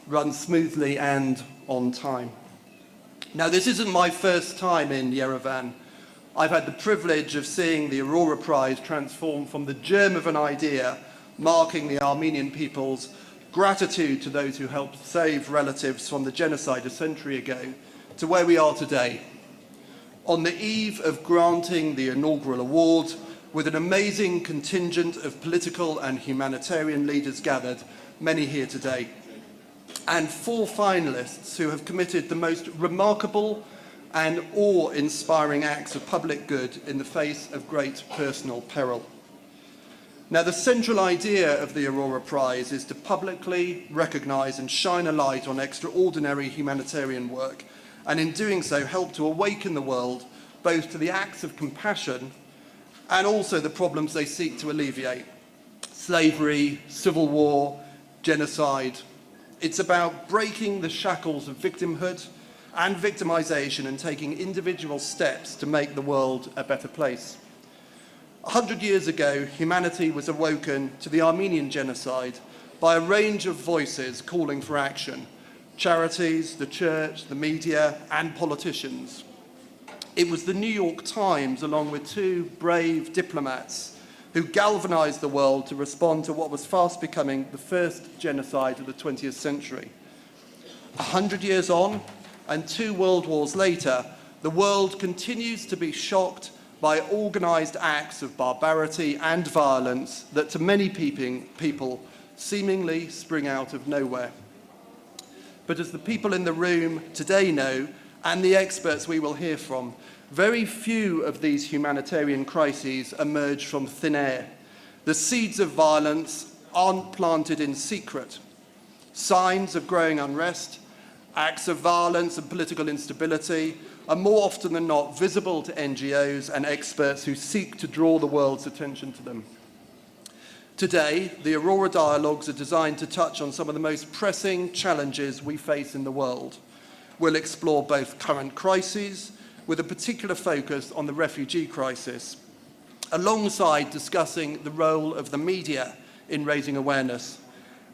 run smoothly and on time. Now, this isn't my first time in Yerevan. I've had the privilege of seeing the Aurora Prize transform from the germ of an idea marking the Armenian people's gratitude to those who helped save relatives from the genocide a century ago to where we are today. On the eve of granting the inaugural award, with an amazing contingent of political and humanitarian leaders gathered, many here today, and 4 finalists who have committed the most remarkable and awe-inspiring acts of public good in the face of great personal peril. Now, the central idea of the Aurora Prize is to publicly recognise and shine a light on extraordinary humanitarian work, and in doing so help to awaken the world both to the acts of compassion and also the problems they seek to alleviate. Slavery, civil war, genocide. It's about breaking the shackles of victimhood and victimisation and taking individual steps to make the world a better place. 100 years ago, humanity was awoken to the Armenian genocide by a range of voices calling for action: charities, the church, the media, and politicians. It was the New York Times, along with 2 brave diplomats, who galvanised the world to respond to what was fast becoming the first genocide of the 20th century. 100 years on, and 2 world wars later, the world continues to be shocked by organised acts of barbarity and violence that to many people seemingly spring out of nowhere. But as the people in the room today know, and the experts we will hear from, very few of these humanitarian crises emerge from thin air. The seeds of violence aren't planted in secret. Signs of growing unrest, acts of violence and political instability are more often than not visible to NGOs and experts who seek to draw the world's attention to them. Today, the Aurora Dialogues are designed to touch on some of the most pressing challenges we face in the world. We'll explore both current crises, with a particular focus on the refugee crisis, alongside discussing the role of the media in raising awareness.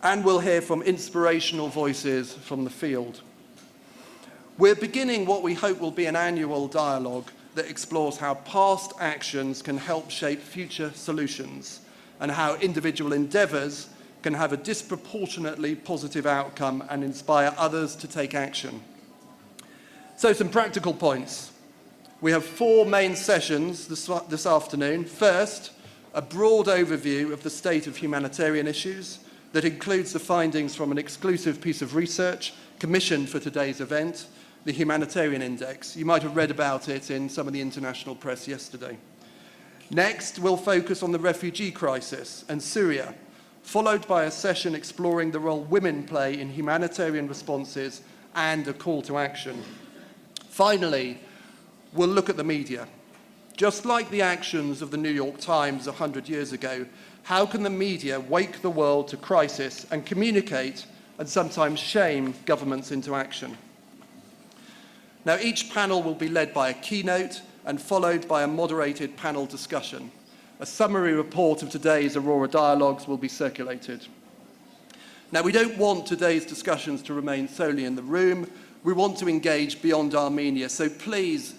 And we'll hear from inspirational voices from the field. We're beginning what we hope will be an annual dialogue that explores how past actions can help shape future solutions, and how individual endeavours can have a disproportionately positive outcome and inspire others to take action. So, some practical points. We have 4 main sessions this afternoon. First, a broad overview of the state of humanitarian issues that includes the findings from an exclusive piece of research commissioned for today's event, the Humanitarian Index. You might have read about it in some of the international press yesterday. Next, we'll focus on the refugee crisis and Syria, followed by a session exploring the role women play in humanitarian responses and a call to action. Finally, we'll look at the media. Just like the actions of the New York Times 100 years ago, how can the media wake the world to crisis and communicate and sometimes shame governments into action? Now, each panel will be led by a keynote and followed by a moderated panel discussion. A summary report of today's Aurora Dialogues will be circulated. Now, we don't want today's discussions to remain solely in the room. We want to engage beyond Armenia. So please,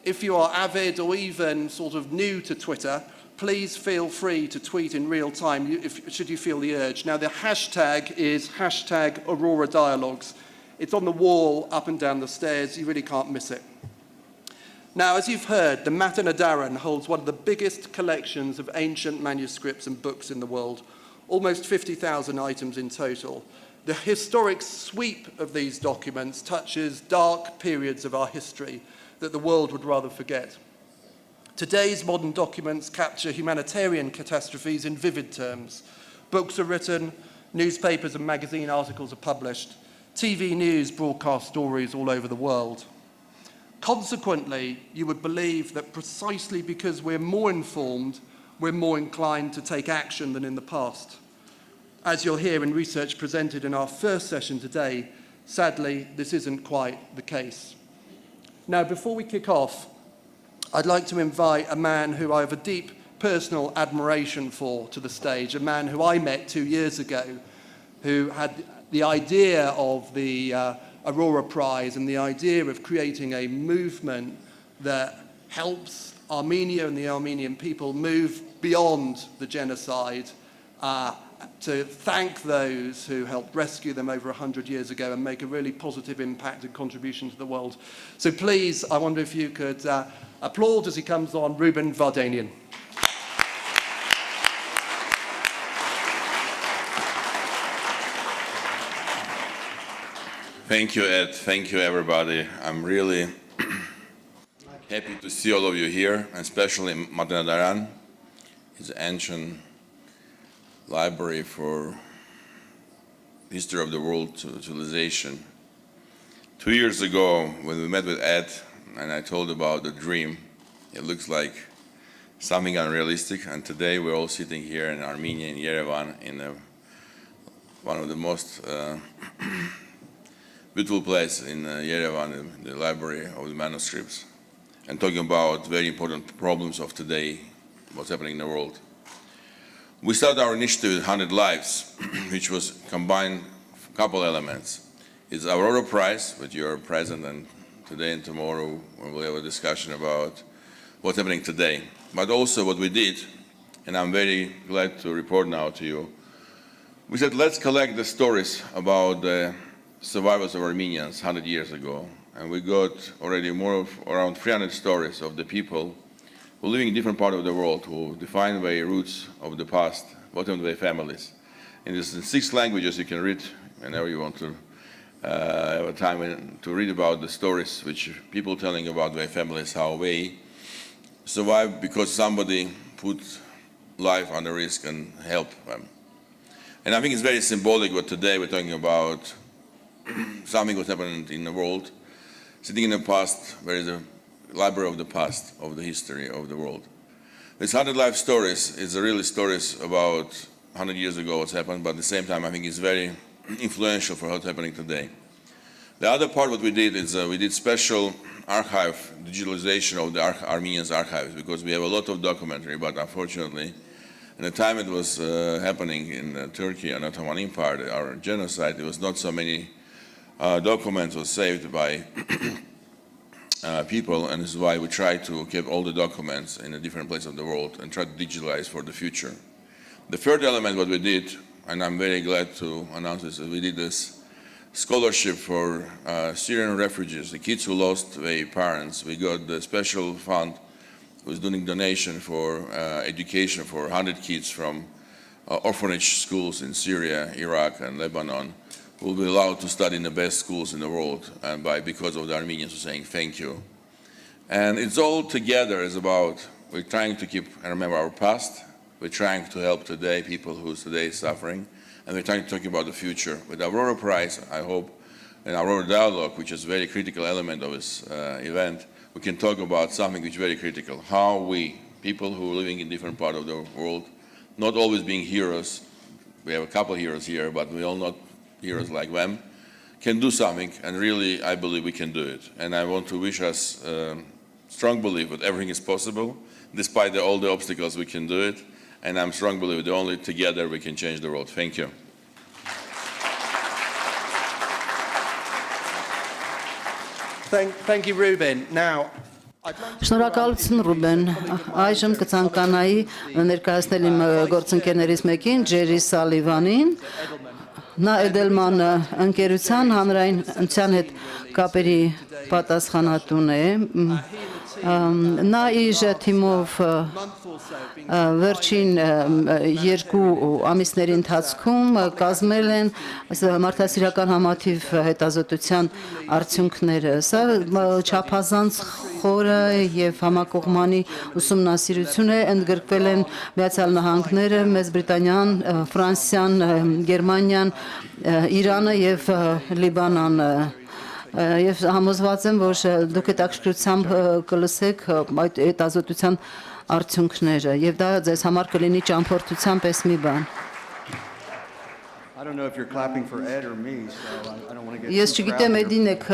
if you are avid or even sort of new to Twitter, please feel free to tweet in real time should you feel the urge. Now, the hashtag is #Aurora Dialogues. It's on the wall up and down the stairs. You really can't miss it. Now, as you've heard, the Matanadaran holds one of the biggest collections of ancient manuscripts and books in the world, almost 50,000 items in total. The historic sweep of these documents touches dark periods of our history that the world would rather forget. Today's modern documents capture humanitarian catastrophes in vivid terms. Books are written, newspapers and magazine articles are published, TV news broadcast stories all over the world. Consequently, you would believe that precisely because we're more informed, we're more inclined to take action than in the past. As you'll hear in research presented in our first session today, sadly, this isn't quite the case. Now, before we kick off, I'd like to invite a man who I have a deep personal admiration for to the stage, a man who I met 2 years ago, who had the idea of the Aurora Prize and the idea of creating a movement that helps Armenia and the Armenian people move beyond the genocide, to thank those who helped rescue them over 100 years ago and make a really positive impact and contribution to the world. So please, I wonder if you could applaud as he comes on, Ruben Vardanian. Thank you, Ed. Thank you, everybody. I'm really happy to see all of you here, and especially Matenadaran. It's an ancient library for history of the world civilization. 2 years ago, when we met with Ed, and I told about the dream, it looks like something unrealistic, and today we're all sitting here in Armenia, in Yerevan, in one of the most beautiful places in Yerevan, the library of the manuscripts, and talking about very important problems of today, what's happening in the world. We started our initiative with 100 Lives, which was combined a couple elements. It's Aurora Prize, which you're present, and today and tomorrow we'll have a discussion about what's happening today. But also what we did, and I'm very glad to report now to you, we said let's collect the stories about the survivors of Armenians 100 years ago. And we got already around 300 stories of the people who are living in different parts of the world, who define their roots of the past, what happened to their families. And it's in 6 languages you can read whenever you want to have a time to read about the stories which people telling about their families, how they survived because somebody put life under risk and helped them. And I think it's very symbolic what today we're talking about something was happening in the world. Sitting in the past, there is a library of the past, of the history of the world. This 100 Life Stories is really stories about 100 years ago what's happened, but at the same time I think it's very influential for what's happening today. The other part what we did is we did special archive, digitalization of the Armenians archives, because we have a lot of documentary, but unfortunately, in the time it was happening in Turkey and Ottoman Empire, our genocide, there was not so many documents were saved by people, and this is why we try to keep all the documents in a different place of the world and try to digitalize for the future. The third element what we did, and I'm very glad to announce this, is we did this scholarship for Syrian refugees, the kids who lost their parents. We got the special fund who was doing donation for education for 100 kids from orphanage schools in Syria, Iraq, and Lebanon, will be allowed to study in the best schools in the world, and because of the Armenians saying thank you. And it's all together is about, we're trying to keep and remember our past, we're trying to help today people who today suffering, and we're trying to talk about the future. With the Aurora Prize, I hope, and Aurora Dialogue, which is a very critical element of this event, we can talk about something which is very critical, how we, people who are living in different parts of the world, not always being heroes, we have a couple of heroes here, but we all not heroes like them, can do something, and really I believe we can do it. And I want to wish us strong belief that everything is possible, despite all the obstacles we can do it, and I'm strong believer that only together we can change the world. Thank you. Thank you, Ruben. Now, Շնորհակալություն Ռուբեն, այժմ կցանկանայի ներկայացնել իմ գործընկերներից մեկին, Ջերի Սալիվանին, նա Էդելման ընկերության հանրայնության հետ կապերի պատասխանատուն է, նա իր թիմով վերջին 2 ամիսների ընթացքում կազմել են մարդասիրական համաթիվ հետազոտության արդյունքները։ Սա չափազանց խորը եւ համակողմանի ուսումնասիրություն է, ընդգրկվել են Միացյալ Նահանգները, Մեծ Բրիտանիան, Ֆրանսիան, Գերմանիան, Իրանը եւ Լիբանանը։ Եվ համոզված եմ, որ դուք հետաքրքրությամբ կլսեք այդ հետազոտության արդյունքները, եւ դա ձեզ համար կլինի ճամփորդության պես մի բան։ Ես չգիտեմ Էդին եք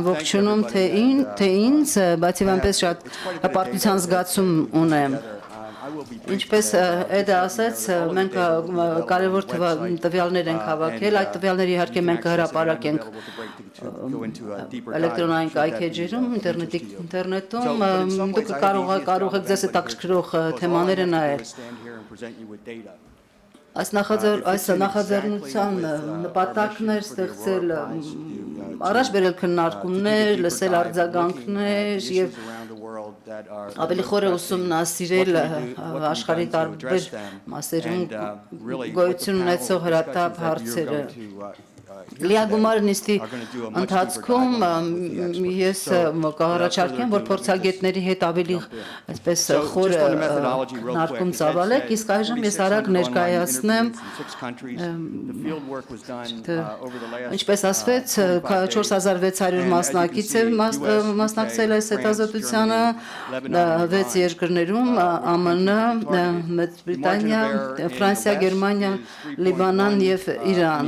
ողջունում թե ինձ, բայց եւ այնպես շատ հպարտության զգացում ունեմ։ Ինչպես Էդը ասաց, մենք կարևոր տվյալներ ենք հավաքել, այդ տվյալները իհարկե մենք հրապարակենք էլեկտրոնային կայքեջերում, ինտերնետում, դուք կարող եք ձեզ հետաքրքրող թեմաները նայել։ Այս նախաձեռնության նպատակն էր ստեղծել առաջ բերել քննարկումներ, լսել արձագանքներ եւ ավելի խորը ուսումնասիրել աշխարհի տարբեր մասերում գոյություն ունեցող հրատապ հարցերը։ Լիագումար նիստի ընթացքում ես կառաջարկեմ, որ փորձագետների հետ ավելի այսպես խոր քննարկում ծավալեք, իսկ այժմ ես արագ ներկայացնեմ ինչպես ասվեց 4600 մասնակից է մասնակցել այս հետազոտությանը 6 երկրներում ԱՄՆ, Մեծ Բրիտանիա, Ֆրանսիա, Գերմանիա, Լիբանան եւ Իրան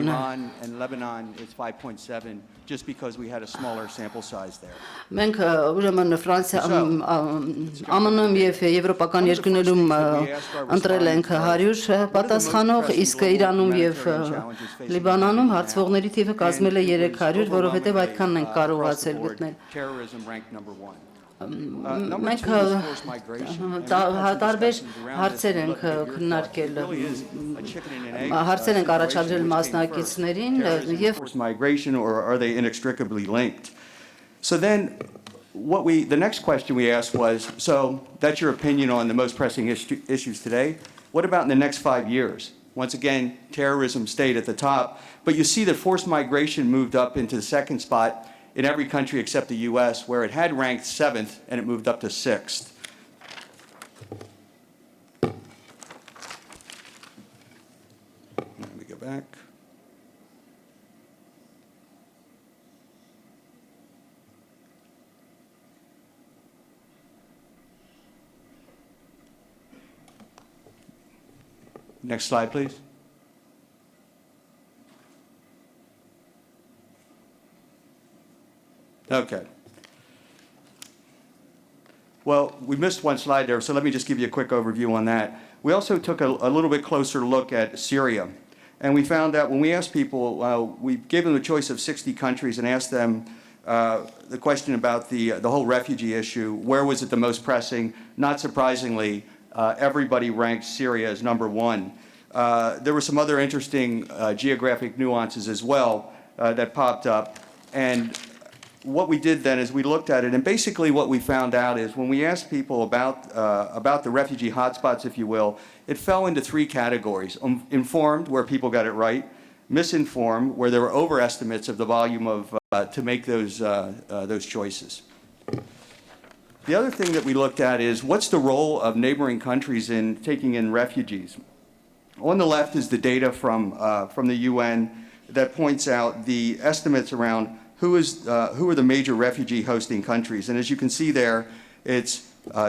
is 5.7 just because we had a smaller sample size there. Մենք ուրեմն Ֆրանսիա, ԱՄՆ-ում եւ եվրոպական երկրներում ընտրել ենք 100 պատասխանող, իսկ Իրանում եւ Լիբանանում հարցվողների թիվը կազմել է 300, որովհետեւ այդքանն ենք կարողացել գտնել։ Մենք տարբեր հարցեր ենք քննարկել, հարցեր ենք առաջադրել մասնակիցներին եւ migration or are they inextricably linked? So then the next question we asked was, so that's your opinion on the most pressing issues today. What about in the next 5 years? Once again, terrorism stayed at the top, but you see that forced migration moved up into the second spot in every country except the US, where it had ranked 7th and it moved up to 6th. Let me go back. Next slide, please. Okay. Well, we missed one slide there, so let me just give you a quick overview on that. We also took a little bit closer look at Syria, and we found that when we asked people, we gave them a choice of 60 countries and asked them the question about the whole refugee issue, where was it the most pressing? Not surprisingly, everybody ranked Syria as number one. There were some other interesting geographic nuances as well that popped up, and what we did then is we looked at it, and basically what we found out is when we asked people about the refugee hotspots, if you will, it fell into 3 categories. Informed, where people got it right; misinformed, where there were overestimates of the volume of to make those choices. The other thing that we looked at is what's the role of neighboring countries in taking in refugees. On the left is the data from the UN that points out the estimates around who are the major refugee hosting countries. And as you can see there, it's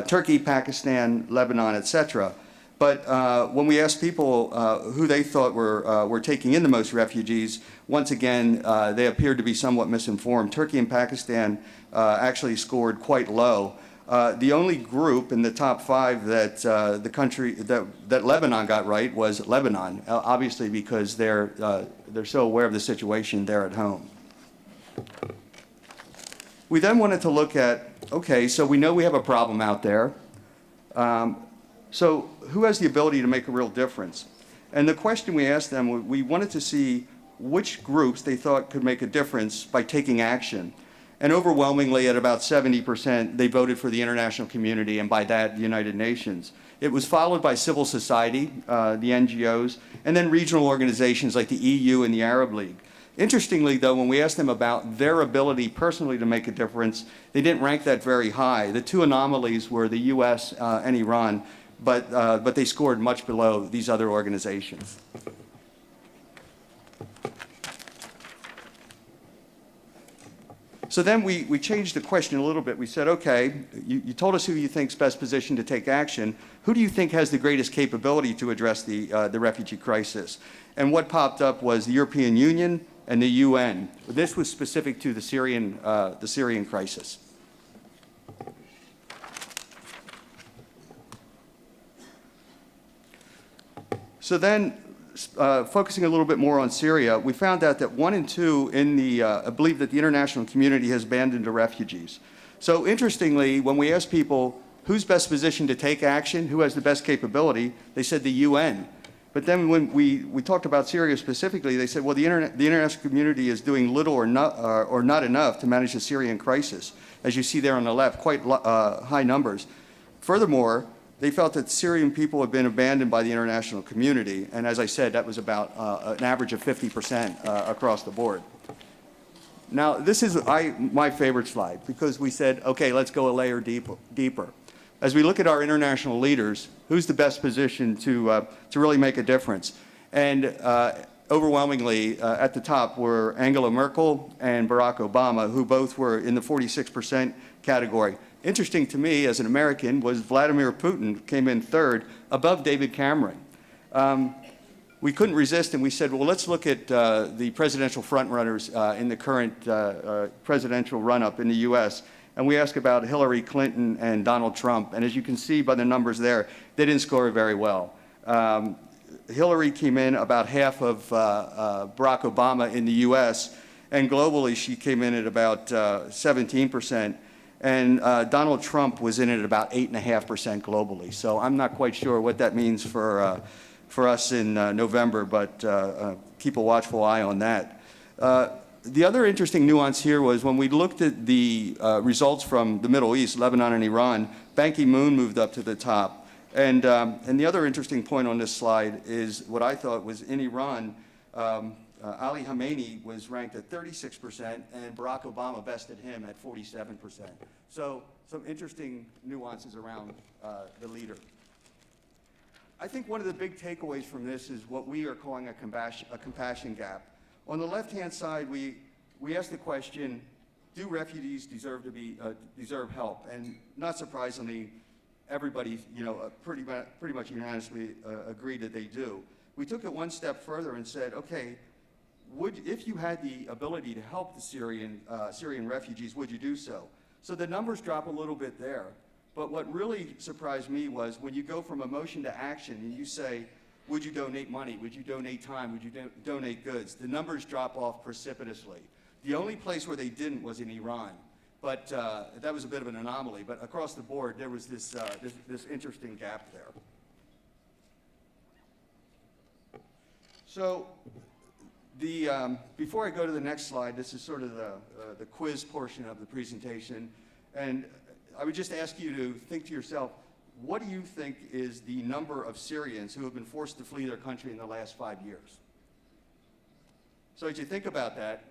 Turkey, Pakistan, Lebanon, etc. But when we asked people who they thought were taking in the most refugees, once again, they appeared to be somewhat misinformed. Turkey and Pakistan actually scored quite low. The only group in the top 5 that that Lebanon got right was Lebanon, obviously because they're so aware of the situation there at home. We then wanted to look at, okay, so we know we have a problem out there. So who has the ability to make a real difference? And the question we asked them, we wanted to see which groups they thought could make a difference by taking action. And overwhelmingly, at about 70%, they voted for the international community, and by that, the United Nations. It was followed by civil society, the NGOs, and then regional organizations like the EU and the Arab League. Interestingly, though, when we asked them about their ability personally to make a difference, they didn't rank that very high. The 2 anomalies were the US and Iran, but they scored much below these other organizations. So then we changed the question a little bit. We said, okay, you told us who you think's best positioned to take action. Who do you think has the greatest capability to address the refugee crisis? And what popped up was the European Union and the UN. This was specific to the Syrian crisis. So then, focusing a little bit more on Syria, we found out that 1 in 2 in the, believe that the international community has abandoned the refugees. So interestingly, when we asked people who's best positioned to take action, who has the best capability, they said the UN. But then when we talked about Syria specifically, they said, well, the international community is doing little or not enough to manage the Syrian crisis. As you see there on the left, quite high numbers. Furthermore, they felt that Syrian people have been abandoned by the international community, and as I said, that was about an average of 50% across the board. Now, this is my favorite slide, because we said, okay, let's go a layer deeper. As we look at our international leaders, who's the best position to really make a difference? And overwhelmingly, at the top were Angela Merkel and Barack Obama, who both were in the 46% category. Interesting to me, as an American, was Vladimir Putin came in third, above David Cameron. We couldn't resist, and we said, well, let's look at the presidential frontrunners in the current presidential run-up in the U.S., and we asked about Hillary Clinton and Donald Trump, and as you can see by the numbers there, they didn't score very well. Hillary came in about half of Barack Obama in the U.S., and globally she came in at about 17%. And Donald Trump was in it at about 8.5% globally. So I'm not quite sure what that means for us in November, but keep a watchful eye on that. The other interesting nuance here was when we looked at the results from the Middle East, Lebanon and Iran, Ban Ki-moon moved up to the top. And the other interesting point on this slide is what I thought was in Iran, Ali Khamenei was ranked at 36%, and Barack Obama bested him at 47%. So some interesting nuances around the leader. I think one of the big takeaways from this is what we are calling a compassion gap. On the left-hand side, we asked the question, do refugees deserve help? And not surprisingly, everybody, pretty much unanimously agreed that they do. We took it one step further and said, okay, if you had the ability to help the Syrian refugees, would you do so? So the numbers drop a little bit there. But what really surprised me was when you go from emotion to action and you say, would you donate money? Would you donate time? Would you donate goods? The numbers drop off precipitously. The only place where they didn't was in Iran. But that was a bit of an anomaly. But across the board, there was this interesting gap there. So before I go to the next slide, this is sort of the quiz portion of the presentation. And I would just ask you to think to yourself, what do you think is the number of Syrians who have been forced to flee their country in the last 5 years? So as you think about that,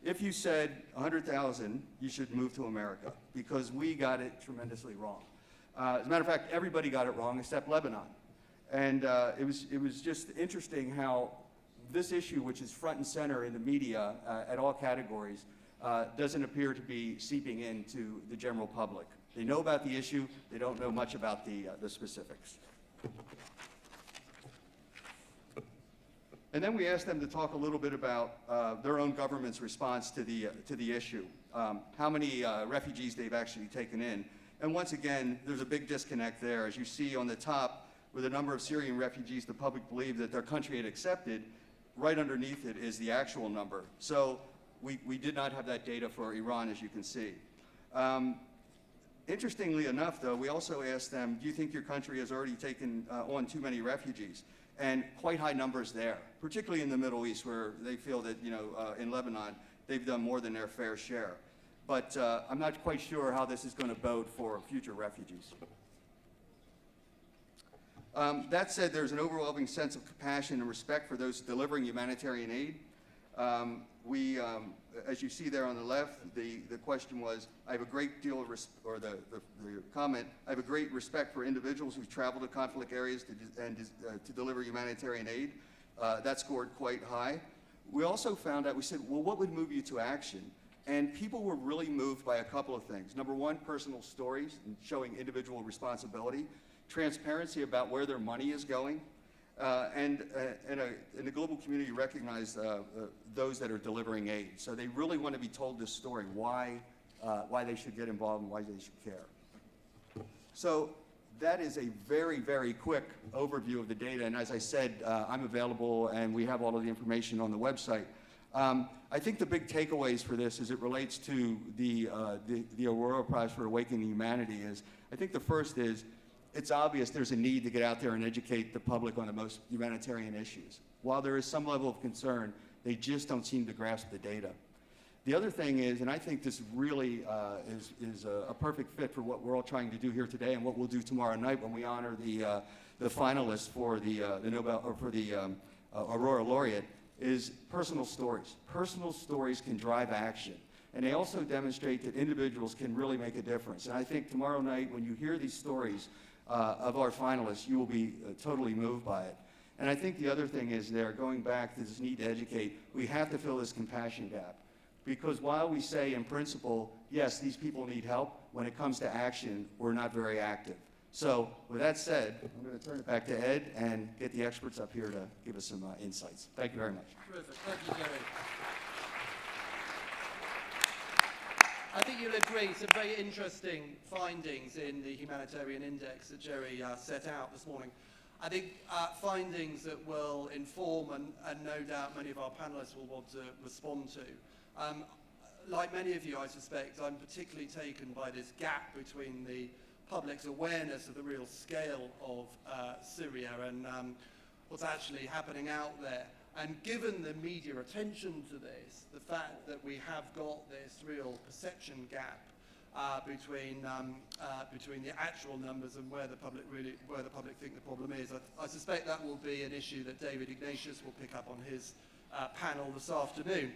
if you said 100,000, you should move to America, because we got it tremendously wrong. As a matter of fact, everybody got it wrong except Lebanon. And it was just interesting how this issue, which is front and center in the media at all categories, doesn't appear to be seeping into the general public. They know about the issue, they don't know much about the specifics. And then we asked them to talk a little bit about their own government's response to the issue, how many refugees they've actually taken in. And once again, there's a big disconnect there. As you see on the top, with the number of Syrian refugees the public believed that their country had accepted, right underneath it is the actual number. So we did not have that data for Iran, as you can see. Interestingly enough, though, we also asked them, do you think your country has already taken on too many refugees? And quite high numbers there, particularly in the Middle East, where they feel that, in Lebanon, they've done more than their fair share. But I'm not quite sure how this is going to bode for future refugees. That said, there's an overwhelming sense of compassion and respect for those delivering humanitarian aid. As you see there on the left, the question was, I have a great deal of the comment, I have a great respect for individuals who travel to conflict areas to deliver humanitarian aid. That scored quite high. We also found out, we said, well, what would move you to action? And people were really moved by a couple of things. Number one, personal stories and showing individual responsibility, transparency about where their money is going, and the global community recognized those that are delivering aid. So they really want to be told this story, why they should get involved and why they should care. So that is a very, very quick overview of the data. And as I said, I'm available and we have all of the information on the website. I think the big takeaways for this as it relates to the Aurora Prize for Awakening Humanity is, I think the first is, it's obvious there's a need to get out there and educate the public on the most humanitarian issues. While there is some level of concern, they just don't seem to grasp the data. The other thing is, and I think this really is a perfect fit for what we're all trying to do here today and what we'll do tomorrow night when we honor the finalists for the Nobel, or for the Aurora Laureate, is personal stories. Personal stories can drive action. And they also demonstrate that individuals can really make a difference. And I think tomorrow night, when you hear these stories of our finalists, you will be totally moved by it. And I think the other thing is going back to this need to educate, we have to fill this compassion gap. Because while we say in principle, yes, these people need help, when it comes to action, we're not very active. So with that said, I'm going to turn it back to Ed and get the experts up here to give us some insights. Thank you very much. Terrific. Thank you, Jerry. I think you'll agree some very interesting findings in the humanitarian index that Jerry set out this morning. I think findings that will inform and no doubt many of our panelists will want to respond to. Like many of you, I suspect, I'm particularly taken by this gap between the public's awareness of the real scale of Syria and what's actually happening out there. And given the media attention to this, the fact that we have got this real perception gap between the actual numbers and where the public think the problem is, I suspect that will be an issue that David Ignatius will pick up on his panel this afternoon.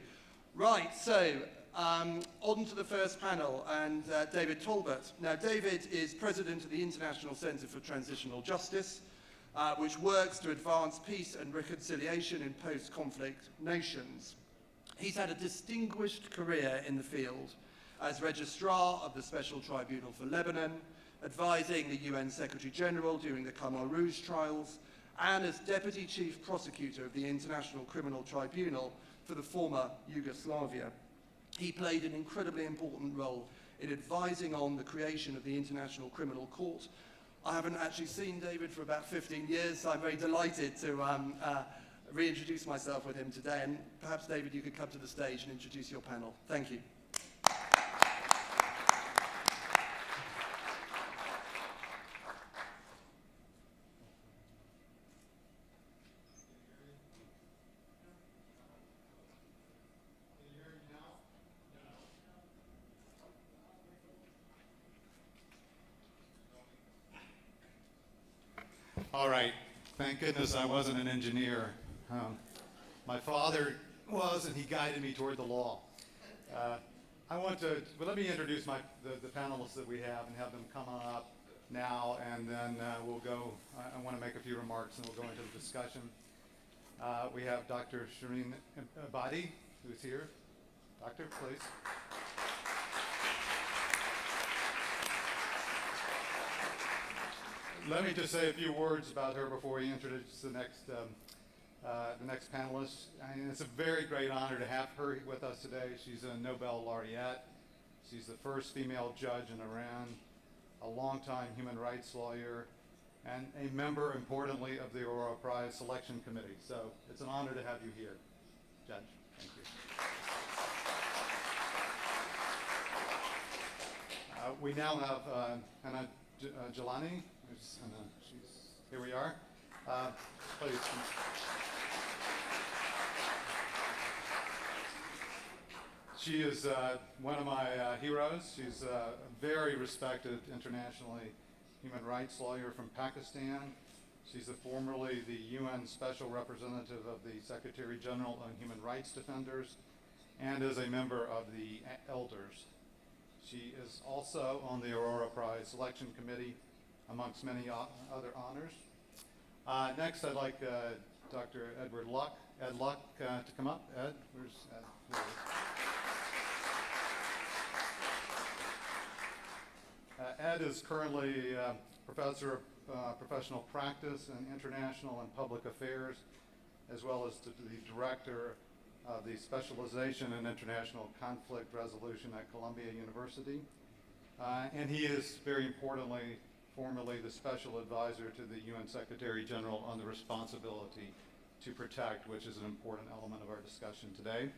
Right, so on to the first panel, and David Talbot. Now, David is president of the International Centre for Transitional Justice, which works to advance peace and reconciliation in post-conflict nations. He's had a distinguished career in the field as Registrar of the Special Tribunal for Lebanon, advising the UN Secretary General during the Khmer Rouge trials, and as Deputy Chief Prosecutor of the International Criminal Tribunal for the former Yugoslavia. He played an incredibly important role in advising on the creation of the International Criminal Court. I haven't actually seen David for about 15 years, so I'm very delighted to reintroduce myself with him today. And perhaps, David, you could come to the stage and introduce your panel. Thank you. All right. Thank goodness I wasn't an engineer. My father was, and he guided me toward the law. Let me introduce the panelists that we have and have them come on up now, and then we'll go. I want to make a few remarks, and we'll go into the discussion. We have Dr. Shireen Abadi, who's here. Doctor, please. Let me just say a few words about her before we introduce the next panelist. It's a very great honor to have her with us today. She's a Nobel laureate. She's the first female judge in Iran, a longtime human rights lawyer, and a member, importantly, of the Aurora Prize Selection Committee. So it's an honor to have you here, Judge. Thank you. We now have Hannah Jelani. Here we are. Please. She is one of my heroes. She's a very respected internationally human rights lawyer from Pakistan. She's formerly the UN Special Representative of the Secretary General on Human Rights Defenders and is a member of the Elders. She is also on the Aurora Prize Selection Committee, amongst many other honors. Next, I'd like Dr. Ed Luck to come up. Ed, where's Ed? Ed is currently professor of professional practice in international and public affairs, as well as the director of the specialization in international conflict resolution at Columbia University. And he is, very importantly, formerly the Special Advisor to the UN Secretary General on the responsibility to protect, which is an important element of our discussion today.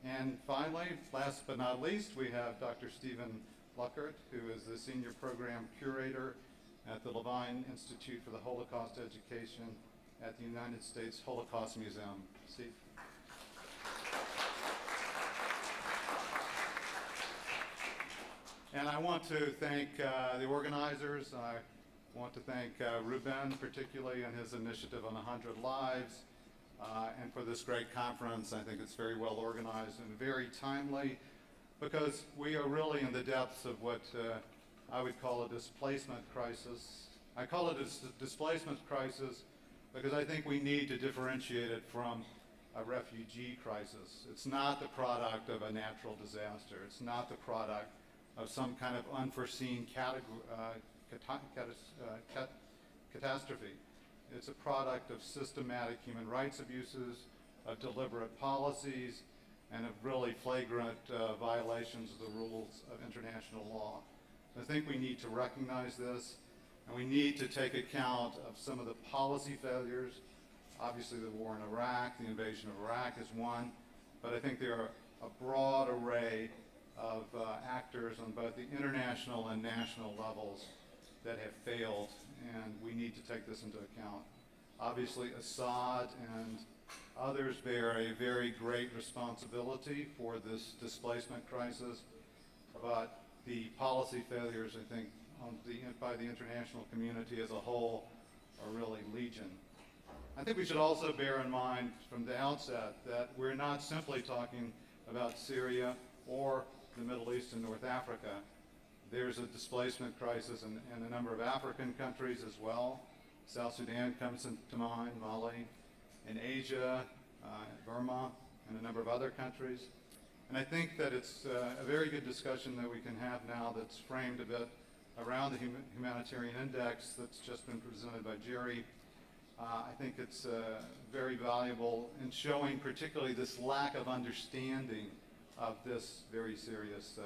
And finally, last but not least, we have Dr. Stephen Luckert, who is the Senior Program Curator at the Levine Institute for the Holocaust Education at the United States Holocaust Museum. Steve. And I want to thank the organizers. I want to thank Ruben, particularly in his initiative on 100 Lives, and for this great conference. I think it's very well organized and very timely, because we are really in the depths of what I would call a displacement crisis. I call it a displacement crisis because I think we need to differentiate it from a refugee crisis. It's not the product of a natural disaster. It's not the product of some kind of unforeseen catastrophe. It's a product of systematic human rights abuses, of deliberate policies, and of really flagrant violations of the rules of international law. I think we need to recognize this, and we need to take account of some of the policy failures. Obviously, the war in Iraq, the invasion of Iraq is one, but I think there are a broad array of actors on both the international and national levels that have failed, and we need to take this into account. Obviously, Assad and others bear a very great responsibility for this displacement crisis, but the policy failures, I think, by the international community as a whole are really legion. I think we should also bear in mind from the outset that we're not simply talking about Syria or the Middle East and North Africa. There's a displacement crisis in a number of African countries as well. South Sudan comes to mind, Mali, in Asia, Burma, and a number of other countries. And I think that it's a very good discussion that we can have now that's framed a bit around the humanitarian index that's just been presented by Jerry. I think it's very valuable in showing particularly this lack of understanding of this very serious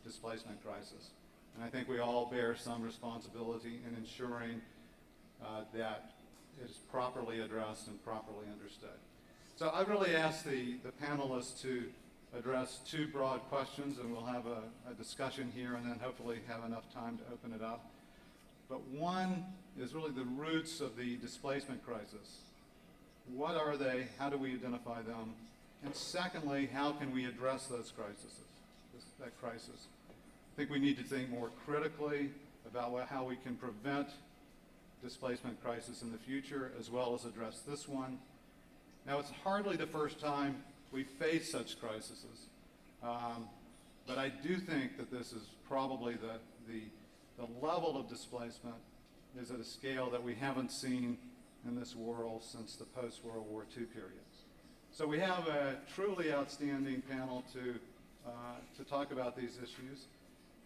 displacement crisis. And I think we all bear some responsibility in ensuring that it is properly addressed and properly understood. So I really asked the panelists to address two broad questions, and we'll have a discussion here and then hopefully have enough time to open it up. But one is really the roots of the displacement crisis. What are they? How do we identify them? And secondly, how can we address those crises? That crisis. I think we need to think more critically about how we can prevent displacement crisis in the future, as well as address this one. Now, it's hardly the first time we face such crises, but I do think that this is probably the level of displacement is at a scale that we haven't seen in this world since the post-World War II period. So we have a truly outstanding panel to talk about these issues.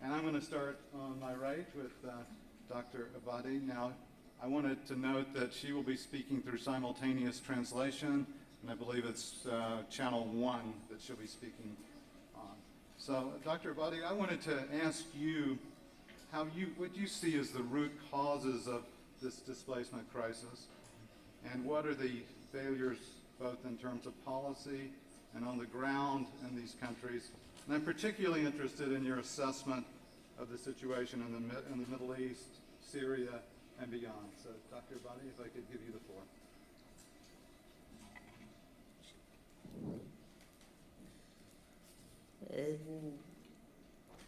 And I'm going to start on my right with Dr. Abadi. Now, I wanted to note that she will be speaking through simultaneous translation, and I believe it's channel 1 that she'll be speaking on. So, Dr. Abadi, I wanted to ask you what you see as the root causes of this displacement crisis, and what are the failures both in terms of policy and on the ground in these countries. And I'm particularly interested in your assessment of the situation in the Middle East, Syria, and beyond. So, Dr. Abadi, if I could give you the floor.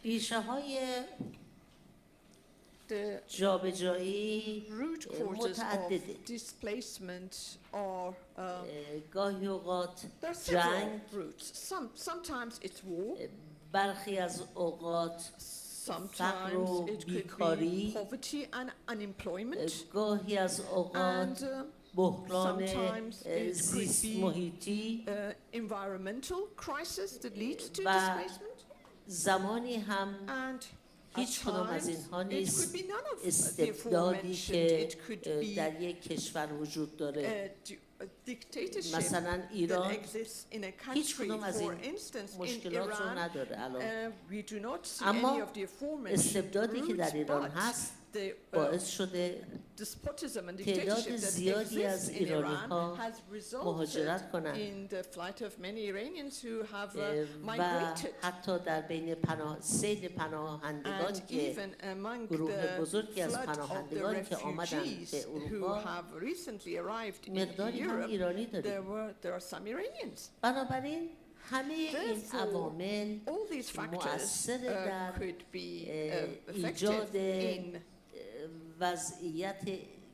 ریشه های The جابجایی root causes متعدده. of displacement are گاهی اوقات there are several جنگ، roots. Sometimes it's war. برخی از اوقات فقر و Sometimes it could be بیکاری، poverty and unemployment. گاهی از And اوقات بحران sometimes it could زیست be محیطی environmental crisis that leads to و displacement. زمانی هم And at هیچ کدام از times اینها it could نیست be none of the استبدادی aforementioned. که It could be در یک کشور وجود داره. a dictatorship مثلا that ایران exists in a هیچ country. کدام از For این instance, in مشکلات رو Iran, نداره الان. we do not see اما any of the aforementioned استبدادی که در roots, ایران but هست the باعث شده despotism and تعداد dictatorship that زیادی از exists in ایرانی ها Iran has resulted مهاجرت کنند in the flight of many Iranians who have و migrated. حتی در بین سیل پناهندگانی And که even among گروه بزرگی از the flood of the پناهندگانی که آمدند refugees به who اروپا have recently arrived in مقداری هم Europe, ایرانی داریم. there are some Iranians. بنابراین همه این Therefore, عوامل all these factors مؤثر در could be ایجاد effective in وضعیت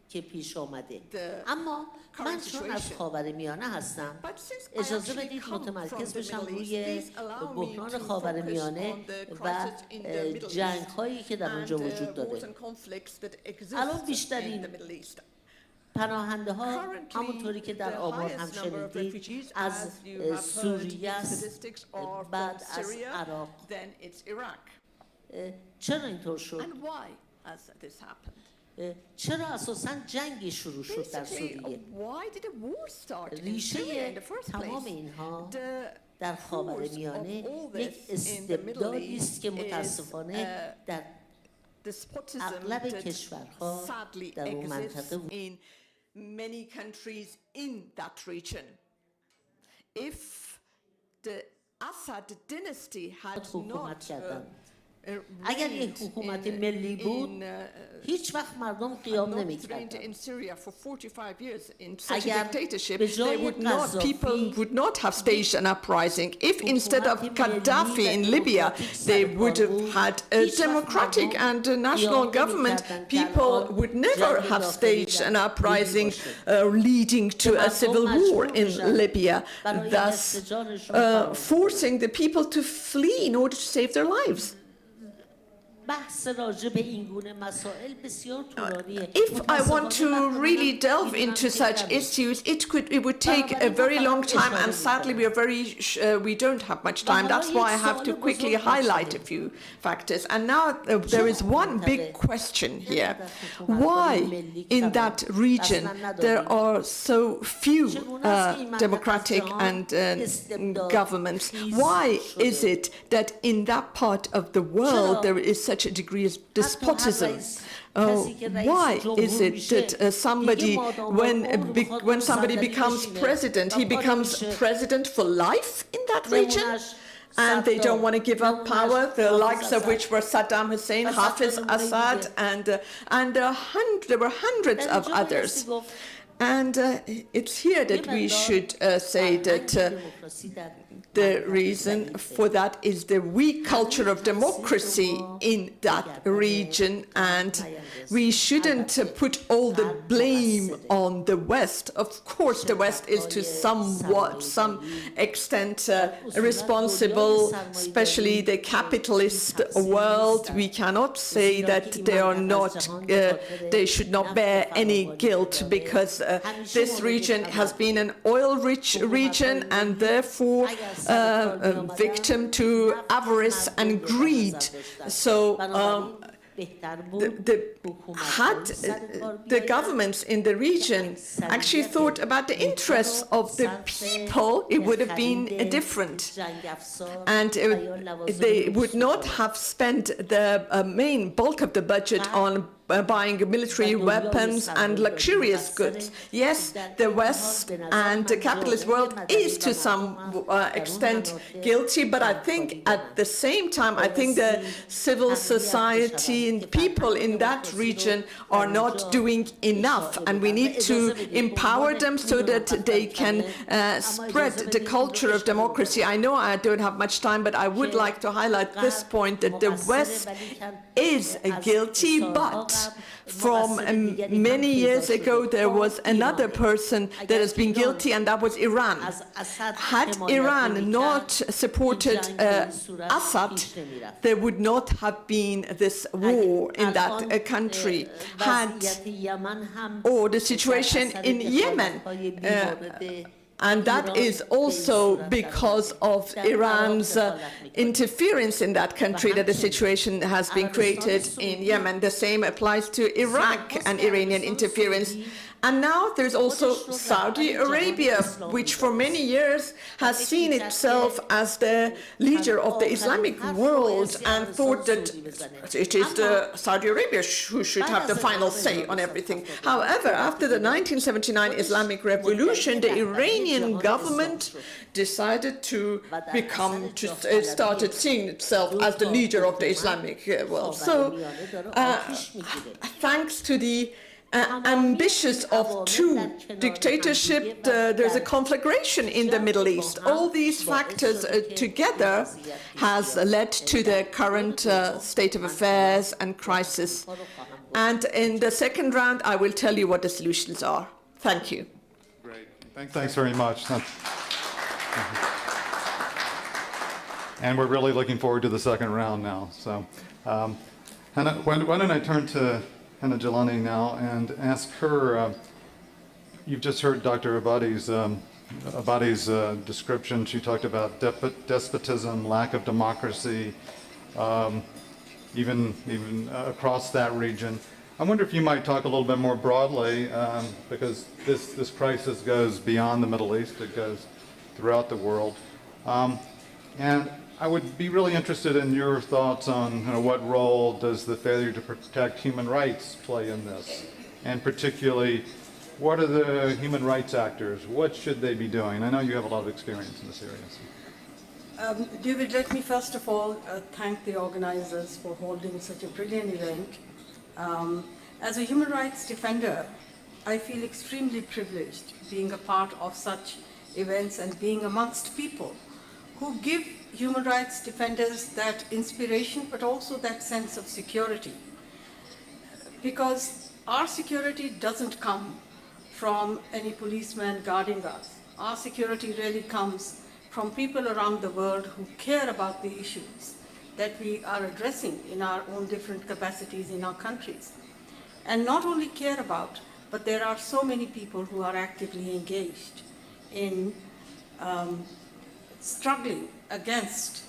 که پیش آمده. the اما من current چون از situation. خاورمیانه هستم But since I اجازه actually بدید come متمرکز from the بشم Middle East, روی please allow me بحران to خاورمیانه focus on the و crisis in the Middle East جنگ هایی که در اونجا and وجود wars داره. and conflicts that الان exist in بیشترین the Middle East. پناهنده ها Currently, همونطوری که در the آمار هم highest number of شنیدید refugees, از as you have heard, سوریه است، statistics are from بعد از Syria, عراق. then it's Iraq. چرا اینطور شد؟ And why has this happened? چرا اساساً جنگی شروع شد در Basically, سوریه؟ why did a war start in Syria in ریشه the first تمام place? اینها The در cause of خاورمیانه all یک this in the Middle استبدادی است که East متاسفانه در despotism اغلب that کشورها sadly در اون exists منطقه in many countries in that region. If the Assad dynasty had حکومت not کردن. اگر یک reigned حکومت in, ملی بود هیچ وقت مردم قیام not reigned نمی‌کردند. in Syria for 45 years in such a اگر dictatorship, به they جای would not, قذافی people would not have staged an uprising. If instead of حکومت Gaddafi ملی in و Libya, دموکراتیک they سر would کار have بود، had a هیچ وقت democratic مردم and a national قیام government, نمی‌کردند که people الان would never جنگ have داخلی staged در an لیبی uprising باشه. leading to a civil war in Libya, برای thus انفجارشون فراهم. forcing the people to flee in order to save their lives. بحث راجع به این گونه مسائل بسیار طولانیه. If I want to really delve into such issues, it would take a very long time, and sadly we don't have much time. That's why I have to quickly highlight a few factors. And now there is one big question here: why in that region there are so few democratic and governments? Why is it that in that part of the world there is such a degree of despotism? Why is it that somebody, when somebody becomes president, he becomes president for life in that region? And they don't want to give up power, the likes of which were Saddam Hussein, Hafiz Assad, and there were hundreds of others. And it's here that we should say that the reason for that is the weak culture of democracy in that region, and we shouldn't put all the blame on the West. Of course, the West is to some extent responsible, especially the capitalist world. We cannot say that they should not bear any guilt, because this region has been an oil-rich region and therefore victim to avarice and greed. So had the governments in the region actually thought about the interests of the people, it would have been different. And they would not have spent the main bulk of the budget on buying military weapons and luxurious goods. Yes, the West and the capitalist world is to some extent guilty, but I think at the same time, I think the civil society and people in that region are not doing enough, and we need to empower them so that they can spread the culture of democracy. I know I don't have much time, but I would like to highlight this point, that the West is guilty, but from many years ago there was another person that has been guilty, and that was Iran. Had Iran not supported Assad, there would not have been this war in that country. Or the situation in Yemen. And that is also because of Iran's interference in that country that the situation has been created in Yemen. The same applies to Iraq and Iranian interference. And now there's also Saudi Arabia, which for many years has seen itself as the leader of the Islamic world and thought that it is Saudi Arabia who should have the final say on everything. However, after the 1979 Islamic Revolution, the Iranian government decided to started seeing itself as the leader of the Islamic world. So, thanks to the ambitious of two dictatorship, there's a conflagration in the Middle East. All these factors together has led to the current state of affairs and crisis. And in the second round, I will tell you what the solutions are. Thank you. Great. Thanks very much. And we're really looking forward to the second round now. So, Hannah, why don't I turn to Hannah Jelani now and ask her, you've just heard Dr. Abadi's description. She talked about despotism, lack of democracy, even across that region. I wonder if you might talk a little bit more broadly, because this crisis goes beyond the Middle East, it goes throughout the world. And I would be really interested in your thoughts on what role does the failure to protect human rights play in this? And particularly, what are the human rights actors? What should they be doing? I know you have a lot of experience in this area. David, let me first of all thank the organizers for holding such a brilliant event. As a human rights defender, I feel extremely privileged being a part of such events and being amongst people who give human rights defenders that inspiration, but also that sense of security. Because our security doesn't come from any policeman guarding us. Our security really comes from people around the world who care about the issues that we are addressing in our own different capacities in our countries. And not only care about, but there are so many people who are actively engaged in struggling against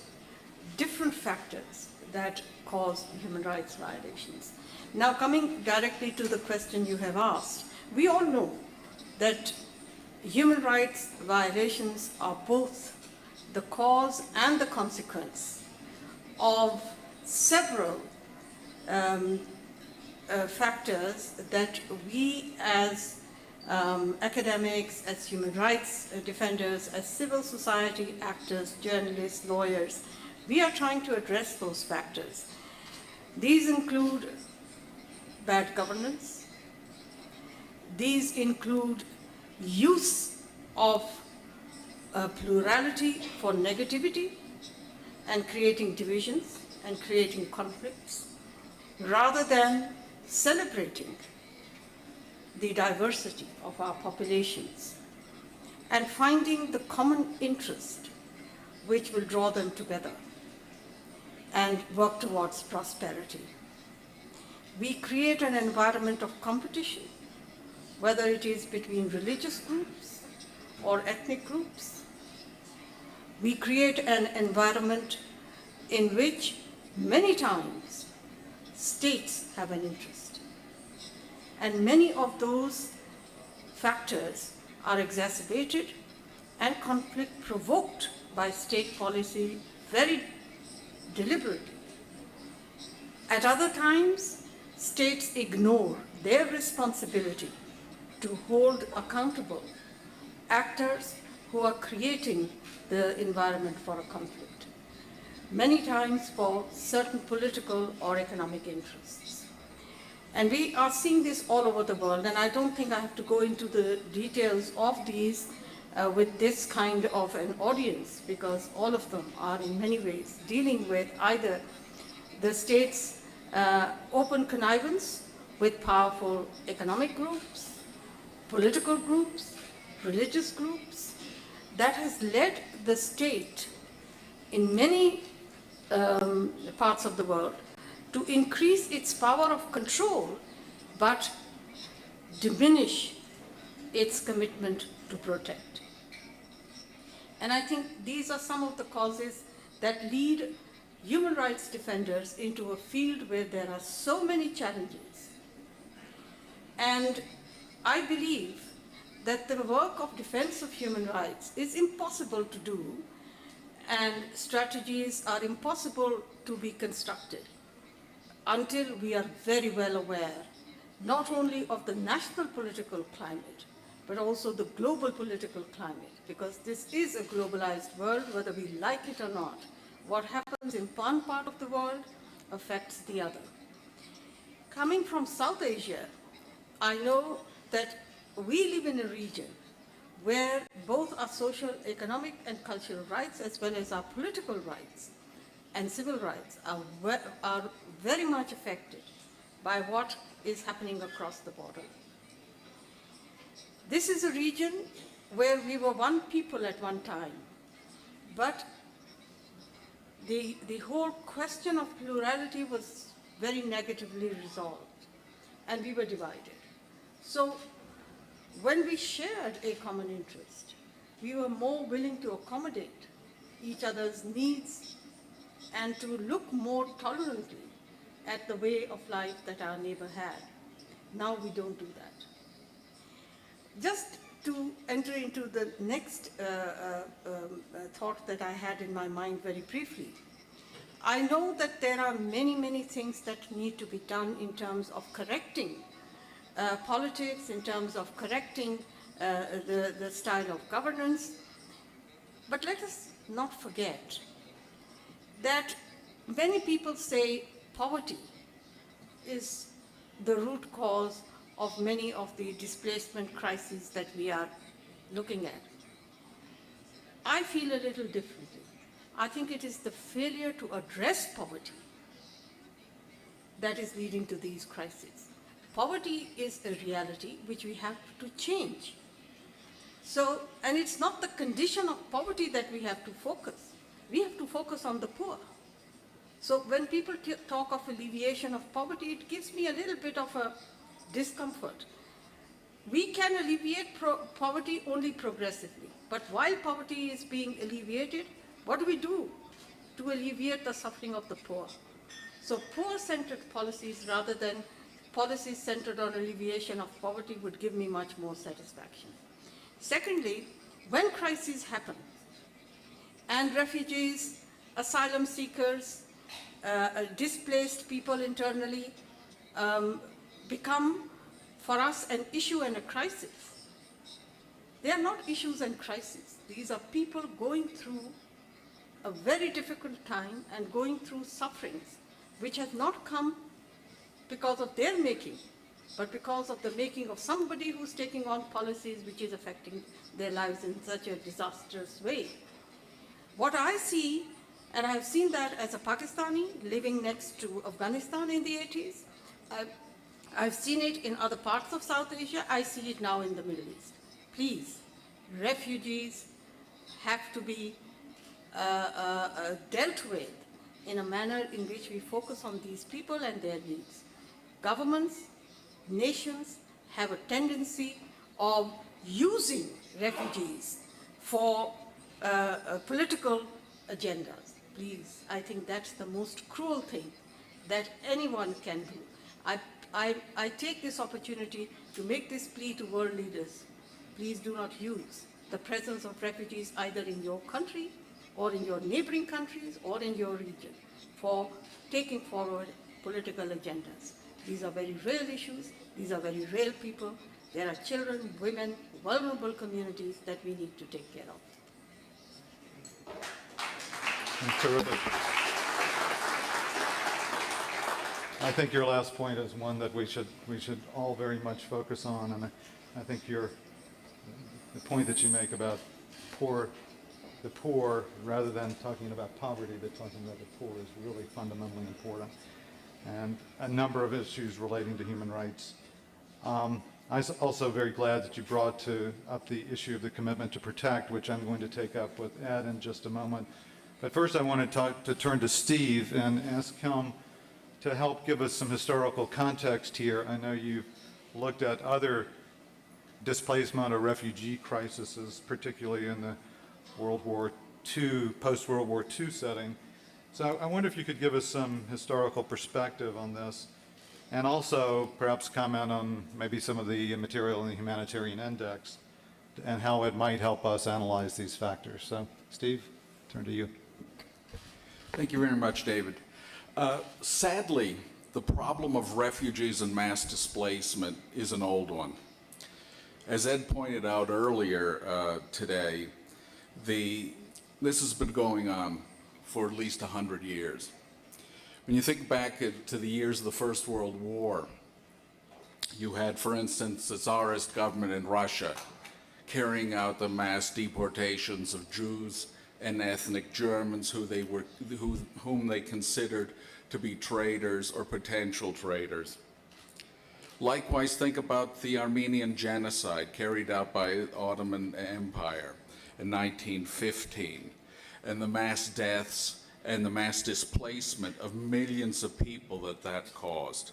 different factors that cause human rights violations. Now, coming directly to the question you have asked, we all know that human rights violations are both the cause and the consequence of several factors that we as academics, as human rights defenders, as civil society actors, journalists, lawyers, we are trying to address those factors. These include bad governance. These include use of plurality for negativity and creating divisions and creating conflicts, rather than celebrating the diversity of our populations and finding the common interest which will draw them together and work towards prosperity. We create an environment of competition, whether it is between religious groups or ethnic groups. We create an environment in which many times states have an interest. And many of those factors are exacerbated and conflict provoked by state policy very deliberately. At other times, states ignore their responsibility to hold accountable actors who are creating the environment for a conflict, many times for certain political or economic interests. And we are seeing this all over the world, and I don't think I have to go into the details of these with this kind of an audience, because all of them are in many ways dealing with either the state's open connivance with powerful economic groups, political groups, religious groups, that has led the state in many parts of the world to increase its power of control, but diminish its commitment to protect. And I think these are some of the causes that lead human rights defenders into a field where there are so many challenges. And I believe that the work of defense of human rights is impossible to do, and strategies are impossible to be constructed until we are very well aware not only of the national political climate, but also the global political climate, because this is a globalized world, whether we like it or not. What happens in one part of the world affects the other. Coming from South Asia, I know that we live in a region where both our social, economic, and cultural rights, as well as our political rights and civil rights, are very much affected by what is happening across the border. This is a region where we were one people at one time, but the whole question of plurality was very negatively resolved, and we were divided. So when we shared a common interest, we were more willing to accommodate each other's needs and to look more tolerantly at the way of life that our neighbor had. Now we don't do that. Just to enter into the next thought that I had in my mind very briefly, I know that there are many, many things that need to be done in terms of correcting politics, in terms of correcting the style of governance. But let us not forget that many people say poverty is the root cause of many of the displacement crises that we are looking at. I feel a little differently. I think it is the failure to address poverty that is leading to these crises. Poverty is a reality which we have to change. So, and it's not the condition of poverty that we have to focus. We have to focus on the poor. So when people talk of alleviation of poverty, it gives me a little bit of a discomfort. We can alleviate poverty only progressively. But while poverty is being alleviated, what do we do to alleviate the suffering of the poor? So poor-centered policies rather than policies centered on alleviation of poverty would give me much more satisfaction. Secondly, when crises happen and refugees, asylum seekers, displaced people internally become for us an issue and a crisis. They are not issues and crises. These are people going through a very difficult time and going through sufferings which has not come because of their making, but because of the making of somebody who's taking on policies which is affecting their lives in such a disastrous way. What I see, and I've seen that as a Pakistani living next to Afghanistan in the 80s, I've seen it in other parts of South Asia, I see it now in the Middle East. Please, refugees have to be dealt with in a manner in which we focus on these people and their needs. Governments, nations have a tendency of using refugees for political agendas. Please, I think that's the most cruel thing that anyone can do. I take this opportunity to make this plea to world leaders. Please do not use the presence of refugees either in your country or in your neighboring countries or in your region for taking forward political agendas. These are very real issues. These are very real people. There are children, women, vulnerable communities that we need to take care of. That's terrific. I think your last point is one that we should all very much focus on, and I think the point that you make about the poor, rather than talking about poverty, but talking about the poor is really fundamentally important, and a number of issues relating to human rights. I'm also very glad that you brought up the issue of the commitment to protect, which I'm going to take up with Ed in just a moment. But first I want to turn to Steve and ask him to help give us some historical context here. I know you've looked at other displacement or refugee crises, particularly in the World War II, post-World War II setting. So I wonder if you could give us some historical perspective on this and also perhaps comment on maybe some of the material in the humanitarian index and how it might help us analyze these factors. So, Steve, turn to you. Thank you very much, David. Sadly, the problem of refugees and mass displacement is an old one. As Ed pointed out earlier today, this has been going on for at least 100 years. When you think back to the years of the First World War, you had, for instance, the Tsarist government in Russia carrying out the mass deportations of Jews and ethnic Germans whom they considered to be traitors or potential traitors. Likewise, think about the Armenian genocide carried out by the Ottoman Empire in 1915, and the mass deaths and the mass displacement of millions of people that caused.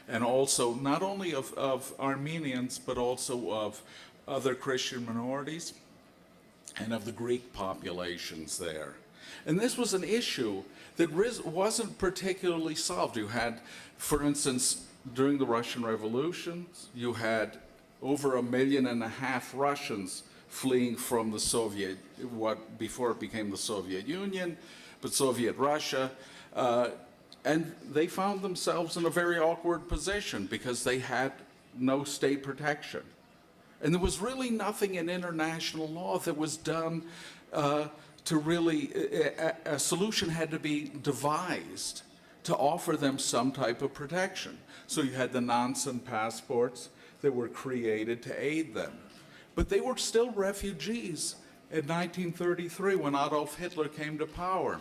And also, not only of Armenians, but also of other Christian minorities and of the Greek populations there. And this was an issue that wasn't particularly solved. You had, for instance, during the Russian revolutions, you had over 1.5 million Russians fleeing from the before it became the Soviet Union, but Soviet Russia, and they found themselves in a very awkward position because they had no state protection. And there was really nothing in international law that was done to really, a solution had to be devised to offer them some type of protection. So you had the Nansen passports that were created to aid them. But they were still refugees in 1933 when Adolf Hitler came to power.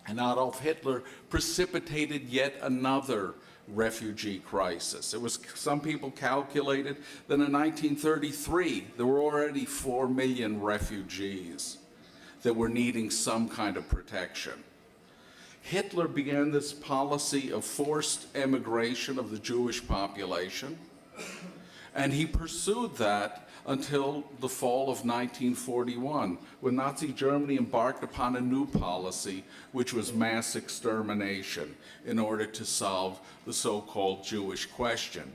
And Adolf Hitler precipitated yet another refugee crisis. Some people calculated that in 1933 there were already 4 million refugees that were needing some kind of protection. Hitler began this policy of forced emigration of the Jewish population, and he pursued that until the fall of 1941, when Nazi Germany embarked upon a new policy, which was mass extermination, in order to solve the so-called Jewish question.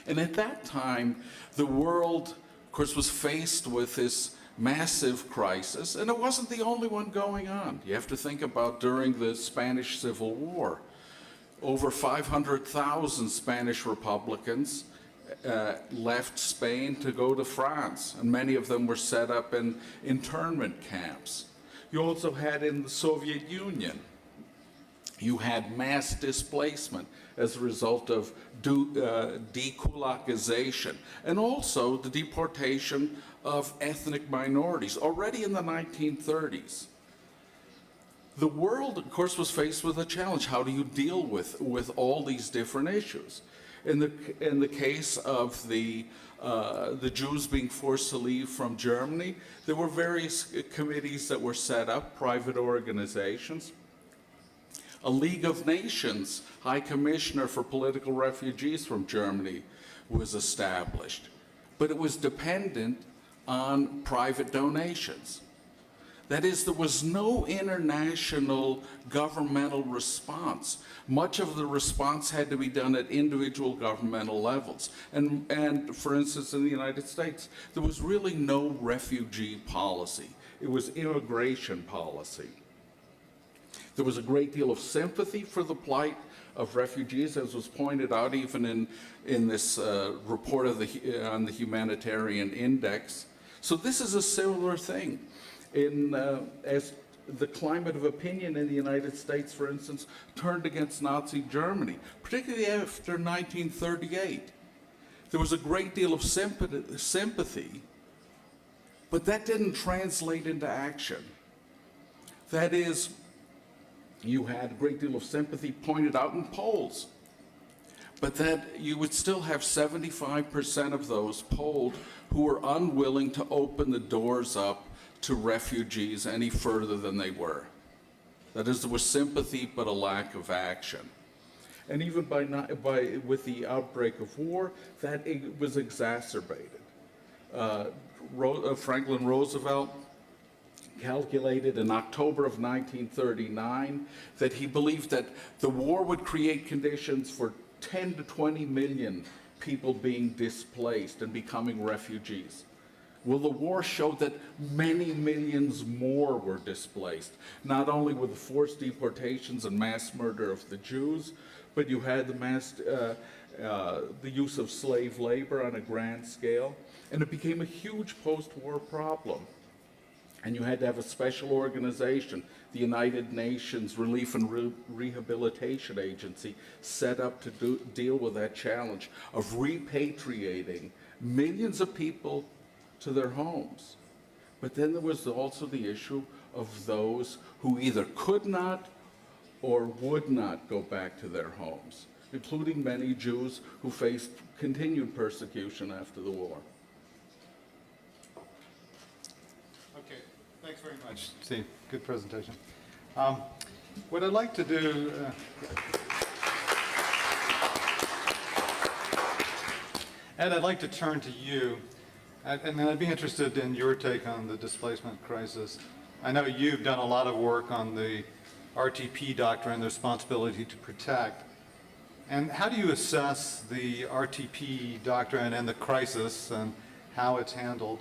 And at that time, the world, of course, was faced with this massive crisis, and it wasn't the only one going on. You have to think about during the Spanish Civil War, over 500,000 Spanish Republicans left Spain to go to France, and many of them were set up in internment camps. You also had in the Soviet Union, you had mass displacement as a result of dekulakization, and also the deportation of ethnic minorities already in the 1930s. The world, of course, was faced with a challenge. How do you deal with all these different issues? In the case of the Jews being forced to leave from Germany, there were various committees that were set up, private organizations. A League of Nations High Commissioner for Political Refugees from Germany was established, but it was dependent on private donations. That is, there was no international governmental response. Much of the response had to be done at individual governmental levels. And for instance, in the United States, there was really no refugee policy. It was immigration policy. There was a great deal of sympathy for the plight of refugees, as was pointed out even in this report on the humanitarian index. So this is a similar thing. As the climate of opinion in the United States, for instance, turned against Nazi Germany, particularly after 1938. There was a great deal of sympathy, but that didn't translate into action. That is, you had a great deal of sympathy pointed out in polls, but that you would still have 75% of those polled who were unwilling to open the doors up to refugees any further than they were. That is, there was sympathy but a lack of action. And even with the outbreak of war, that it was exacerbated. Franklin Roosevelt calculated in October of 1939 that he believed that the war would create conditions for 10 to 20 million people being displaced and becoming refugees. Well, the war showed that many millions more were displaced, not only with the forced deportations and mass murder of the Jews, but you had the use of slave labor on a grand scale, and it became a huge post-war problem. And you had to have a special organization, the United Nations Relief and Rehabilitation Agency, set up to deal with that challenge of repatriating millions of people to their homes. But then there was also the issue of those who either could not or would not go back to their homes, including many Jews who faced continued persecution after the war. Okay, thanks very much, Steve. Good presentation. What I'd like to do, Ed, I'd like to turn to you. And I'd be interested in your take on the displacement crisis. I know you've done a lot of work on the RTP doctrine, the responsibility to protect. And how do you assess the RTP doctrine and the crisis and how it's handled?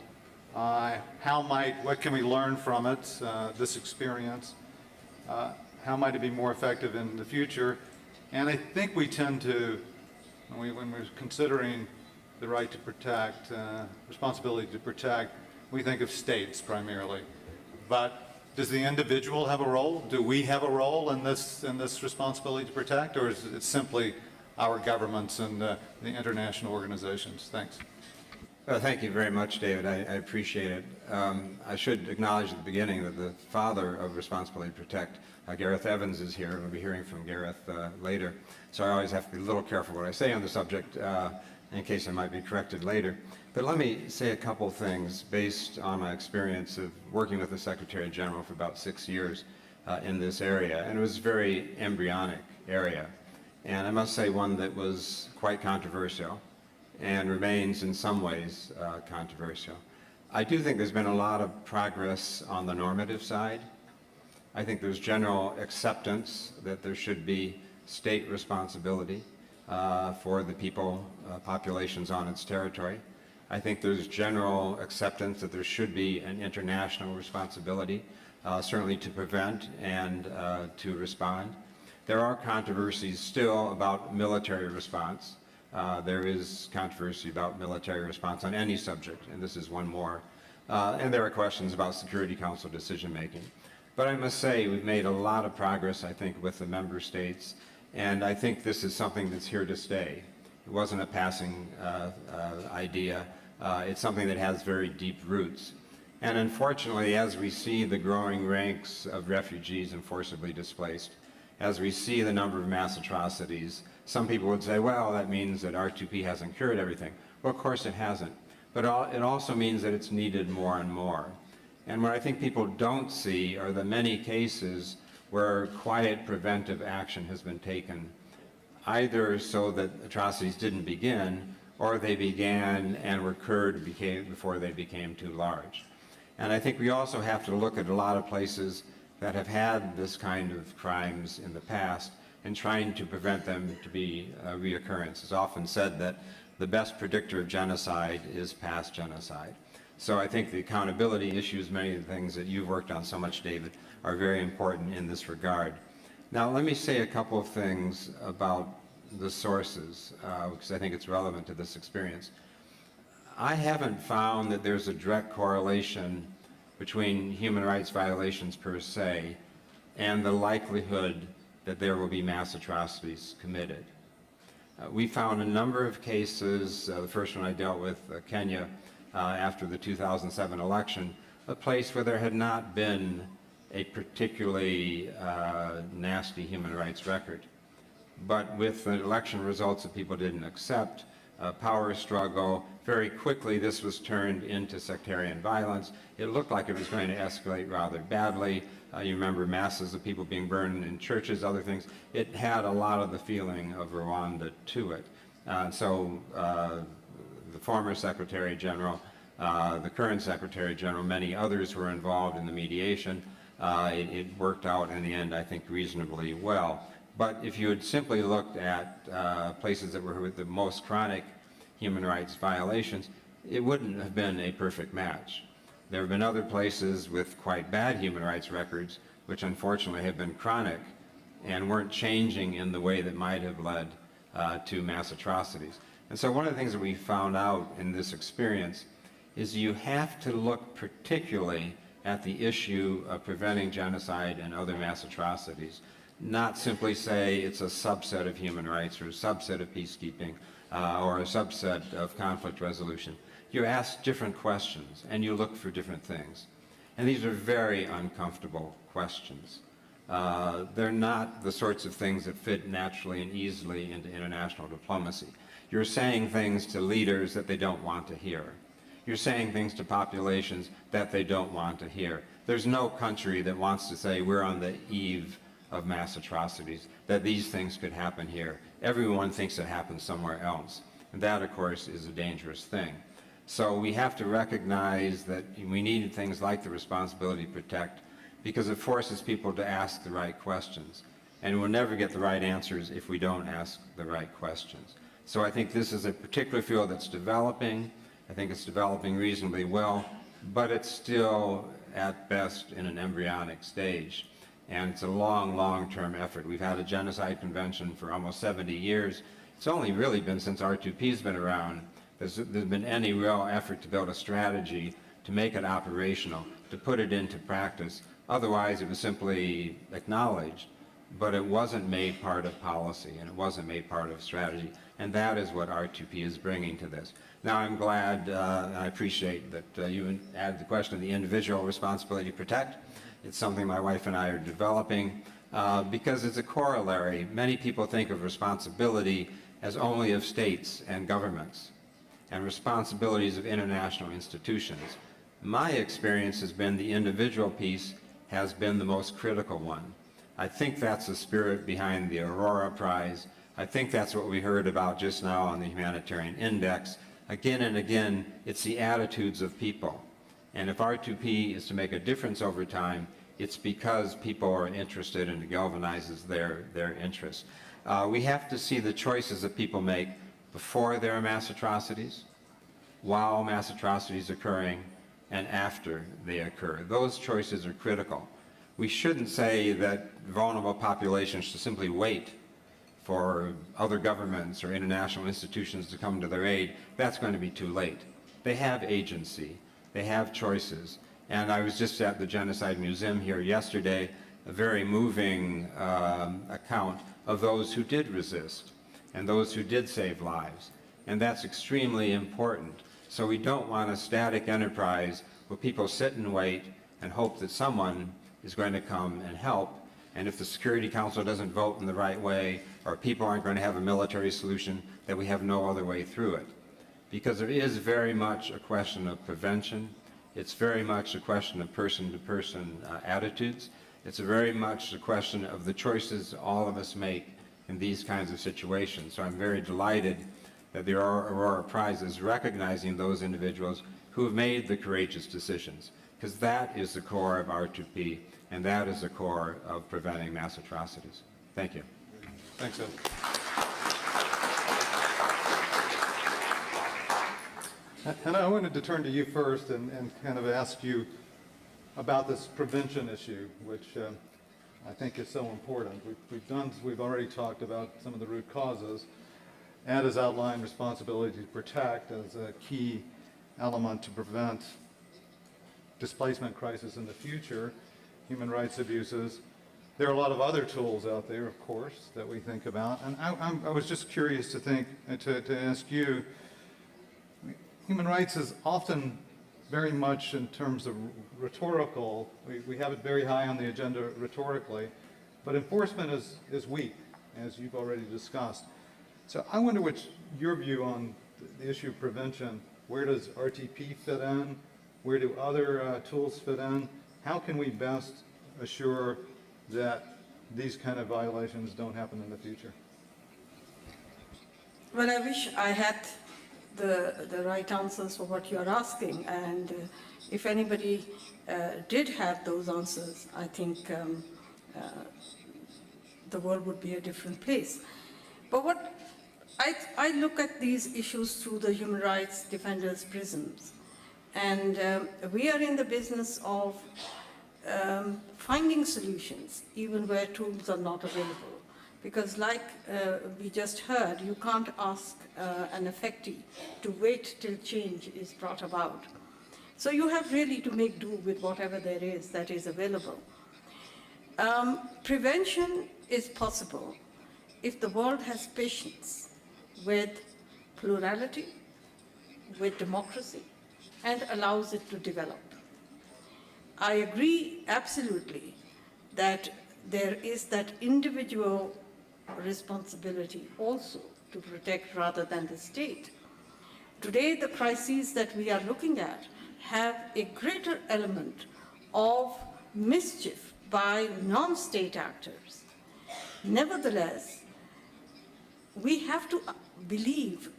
What can we learn from it, this experience? How might it be more effective in the future? And I think we tend to, when we're considering the right to protect, responsibility to protect, we think of states primarily. But does the individual have a role? Do we have a role in this responsibility to protect, or is it simply our governments and the international organizations? Thanks. Thank you very much, David. I appreciate it. I should acknowledge at the beginning that the father of Responsibility to Protect, Gareth Evans, is here. We'll be hearing from Gareth later. So I always have to be a little careful what I say on the subject in case I might be corrected later. But let me say a couple things based on my experience of working with the Secretary General for about 6 years in this area. And it was a very embryonic area. And I must say one that was quite controversial and remains in some ways controversial. I do think there's been a lot of progress on the normative side. I think there's general acceptance that there should be state responsibility for the people, populations on its territory. I think there's general acceptance that there should be an international responsibility, certainly to prevent and to respond. There are controversies still about military response. There is controversy about military response on any subject, and this is one more. And there are questions about Security Council decision-making. But I must say we've made a lot of progress, I think, with the member states, and I think this is something that's here to stay. It wasn't a passing idea. It's something that has very deep roots. And unfortunately, as we see the growing ranks of refugees and forcibly displaced, as we see the number of mass atrocities, some people would say, well, that means that R2P hasn't cured everything. Well, of course it hasn't. But it also means that it's needed more and more. And what I think people don't see are the many cases where quiet preventive action has been taken, either so that atrocities didn't begin, or they began and were cured before they became too large. And I think we also have to look at a lot of places that have had this kind of crimes in the past and trying to prevent them to be a reoccurrence. It's often said that the best predictor of genocide is past genocide. So I think the accountability issues, many of the things that you've worked on so much, David, are very important in this regard. Now, let me say a couple of things about the sources, because I think it's relevant to this experience. I haven't found that there's a direct correlation between human rights violations per se and the likelihood that there will be mass atrocities committed. We found a number of cases, the first one I dealt with, Kenya, after the 2007 election, a place where there had not been a particularly nasty human rights record. But with the election results that people didn't accept, power struggle, very quickly this was turned into sectarian violence. It looked like it was going to escalate rather badly. You remember masses of people being burned in churches, other things. It had a lot of the feeling of Rwanda to it. So the former Secretary General the current Secretary General, many others were involved in the mediation. It worked out in the end, I think, reasonably well. But if you had simply looked at places that were with the most chronic human rights violations, it wouldn't have been a perfect match. There have been other places with quite bad human rights records, which unfortunately have been chronic and weren't changing in the way that might have led to mass atrocities. And so one of the things that we found out in this experience is you have to look particularly at the issue of preventing genocide and other mass atrocities, not simply say it's a subset of human rights or a subset of peacekeeping or a subset of conflict resolution. You ask different questions and you look for different things. And these are very uncomfortable questions. They're not the sorts of things that fit naturally and easily into international diplomacy. You're saying things to leaders that they don't want to hear. You're saying things to populations that they don't want to hear. There's no country that wants to say we're on the eve of mass atrocities, that these things could happen here. Everyone thinks it happens somewhere else. And that, of course, is a dangerous thing. So we have to recognize that we need things like the responsibility to protect because it forces people to ask the right questions. And we'll never get the right answers if we don't ask the right questions. So I think this is a particular field that's developing. I think it's developing reasonably well, but it's still at best in an embryonic stage. And it's a long, long-term effort. We've had a genocide convention for almost 70 years. It's only really been since R2P's been around there's been any real effort to build a strategy to make it operational, to put it into practice. Otherwise, it was simply acknowledged, but it wasn't made part of policy and it wasn't made part of strategy. And that is what R2P is bringing to this. Now, I'm glad, I appreciate that you added the question of the individual responsibility to protect. It's something my wife and I are developing because it's a corollary. Many people think of responsibility as only of states and governments and responsibilities of international institutions. My experience has been the individual piece has been the most critical one. I think that's the spirit behind the Aurora Prize. I think that's what we heard about just now on the Humanitarian Index. Again and again, it's the attitudes of people. And if R2P is to make a difference over time, it's because people are interested and it galvanizes their interests. We have to see the choices that people make before there are mass atrocities, while mass atrocities are occurring, and after they occur. Those choices are critical. We shouldn't say that vulnerable populations should simply wait for other governments or international institutions to come to their aid. That's going to be too late. They have agency. They have choices. And I was just at the Genocide Museum here yesterday, a very moving account of those who did resist and those who did save lives. And that's extremely important. So we don't want a static enterprise where people sit and wait and hope that someone is going to come and help. And if the Security Council doesn't vote in the right way, or people aren't going to have a military solution, that we have no other way through it. Because it is very much a question of prevention. It's very much a question of person-to-person attitudes. It's very much a question of the choices all of us make in these kinds of situations. So I'm very delighted that the Aurora Prize is recognizing those individuals who have made the courageous decisions, because that is the core of R2P, and that is the core of preventing mass atrocities. Thank you. Thanks, Ed. And I wanted to turn to you first and kind of ask you about this prevention issue, which I think is so important. We've already talked about some of the root causes. Ed has outlined responsibility to protect as a key element to prevent displacement crisis in the future, human rights abuses. There are a lot of other tools out there, of course, that we think about. And I was just curious to ask you, human rights is often very much in terms of rhetorical. We have it very high on the agenda rhetorically, but enforcement is weak, as you've already discussed. So I wonder what's your view on the issue of prevention. Where does RTP fit in? Where do other tools fit in? How can we best assure that these kind of violations don't happen in the future? Well, I wish I had the right answers for what you're asking. And if anybody did have those answers, I think the world would be a different place. But what I look at these issues through the human rights defenders' prisms. And we are in the business of finding solutions, even where tools are not available. Because like we just heard, you can't ask an affectee to wait till change is brought about. So you have really to make do with whatever there is that is available. Prevention is possible if the world has patience with plurality, with democracy, and allows it to develop. I agree absolutely that there is that individual responsibility also to protect rather than the state. Today, the crises that we are looking at have a greater element of mischief by non-state actors. Nevertheless, we have to believe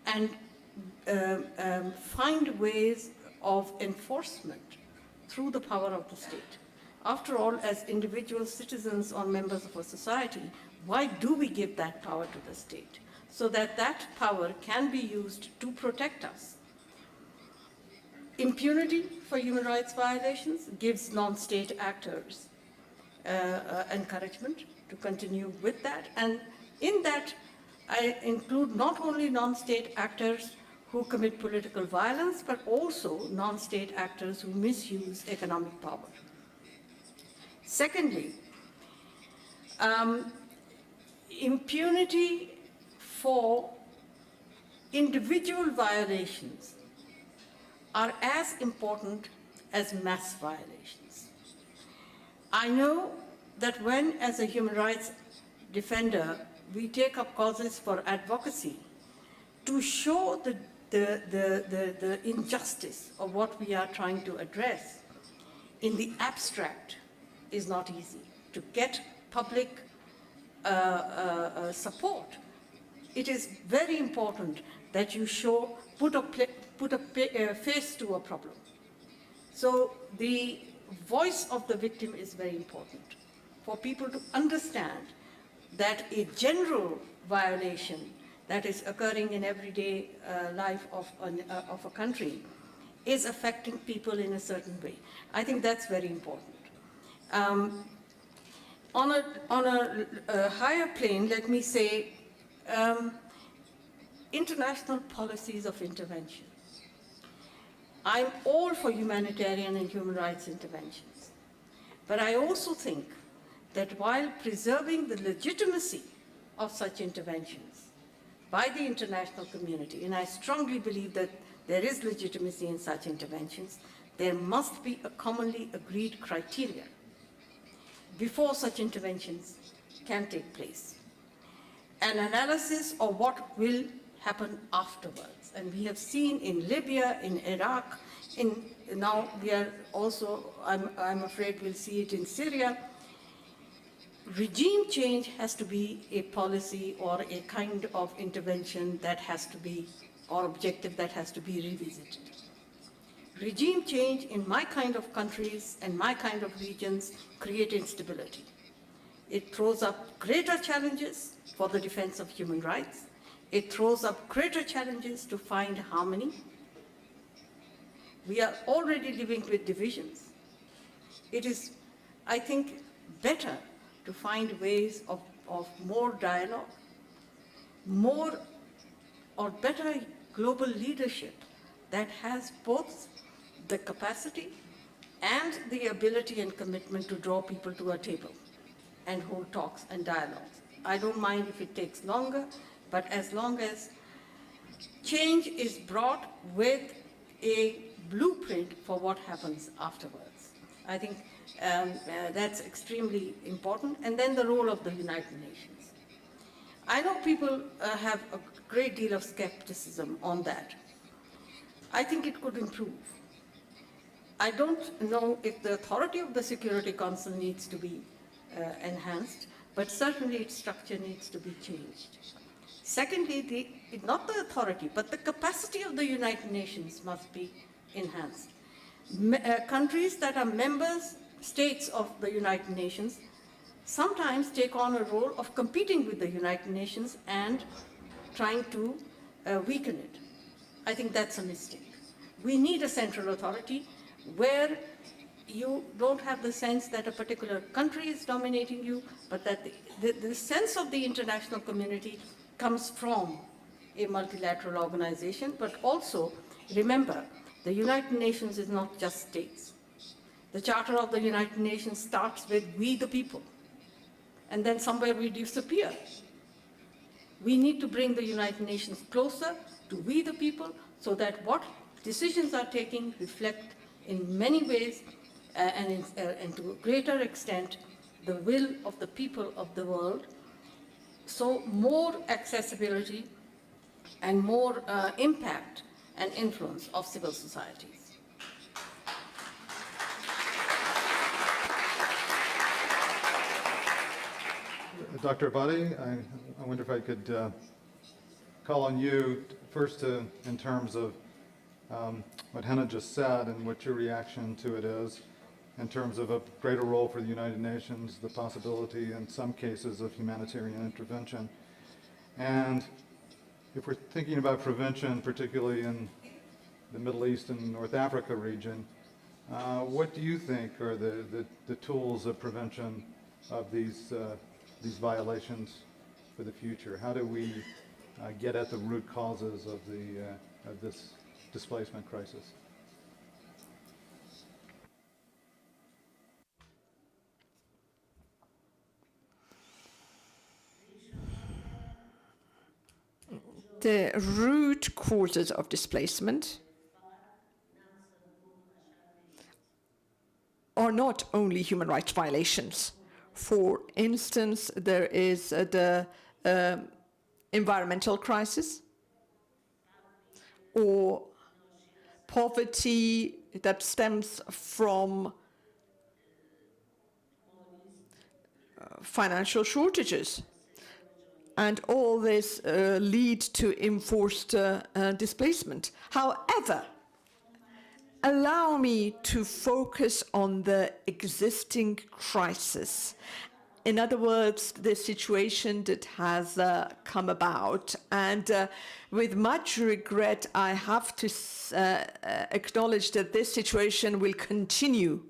and find ways of enforcement through the power of the state. After all, as individual citizens or members of a society, why do we give that power to the state? So that that power can be used to protect us. Impunity for human rights violations gives non-state actors encouragement to continue with that. And in that, I include not only non-state actors who commit political violence, but also non-state actors who misuse economic power. Secondly, impunity for individual violations are as important as mass violations. I know that when, as a human rights defender, we take up causes for advocacy to show the injustice of what we are trying to address in the abstract is not easy. To get public support, it is very important that you put a face to a problem. So the voice of the victim is very important for people to understand that a general violation that is occurring in everyday life of a country is affecting people in a certain way. I think that's very important. On a higher plane, let me say, international policies of intervention. I'm all for humanitarian and human rights interventions. But I also think that while preserving the legitimacy of such interventions by the international community, and I strongly believe that there is legitimacy in such interventions, there must be a commonly agreed criteria before such interventions can take place. An analysis of what will happen afterwards. And we have seen in Libya, in Iraq, now we are also, I'm afraid we'll see it in Syria. Regime change has to be a policy or a kind of intervention that has to be, or objective that has to be revisited. Regime change in my kind of countries and my kind of regions create instability. It throws up greater challenges for the defense of human rights. It throws up greater challenges to find harmony. We are already living with divisions. It is, I think, better to find ways of more dialogue, more or better global leadership that has both the capacity and the ability and commitment to draw people to a table and hold talks and dialogues. I don't mind if it takes longer, but as long as change is brought with a blueprint for what happens afterwards. I think that's extremely important. And then the role of the United Nations. I know people have a great deal of skepticism on that. I think it could improve. I don't know if the authority of the Security Council needs to be enhanced, but certainly its structure needs to be changed. Secondly, not the authority, but the capacity of the United Nations must be enhanced. Countries that are members, states of the United Nations, sometimes take on a role of competing with the United Nations and trying to weaken it. I think that's a mistake. We need a central authority where you don't have the sense that a particular country is dominating you, but that the sense of the international community comes from a multilateral organization. But also, remember, the United Nations is not just states. The Charter of the United Nations starts with we the people, and then somewhere we disappear. We need to bring the United Nations closer to we the people so that what decisions are taken reflect in many ways and to a greater extent the will of the people of the world. So more accessibility and more impact and influence of civil societies. Dr. Abadi, I wonder if I could call on you first in terms of what Henna just said and what your reaction to it is, in terms of a greater role for the United Nations, the possibility in some cases of humanitarian intervention. And if we're thinking about prevention, particularly in the Middle East and North Africa region, what do you think are the tools of prevention of these violations for the future? How do we get at the root causes of this displacement crisis? The root causes of displacement are not only human rights violations. For instance, there is the environmental crisis or poverty that stems from financial shortages. And all this lead to enforced displacement. However, allow me to focus on the existing crisis. In other words, the situation that has come about. And with much regret, I have to acknowledge that this situation will continue.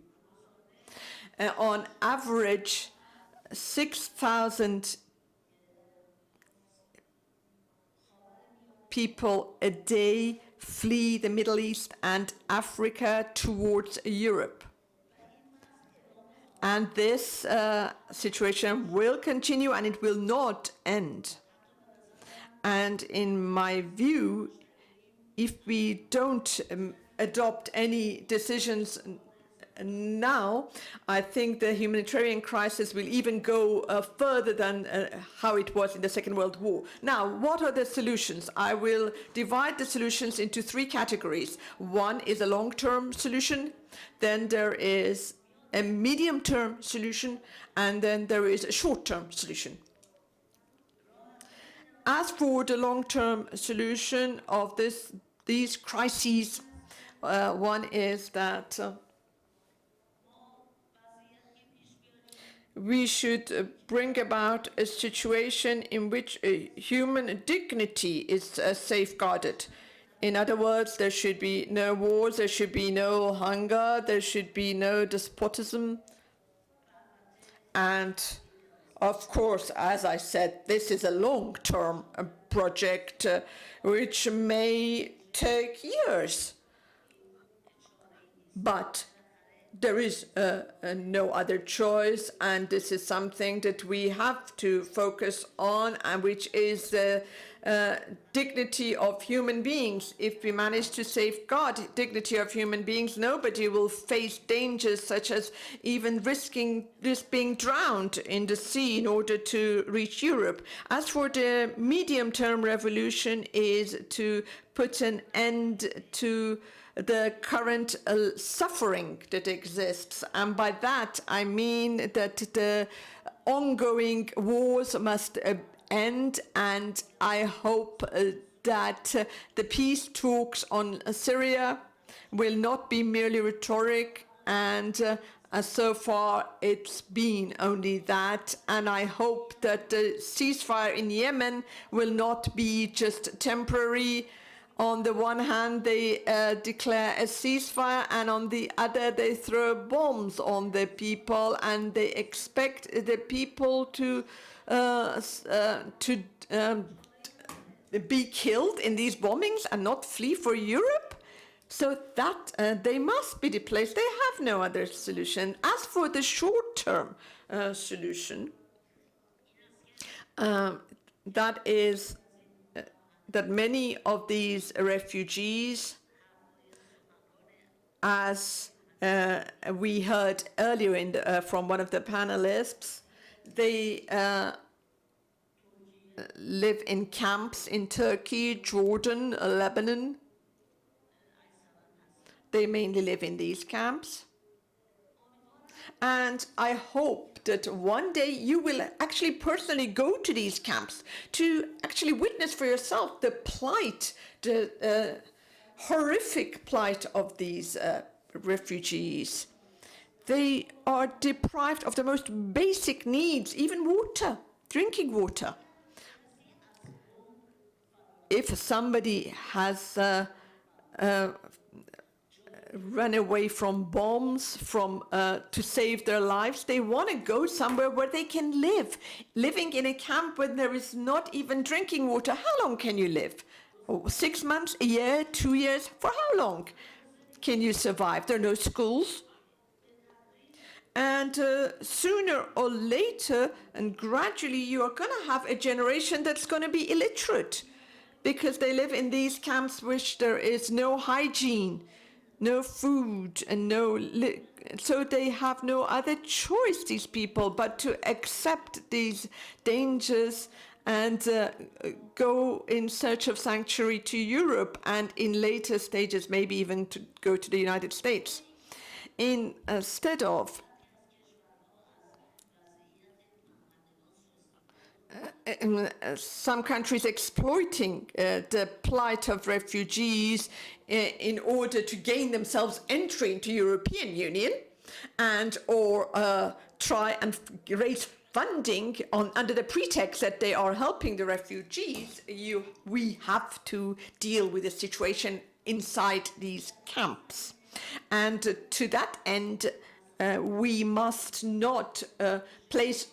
On average, 6,000 people a day flee the Middle East and Africa towards Europe. And this situation will continue and it will not end. And in my view, if we don't adopt any decisions now, I think the humanitarian crisis will even go further than how it was in the Second World War. Now, what are the solutions? I will divide the solutions into three categories. One is a long-term solution, then there is a medium-term solution, and then there is a short-term solution. As for the long-term solution of these crises, one is that we should bring about a situation in which human dignity is safeguarded. In other words, there should be no wars, there should be no hunger, there should be no despotism. And of course, as I said, this is a long-term project which may take years. But there is no other choice, and this is something that we have to focus on, and which is the dignity of human beings. If we manage to safeguard dignity of human beings, nobody will face dangers such as even risking being drowned in the sea in order to reach Europe. As for the medium-term revolution is to put an end to the current suffering that exists. And by that, I mean that the ongoing wars must end, and I hope that the peace talks on Syria will not be merely rhetoric, and so far it's been only that. And I hope that the ceasefire in Yemen will not be just temporary. On the one hand, they declare a ceasefire, and on the other, they throw bombs on the people, and they expect the people to be killed in these bombings and not flee for Europe. So that they must be displaced. They have no other solution. As for the short-term solution, that is that many of these refugees, as we heard earlier from one of the panelists, they live in camps in Turkey, Jordan, Lebanon. They mainly live in these camps. And I hope that one day you will actually personally go to these camps to actually witness for yourself the plight, the horrific plight of these refugees. They are deprived of the most basic needs, even water, drinking water. If somebody has run away from bombs, to save their lives, they want to go somewhere where they can live. Living in a camp where there is not even drinking water, how long can you live? 6 months, a year, 2 years? For how long can you survive? There are no schools. And sooner or later, and gradually, you are going to have a generation that's going to be illiterate, because they live in these camps which there is no hygiene, no food, and so they have no other choice, these people, but to accept these dangers and go in search of sanctuary to Europe, and in later stages maybe even to go to the United States. Instead of some countries exploiting the plight of refugees in order to gain themselves entry into European Union, or try and raise funding under the pretext that they are helping the refugees, we have to deal with the situation inside these camps. And to that end, we must not place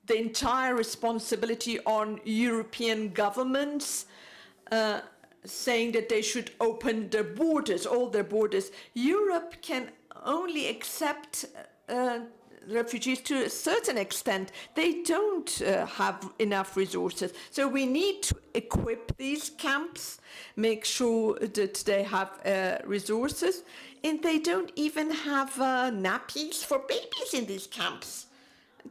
the entire responsibility on European governments, saying that they should open their borders, all their borders. Europe can only accept refugees to a certain extent. They don't have enough resources. So we need to equip these camps, make sure that they have resources, and they don't even have nappies for babies in these camps.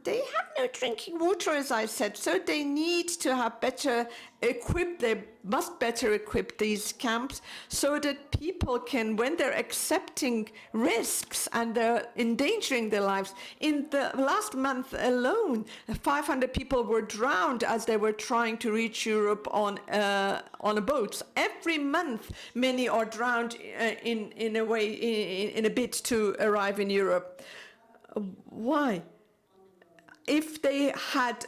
They have no drinking water, as I said, so they need to have better equipped, they must better equip these camps so that people can, when they're accepting risks and they're endangering their lives. In the last month alone, 500 people were drowned as they were trying to reach Europe on a boat. Every month, many are drowned in a bid to arrive in Europe. Why? If they had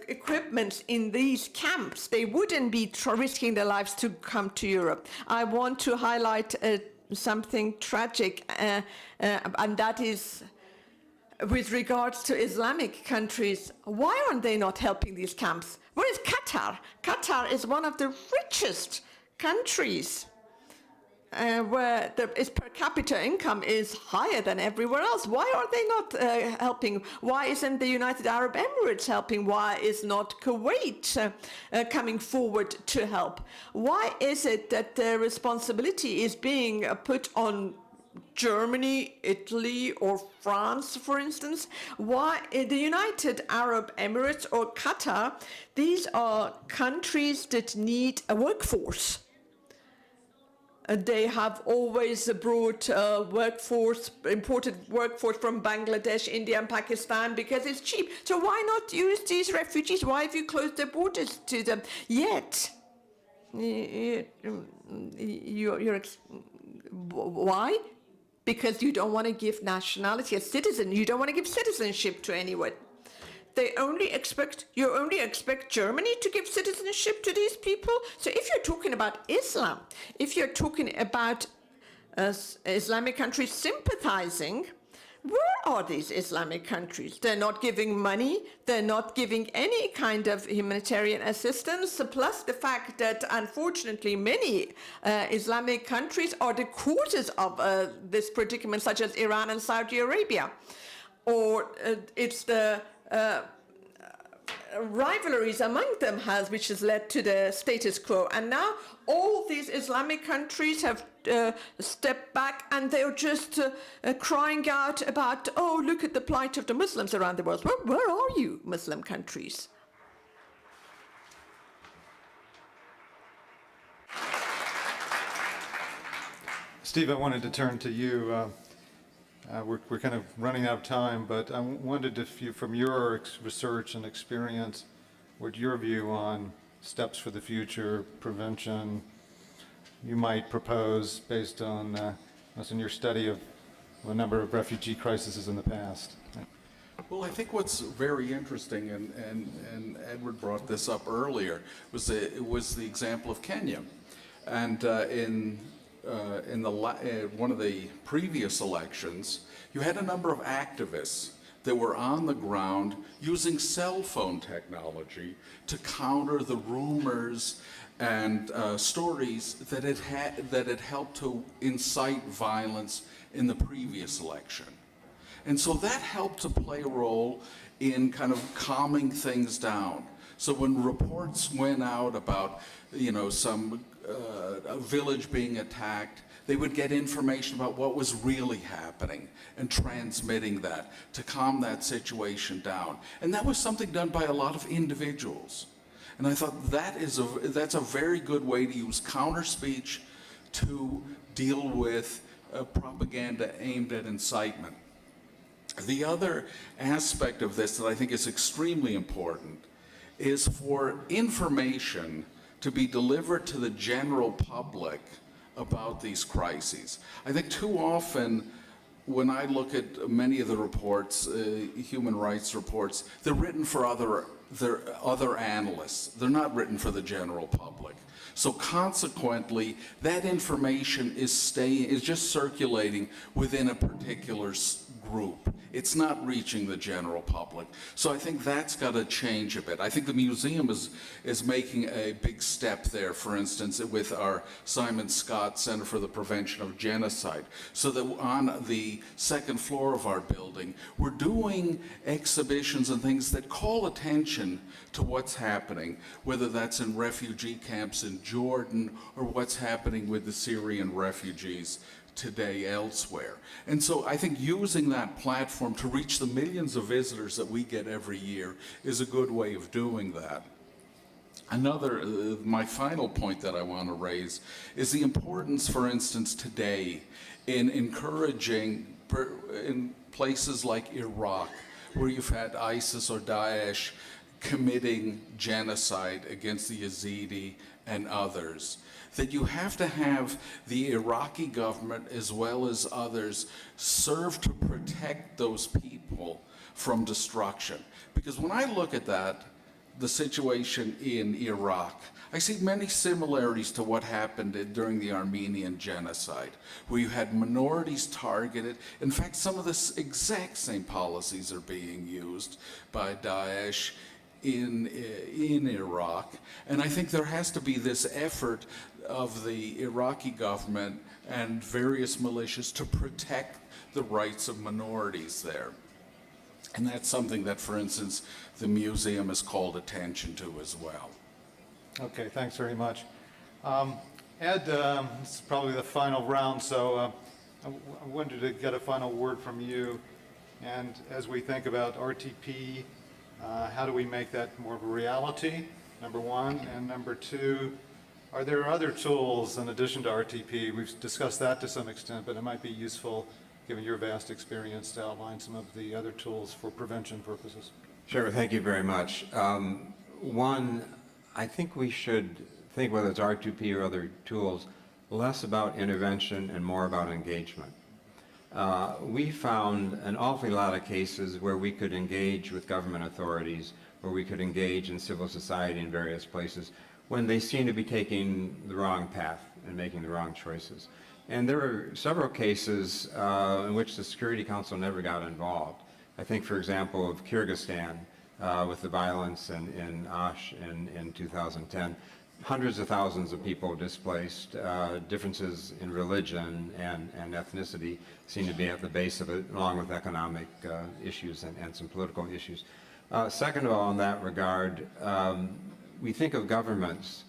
equipment in these camps, they wouldn't be risking their lives to come to Europe. I want to highlight something tragic, and that is with regards to Islamic countries. Why aren't they not helping these camps? Where is Qatar? Qatar is one of the richest countries, where its per capita income is higher than everywhere else. Why are they not helping? Why isn't the United Arab Emirates helping? Why is not Kuwait coming forward to help? Why is it that the responsibility is being put on Germany, Italy, or France, for instance? Why the United Arab Emirates or Qatar? These are countries that need a workforce. They have always brought imported workforce from Bangladesh, India, and Pakistan because it's cheap. So why not use these refugees? Why have you closed the borders to them? Yet, why? Because you don't want to give nationality as citizen. You don't want to give citizenship to anyone. You only expect Germany to give citizenship to these people. So if you're talking about Islam, if you're talking about Islamic countries sympathizing, where are these Islamic countries? They're not giving money. They're not giving any kind of humanitarian assistance. Plus the fact that, unfortunately, many Islamic countries are the causes of this predicament, such as Iran and Saudi Arabia. Or it's the rivalries among them which has led to the status quo. And now all these Islamic countries have stepped back and they're just crying out about, oh, look at the plight of the Muslims around the world. Where are you, Muslim countries? Steve, I wanted to turn to you. We're kind of running out of time, but I wondered if you, from your research and experience, what your view on steps for the future, prevention, you might propose based on your study of a number of refugee crises in the past. Well, I think what's very interesting, and Edward brought this up earlier, was the example of Kenya. And in one of the previous elections, you had a number of activists that were on the ground using cell phone technology to counter the rumors and stories that had helped to incite violence in the previous election. And so that helped to play a role in kind of calming things down. So when reports went out about, some a village being attacked, they would get information about what was really happening and transmitting that to calm that situation down. And that was something done by a lot of individuals. And I thought that's a very good way to use counter speech to deal with propaganda aimed at incitement. The other aspect of this that I think is extremely important is for information to be delivered to the general public about these crises. I think too often when I look at many of the reports, human rights reports, they're written for other analysts. They're not written for the general public. So consequently, that information is just circulating within a particular group. It's not reaching the general public. So I think that's got to change a bit. I think the museum is making a big step there, for instance, with our Simon Scott Center for the Prevention of Genocide, so that on the second floor of our building, we're doing exhibitions and things that call attention to what's happening, whether that's in refugee camps in Jordan or what's happening with the Syrian refugees today elsewhere. And so I think using that platform to reach the millions of visitors that we get every year is a good way of doing that. My final point that I want to raise is the importance, for instance, today in encouraging in places like Iraq, where you've had ISIS or Daesh committing genocide against the Yazidi and others, that you have to have the Iraqi government as well as others serve to protect those people from destruction. Because when I look at that, the situation in Iraq, I see many similarities to what happened during the Armenian genocide, where you had minorities targeted. In fact, some of the exact same policies are being used by Daesh in Iraq. And I think there has to be this effort of the Iraqi government and various militias to protect the rights of minorities there. And that's something that, for instance, the museum has called attention to as well. Okay, thanks very much. Ed, this is probably the final round, so I wanted to get a final word from you. And as we think about RTP, how do we make that more of a reality, number one? And number two, Are there other tools in addition to RTP? We've discussed that to some extent, but it might be useful, given your vast experience, to outline some of the other tools for prevention purposes. Sure, thank you very much. One, I think we should think, whether it's R2P or other tools, less about intervention and more about engagement. We found an awfully lot of cases where we could engage with government authorities, where we could engage in civil society in various places, when they seem to be taking the wrong path and making the wrong choices. And there were several cases in which the Security Council never got involved. I think, for example, of Kyrgyzstan with the violence in Osh in 2010. Hundreds of thousands of people displaced. Differences in religion and ethnicity seem to be at the base of it, along with economic issues and some political issues. Second of all, in that regard, we think of governments,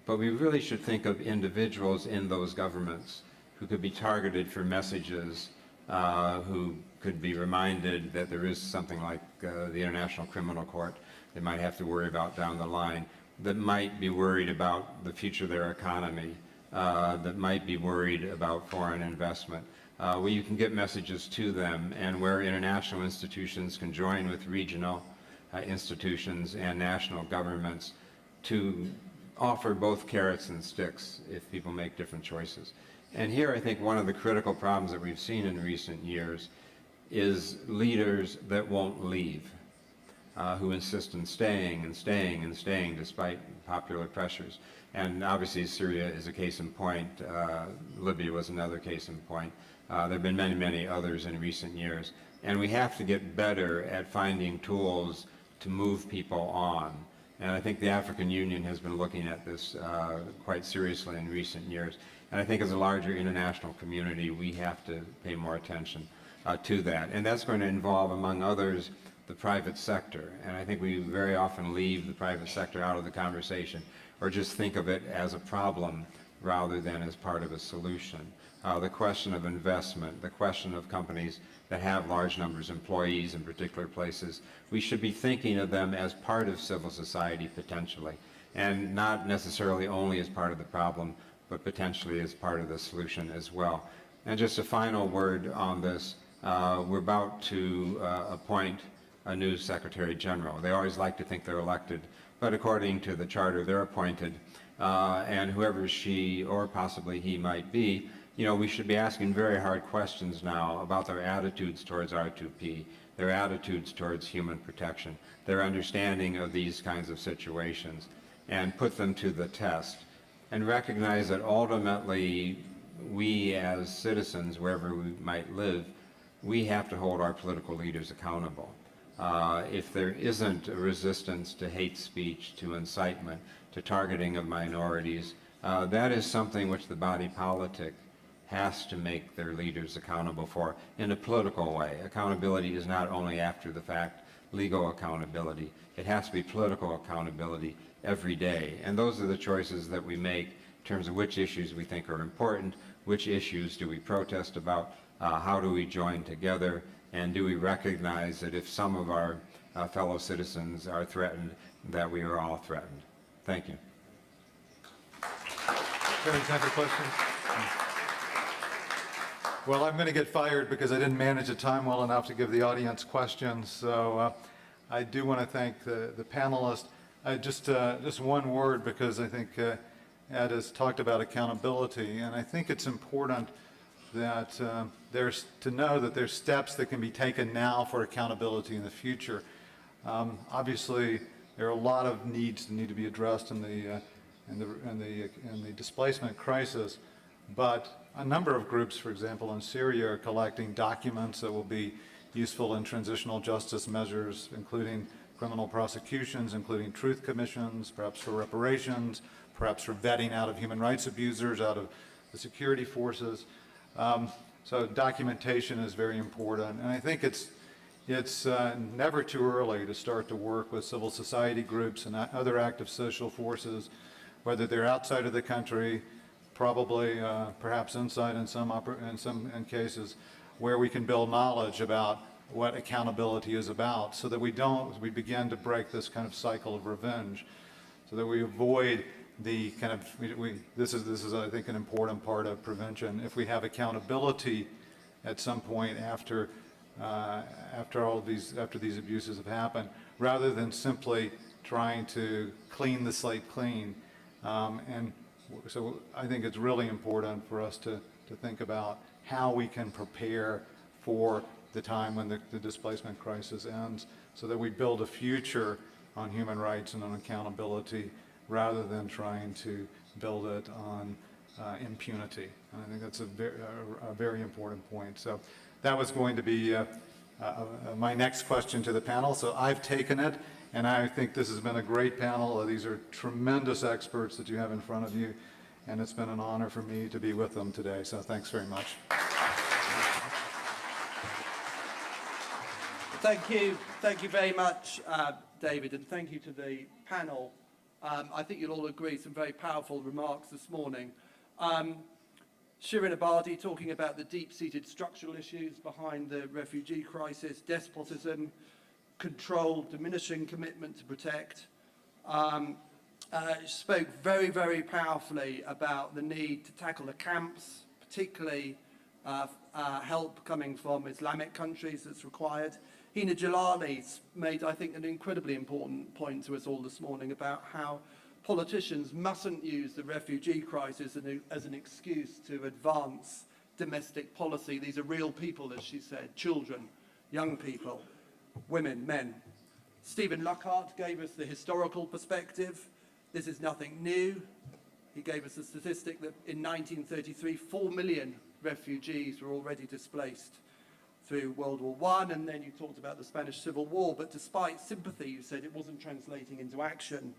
but we really should think of individuals in those governments who could be targeted for messages, who could be reminded that there is something like the International Criminal Court they might have to worry about down the line, that might be worried about the future of their economy, that might be worried about foreign investment, where you can get messages to them, and where international institutions can join with regional institutions and national governments to offer both carrots and sticks if people make different choices. And here I think one of the critical problems that we've seen in recent years is leaders that won't leave, who insist on staying and staying and staying despite popular pressures. And obviously Syria is a case in point. Libya was another case in point. There have been many, many others in recent years. And we have to get better at finding tools to move people on. And I think the African Union has been looking at this quite seriously in recent years. And I think as a larger international community, we have to pay more attention to that. And that's going to involve, among others, the private sector. And I think we very often leave the private sector out of the conversation, or just think of it as a problem rather than as part of a solution. The question of investment, the question of companies that have large numbers of employees in particular places, we should be thinking of them as part of civil society potentially, and not necessarily only as part of the problem, but potentially as part of the solution as well. And just a final word on this, we're about to appoint a new Secretary General. They always like to think they're elected, but according to the charter, they're appointed, and whoever she or possibly he might be, you know, we should be asking very hard questions now about their attitudes towards R2P, their attitudes towards human protection, their understanding of these kinds of situations, and put them to the test, and recognize that ultimately we as citizens, wherever we might live, we have to hold our political leaders accountable. If there isn't a resistance to hate speech, to incitement, to targeting of minorities, that is something which the body politic has to make their leaders accountable for in a political way. Accountability is not only after the fact legal accountability. It has to be political accountability every day. And those are the choices that we make in terms of which issues we think are important, which issues do we protest about, how do we join together, and do we recognize that if some of our fellow citizens are threatened, that we are all threatened. Thank you. Time for questions? Well, I'm going to get fired because I didn't manage the time well enough to give the audience questions. So I do want to thank the panelists. Just one word, because I think Ed has talked about accountability, and I think it's important that there's to know that there's steps that can be taken now for accountability in the future. Obviously, there are a lot of needs that need to be addressed in the displacement crisis, but a number of groups, for example, in Syria, are collecting documents that will be useful in transitional justice measures, including criminal prosecutions, including truth commissions, perhaps for reparations, perhaps for vetting out of human rights abusers, out of the security forces. So documentation is very important, and I think it's never too early to start to work with civil society groups and other active social forces, whether they're outside of the country, probably perhaps inside in some cases, where we can build knowledge about what accountability is about, so that we begin to break this kind of cycle of revenge, so that we avoid the kind of, this is I think an important part of prevention. If we have accountability at some point after these abuses have happened, rather than simply trying to clean the slate clean. And so I think it's really important for us to think about how we can prepare for the time when the displacement crisis ends, so that we build a future on human rights and on accountability, rather than trying to build it on impunity. And I think that's a very important point. So that was going to be my next question to the panel. So I've taken it, and I think this has been a great panel. These are tremendous experts that you have in front of you, and it's been an honor for me to be with them today. So thanks very much. Thank you very much, David, and thank you to the panel. I think you'll all agree, some very powerful remarks this morning. Shirin Ebadi talking about the deep-seated structural issues behind the refugee crisis, despotism, control, diminishing commitment to protect. Spoke very, very powerfully about the need to tackle the camps, particularly help coming from Islamic countries that's required. Hina Jalali made, I think, an incredibly important point to us all this morning about how politicians mustn't use the refugee crisis as an excuse to advance domestic policy. These are real people, as she said, children, young people, women, men. Stephen Lockhart gave us the historical perspective. This is nothing new. He gave us a statistic that in 1933, 4 million refugees were already displaced through World War I, and then you talked about the Spanish Civil War, but despite sympathy, you said it wasn't translating into action,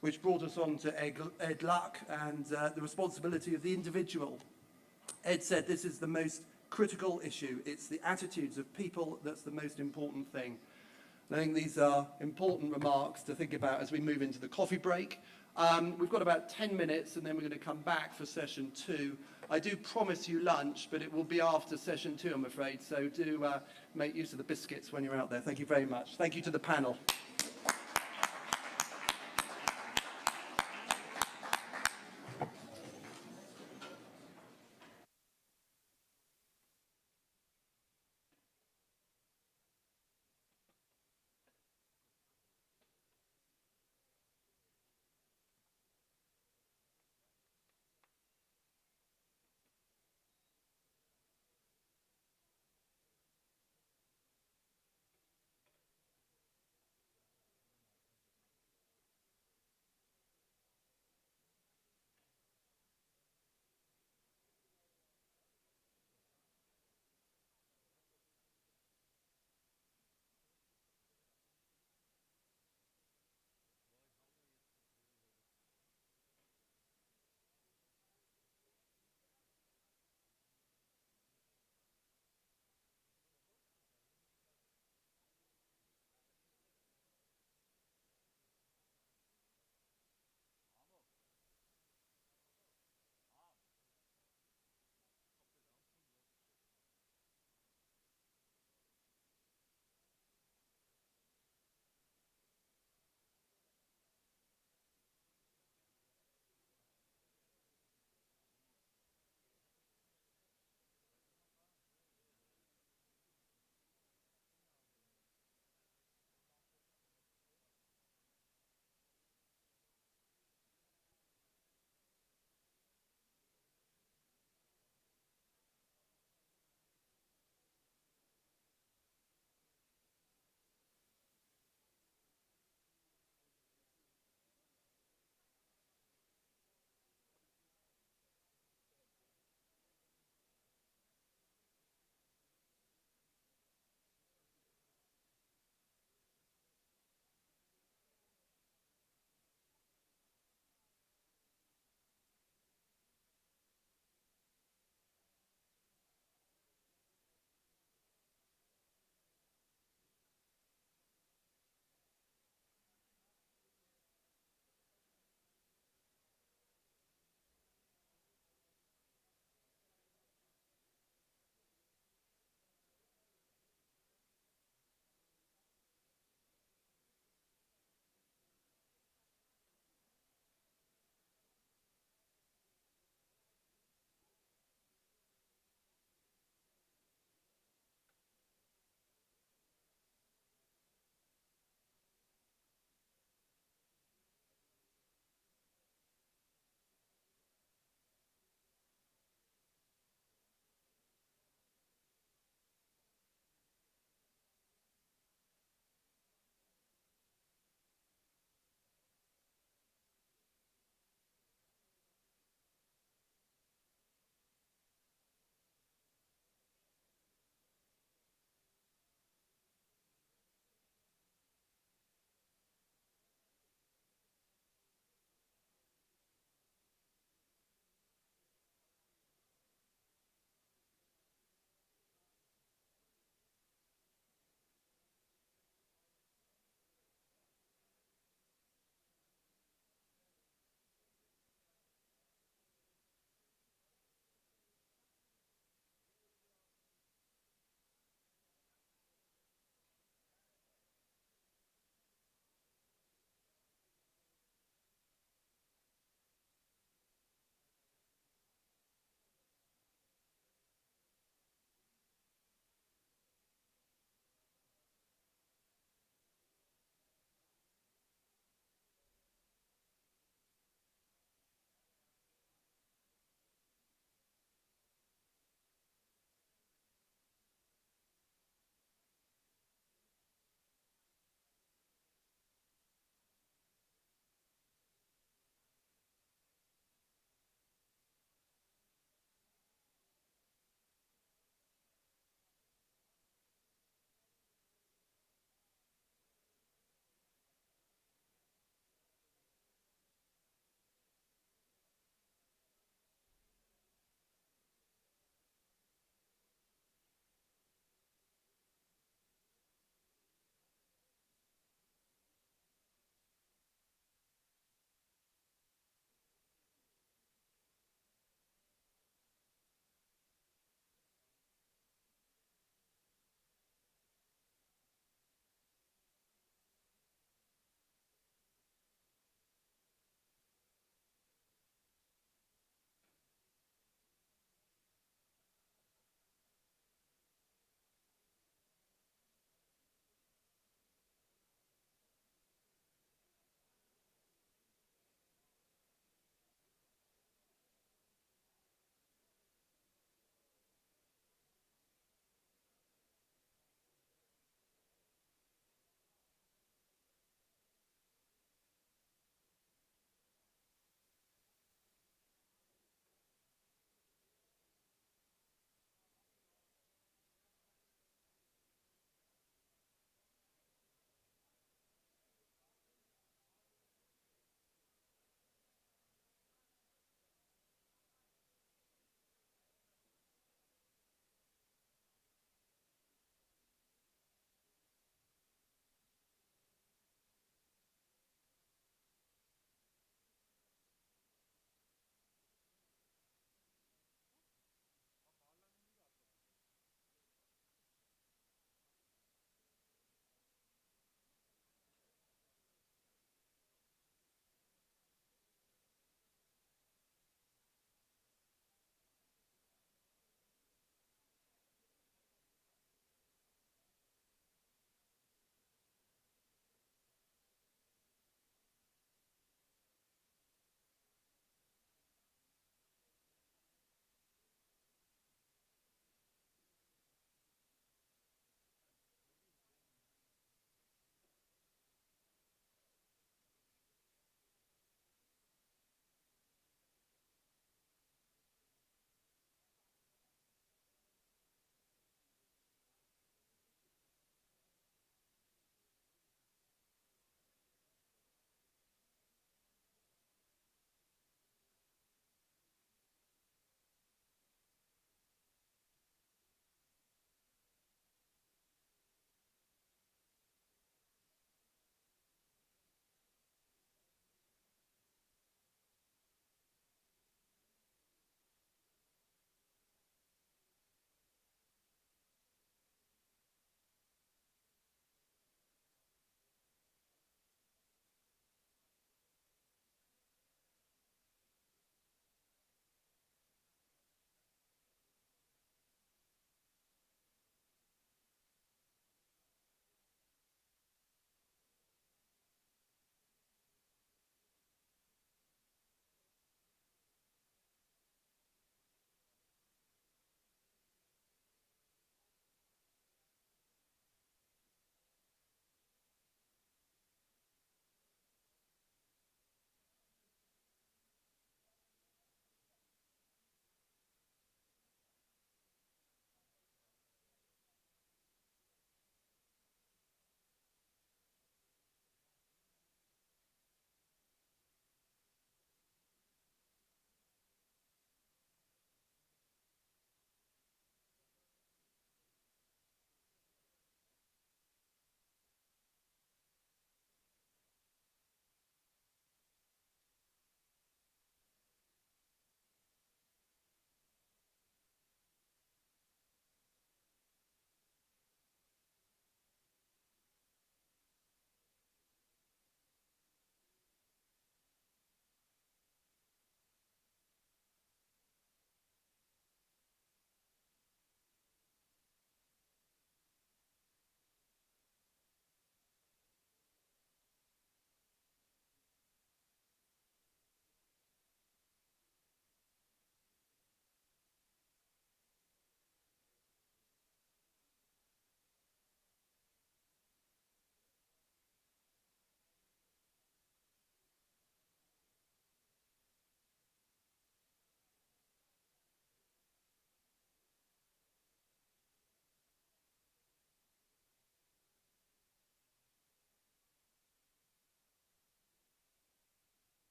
which brought us on to Ed Luck and the responsibility of the individual. Ed said this is the most critical issue. It's the attitudes of people that's the most important thing. And I think these are important remarks to think about as we move into the coffee break. We've got about 10 minutes, and then we're going to come back for session 2. I do promise you lunch, but it will be after session 2, I'm afraid. So do make use of the biscuits when you're out there. Thank you very much. Thank you to the panel.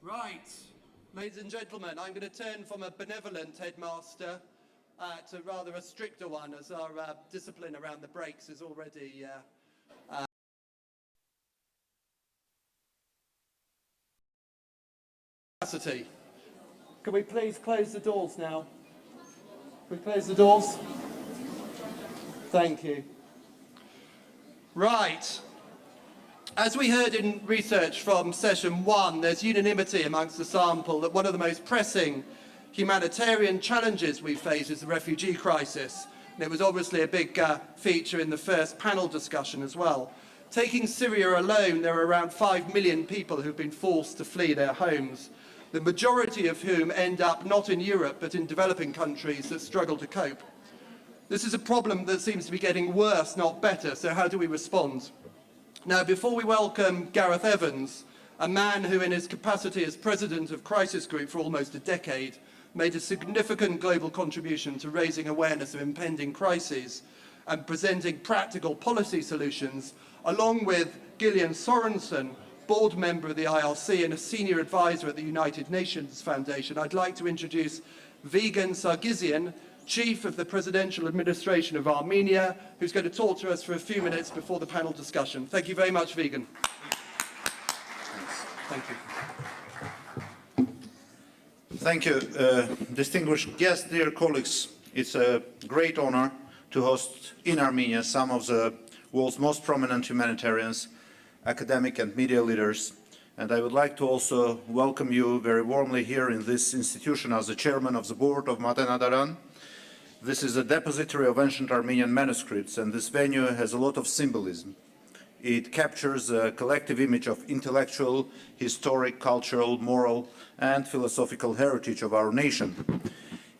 Right, ladies and gentlemen, I'm going to turn from a benevolent headmaster to rather a stricter one, as our discipline around the breaks is already capacity. Can we please close the doors now? Can we close the doors? Thank you. Right. As we heard in research from session 1, there's unanimity amongst the sample that one of the most pressing humanitarian challenges we face is the refugee crisis. And it was obviously a big feature in the first panel discussion as well. Taking Syria alone, there are around 5 million people who've been forced to flee their homes, the majority of whom end up not in Europe but in developing countries that struggle to cope. This is a problem that seems to be getting worse, not better, so how do we respond? Now, before we welcome Gareth Evans, a man who in his capacity as president of Crisis Group for almost a decade made a significant global contribution to raising awareness of impending crises and presenting practical policy solutions, along with Gillian Sorensen, board member of the IRC and a senior advisor at the United Nations Foundation, I'd like to introduce Vigen Sargsyan, Chief of the Presidential Administration of Armenia, who's going to talk to us for a few minutes before the panel discussion. Thank you very much, Vigen. Thank you. Thank you. Distinguished guests, dear colleagues, it's a great honor to host in Armenia some of the world's most prominent humanitarians, academic and media leaders. And I would like to also welcome you very warmly here in this institution as the chairman of the board of Maten Adaran. This is a depository of ancient Armenian manuscripts, and this venue has a lot of symbolism. It captures a collective image of intellectual, historic, cultural, moral, and philosophical heritage of our nation.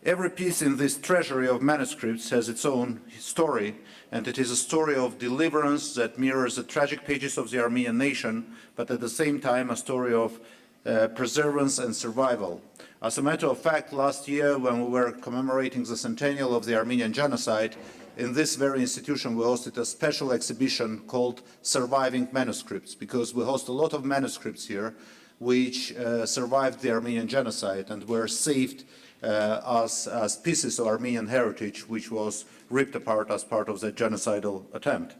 Every piece in this treasury of manuscripts has its own story, and it is a story of deliverance that mirrors the tragic pages of the Armenian nation, but at the same time a story of preservance and survival. As a matter of fact, last year when we were commemorating the centennial of the Armenian genocide, in this very institution we hosted a special exhibition called Surviving Manuscripts, because we host a lot of manuscripts here which survived the Armenian genocide and were saved as pieces of Armenian heritage which was ripped apart as part of the genocidal attempt.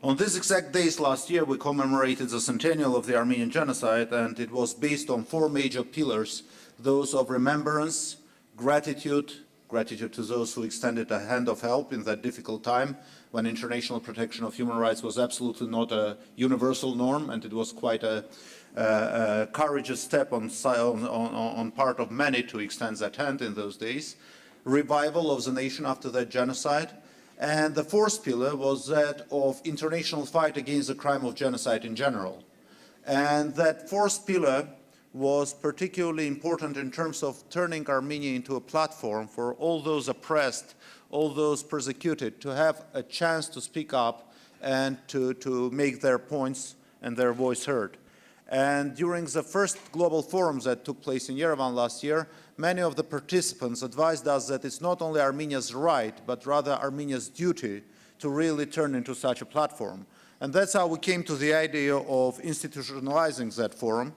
On these exact days last year, we commemorated the centennial of the Armenian genocide, and it was based on 4 major pillars, those of remembrance, gratitude to those who extended a hand of help in that difficult time when international protection of human rights was absolutely not a universal norm, and it was quite a courageous step on part of many to extend that hand in those days. Revival of the nation after that genocide. And the 4th pillar was that of international fight against the crime of genocide in general. And that 4th pillar was particularly important in terms of turning Armenia into a platform for all those oppressed, all those persecuted, to have a chance to speak up and to make their points and their voice heard. And during the first global forums that took place in Yerevan last year, many of the participants advised us that it's not only Armenia's right, but rather Armenia's duty to really turn into such a platform. And that's how we came to the idea of institutionalizing that forum.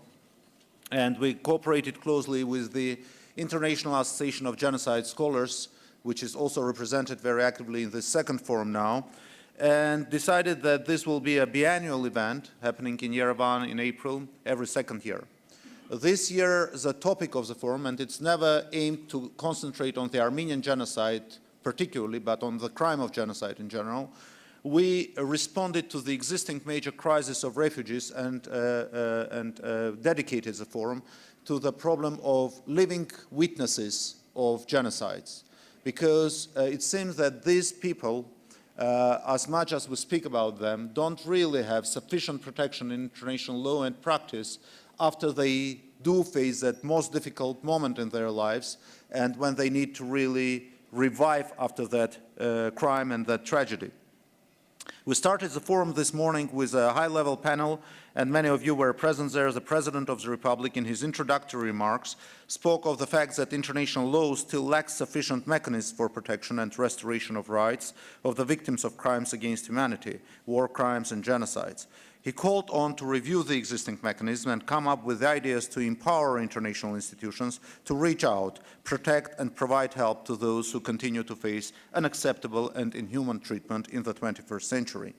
And we cooperated closely with the International Association of Genocide Scholars, which is also represented very actively in the 2nd forum now, and decided that this will be a biannual event happening in Yerevan in April every 2nd year. This year, the topic of the forum, and it's never aimed to concentrate on the Armenian genocide particularly, but on the crime of genocide in general, we responded to the existing major crisis of refugees and dedicated the forum to the problem of living witnesses of genocides. Because it seems that these people, as much as we speak about them, don't really have sufficient protection in international law and practice after they do face that most difficult moment in their lives and when they need to really revive after that crime and that tragedy. We started the forum this morning with a high-level panel, and many of you were present there. The President of the Republic, in his introductory remarks, spoke of the fact that international law still lacks sufficient mechanisms for protection and restoration of rights of the victims of crimes against humanity, war crimes and genocides. He called on to review the existing mechanism and come up with ideas to empower international institutions to reach out, protect and provide help to those who continue to face unacceptable and inhuman treatment in the 21st century.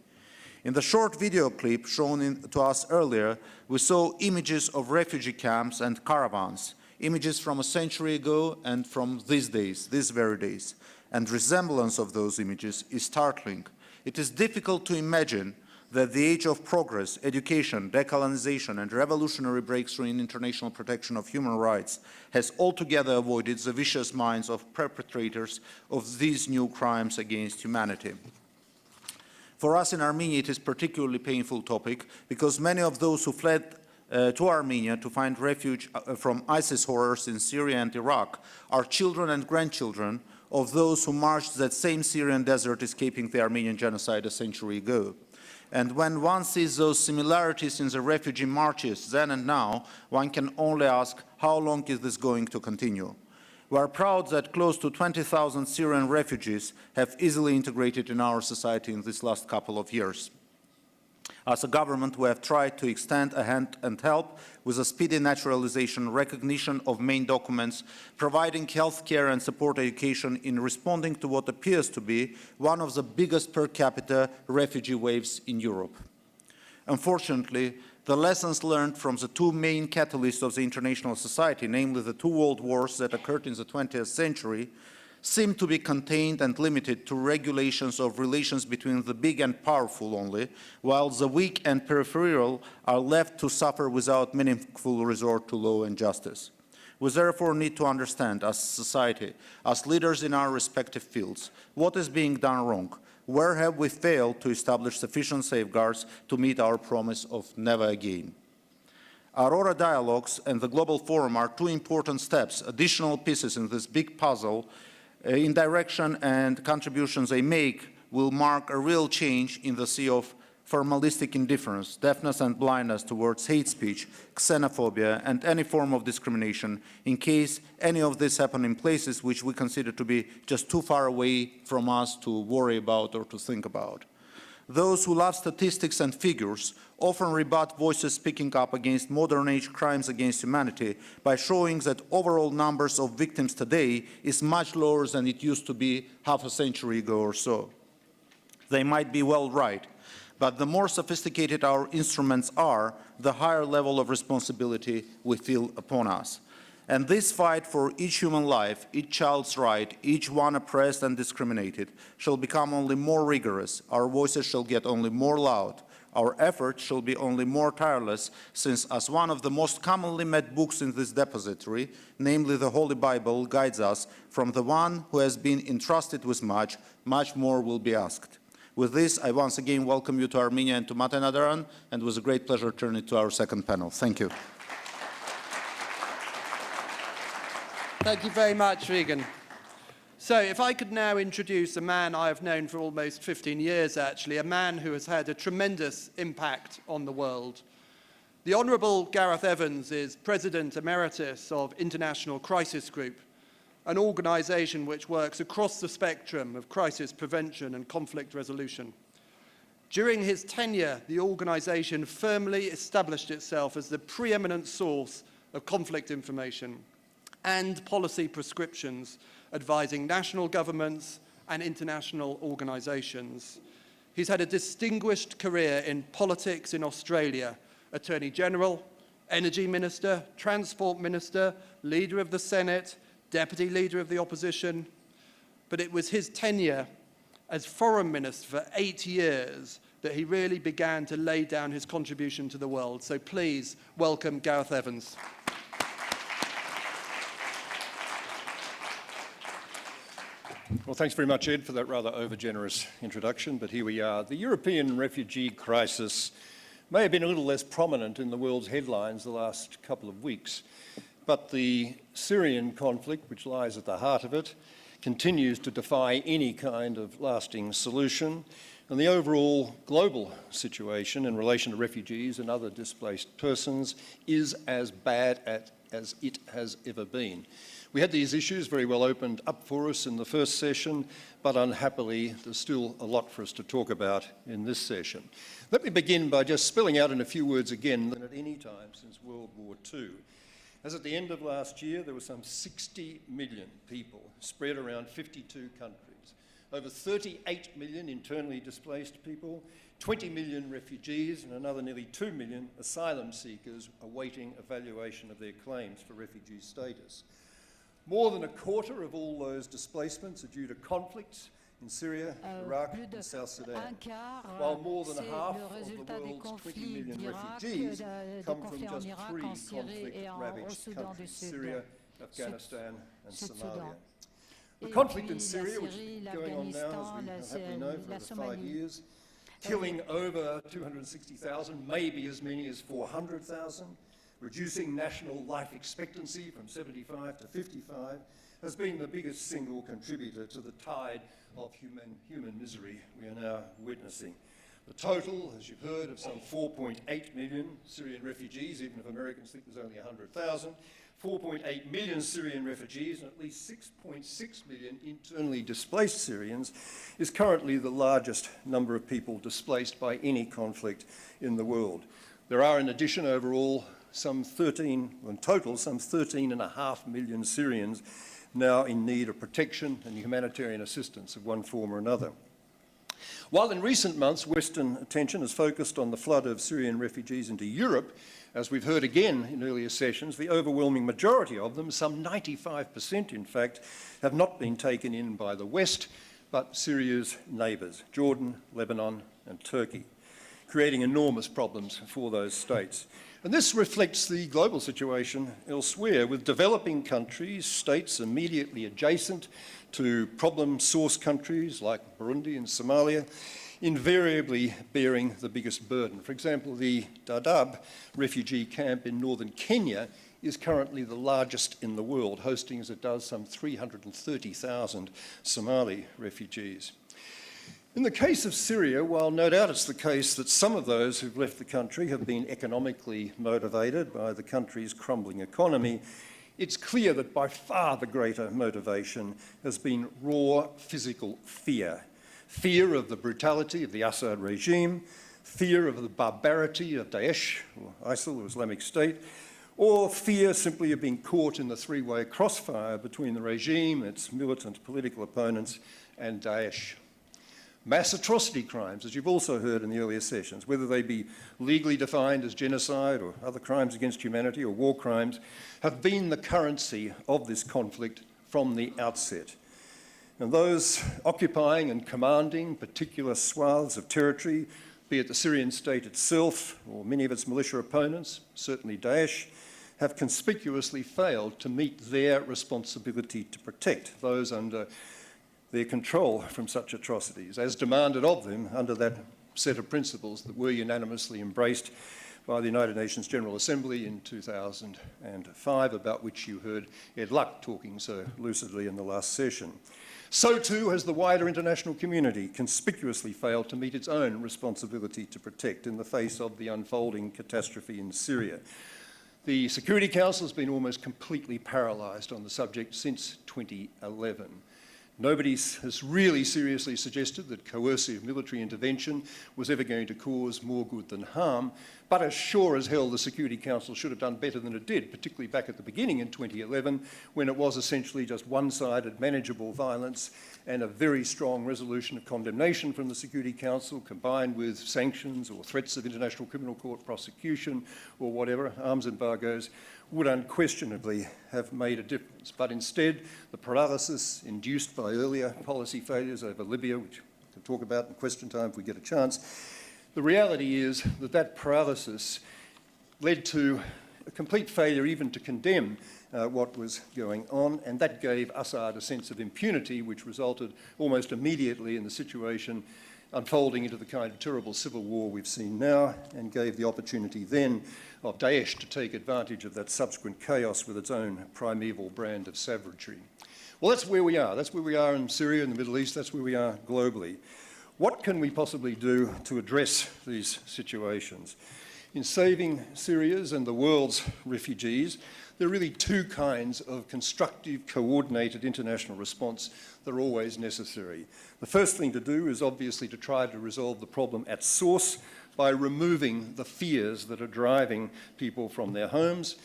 In the short video clip shown to us earlier, we saw images of refugee camps and caravans, images from a century ago and from these days, these very days. And resemblance of those images is startling. It is difficult to imagine that the age of progress, education, decolonization, and revolutionary breakthrough in international protection of human rights has altogether avoided the vicious minds of perpetrators of these new crimes against humanity. For us in Armenia, it is a particularly painful topic because many of those who fled to Armenia to find refuge from ISIS horrors in Syria and Iraq are children and grandchildren of those who marched that same Syrian desert escaping the Armenian genocide a century ago. And when one sees those similarities in the refugee marches then and now, one can only ask, how long is this going to continue? We are proud that close to 20,000 Syrian refugees have easily integrated in our society in these last couple of years. As a government, we have tried to extend a hand and help with a speedy naturalization, recognition of main documents, providing health care and support education in responding to what appears to be one of the biggest per capita refugee waves in Europe. Unfortunately, the lessons learned from the two main catalysts of the international society, namely the two world wars that occurred in the 20th century, seem to be contained and limited to regulations of relations between the big and powerful only, while the weak and peripheral are left to suffer without meaningful resort to law and justice. We therefore need to understand as a society, as leaders in our respective fields, what is being done wrong, where have we failed to establish sufficient safeguards to meet our promise of never again. Aurora Dialogues and the Global Forum are two important steps, additional pieces in this big puzzle. In direction and contributions they make will mark a real change in the sea of formalistic indifference, deafness and blindness towards hate speech, xenophobia, and any form of discrimination in case any of this happen in places which we consider to be just too far away from us to worry about or to think about. Those who love statistics and figures often rebut voices speaking up against modern-age crimes against humanity by showing that overall numbers of victims today is much lower than it used to be half a century ago or so. They might be well right, but the more sophisticated our instruments are, the higher level of responsibility we feel upon us. And this fight for each human life, each child's right, each one oppressed and discriminated, shall become only more rigorous. Our voices shall get only more loud. Our efforts shall be only more tireless, since as one of the most commonly met books in this depository, namely the Holy Bible, guides us, from the one who has been entrusted with much, much more will be asked. With this, I once again welcome you to Armenia and to Mate Nadaran, and it was a great pleasure turning to our second panel. Thank you. Thank you very much, Regan. So if I could now introduce a man I have known for almost 15 years, actually, a man who has had a tremendous impact on the world. The Honourable Gareth Evans is President Emeritus of International Crisis Group, an organisation which works across the spectrum of crisis prevention and conflict resolution. During his tenure, the organisation firmly established itself as the preeminent source of conflict information and policy prescriptions advising national governments and international organisations. He's had a distinguished career in politics in Australia, Attorney General, Energy Minister, Transport Minister, Leader of the Senate, Deputy Leader of the Opposition. But it was his tenure as Foreign Minister for 8 years that he really began to lay down his contribution to the world. So please welcome Gareth Evans. Well, thanks very much, Ed, for that rather over-generous introduction, but here we are. The European refugee crisis may have been a little less prominent in the world's headlines the last couple of weeks, but the Syrian conflict, which lies at the heart of it, continues to defy any kind of lasting solution, and the overall global situation in relation to refugees and other displaced persons is as bad as it has ever been. We had these issues very well opened up for us in the first session, but unhappily there's still a lot for us to talk about in this session. Let me begin by just spelling out in a few words again than at any time since World War II. As at the end of last year, there were some 60 million people spread around 52 countries, over 38 million internally displaced people, 20 million refugees, and another nearly 2 million asylum seekers awaiting evaluation of their claims for refugee status. More than a quarter of all those displacements are due to conflicts in Syria, Iraq and South Sudan, while more than half of the world's 20 million refugees come from just 3 conflict-ravaged countries, Syria, Afghanistan and Somalia. The conflict in Syria, which has been going on now, as we happily know, for over 5 years, killing over 260,000, maybe as many as 400,000, reducing national life expectancy from 75 to 55, has been the biggest single contributor to the tide of human misery we are now witnessing. The total, as you've heard, of some 4.8 million Syrian refugees, even if Americans think there's only 100,000, 4.8 million Syrian refugees and at least 6.6 million internally displaced Syrians is currently the largest number of people displaced by any conflict in the world. There are, in addition, overall, some 13.5 million Syrians now in need of protection and humanitarian assistance of one form or another. While in recent months Western attention has focused on the flood of Syrian refugees into Europe, as we've heard again in earlier sessions, the overwhelming majority of them, some 95% in fact, have not been taken in by the West, but Syria's neighbours, Jordan, Lebanon and Turkey, creating enormous problems for those states. And this reflects the global situation elsewhere, with developing countries, states immediately adjacent to problem source countries like Burundi and Somalia, invariably bearing the biggest burden. For example, the Dadaab refugee camp in northern Kenya is currently the largest in the world, hosting, as it does, some 330,000 Somali refugees. In the case of Syria, while no doubt it's the case that some of those who've left the country have been economically motivated by the country's crumbling economy, it's clear that by far the greater motivation has been raw physical fear. Fear of the brutality of the Assad regime, fear of the barbarity of Daesh, or ISIL, or Islamic State, or fear simply of being caught in the three-way crossfire between the regime, its militant political opponents, and Daesh. Mass atrocity crimes, as you've also heard in the earlier sessions, whether they be legally defined as genocide or other crimes against humanity or war crimes, have been the currency of this conflict from the outset. And those occupying and commanding particular swaths of territory, be it the Syrian state itself or many of its militia opponents, certainly Daesh, have conspicuously failed to meet their responsibility to protect those under their control from such atrocities, as demanded of them under that set of principles that were unanimously embraced by the United Nations General Assembly in 2005, about which you heard Ed Luck talking so lucidly in the last session. So too has the wider international community conspicuously failed to meet its own responsibility to protect in the face of the unfolding catastrophe in Syria. The Security Council has been almost completely paralysed on the subject since 2011. Nobody has really seriously suggested that coercive military intervention was ever going to cause more good than harm, but as sure as hell the Security Council should have done better than it did, particularly back at the beginning in 2011, when it was essentially just one-sided manageable violence and a very strong resolution of condemnation from the Security Council, combined with sanctions or threats of International Criminal Court prosecution or whatever, arms embargoes, would unquestionably have made a difference. But instead, the paralysis induced by earlier policy failures over Libya, which we can talk about in question time if we get a chance, the reality is that that paralysis led to a complete failure even to condemn what was going on, and that gave Assad a sense of impunity, which resulted almost immediately in the situation unfolding into the kind of terrible civil war we've seen now, and gave the opportunity then of Daesh to take advantage of that subsequent chaos with its own primeval brand of savagery. Well, that's where we are. That's where we are in Syria, in the Middle East. That's where we are globally. What can we possibly do to address these situations? In saving Syria's and the world's refugees, there are really two kinds of constructive, coordinated international response that are always necessary. The first thing to do is obviously to try to resolve the problem at source by removing the fears that are driving people from their homes.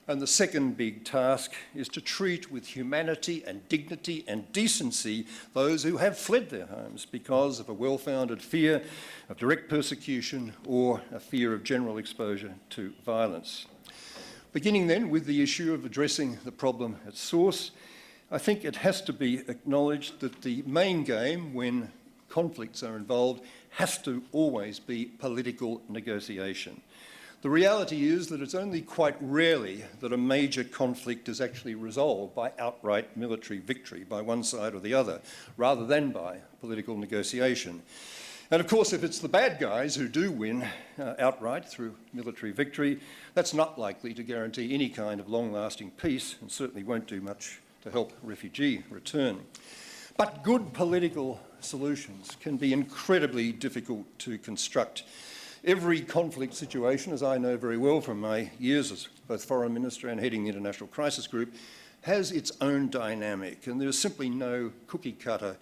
And the second big task is to treat with humanity and dignity and decency those who have fled their homes because of a well-founded fear of direct persecution or a fear of general exposure to violence. Beginning then with the issue of addressing the problem at source, I think it has to be acknowledged that the main game when conflicts are involved has to always be political negotiation. The reality is that it's only quite rarely that a major conflict is actually resolved by outright military victory by one side or the other, rather than by political negotiation. And of course, if it's the bad guys who do win outright through military victory, that's not likely to guarantee any kind of long-lasting peace and certainly won't do much to help refugee return. But good political solutions can be incredibly difficult to construct. Every conflict situation, as I know very well from my years as both Foreign Minister and heading the International Crisis Group, has its own dynamic, and there's simply no cookie-cutter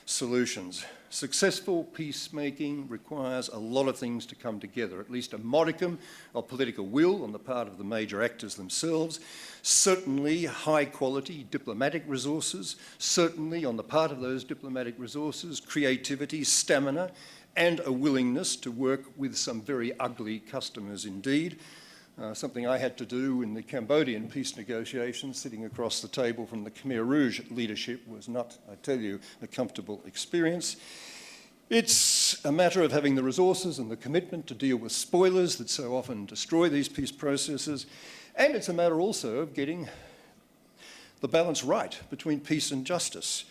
solutions. Successful peacemaking requires a lot of things to come together, at least a modicum of political will on the part of the major actors themselves, certainly high-quality diplomatic resources, certainly on the part of those diplomatic resources, creativity, stamina, and a willingness to work with some very ugly customers indeed. Something I had to do in the Cambodian peace negotiations, sitting across the table from the Khmer Rouge leadership, was not, I tell you, a comfortable experience. It's a matter of having the resources and the commitment to deal with spoilers that so often destroy these peace processes, and it's a matter also of getting the balance right between peace and justice.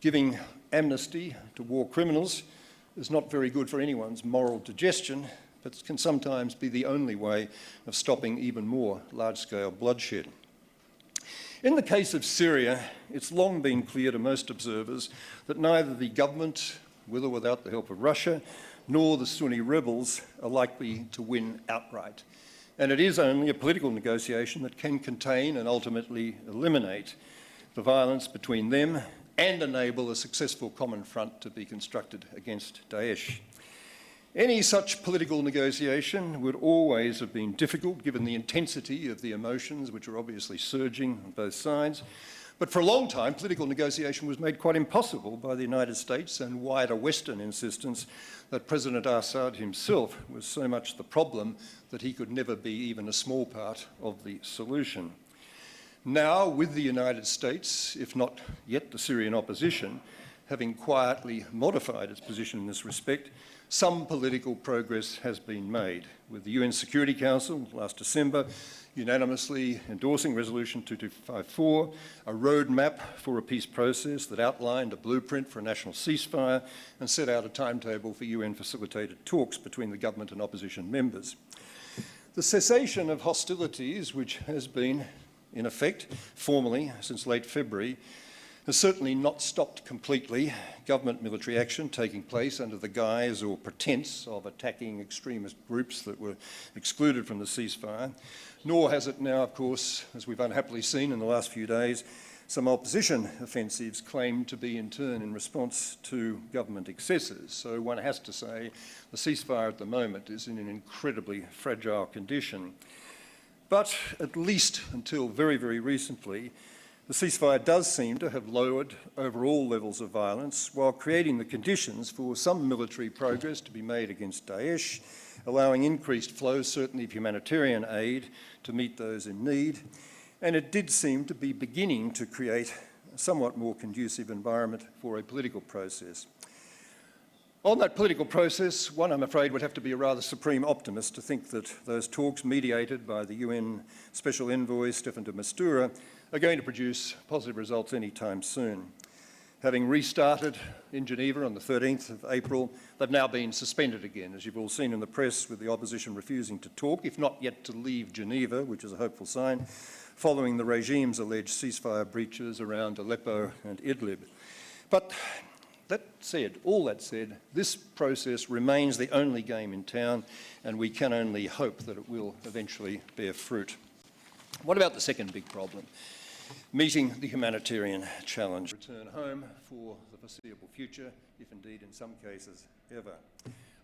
Giving amnesty to war criminals is not very good for anyone's moral digestion, but can sometimes be the only way of stopping even more large-scale bloodshed. In the case of Syria, it's long been clear to most observers that neither the government, with or without the help of Russia, nor the Sunni rebels are likely to win outright. And it is only a political negotiation that can contain and ultimately eliminate the violence between them and enable a successful common front to be constructed against Daesh. Any such political negotiation would always have been difficult given the intensity of the emotions which are obviously surging on both sides. But for a long time, political negotiation was made quite impossible by the United States and wider Western insistence that President Assad himself was so much the problem that he could never be even a small part of the solution. Now, with the United States, if not yet the Syrian opposition, having quietly modified its position in this respect, some political progress has been made, with the UN Security Council last December unanimously endorsing Resolution 2254, a roadmap for a peace process that outlined a blueprint for a national ceasefire and set out a timetable for UN-facilitated talks between the government and opposition members. The cessation of hostilities, which has been in effect, formally, since late February, has certainly not stopped completely government military action taking place under the guise or pretense of attacking extremist groups that were excluded from the ceasefire, nor has it now, of course, as we've unhappily seen in the last few days, some opposition offensives claimed to be in turn in response to government excesses. So one has to say the ceasefire at the moment is in an incredibly fragile condition. But at least until very, very recently, the ceasefire does seem to have lowered overall levels of violence while creating the conditions for some military progress to be made against Daesh, allowing increased flows, certainly of humanitarian aid, to meet those in need. And it did seem to be beginning to create a somewhat more conducive environment for a political process. On that political process, one, I'm afraid, would have to be a rather supreme optimist to think that those talks mediated by the UN Special Envoy, Staffan de Mistura, are going to produce positive results any time soon. Having restarted in Geneva on the 13th of April, they've now been suspended again, as you've all seen in the press, with the opposition refusing to talk, if not yet to leave Geneva, which is a hopeful sign, following the regime's alleged ceasefire breaches around Aleppo and Idlib. But All that said, this process remains the only game in town, and we can only hope that it will eventually bear fruit. What about the second big problem? Meeting the humanitarian challenge. Return home for the foreseeable future, if indeed in some cases ever.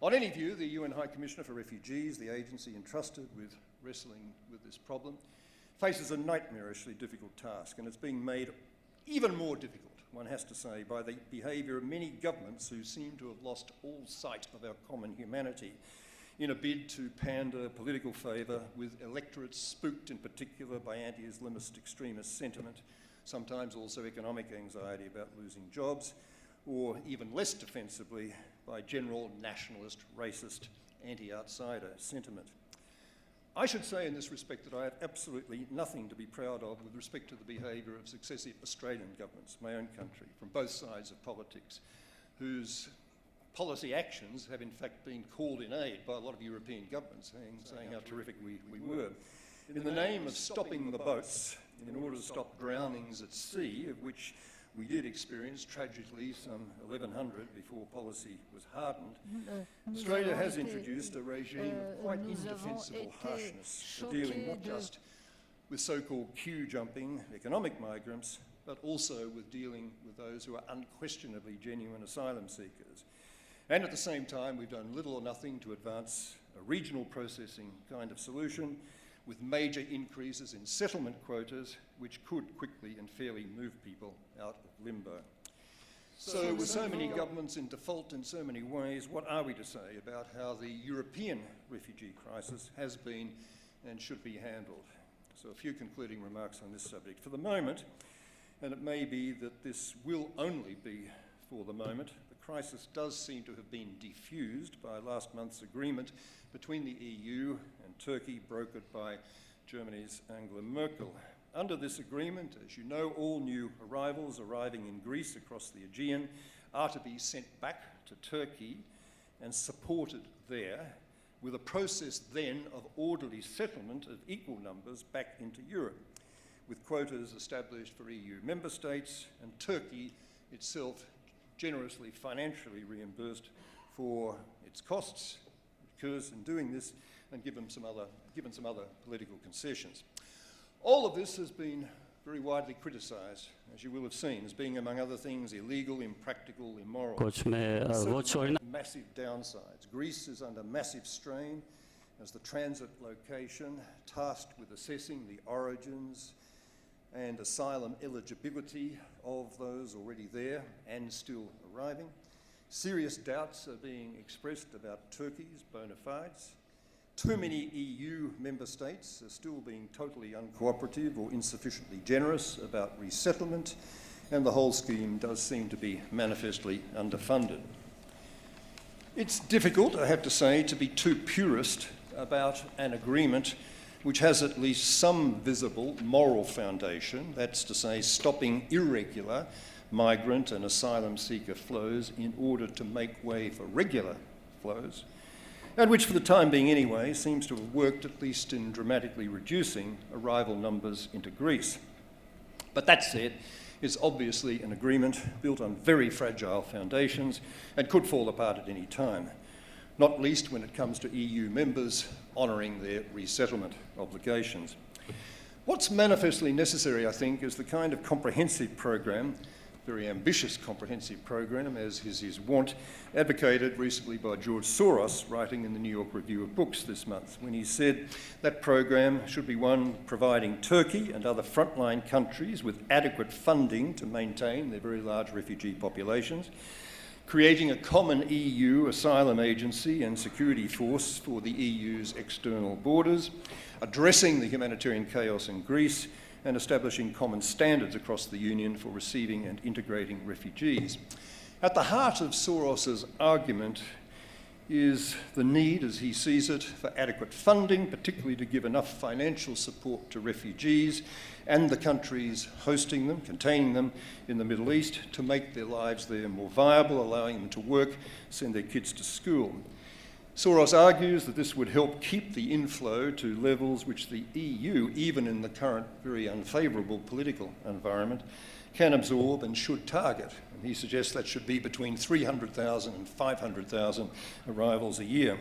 On any view, the UN High Commissioner for Refugees, the agency entrusted with wrestling with this problem, faces a nightmarishly difficult task, and it's being made even more difficult, one has to say, by the behaviour of many governments who seem to have lost all sight of our common humanity in a bid to pander political favour with electorates spooked in particular by anti-Islamist extremist sentiment, sometimes also economic anxiety about losing jobs, or even less defensively by general nationalist, racist, anti-outsider sentiment. I should say in this respect that I have absolutely nothing to be proud of with respect to the behaviour of successive Australian governments, my own country, from both sides of politics, whose policy actions have in fact been called in aid by a lot of European governments, saying how terrific we were. In the name of stopping the boats, in order to stop drownings at sea, of which we did experience tragically some 1100 before policy was hardened, Australia has introduced a regime of quite indefensible harshness for dealing not just with so-called queue-jumping economic migrants, but also with dealing with those who are unquestionably genuine asylum seekers. And at the same time, we've done little or nothing to advance a regional processing kind of solution with major increases in settlement quotas, which could quickly and fairly move people out of limbo. So with so many governments in default in so many ways, what are we to say about how the European refugee crisis has been and should be handled? So a few concluding remarks on this subject. For the moment, and it may be that this will only be for the moment, the crisis does seem to have been defused by last month's agreement between the EU and Turkey, brokered by Germany's Angela Merkel. Under this agreement, as you know, all new arrivals arriving in Greece across the Aegean are to be sent back to Turkey and supported there, with a process then of orderly settlement of equal numbers back into Europe, with quotas established for EU member states and Turkey itself generously financially reimbursed for its costs, because in doing this, and given some other political concessions. All of this has been very widely criticised, as you will have seen, as being, among other things, illegal, impractical, immoral. Massive downsides. Greece is under massive strain as the transit location tasked with assessing the origins and asylum eligibility of those already there and still arriving. Serious doubts are being expressed about Turkey's bona fides. Too many EU member states are still being totally uncooperative or insufficiently generous about resettlement, and the whole scheme does seem to be manifestly underfunded. It's difficult, I have to say, to be too purist about an agreement which has at least some visible moral foundation, that's to say stopping irregular migrant and asylum seeker flows in order to make way for regular flows, and which for the time being anyway seems to have worked at least in dramatically reducing arrival numbers into Greece. But that said, it's obviously an agreement built on very fragile foundations and could fall apart at any time, not least when it comes to EU members honouring their resettlement obligations. What's manifestly necessary, I think, is the kind of comprehensive program, very ambitious comprehensive program, as is his wont, advocated recently by George Soros, writing in the New York Review of Books this month, when he said that program should be one providing Turkey and other frontline countries with adequate funding to maintain their very large refugee populations, creating a common EU asylum agency and security force for the EU's external borders, addressing the humanitarian chaos in Greece, and establishing common standards across the Union for receiving and integrating refugees. At the heart of Soros's argument is the need, as he sees it, for adequate funding, particularly to give enough financial support to refugees and the countries hosting them, containing them in the Middle East, to make their lives there more viable, allowing them to work, send their kids to school. Soros argues that this would help keep the inflow to levels which the EU, even in the current very unfavourable political environment, can absorb and should target. And he suggests that should be between 300,000 and 500,000 arrivals a year.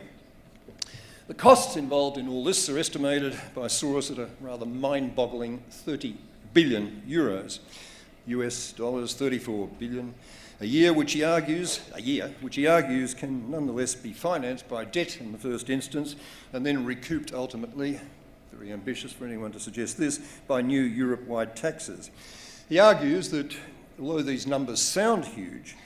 The costs involved in all this are estimated by Soros at a rather mind-boggling 30 billion euros, US dollars 34 billion a year, which he argues can nonetheless be financed by debt in the first instance and then recouped ultimately, very ambitious for anyone to suggest this, by new Europe-wide taxes. He argues that although these numbers sound huge,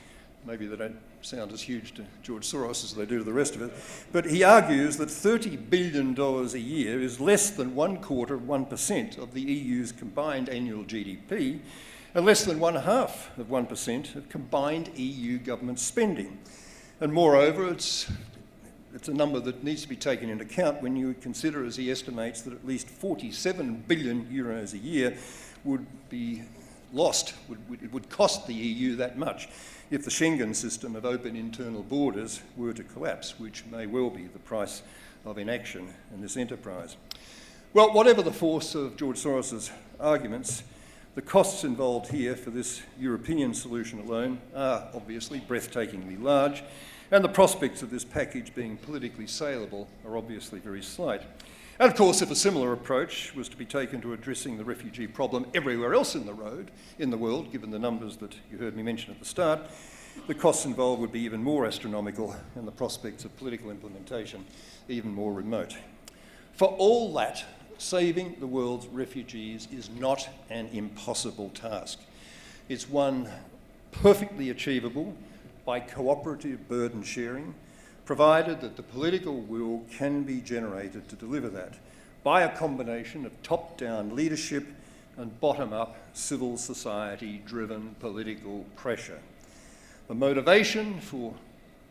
maybe they don't sound as huge to George Soros as they do to the rest of it, but he argues that $30 billion a year is less than 1/4% of the EU's combined annual GDP, and less than 0.5% of combined EU government spending. And moreover, it's a number that needs to be taken into account when you consider, as he estimates, that at least 47 billion euros a year would be lost, it would cost the EU that much if the Schengen system of open internal borders were to collapse, which may well be the price of inaction in this enterprise. Well, whatever the force of George Soros's arguments, the costs involved here for this European solution alone are obviously breathtakingly large, and the prospects of this package being politically saleable are obviously very slight. And of course, if a similar approach was to be taken to addressing the refugee problem everywhere else in the world, given the numbers that you heard me mention at the start, the costs involved would be even more astronomical and the prospects of political implementation even more remote. For all that, saving the world's refugees is not an impossible task. It's one perfectly achievable by cooperative burden sharing, provided that the political will can be generated to deliver that by a combination of top-down leadership and bottom-up civil society-driven political pressure. The motivation for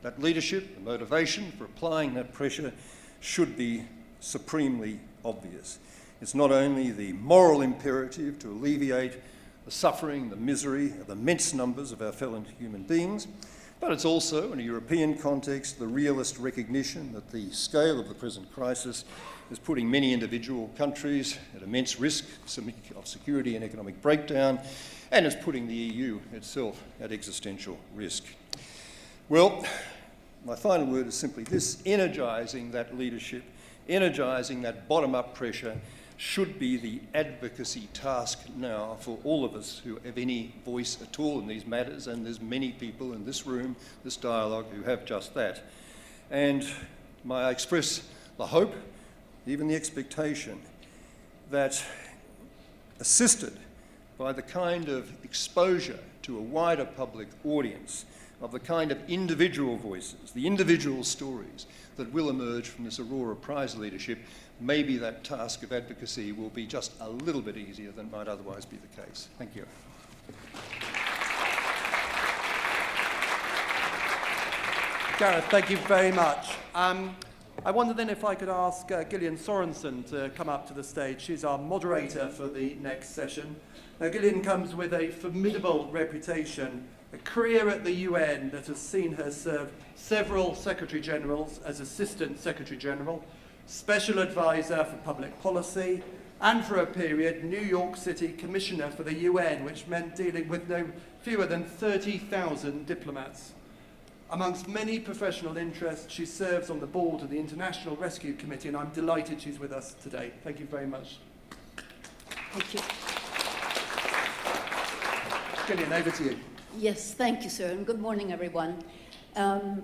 that leadership, the motivation for applying that pressure should be supremely obvious. It's not only the moral imperative to alleviate the suffering, the misery of immense numbers of our fellow human beings, but it's also, in a European context, the realist recognition that the scale of the present crisis is putting many individual countries at immense risk of security and economic breakdown, and is putting the EU itself at existential risk. Well, my final word is simply this: energising that leadership, energising that bottom-up pressure should be the advocacy task now for all of us who have any voice at all in these matters, and there's many people in this room, this dialogue, who have just that. And may I express the hope, even the expectation, that assisted by the kind of exposure to a wider public audience of the kind of individual voices, the individual stories that will emerge from this Aurora Prize leadership, maybe that task of advocacy will be just a little bit easier than might otherwise be the case. Thank you. Gareth, thank you very much. I wonder then if I could ask Gillian Sorensen to come up to the stage. She's our moderator for the next session. Now, Gillian comes with a formidable reputation, a career at the UN that has seen her serve several Secretary Generals as Assistant Secretary General, Special Advisor for Public Policy, and for a period, New York City Commissioner for the UN, which meant dealing with no fewer than 30,000 diplomats. Amongst many professional interests, she serves on the board of the International Rescue Committee, and I'm delighted she's with us today. Thank you very much. Thank you. Gillian, over to you. Yes, thank you, sir, and good morning, everyone.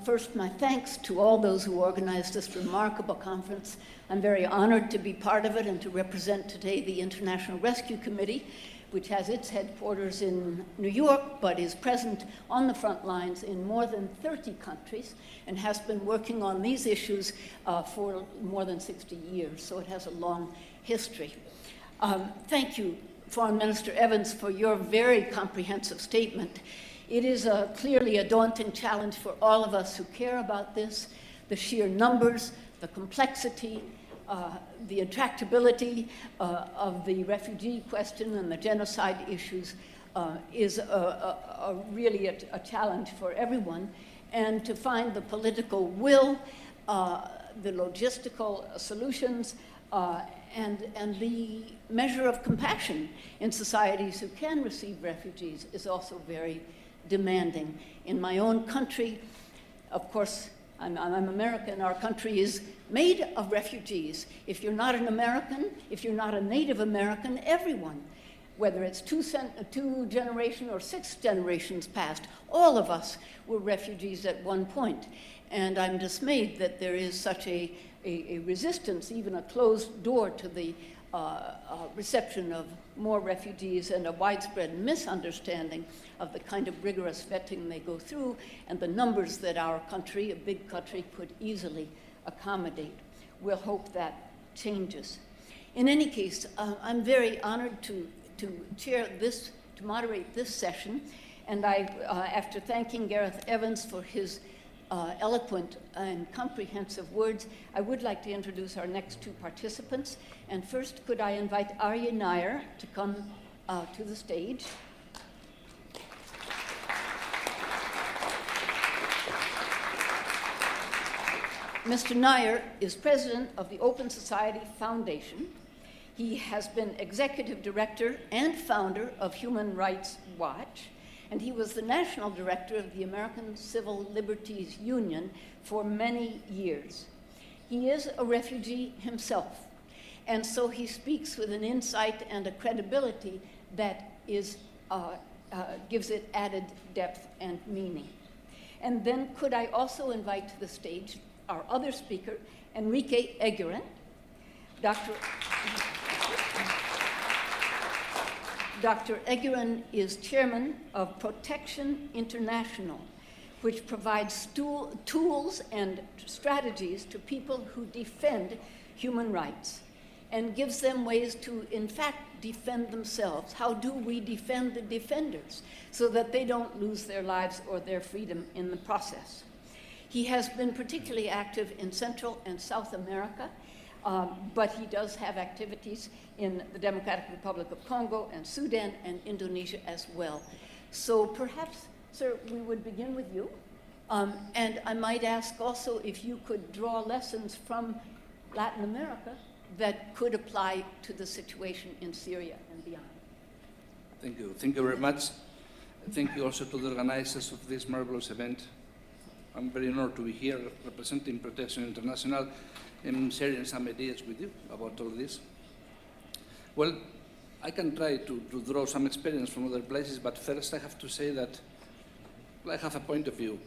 First, my thanks to all those who organized this remarkable conference. I'm very honored to be part of it and to represent today the International Rescue Committee, which has its headquarters in New York, but is present on the front lines in more than 30 countries and has been working on these issues for more than 60 years, so it has a long history. Thank you, Foreign Minister Evans, for your very comprehensive statement. It is clearly a daunting challenge for all of us who care about this. The sheer numbers, the complexity, the intractability of the refugee question and the genocide issues is really a challenge for everyone. And to find the political will the logistical solutions, and the measure of compassion in societies who can receive refugees is also very demanding. In my own country, of course, I'm American, our country is made of refugees. If you're not an American, if you're not a Native American, everyone, whether it's two generations or 6 generations past, all of us were refugees at one point. And I'm dismayed that there is such a resistance, even a closed door to the reception of more refugees, and a widespread misunderstanding of the kind of rigorous vetting they go through and the numbers that our country, a big country, could easily accommodate. We'll hope that changes. In any case, I'm very honored to chair this, to moderate this session, and after thanking Gareth Evans for his eloquent and comprehensive words, I would like to introduce our next 2 participants. And first, could I invite Arya Nair to come to the stage. Mr. Nair is president of the Open Society Foundation. He has been executive director and founder of Human Rights Watch, and he was the national director of the American Civil Liberties Union for many years. He is a refugee himself, and so he speaks with an insight and a credibility that gives it added depth and meaning. And then could I also invite to the stage our other speaker, Enrique Eguren. Dr. Eguren is chairman of Protection International, which provides tools and strategies to people who defend human rights and gives them ways to, in fact, defend themselves. How do we defend the defenders so that they don't lose their lives or their freedom in the process? He has been particularly active in Central and South America, but he does have activities in the Democratic Republic of Congo and Sudan and Indonesia as well. So perhaps, sir, we would begin with you. And I might ask also if you could draw lessons from Latin America that could apply to the situation in Syria and beyond. Thank you. Thank you very much. Thank you also to the organizers of this marvelous event. I'm very honored to be here representing Protection International and sharing some ideas with you about all this. Well, I can try to draw some experience from other places, but first I have to say that I have a point of view,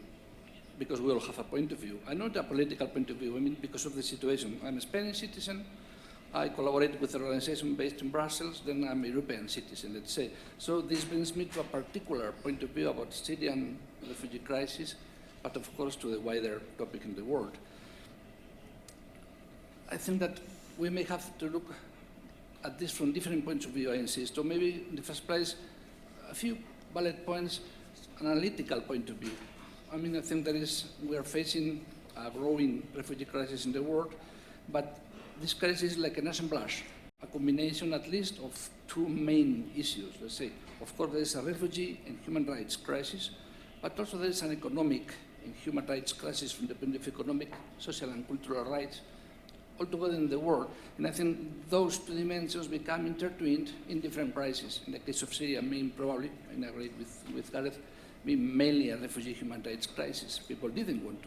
because we all have a point of view. I'm not a political point of view, I mean because of the situation. I'm a Spanish citizen, I collaborate with an organization based in Brussels, then I'm a European citizen, let's say. So this brings me to a particular point of view about Syrian refugee crisis, but of course to the wider topic in the world. I think that we may have to look at this from different points of view, I insist. So maybe in the first place, a few bullet points, an analytical point of view. I mean, I think we are facing a growing refugee crisis in the world, but this crisis is like an assemblage, a combination at least of 2 main issues, let's say. Of course, there is a refugee and human rights crisis, but also there is an economic and human rights crisis from the point of economic, social and cultural rights altogether in the world. And I think those 2 dimensions become intertwined in different crises. In the case of Syria, probably, and I agree with Gareth, mainly a refugee human rights crisis. People didn't want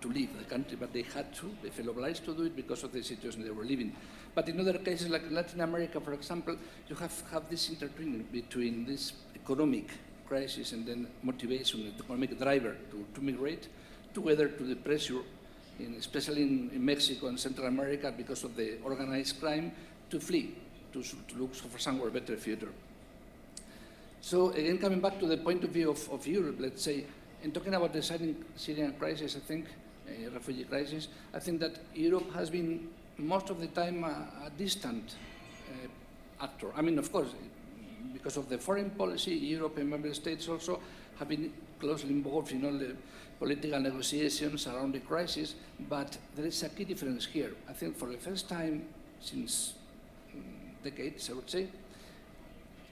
to leave the country, but they had to. They felt obliged to do it because of the situation they were living. But in other cases, like Latin America, for example, you have this intertwining between this economic crisis and then motivation, the economic driver to migrate, together to the pressure, especially in Mexico and Central America, because of the organized crime, to flee, to look for somewhere better future. So again, coming back to the point of view of Europe, let's say, in talking about the Syrian crisis, I think, refugee crisis, I think that Europe has been most of the time a distant actor. I mean, of course, because of the foreign policy, Europe and member states also have been closely involved in all the political negotiations around the crisis, but there is a key difference here. I think for the first time since decades, I would say,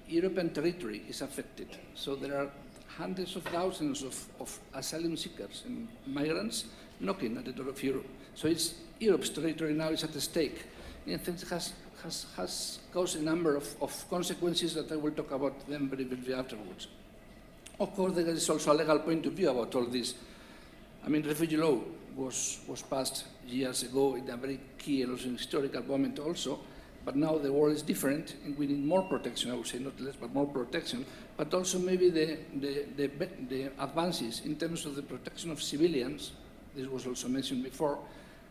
European territory is affected. So there are hundreds of thousands of asylum seekers and migrants knocking at the door of Europe. So it's Europe's territory now is at stake. And I think it has caused a number of consequences that I will talk about them very briefly afterwards. Of course, there is also a legal point of view about all this. I mean, refugee law was passed years ago in a very key and also historical moment also, but now the world is different and we need more protection, I would say, not less, but more protection, but also maybe the advances in terms of the protection of civilians, this was also mentioned before,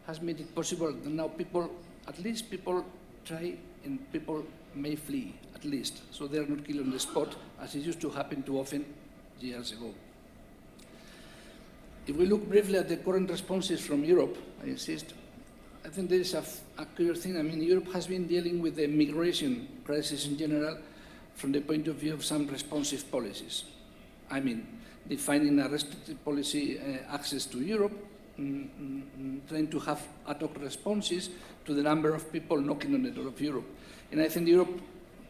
has made it possible that now people, at least people try and people may flee, at least, so they are not killed on the spot, as it used to happen too often years ago. If we look briefly at the current responses from Europe, I insist, I think there is a clear thing. I mean, Europe has been dealing with the migration crisis in general from the point of view of some responsive policies. I mean, defining a restricted policy access to Europe, trying to have ad hoc responses to the number of people knocking on the door of Europe. And I think Europe,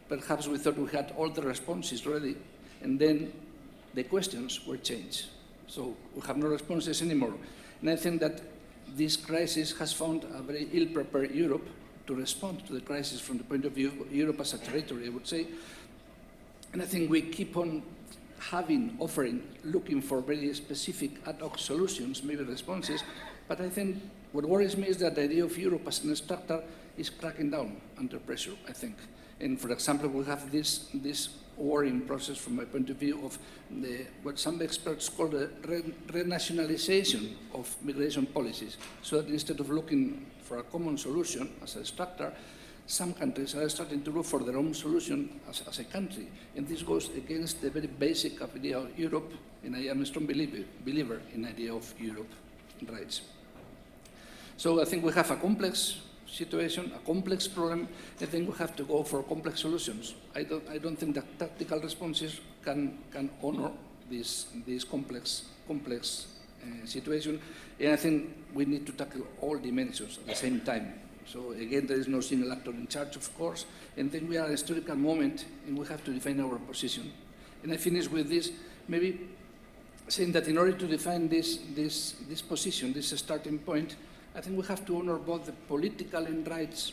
perhaps we thought we had all the responses ready, and then the questions were changed. So we have no responses anymore. And I think that this crisis has found a very ill-prepared Europe to respond to the crisis from the point of view of Europe as a territory, I would say. And I think we keep on offering, looking for very specific ad hoc solutions, maybe responses, but I think what worries me is that the idea of Europe as an structure is cracking down under pressure, I think. And for example, we have this worrying process from my point of view of what some experts call the renationalization of migration policies, so that instead of looking for a common solution as a structure, some countries are starting to look for their own solution as a country. And this goes against the very basic idea of Europe, and I am a strong believer in the idea of Europe rights. So I think we have a complex situation, a complex problem. I think we have to go for complex solutions. I don't think that tactical responses can honor this complex situation. And I think we need to tackle all dimensions at the same time. So again, there is no single actor in charge, of course, and then we are at a historical moment and we have to define our position. And I finish with this, maybe saying that in order to define this position, this starting point, I think we have to honor both the political and rights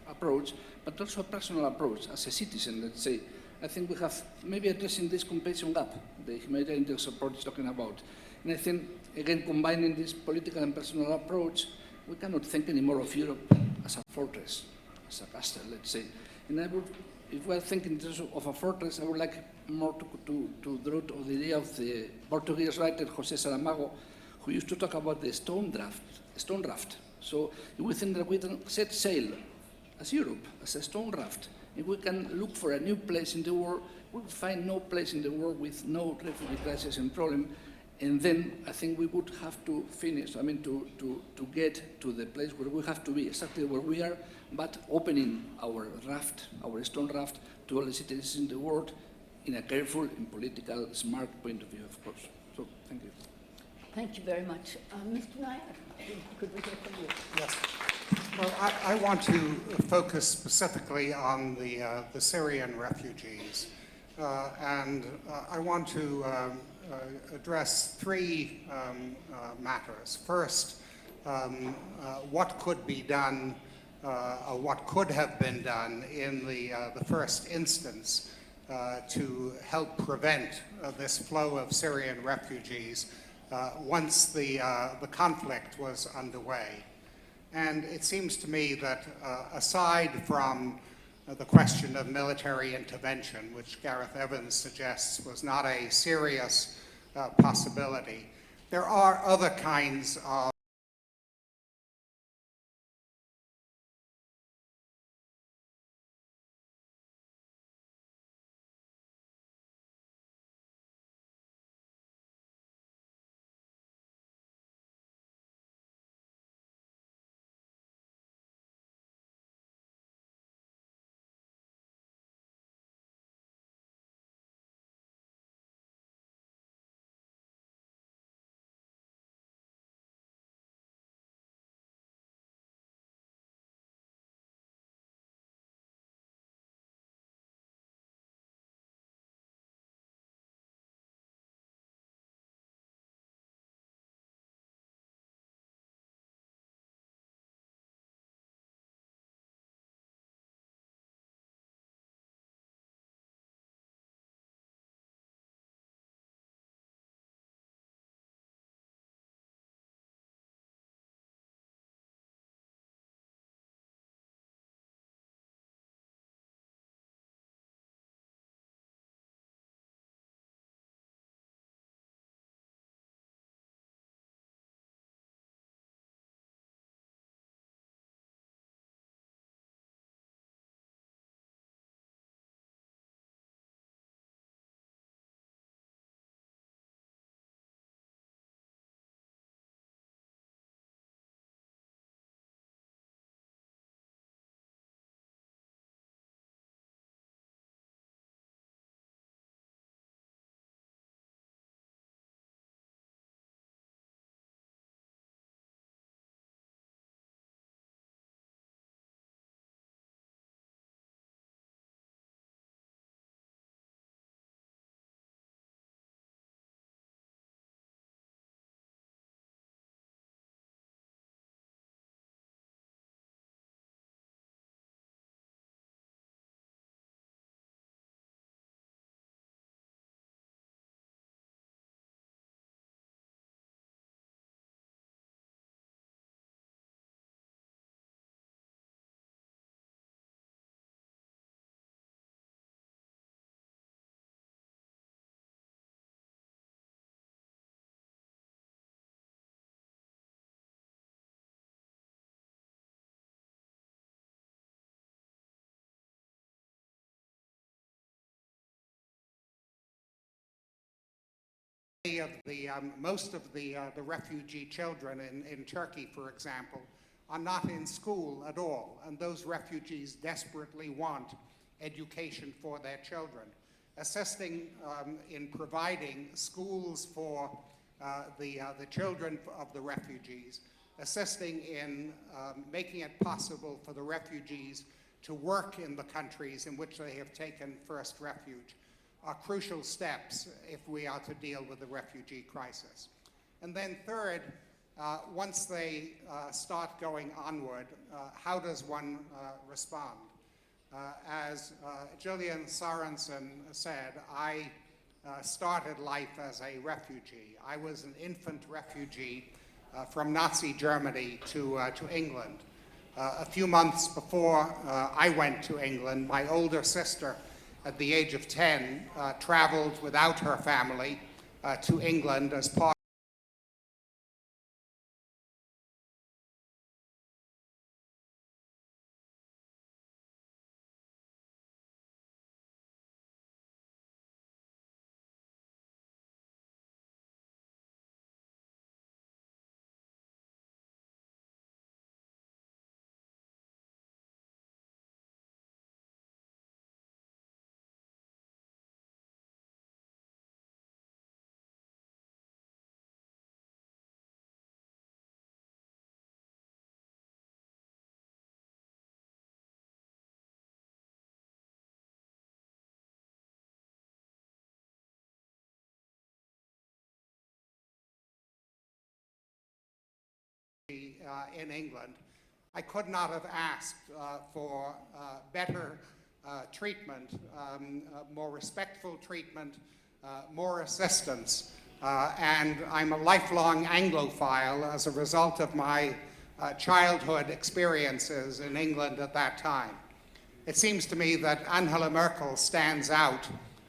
approach, but also a personal approach as a citizen, let's say. I think we have maybe addressing this compassion gap the humanitarian support is talking about. And I think, again, combining this political and personal approach, we cannot think anymore of Europe as a fortress, as a castle, let's say. And I would, if we are thinking in terms of a fortress, I would like more to draw to the idea of the Portuguese writer José Saramago, who used to talk about the stone raft. So if we think that we can set sail as Europe, as a stone raft, if we can look for a new place in the world, we will find no place in the world with no refugee crisis and problem. And then I think we would have to finish, I mean, to get to the place where we have to be, exactly where we are, but opening our raft, our stone raft, to all the citizens in the world in a careful and political, smart point of view, of course. So, thank you. Thank you very much. Mr. Nair, could we hear from you? Yes. Well, I want to focus specifically on the Syrian refugees. And I want to address three matters. First, what could be done, or what could have been done in the first instance to help prevent this flow of Syrian refugees once the conflict was underway. And it seems to me that aside from the question of military intervention, which Gareth Evans suggests was not a serious possibility, there are other kinds of most of the refugee children in Turkey, for example, are not in school at all, and those refugees desperately want education for their children. Assisting in providing schools for the children of the refugees, assisting in making it possible for the refugees to work in the countries in which they have taken first refuge are crucial steps if we are to deal with the refugee crisis. And then third, once they start going onward, how does one respond? As Julian Sorensen said, I started life as a refugee. I was an infant refugee from Nazi Germany to England. A few months before I went to England, my older sister, at the age of 10, traveled without her family to England as part in England. I could not have asked for better treatment, more respectful treatment, more assistance. And I'm a lifelong Anglophile as a result of my childhood experiences in England at that time. It seems to me that Angela Merkel stands out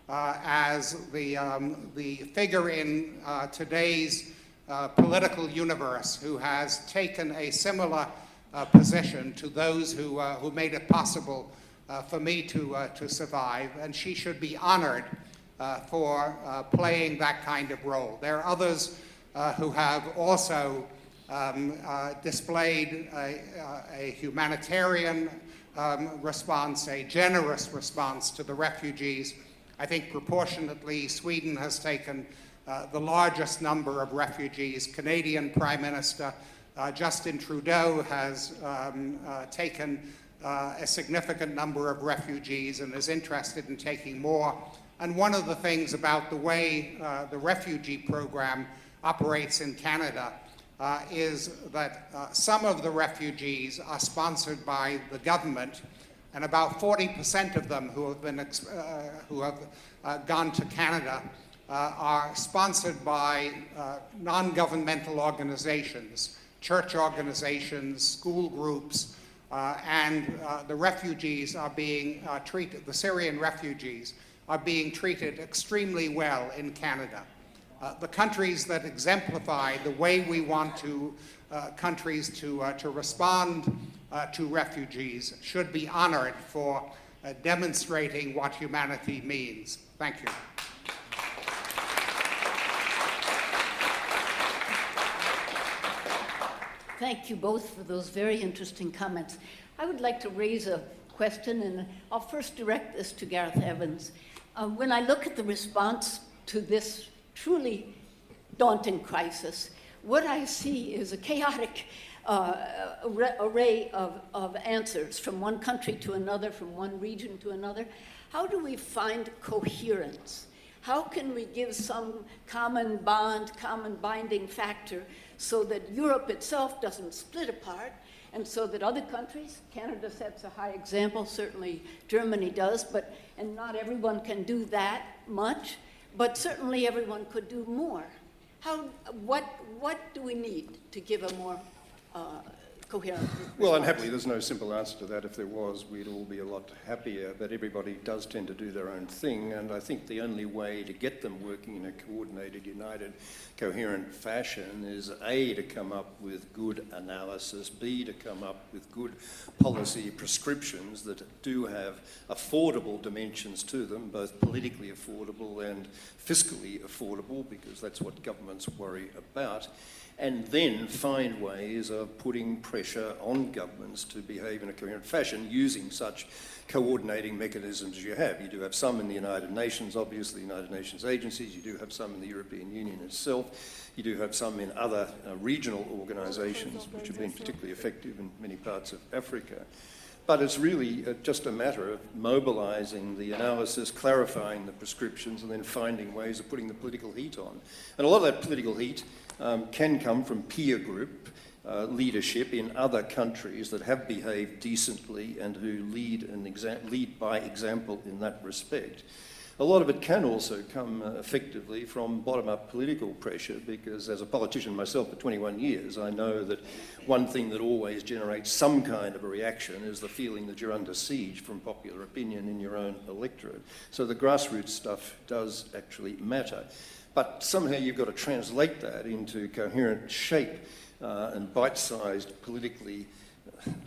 as the figure in today's political universe who has taken a similar position to those who made it possible for me to survive, and she should be honored for playing that kind of role. There are others who have also displayed a humanitarian response, a generous response to the refugees. I think proportionately Sweden has taken the largest number of refugees. Canadian Prime Minister Justin Trudeau has taken a significant number of refugees and is interested in taking more. And one of the things about the way the refugee program operates in Canada is that some of the refugees are sponsored by the government, and about 40% of them who have gone to Canada are sponsored by non-governmental organizations, church organizations, school groups, and the refugees are being treated, the Syrian refugees are being treated extremely well in Canada. The countries that exemplify the way we want countries to respond to refugees should be honored for demonstrating what humanity means. Thank you. Thank you both for those very interesting comments. I would like to raise a question, and I'll first direct this to Gareth Evans. When I look at the response to this truly daunting crisis, what I see is a chaotic array of answers from one country to another, from one region to another. How do we find coherence? How can we give some common bond, common binding factor so that Europe itself doesn't split apart, and so that other countries, Canada sets a high example, certainly Germany does, and not everyone can do that much, but certainly everyone could do more. What do we need to give a more coherent. Well, unhappily, there's no simple answer to that. If there was, we'd all be a lot happier, but everybody does tend to do their own thing, and I think the only way to get them working in a coordinated, united, coherent fashion is A, to come up with good analysis, B, to come up with good policy prescriptions that do have affordable dimensions to them, both politically affordable and fiscally affordable, because that's what governments worry about, and then find ways of putting pressure on governments to behave in a coherent fashion using such coordinating mechanisms as you have. You do have some in the United Nations, obviously, United Nations agencies. You do have some in the European Union itself. You do have some in other regional organisations, which have been particularly effective in many parts of Africa. But it's really just a matter of mobilising the analysis, clarifying the prescriptions, and then finding ways of putting the political heat on. And a lot of that political heat can come from peer group leadership in other countries that have behaved decently and who lead by example in that respect. A lot of it can also come effectively from bottom-up political pressure, because as a politician myself for 21 years, I know that one thing that always generates some kind of a reaction is the feeling that you're under siege from popular opinion in your own electorate. So the grassroots stuff does actually matter. But somehow you've got to translate that into coherent shape and bite-sized, politically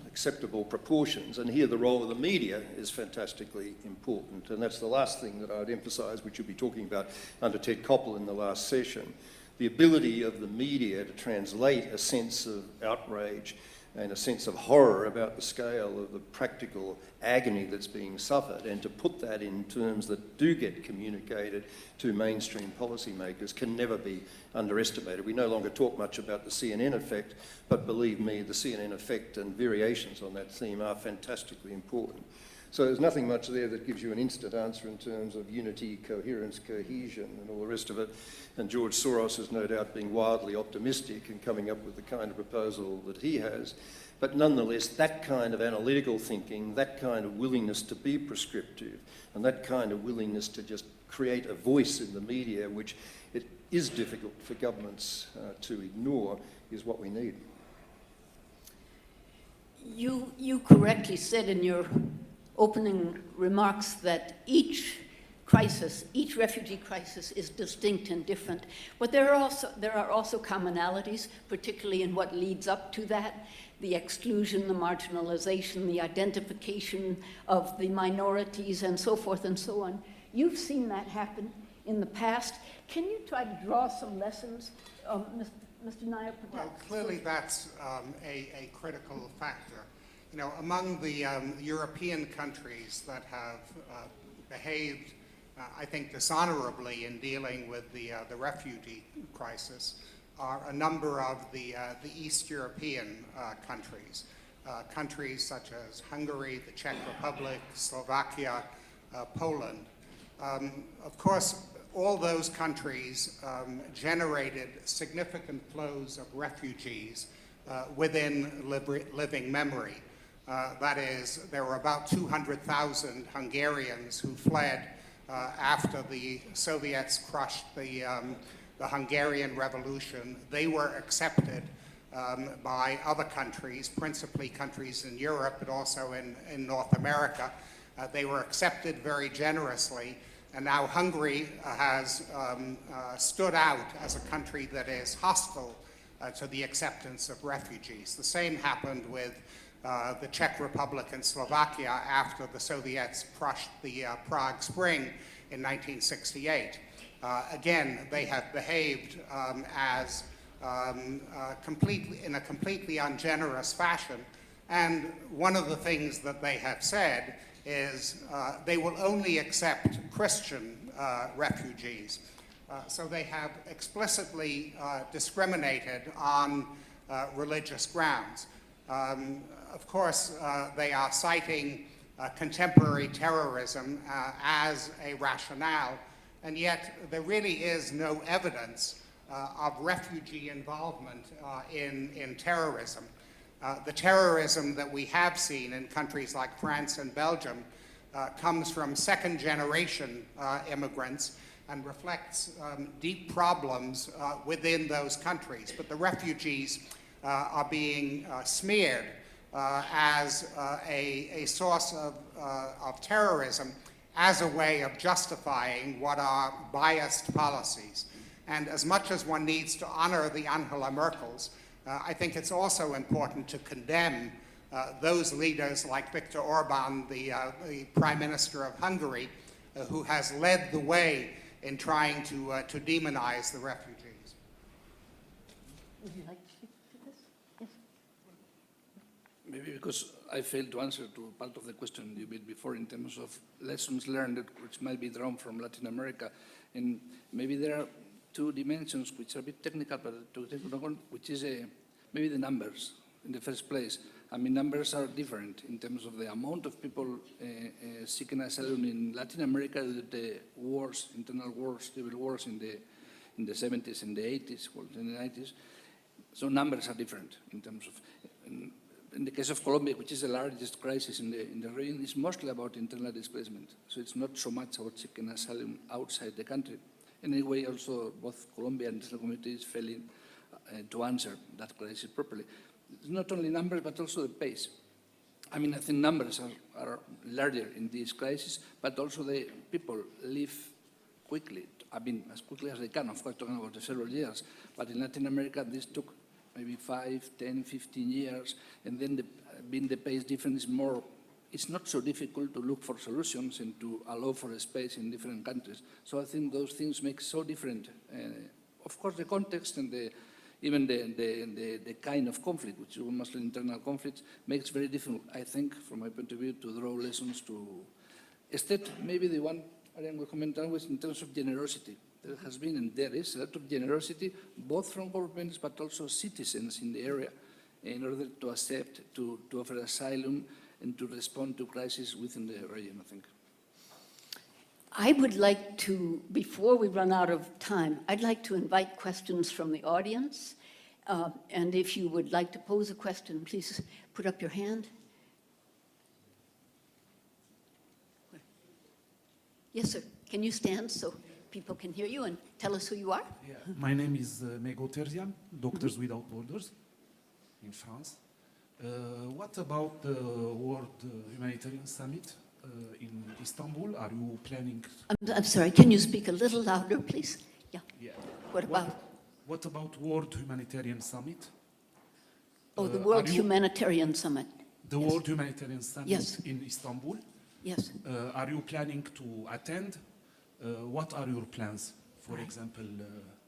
acceptable proportions. And here the role of the media is fantastically important. And that's the last thing that I'd emphasise, which you'll be talking about under Ted Koppel in the last session. The ability of the media to translate a sense of outrage and a sense of horror about the scale of the practical agony that's being suffered, and to put that in terms that do get communicated to mainstream policymakers can never be underestimated. We no longer talk much about the CNN effect, but believe me, the CNN effect and variations on that theme are fantastically important. So there's nothing much there that gives you an instant answer in terms of unity, coherence, cohesion, and all the rest of it. And George Soros is no doubt being wildly optimistic and coming up with the kind of proposal that he has. But nonetheless, that kind of analytical thinking, that kind of willingness to be prescriptive, and that kind of willingness to just create a voice in the media, which it is difficult for governments to ignore, is what we need. You correctly said in your opening remarks that each crisis, each refugee crisis is distinct and different, but there are also commonalities, particularly in what leads up to that: the exclusion, the marginalization, the identification of the minorities, and so forth and so on. You've seen that happen in the past. Can you try to draw some lessons, Mr. Nair? Well, clearly that's a critical factor. You know, among the European countries that have behaved, I think, dishonorably in dealing with the refugee crisis are a number of the East European countries, countries such as Hungary, the Czech Republic, Slovakia, Poland. Of course, all those countries generated significant flows of refugees within living memory. That is, there were about 200,000 Hungarians who fled after the Soviets crushed the Hungarian Revolution. They were accepted by other countries, principally countries in Europe, but also in North America. They were accepted very generously, and now Hungary has stood out as a country that is hostile to the acceptance of refugees. The same happened with the Czech Republic and Slovakia after the Soviets crushed the Prague Spring in 1968. Again, they have behaved as in a completely ungenerous fashion. And one of the things that they have said is they will only accept Christian refugees. So they have explicitly discriminated on religious grounds. Of course, they are citing contemporary terrorism as a rationale, and yet there really is no evidence of refugee involvement in terrorism. The terrorism that we have seen in countries like France and Belgium comes from second-generation immigrants and reflects deep problems within those countries. But the refugees are being smeared as a source of terrorism, as a way of justifying what are biased policies. And as much as one needs to honor the Angela Merkels, I think it's also important to condemn those leaders like Viktor Orban, the Prime Minister of Hungary, who has led the way in trying to demonize the refugees. Would you like to speak to this? Yes. Maybe because I failed to answer to part of the question you made before in terms of lessons learned which might be drawn from Latin America. And maybe there are two dimensions which are a bit technical, but to take one, which is maybe the numbers in the first place. I mean, numbers are different in terms of the amount of people seeking asylum in Latin America due to the wars, internal wars, civil wars in the 70s and the 80s, well, in the 90s. So numbers are different in terms of, in the case of Colombia, which is the largest crisis in the region, it's mostly about internal displacement. So it's not so much about seeking asylum outside the country. Anyway, also both Colombia and the international community is failing to answer that crisis properly. It's not only numbers, but also the pace. I mean, I think numbers are larger in this crisis, but also the people leave quickly. I mean, as quickly as they can, of course, talking about the several years. But in Latin America, this took maybe 5, 10, 15 years, and then being the pace different is more, it's not so difficult to look for solutions and to allow for a space in different countries. So I think those things make so different. Of course, the context and even the kind of conflict, which is mostly internal conflicts, makes it very difficult, I think, from my point of view, to draw lessons to, instead, maybe the one I will comment on was in terms of generosity. There has been and there is a lot of generosity, both from governments but also citizens in the area, in order to accept, to offer asylum and to respond to crises within the region, I think. I would like to, before we run out of time, I'd like to invite questions from the audience. And if you would like to pose a question, please put up your hand. Yes, sir. Can you stand so people can hear you and tell us who you are? Yeah. My name is Mego Terzian, Doctors Without Borders in France. What about the World Humanitarian Summit in Istanbul? Are you planning? I'm sorry, can you speak a little louder, please? Yeah. What about? What about World Humanitarian Summit? Oh, the World Humanitarian Summit. The World Humanitarian Summit Yes. in Istanbul. Yes. Are you planning to attend? What are your plans? For example,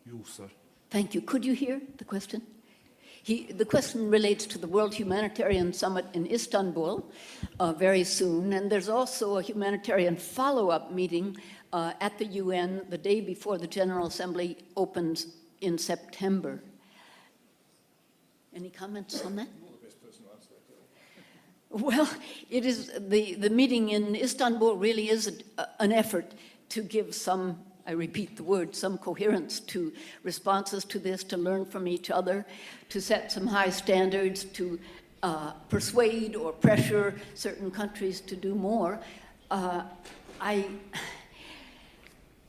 you, sir. Thank you. Could you hear the question? The question relates to the World Humanitarian Summit in Istanbul very soon, and there's also a humanitarian follow-up meeting at the UN the day before the General Assembly opens in September. Any comments on that? Well, it is the meeting in Istanbul really is an effort to give some, I repeat the word, some coherence to responses to this, to learn from each other, to set some high standards, to persuade or pressure certain countries to do more.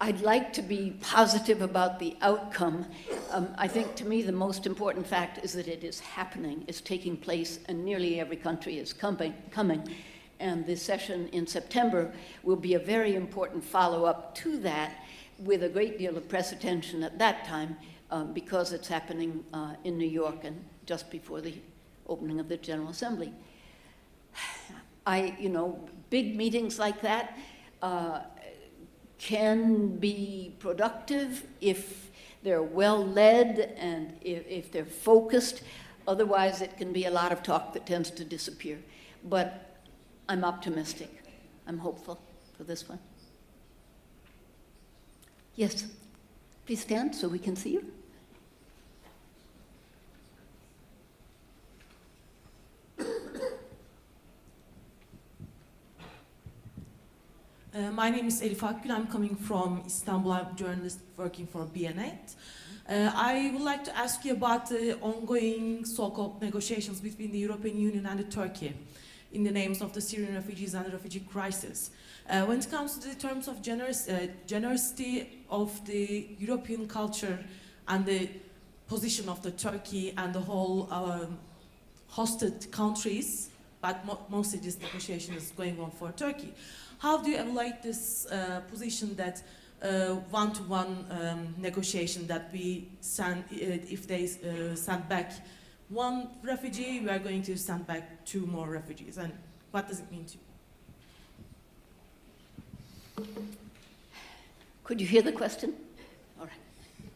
I'd like to be positive about the outcome. I think to me the most important fact is that it is happening, it's taking place, and nearly every country is coming. And this session in September will be a very important follow-up to that, with a great deal of press attention at that time, because it's happening in New York and just before the opening of the General Assembly. Big meetings like that can be productive if they're well led and if they're focused. Otherwise, it can be a lot of talk that tends to disappear. But I'm optimistic. I'm hopeful for this one. Yes, please stand so we can see you. My name is Elif Akgül. I'm coming from Istanbul. I'm a journalist working for BNet. I would like to ask you about the ongoing so-called negotiations between the European Union and Turkey in the names of the Syrian refugees and the refugee crisis. When it comes to the terms of generosity of the European culture and the position of the Turkey and the whole hosted countries, but mostly this negotiation is going on for Turkey. How do you evaluate this position that one-to-one negotiation that we send, if they send back one refugee, we are going to send back 2 more refugees, and what does it mean to you? Could you hear the question? All right.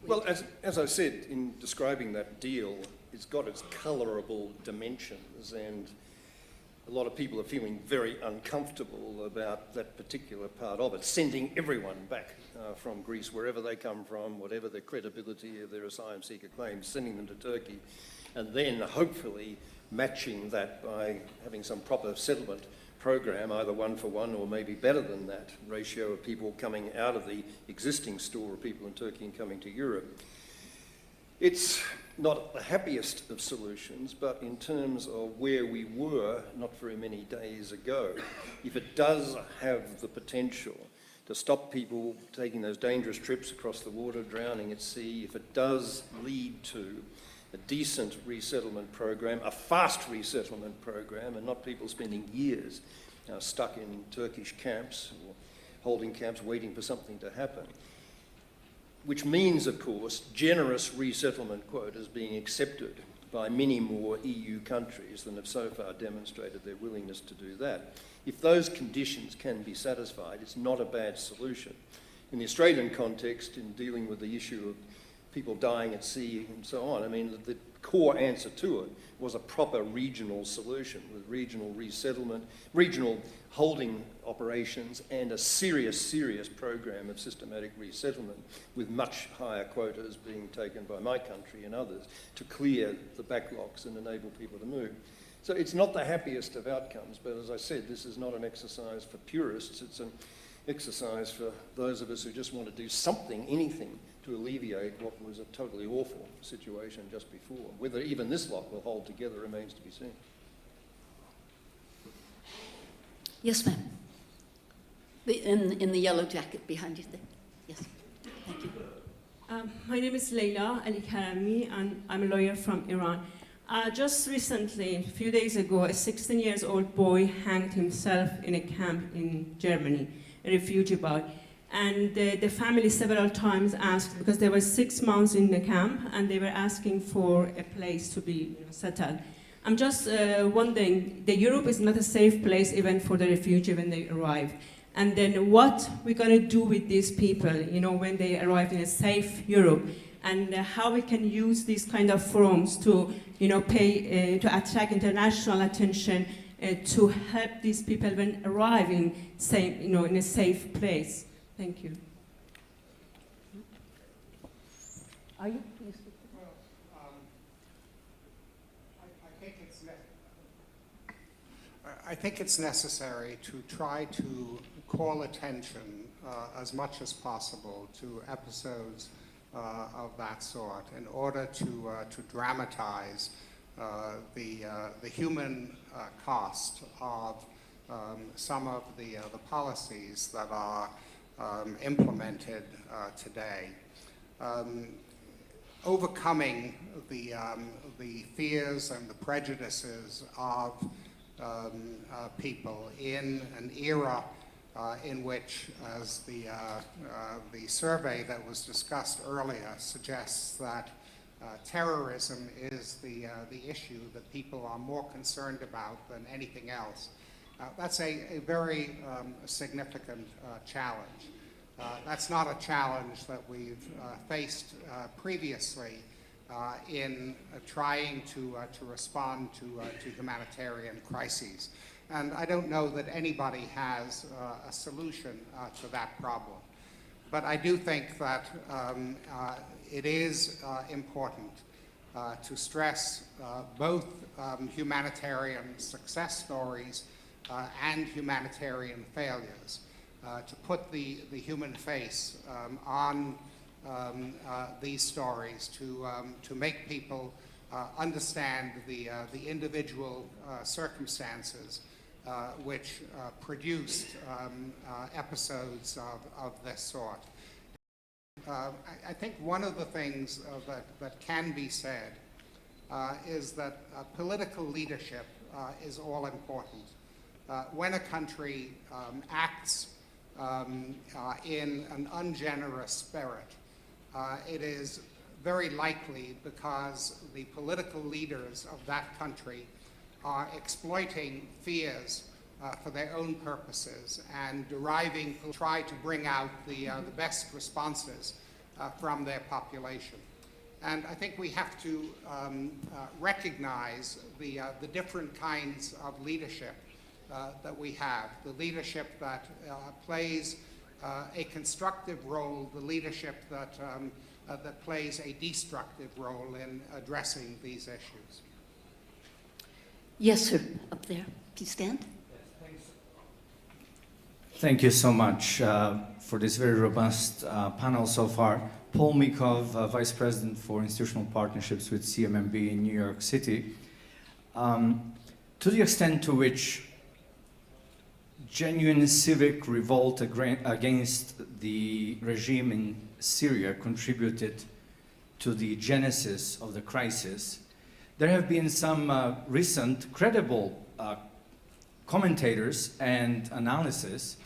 Well, as I said, in describing that deal, it's got its colourable dimensions, and a lot of people are feeling very uncomfortable about that particular part of it, sending everyone back from Greece, wherever they come from, whatever the credibility of their asylum seeker claims, sending them to Turkey, and then hopefully matching that by having some proper settlement program, either 1 for 1 or maybe better than that ratio of people coming out of the existing store of people in Turkey and coming to Europe. It's not the happiest of solutions, but in terms of where we were not very many days ago, if it does have the potential to stop people taking those dangerous trips across the water, drowning at sea, if it does lead to a decent resettlement program, a fast resettlement program, and not people spending years stuck in Turkish camps or holding camps waiting for something to happen, which means, of course, generous resettlement quotas being accepted by many more EU countries than have so far demonstrated their willingness to do that. If those conditions can be satisfied, it's not a bad solution. In the Australian context, in dealing with the issue of people dying at sea and so on, I mean, the core answer to it was a proper regional solution with regional resettlement, regional holding operations, and a serious program of systematic resettlement with much higher quotas being taken by my country and others to clear the backlogs and enable people to move. So it's not the happiest of outcomes, but as I said, this is not an exercise for purists, it's an exercise for those of us who just want to do something, anything, to alleviate what was a totally awful situation just before. Whether even this lot will hold together remains to be seen. Yes, ma'am. In the yellow jacket behind you there. Yes. Thank you. My name is Leila Ali Karami, and I'm a lawyer from Iran. Just recently, a few days ago, a 16-year-old boy hanged himself in a camp in Germany, a refugee boy. And the family several times asked, because they were 6 months in the camp, and they were asking for a place to be settled. I'm just wondering, Europe is not a safe place even for the refugee when they arrive. And then what we're going to do with these people, when they arrive in a safe Europe, and how we can use these kind of forums to, to attract international attention to help these people when arrive in a safe place. Thank you. Are you? Well, I think it's necessary to try to call attention as much as possible to episodes of that sort in order to dramatize the human cost of some of the policies that are implemented today. Overcoming the fears and the prejudices of people in an era in which, as the survey that was discussed earlier suggests, that terrorism is the issue that people are more concerned about than anything else. That's a very significant challenge. That's not a challenge that we've faced previously in trying to respond to humanitarian crises. And I don't know that anybody has a solution to that problem. But I do think that it is important to stress both humanitarian success stories and humanitarian failures, to put the human face on these stories, to make people understand the individual circumstances which produced episodes of this sort. I think one of the things that can be said is that political leadership is all important. When a country acts in an ungenerous spirit, it is very likely because the political leaders of that country are exploiting fears for their own purposes and try to bring out the best responses from their population. And I think we have to recognize the different kinds of leadership that we have, the leadership that plays a constructive role, the leadership that plays a destructive role in addressing these issues. Yes, sir, up there. Please stand. Thank you so much for this very robust panel so far. Paul Mikov, Vice President for Institutional Partnerships with CMMB in New York City. To the extent to which genuine civic revolt against the regime in Syria contributed to the genesis of the crisis, there have been some recent credible commentators and analysis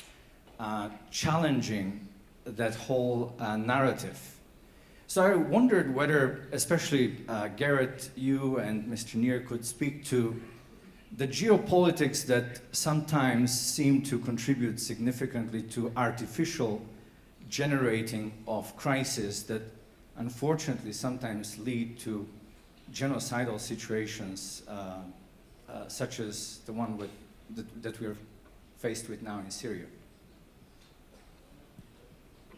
challenging that whole narrative. So I wondered whether, especially Gareth, you and Mr. Neer could speak to the geopolitics that sometimes seem to contribute significantly to artificial generating of crises that unfortunately sometimes lead to genocidal situations such as the one that we're faced with now in Syria.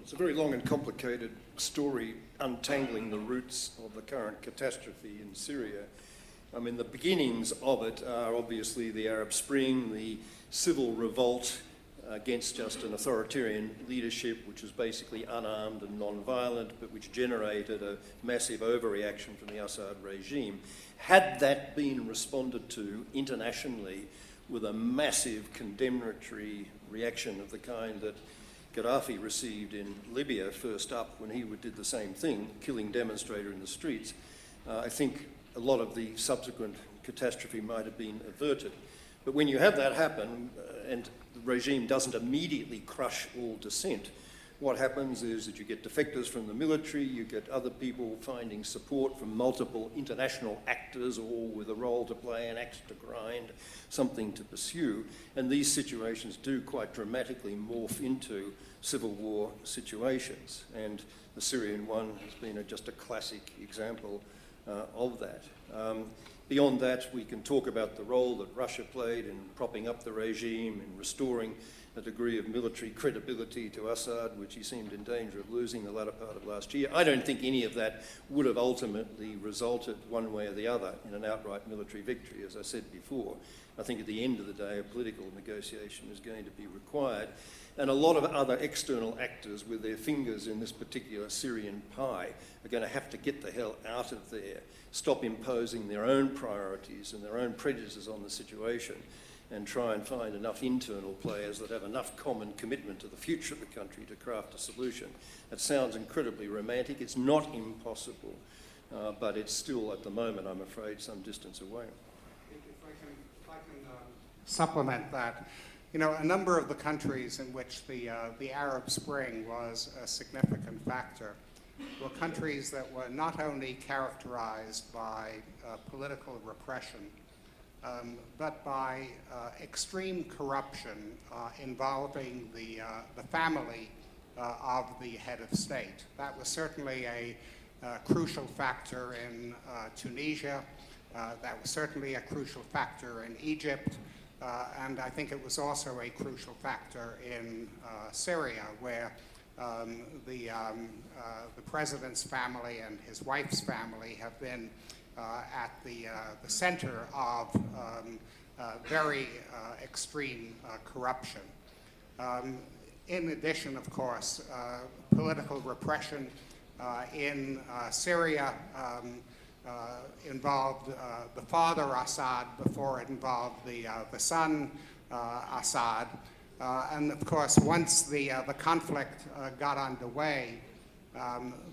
It's a very long and complicated story untangling the roots of the current catastrophe in Syria. I mean, the beginnings of it are obviously the Arab Spring, the civil revolt against just an authoritarian leadership, which was basically unarmed and non-violent, but which generated a massive overreaction from the Assad regime. Had that been responded to internationally with a massive condemnatory reaction of the kind that Gaddafi received in Libya first up when he did the same thing, killing demonstrators in the streets, I think a lot of the subsequent catastrophe might have been averted. But when you have that happen and the regime doesn't immediately crush all dissent, what happens is that you get defectors from the military, you get other people finding support from multiple international actors, all with a role to play, an axe to grind, something to pursue. And these situations do quite dramatically morph into civil war situations. And the Syrian one has been just a classic example of that. Beyond that, we can talk about the role that Russia played in propping up the regime, in restoring a degree of military credibility to Assad, which he seemed in danger of losing the latter part of last year. I don't think any of that would have ultimately resulted one way or the other in an outright military victory, as I said before. I think at the end of the day, a political negotiation is going to be required. And a lot of other external actors with their fingers in this particular Syrian pie are going to have to get the hell out of there, stop imposing their own priorities and their own prejudices on the situation, and try and find enough internal players that have enough common commitment to the future of the country to craft a solution. That sounds incredibly romantic. It's not impossible, but it's still, at the moment, I'm afraid, some distance away. If I can supplement that, you know, a number of the countries in which the Arab Spring was a significant factor were countries that were not only characterized by political repression, but by extreme corruption involving the family of the head of state. That was certainly a crucial factor in Tunisia. That was certainly a crucial factor in Egypt. And I think it was also a crucial factor in Syria, where the president's family and his wife's family have been at the center of very extreme corruption. In addition, of course, political repression in Syria involved the father Assad before it involved the son Assad. And of course, once the conflict got underway,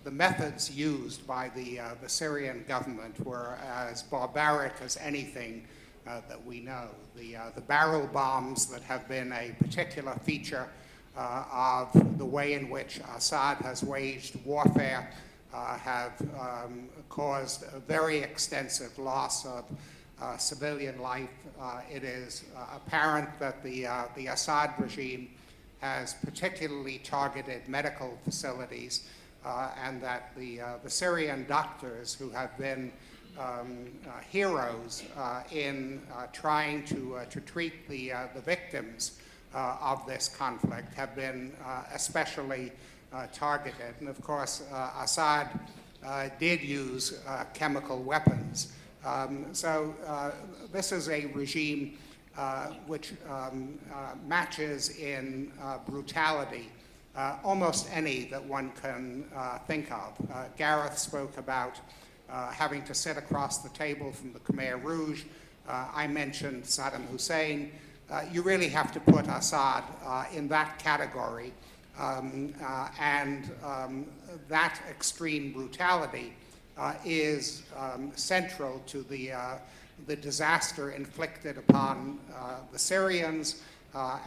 the methods used by the Syrian government were as barbaric as anything that we know. The barrel bombs that have been a particular feature of the way in which Assad has waged warfare have caused a very extensive loss of civilian life. It is apparent that the Assad regime has particularly targeted medical facilities, and that the Syrian doctors, who have been heroes in trying to treat the victims of this conflict, have been especially targeted. And of course, Assad did use chemical weapons. So this is a regime which matches in brutality almost any that one can think of. Gareth spoke about having to sit across the table from the Khmer Rouge. I mentioned Saddam Hussein. You really have to put Assad in that category. And that extreme brutality is central to the disaster inflicted upon the Syrians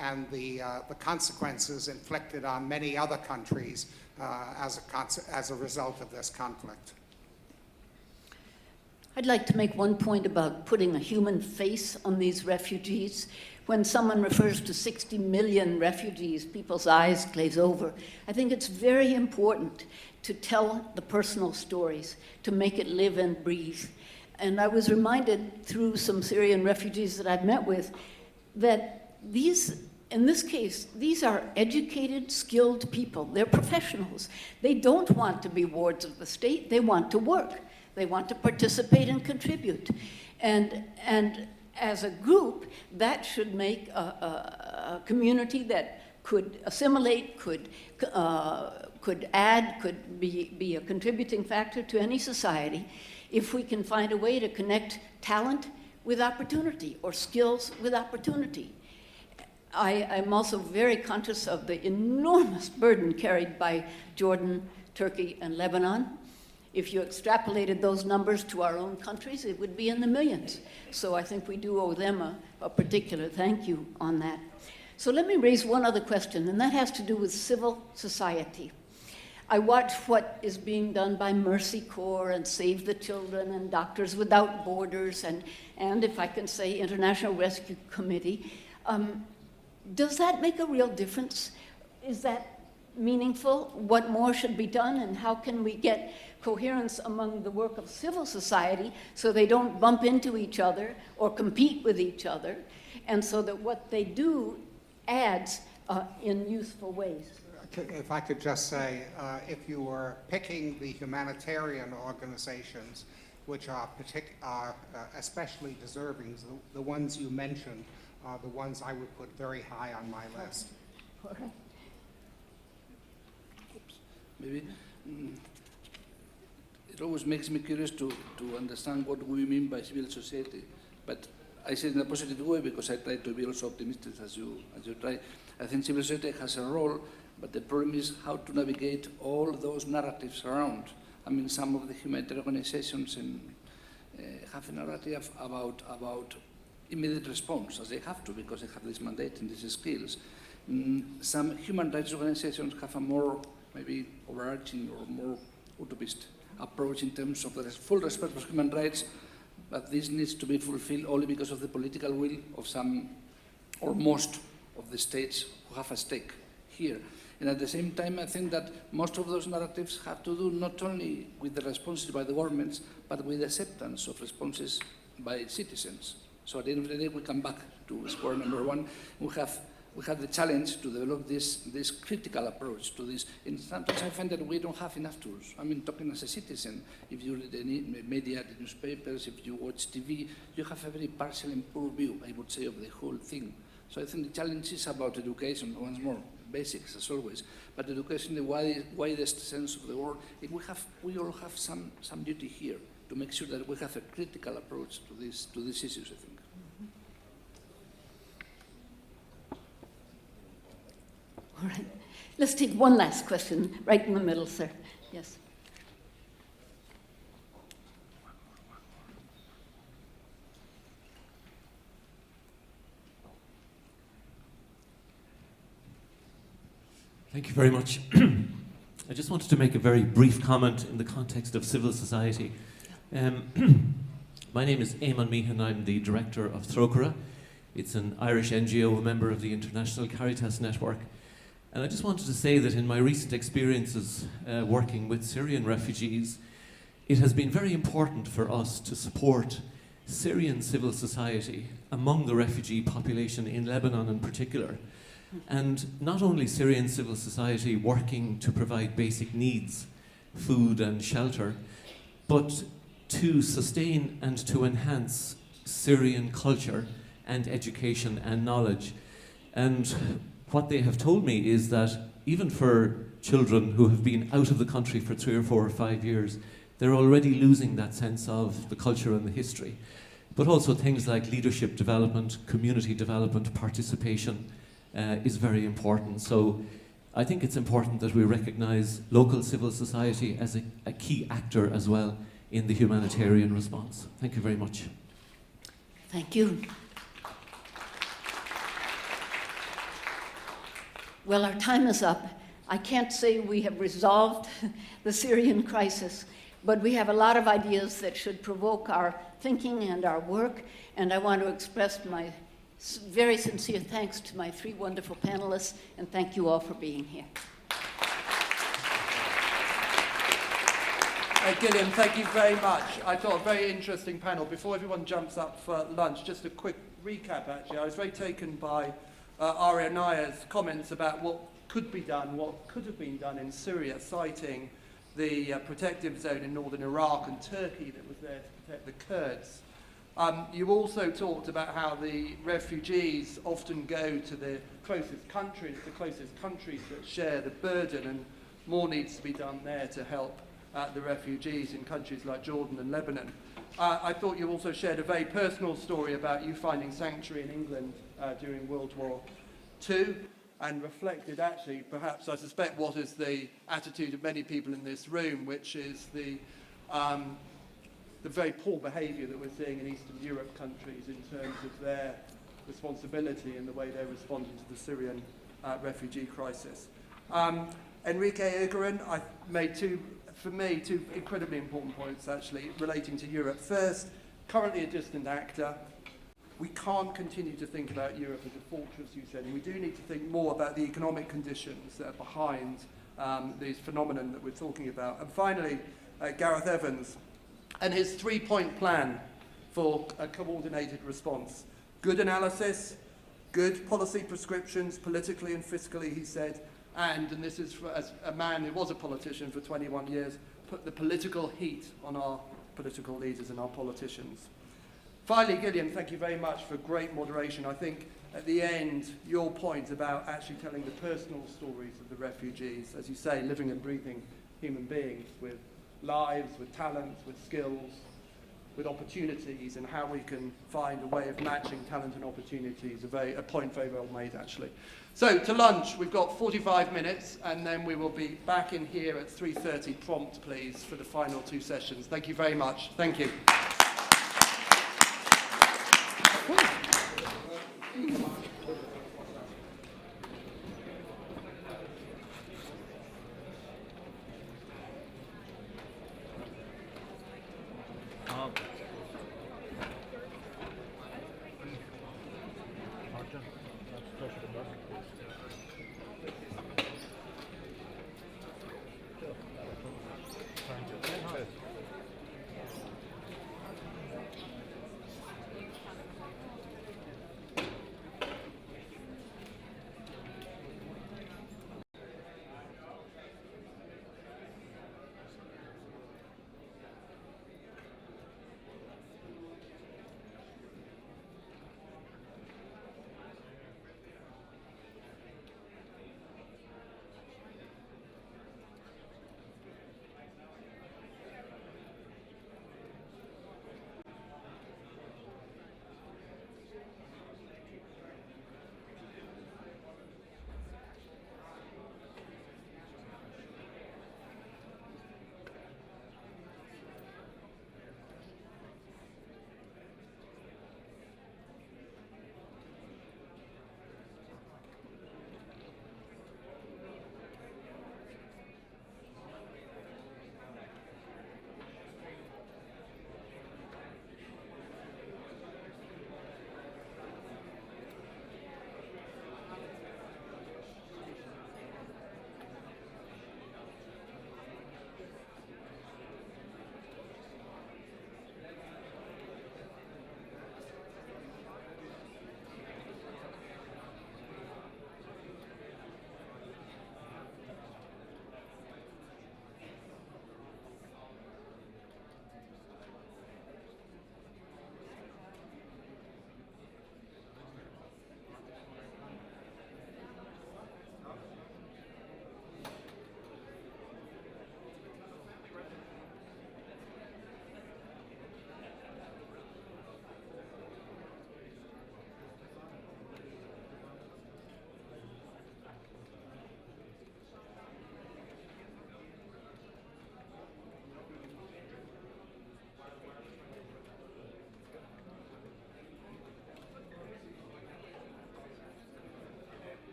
and the consequences inflicted on many other countries as a result of this conflict. I'd like to make one point about putting a human face on these refugees. When someone refers to 60 million refugees, people's eyes glaze over. I think it's very important to tell the personal stories, to make it live and breathe. And I was reminded through some Syrian refugees that I've met with that in this case, these are educated, skilled people. They're professionals. They don't want to be wards of the state. They want to work. They want to participate and contribute. And as a group, that should make a community that could assimilate, could add, could be a contributing factor to any society, if we can find a way to connect talent with opportunity or skills with opportunity. I'm also very conscious of the enormous burden carried by Jordan, Turkey, and Lebanon. If you extrapolated those numbers to our own countries, it would be in the millions. So I think we do owe them a particular thank you on that. So let me raise one other question, and that has to do with civil society. I watch what is being done by Mercy Corps and Save the Children and Doctors Without Borders and if I can say, International Rescue Committee. Does that make a real difference? Is that meaningful? What more should be done, and how can we get coherence among the work of civil society so they don't bump into each other or compete with each other, and so that what they do adds in useful ways? If I could just say, if you were picking the humanitarian organizations, which are especially deserving, the ones you mentioned are the ones I would put very high on my list. Okay. Maybe it always makes me curious to understand what we mean by civil society. But I say it in a positive way because I try to be also optimistic as you try. I think civil society has a role, but the problem is how to navigate all those narratives around. I mean, some of the humanitarian organizations have a narrative about immediate response, as they have to, because they have this mandate and these skills. Some human rights organizations have a more maybe overarching or more utopist approach in terms of the full respect for human rights, but this needs to be fulfilled only because of the political will of some or most of the states who have a stake here. And at the same time, I think that most of those narratives have to do not only with the responses by the governments, but with the acceptance of responses by citizens. So at the end of the day, we come back to square number one. We have the challenge to develop this critical approach to this. And sometimes I find that we don't have enough tools. I mean, talking as a citizen, if you read the media, the newspapers, if you watch TV, you have a very partial and poor view, I would say, of the whole thing. So I think the challenge is about education, once more, basics as always, but education in the widest sense of the word. And we all have some duty here to make sure that we have a critical approach to these issues, I think. All right. Let's take one last question, right in the middle, sir. Yes. Thank you very much. I just wanted to make a very brief comment in the context of civil society. My name is Eamon Meehan. I'm the director of Throcura. It's an Irish NGO, a member of the International Caritas Network. And I just wanted to say that in my recent experiences working with Syrian refugees, it has been very important for us to support Syrian civil society among the refugee population in Lebanon in particular. And not only Syrian civil society working to provide basic needs, food and shelter, but to sustain and to enhance Syrian culture and education and knowledge. And what they have told me is that even for children who have been out of the country for 3 or 4 or 5 years, they're already losing that sense of the culture and the history. But also things like leadership development, community development, participation, is very important. So I think it's important that we recognise local civil society as a key actor as well in the humanitarian response. Thank you very much. Thank you. Well, our time is up. I can't say we have resolved the Syrian crisis, but we have a lot of ideas that should provoke our thinking and our work, and I want to express my very sincere thanks to my 3 wonderful panelists, and thank you all for being here. Gillian, thank you very much. I thought a very interesting panel. Before everyone jumps up for lunch, just a quick recap, actually. I was very taken by Arianaya's comments about what could be done, what could have been done in Syria, citing the protective zone in northern Iraq and Turkey that was there to protect the Kurds. You also talked about how the refugees often go to the closest countries that share the burden, and more needs to be done there to help the refugees in countries like Jordan and Lebanon. I thought you also shared a very personal story about you finding sanctuary in England during World War II, and reflected actually, perhaps I suspect, what is the attitude of many people in this room, which is the very poor behaviour that we're seeing in Eastern Europe countries in terms of their responsibility and the way they're responding to the Syrian refugee crisis. Enrique Iguerin, I made two incredibly important points actually relating to Europe. First, currently a distant actor. We can't continue to think about Europe as a fortress, you said, and we do need to think more about the economic conditions that are behind this phenomenon that we're talking about. And finally, Gareth Evans and his 3-point plan for a coordinated response. Good analysis, good policy prescriptions, politically and fiscally, he said, and this is as a man who was a politician for 21 years, put the political heat on our political leaders and our politicians. Finally, Gillian, thank you very much for great moderation. I think at the end, your point about actually telling the personal stories of the refugees, as you say, living and breathing human beings with lives, with talents, with skills, with opportunities, and how we can find a way of matching talent and opportunities, a point very well made, actually. So, to lunch, we've got 45 minutes, and then we will be back in here at 3:30 prompt, please, for the final 2 sessions. Thank you very much. Thank you.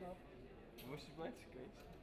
Может быть, конечно.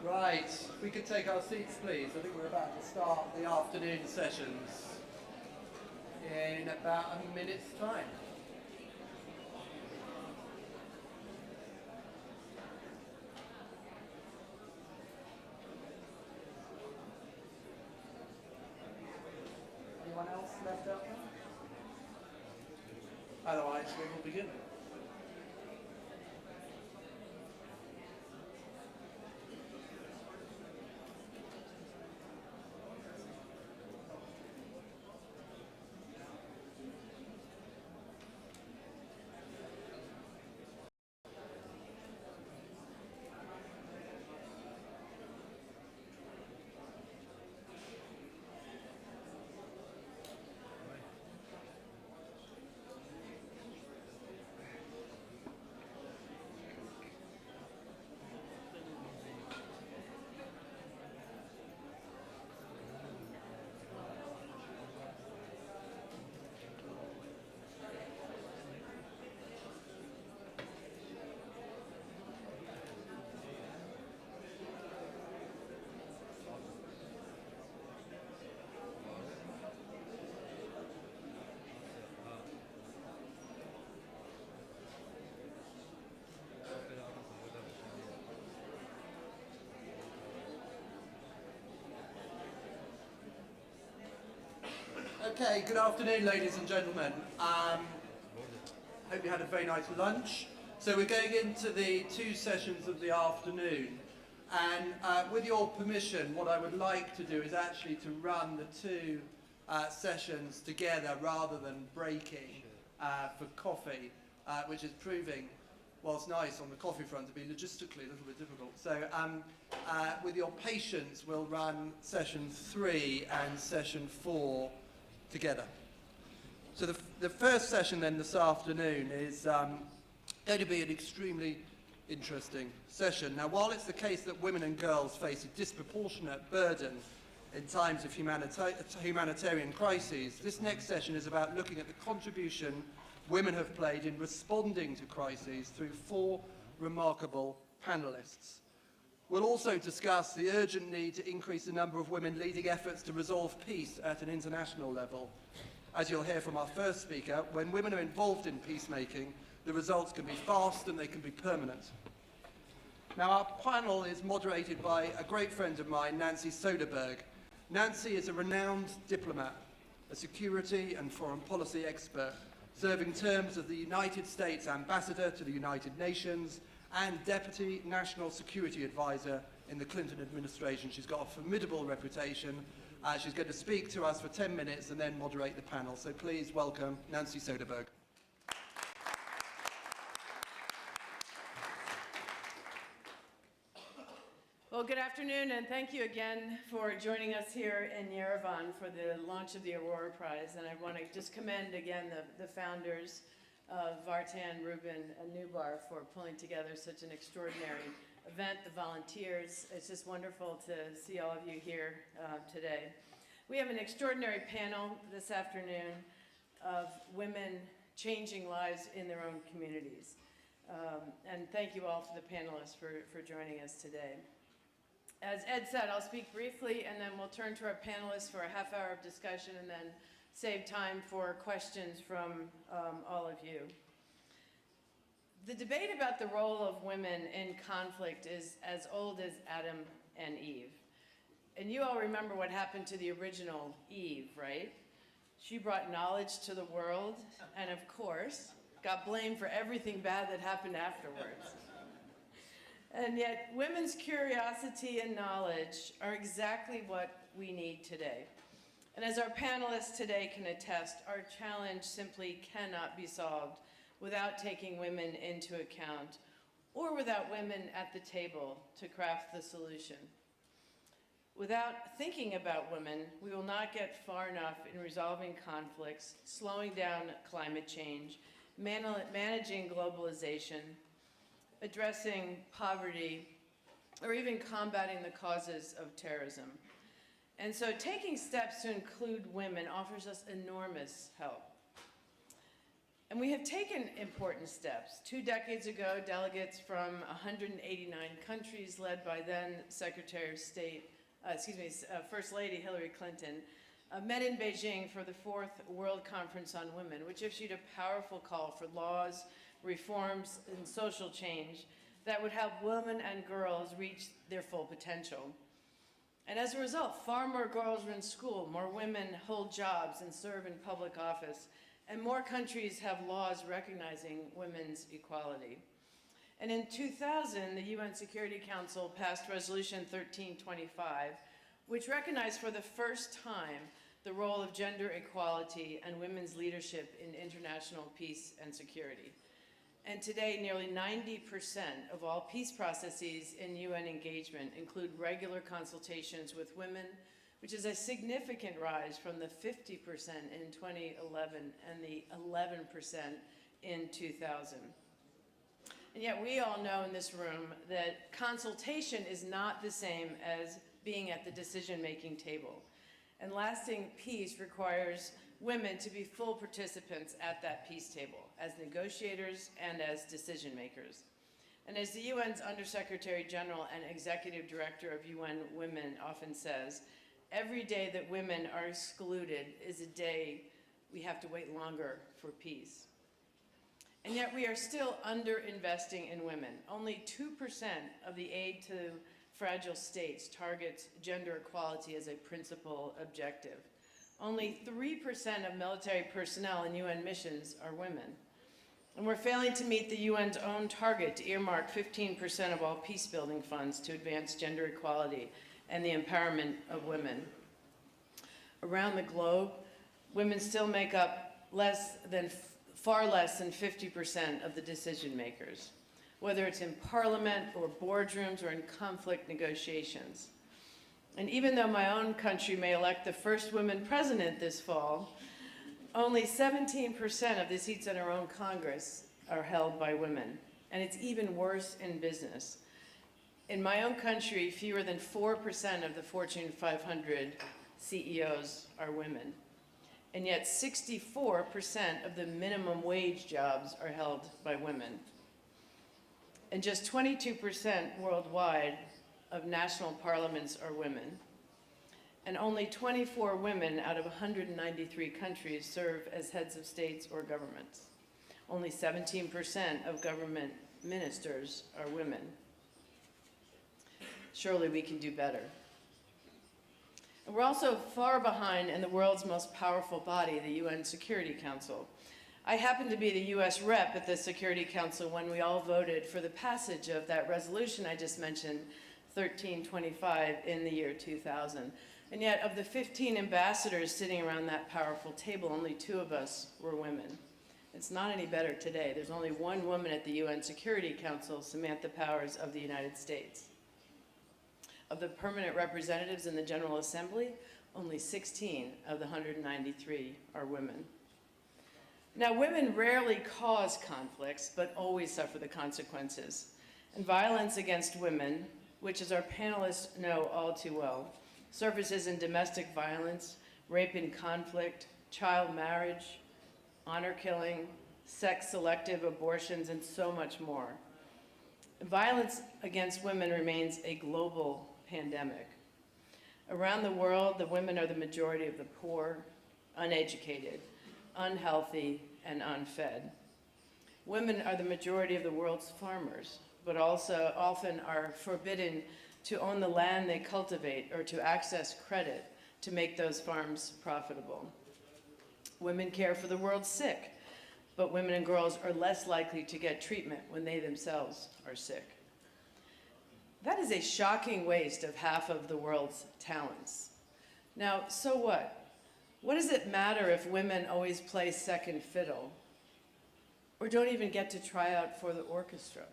Right, if we could take our seats, please. I think we're about to start the afternoon sessions in about a minute's time. Anyone else left out there? Otherwise, we will begin. Okay, good afternoon, ladies and gentlemen. Hope you had a very nice lunch. So we're going into the two sessions of the afternoon. And with your permission, what I would like to do is actually to run the two sessions together rather than breaking for coffee, which is proving, whilst nice on the coffee front, to be logistically a little bit difficult. So with your patience, we'll run session 3 and session 4 together. So the first session then this afternoon is going to be an extremely interesting session. Now, while it's the case that women and girls face a disproportionate burden in times of humanitarian crises, this next session is about looking at the contribution women have played in responding to crises through 4 remarkable panelists. We'll also discuss the urgent need to increase the number of women leading efforts to resolve peace at an international level. As you'll hear from our first speaker, when women are involved in peacemaking, the results can be fast and they can be permanent. Now, our panel is moderated by a great friend of mine, Nancy Soderberg. Nancy is a renowned diplomat, a security and foreign policy expert, serving terms as the United States Ambassador to the United Nations and Deputy National Security Advisor in the Clinton administration. She's got a formidable reputation. She's going to speak to us for 10 minutes and then moderate the panel. So please welcome Nancy Soderberg. Well, good afternoon, and thank you again for joining us here in Yerevan for the launch of the Aurora Prize. And I want to just commend again the founders, Vartan, Rubin, and Nubar, for pulling together such an extraordinary event, the volunteers. It's just wonderful to see all of you here today. We have an extraordinary panel this afternoon of women changing lives in their own communities. And thank you all to the panelists for joining us today. As Ed said, I'll speak briefly, and then we'll turn to our panelists for a half hour of discussion and then save time for questions from all of you. The debate about the role of women in conflict is as old as Adam and Eve. And you all remember what happened to the original Eve, right? She brought knowledge to the world and, of course, got blamed for everything bad that happened afterwards. And yet, women's curiosity and knowledge are exactly what we need today. And as our panelists today can attest, our challenge simply cannot be solved without taking women into account or without women at the table to craft the solution. Without thinking about women, we will not get far enough in resolving conflicts, slowing down climate change, managing globalization, addressing poverty, or even combating the causes of terrorism. And so taking steps to include women offers us enormous help. And And we have taken important steps. 2 decades ago, delegates from 189 countries, led by then Secretary of State, First Lady Hillary Clinton, met in Beijing for the 4th World Conference on Women, which issued a powerful call for laws, reforms, and social change that would help women and girls reach their full potential. And as a result, far more girls are in school, more women hold jobs and serve in public office, and more countries have laws recognizing women's equality. And in 2000, the UN Security Council passed Resolution 1325, which recognized for the first time the role of gender equality and women's leadership in international peace and security. And today, nearly 90% of all peace processes in UN engagement include regular consultations with women, which is a significant rise from the 50% in 2011 and the 11% in 2000. And yet we all know in this room that consultation is not the same as being at the decision-making table. And lasting peace requires women to be full participants at that peace table, as negotiators and as decision makers. And as the UN's Undersecretary General and Executive Director of UN Women often says, every day that women are excluded is a day we have to wait longer for peace. And yet we are still underinvesting in women. Only 2% of the aid to fragile states targets gender equality as a principal objective. Only 3% of military personnel in UN missions are women. And we're failing to meet the UN's own target to earmark 15% of all peacebuilding funds to advance gender equality and the empowerment of women. Around the globe, women still make up far less than 50% of the decision makers, whether it's in parliament or boardrooms or in conflict negotiations. And even though my own country may elect the first woman president this fall, only 17% of the seats in our own Congress are held by women. And it's even worse in business. In my own country, fewer than 4% of the Fortune 500 CEOs are women. And yet 64% of the minimum wage jobs are held by women. And just 22% worldwide of national parliaments are women. And only 24 women out of 193 countries serve as heads of states or governments. Only 17% of government ministers are women. Surely we can do better. And we're also far behind in the world's most powerful body, the UN Security Council. I happened to be the US rep at the Security Council when we all voted for the passage of that resolution I just mentioned, 1325, in the year 2000. And yet, of the 15 ambassadors sitting around that powerful table, only 2 of us were women. It's not any better today. There's only 1 woman at the UN Security Council, Samantha Powers of the United States. Of the permanent representatives in the General Assembly, only 16 of the 193 are women. Now, women rarely cause conflicts, but always suffer the consequences. And violence against women, which, as our panelists know all too well, surfaces in domestic violence, rape and conflict, child marriage, honor killing, sex-selective abortions, and so much more. Violence against women remains a global pandemic. Around the world, the women are the majority of the poor, uneducated, unhealthy, and unfed. Women are the majority of the world's farmers, but also often are forbidden to own the land they cultivate or to access credit to make those farms profitable. Women care for the world's sick, but women and girls are less likely to get treatment when they themselves are sick. That is a shocking waste of half of the world's talents. Now, so what? What does it matter if women always play second fiddle or don't even get to try out for the orchestra?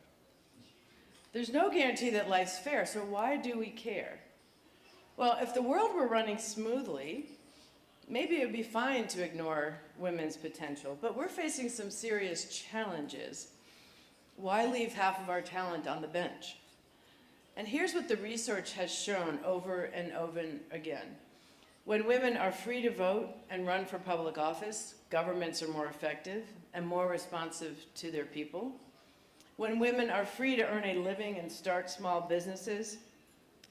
There's no guarantee that life's fair, so why do we care? Well, if the world were running smoothly, maybe it would be fine to ignore women's potential, but we're facing some serious challenges. Why leave half of our talent on the bench? And here's what the research has shown over and over again. When women are free to vote and run for public office, governments are more effective and more responsive to their people. When women are free to earn a living and start small businesses,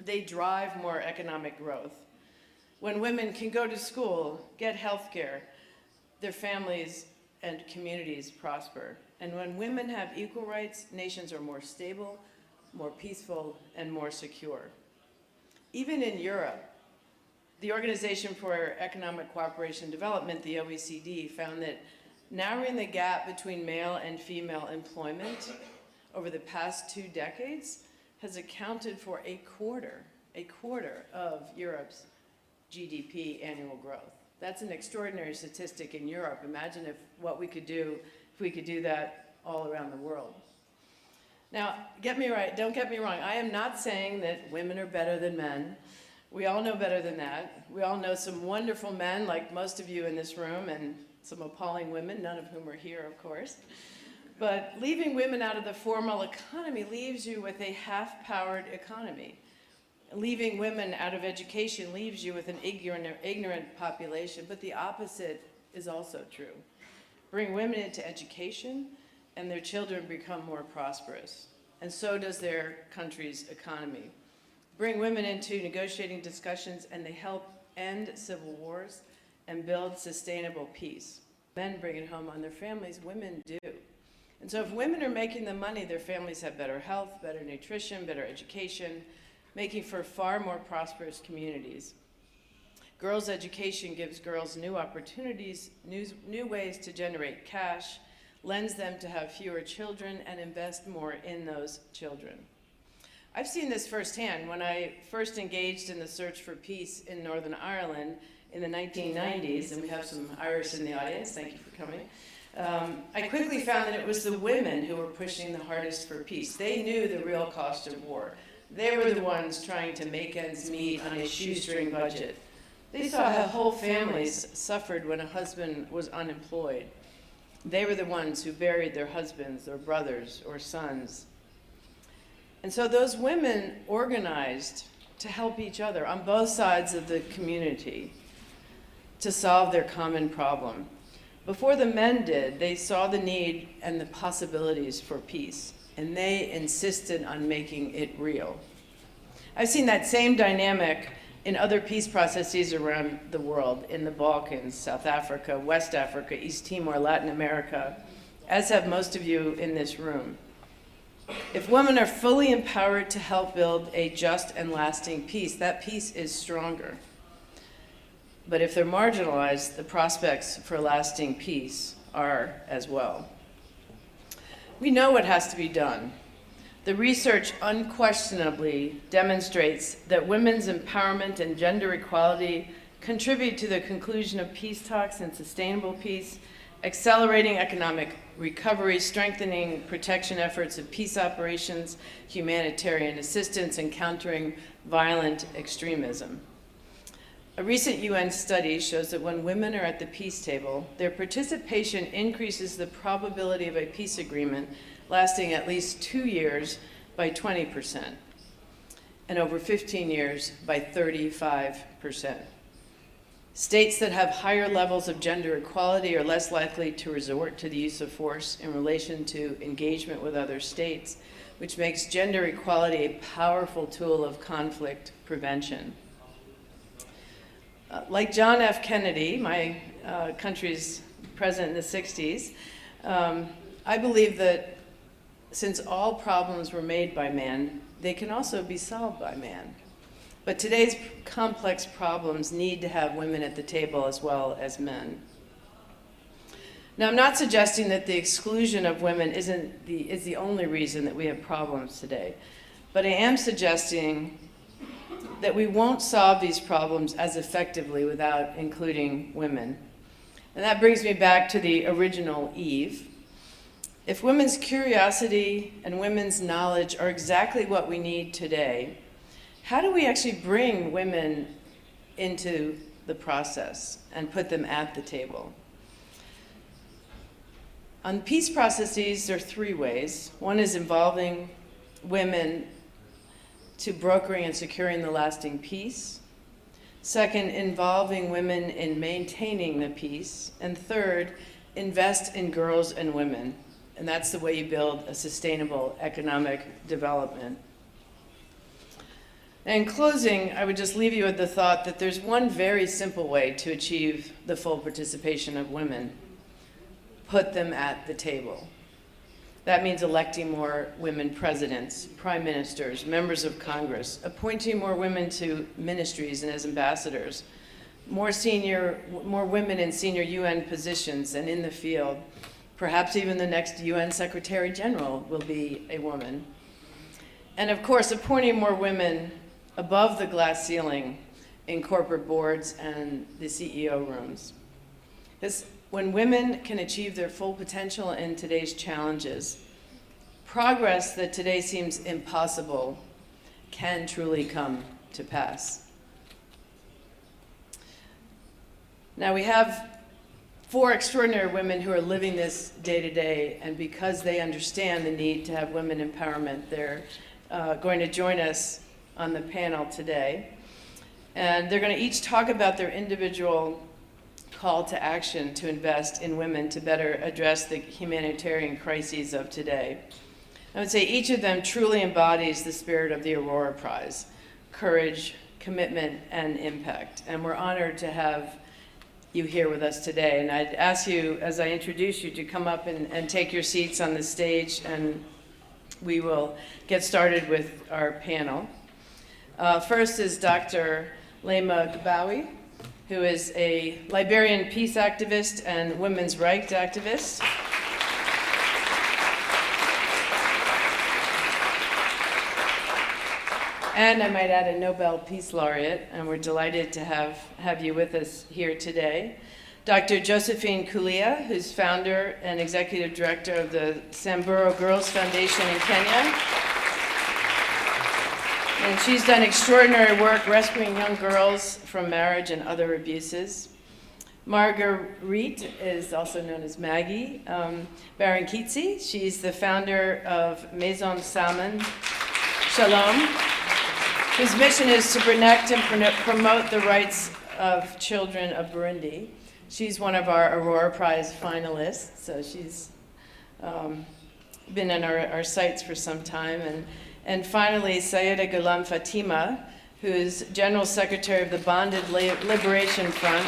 they drive more economic growth. When women can go to school, get health care, their families and communities prosper. And when women have equal rights, nations are more stable, more peaceful, and more secure. Even in Europe, the Organization for Economic Cooperation and Development, the OECD, found that narrowing the gap between male and female employment over the past 2 decades has accounted for a quarter of Europe's GDP annual growth. That's an extraordinary statistic in Europe. Imagine what we could do if we could do that all around the world. Now, don't get me wrong, I am not saying that women are better than men. We all know better than that. We all know some wonderful men, like most of you in this room, and some appalling women, none of whom are here, of course. But leaving women out of the formal economy leaves you with a half-powered economy. Leaving women out of education leaves you with an ignorant population, but the opposite is also true. Bring women into education, and their children become more prosperous, and so does their country's economy. Bring women into negotiating discussions, and they help end civil wars and build sustainable peace. Men bring it home on their families, women do. And so if women are making the money, their families have better health, better nutrition, better education, making for far more prosperous communities. Girls' education gives girls new opportunities, new ways to generate cash, lends them to have fewer children, and invest more in those children. I've seen this firsthand. When I first engaged in the search for peace in Northern Ireland in the 1990s, and we have some Irish in the audience, thank you for coming, I quickly found that it was the women who were pushing the hardest for peace. They knew the real cost of war. They were the ones trying to make ends meet on a shoestring budget. They saw how whole families suffered when a husband was unemployed. They were the ones who buried their husbands or brothers or sons. And so those women organized to help each other on both sides of the community to solve their common problem. Before the men did, they saw the need and the possibilities for peace, and they insisted on making it real. I've seen that same dynamic in other peace processes around the world, in the Balkans, South Africa, West Africa, East Timor, Latin America, as have most of you in this room. If women are fully empowered to help build a just and lasting peace, that peace is stronger. But if they're marginalized, the prospects for lasting peace are as well. We know what has to be done. The research unquestionably demonstrates that women's empowerment and gender equality contribute to the conclusion of peace talks and sustainable peace, accelerating economic recovery, strengthening protection efforts of peace operations, humanitarian assistance, and countering violent extremism. A recent UN study shows that when women are at the peace table, their participation increases the probability of a peace agreement lasting at least 2 years by 20%, and over 15 years by 35%. States that have higher levels of gender equality are less likely to resort to the use of force in relation to engagement with other states, which makes gender equality a powerful tool of conflict prevention. Like John F. Kennedy, my country's president in the 60s, I believe that since all problems were made by man, they can also be solved by man. But today's complex problems need to have women at the table as well as men. Now, I'm not suggesting that the exclusion of women is the only reason that we have problems today, but I am suggesting that we won't solve these problems as effectively without including women. And that brings me back to the original Eve. If women's curiosity and women's knowledge are exactly what we need today, how do we actually bring women into the process and put them at the table? On peace processes, there are 3 ways. One is involving women to brokering and securing the lasting peace. Second, involving women in maintaining the peace. And third, invest in girls and women. And that's the way you build a sustainable economic development. In closing, I would just leave you with the thought that there's one very simple way to achieve the full participation of women. Put them at the table. That means electing more women presidents, prime ministers, members of Congress, appointing more women to ministries and as ambassadors, more women in senior UN positions and in the field. Perhaps even the next UN Secretary General will be a woman. And of course, appointing more women above the glass ceiling in corporate boards and the CEO rooms. Because when women can achieve their full potential in today's challenges, progress that today seems impossible can truly come to pass. Now we have 4 extraordinary women who are living this day to day, and because they understand the need to have women empowerment, they're going to join us on the panel today. And they're going to each talk about their individual call to action to invest in women to better address the humanitarian crises of today. I would say each of them truly embodies the spirit of the Aurora Prize: courage, commitment, and impact. And we're honored to have you here with us today. And I'd ask you, as I introduce you, to come up and take your seats on the stage, and we will get started with our panel. First is Dr. Lema Gbawi, who is a Liberian peace activist and women's rights activist. And I might add, a Nobel Peace Laureate, and we're delighted to have you with us here today. Dr. Josephine Kulia, who's founder and executive director of the Samburu Girls Foundation in Kenya. And she's done extraordinary work rescuing young girls from marriage and other abuses. Marguerite is also known as Maggie Barankitsi. She's the founder of Maison Salmon Shalom, whose mission is to protect and promote the rights of children of Burundi. She's one of our Aurora Prize finalists, so she's been in our sites for some time. And finally, Sayeda Ghulam Fatima, who's General Secretary of the Bonded Liberation Front.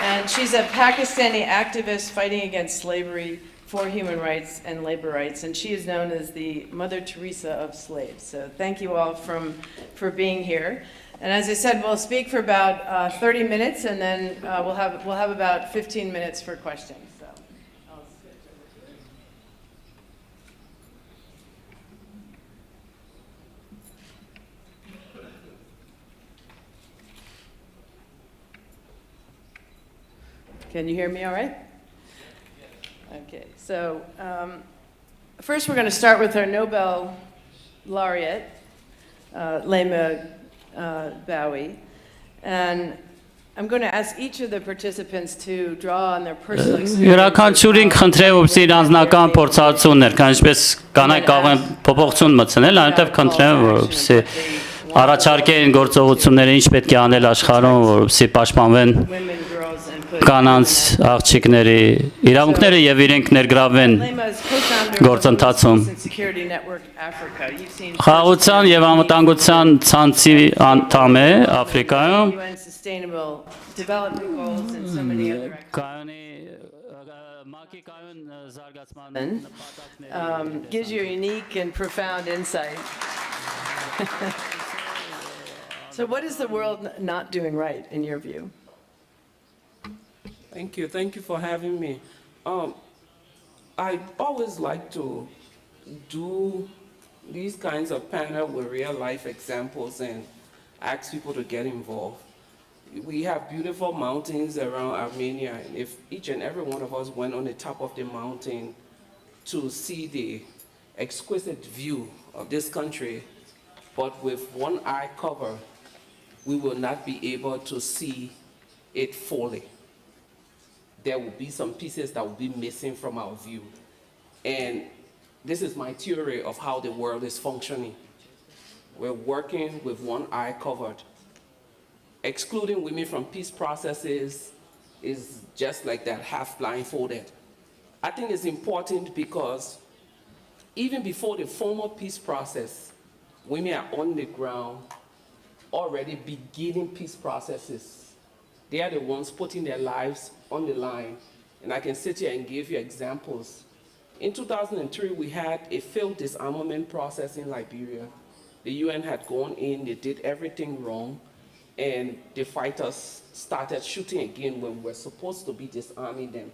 And she's a Pakistani activist fighting against slavery for human rights and labor rights, and she is known as the Mother Teresa of slaves. So thank you all for being here. And as I said, we'll speak for about 30 minutes, and then we'll have about 15 minutes for questions. So I'll switch over to it. Can you hear me all right? Okay, so first we're going to start with our Nobel laureate, Lema Gbawi, and I'm going to ask each of the participants to draw on their personal experience. Յուրաքանչյուրին խնդրեմ ուսի անձնական փորձառություններ, կանչպես կանայք կարող են փոփոխություն մտցնել, այնտեղ խնդրեմ որպեսզի առաջարկեն գործողությունները ինչ պետք է անել աշխարհում, որպեսզի պաշտպանվեն կանանց աղջիկների իրավունքները եւ իրենք ներգրավվեն գործընթացում։ Խաղաղության եւ անվտանգության ցանցի անդամ է Աֆրիկայում։ Gives you a unique and profound insight. So what is the world not doing right in your view? Thank you for having me. I always like to do these kinds of panels with real life examples and ask people to get involved. We have beautiful mountains around Armenia, and if each and every one of us went on the top of the mountain to see the exquisite view of this country, but with one eye covered, we will not be able to see it fully. There will be some pieces that will be missing from our view. And this is my theory of how the world is functioning. were working with one eye covered. Excluding women from peace processes is just like that, half blindfolded. I think it's important because even before the formal peace process, women are on the ground already beginning peace processes. They are the ones putting their lives on the line. And I can sit here and give you examples. In 2003, we had a failed disarmament process in Liberia. The UN had gone in, they did everything wrong, and the fighters started shooting again when we were supposed to be disarming them.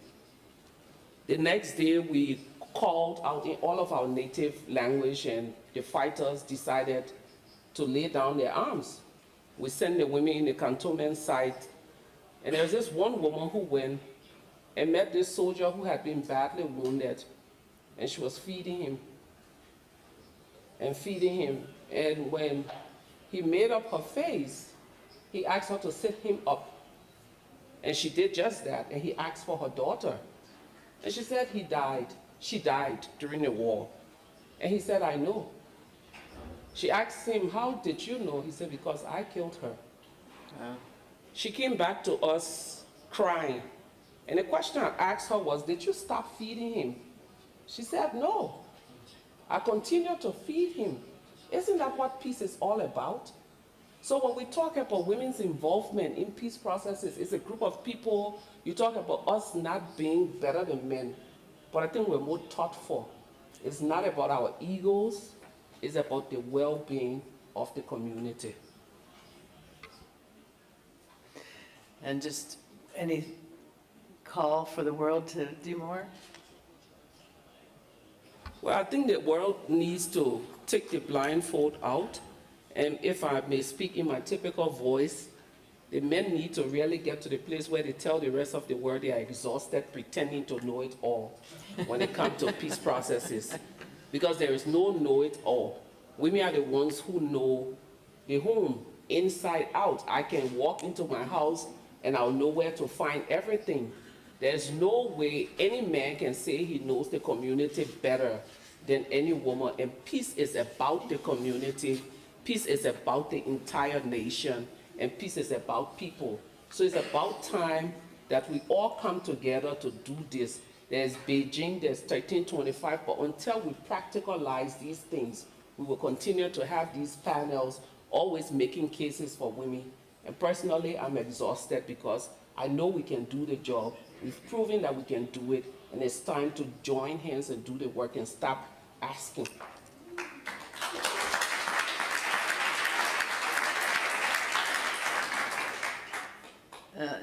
The next day, we called out in all of our native language, and the fighters decided to lay down their arms. We sent the women in the cantonment site, and there was this one woman who went and met this soldier who had been badly wounded, and she was feeding him and feeding him. And when he made up her face, he asked her to sit him up. And she did just that, and he asked for her daughter. And she said he died. She died during the war. And he said, I know. She asked him, how did you know? He said, because I killed her. She came back to us crying. And the question I asked her was, did you stop feeding him? She said, no. I continued to feed him. Isn't that what peace is all about? So when we talk about women's involvement in peace processes, it's a group of people. You talk about us not being better than men, but I think we're more thoughtful. It's not about our egos. It's about the well-being of the community. And just any call for the world to do more? Well, I think the world needs to take the blindfold out. And if I may speak in my typical voice, the men need to really get to the place where they tell the rest of the world they are exhausted pretending to know it all when it comes to peace processes. Because there is no know-it-all. Women are the ones who know the home inside out. I can walk into my house and I'll know where to find everything. There's no way any man can say he knows the community better than any woman. And peace is about the community. Peace is about the entire nation. And peace is about people. So it's about time that we all come together to do this. There's Beijing, there's 1325, but until we practicalize these things, we will continue to have these panels, always making cases for women. And personally, I'm exhausted because I know we can do the job. We've proven that we can do it, and it's time to join hands and do the work and stop asking.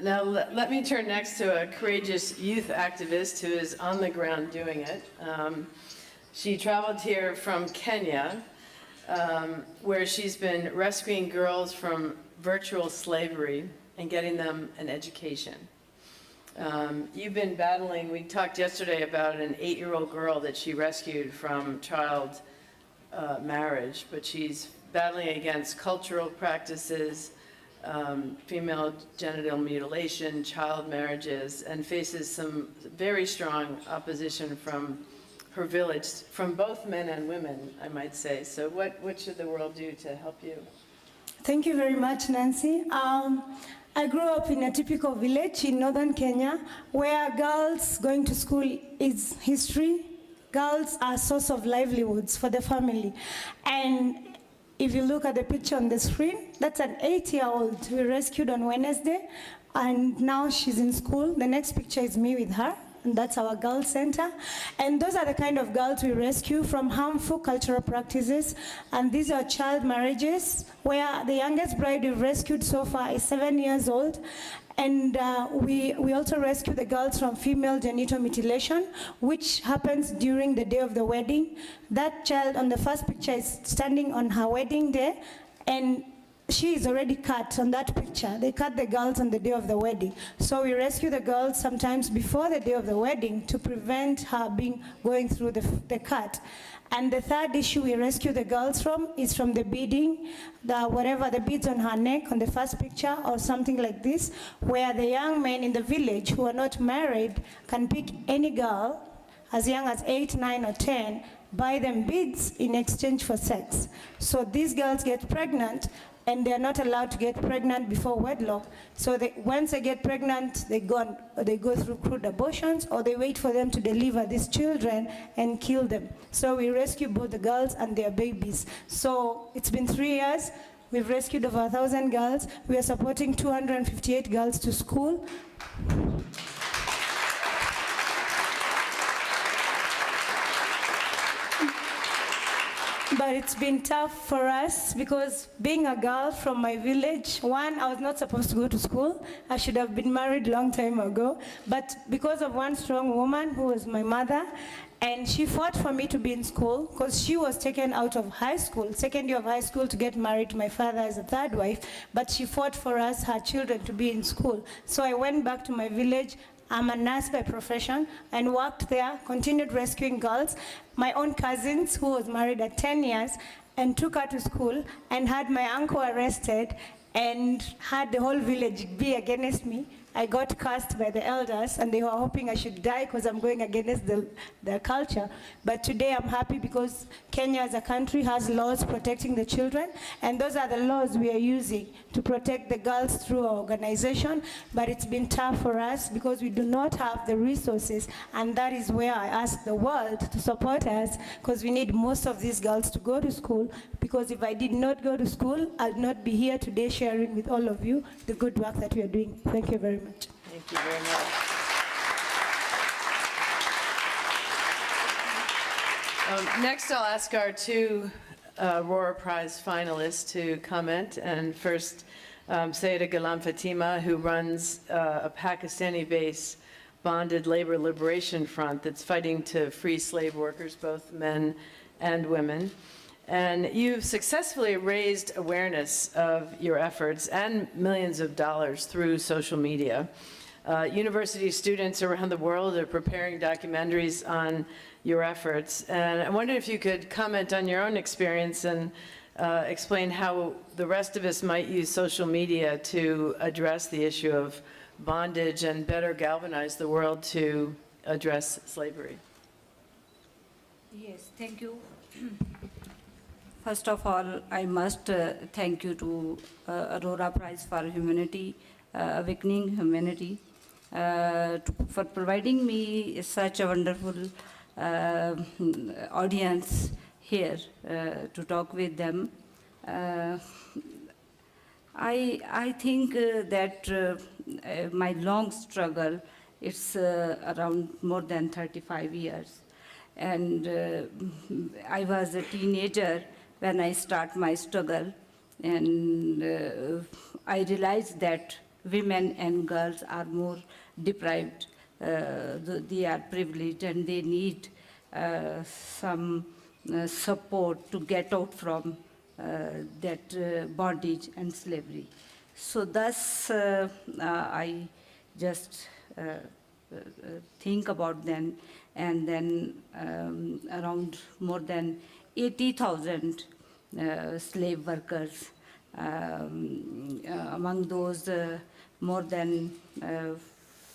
Now, let me turn next to a courageous youth activist who is on the ground doing it. She traveled here from Kenya, where she's been rescuing girls from virtual slavery and getting them an education. You've been battling, we talked yesterday about an 8-year-old girl that she rescued from child marriage, but she's battling against cultural practices, female genital mutilation, child marriages, and faces some very strong opposition from her village, from both men and women, I might say. So what should the world do to help you? Thank you very much, Nancy. I grew up in a typical village in northern Kenya where girls going to school is history. Girls are a source of livelihoods for the family. And if you look at the picture on the screen, that's an 8-year-old we rescued on Wednesday, and now she's in school. The next picture is me with her, and that's our girl center. And those are the kind of girls we rescue from harmful cultural practices. And these are child marriages, where the youngest bride we've rescued so far is 7 years old. And we also rescue the girls from female genital mutilation, which happens during the day of the wedding. That child on the first picture is standing on her wedding day, and she is already cut on that picture. They cut the girls on the day of the wedding. So we rescue the girls sometimes before the day of the wedding to prevent her going through the cut. And the third issue we rescue the girls from is from the beading, whatever the beads on her neck on the first picture or something like this, where the young men in the village who are not married can pick any girl as young as 8, 9, or 10. buy them beads in exchange for sex. So these girls get pregnant, and they're not allowed to get pregnant before wedlock. So once they get pregnant, they go through crude abortions, or they wait for them to deliver these children and kill them. So we rescue both the girls and their babies. So it's been 3 years. We've rescued over 1,000 girls. We are supporting 258 girls to school. But it's been tough for us because being a girl from my village, one, I was not supposed to go to school. I should have been married a long time ago. But because of one strong woman who was my mother, and she fought for me to be in school because she was taken out of high school, second year of high school, to get married to my father as a third wife. But she fought for us, her children, to be in school. So I went back to my village. I'm a nurse by profession and worked there, continued rescuing girls. My own cousins, who was married at 10 years, and took her to school and had my uncle arrested and had the whole village be against me. I got cursed by the elders, and they were hoping I should die because I'm going against their culture. But today I'm happy because Kenya as a country has laws protecting the children, and those are the laws we are using to protect the girls through our organization. But it's been tough for us because we do not have the resources, and that is where I ask the world to support us, because we need most of these girls to go to school, because if I did not go to school, I'd not be here today sharing with all of you the good work that we are doing. Thank you very much. Thank you very much. Next, I'll ask our two Aurora Prize finalists to comment. And first, Sayeda Ghulam Fatima, who runs a Pakistani-based bonded labor liberation front that's fighting to free slave workers, both men and women. And you've successfully raised awareness of your efforts and millions of dollars through social media. University students around the world are preparing documentaries on your efforts. And I wonder if you could comment on your own experience and explain how the rest of us might use social media to address the issue of bondage and better galvanize the world to address slavery. Yes, thank you. First of all, I must thank you to Aurora Prize for Humanity, Awakening Humanity, for providing me such a wonderful audience here to talk with them. I think that my long struggle, it's around more than 35 years. And I was a teenager when I start my struggle, and I realized that women and girls are more deprived. They are privileged, and they need some support to get out from that bondage and slavery. So thus, I just think about them, and then around more than 80,000 slave workers. Among those, more than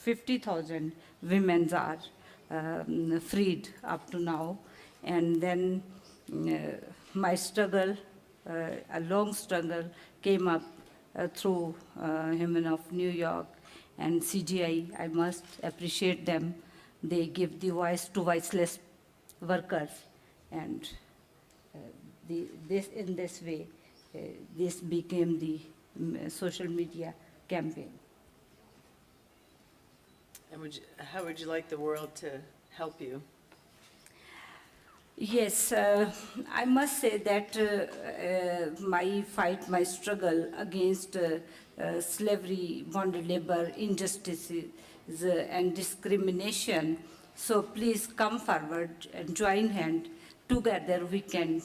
50,000 women are freed up to now. And then my struggle, a long struggle, came up through Women of New York and CGI. I must appreciate them. They give the voice to voiceless workers, and in this way, this became the social media campaign. And how would you like the world to help you? Yes, I must say that my fight, my struggle against slavery, bonded labor, injustices, and discrimination. So please come forward and join hands. Together we can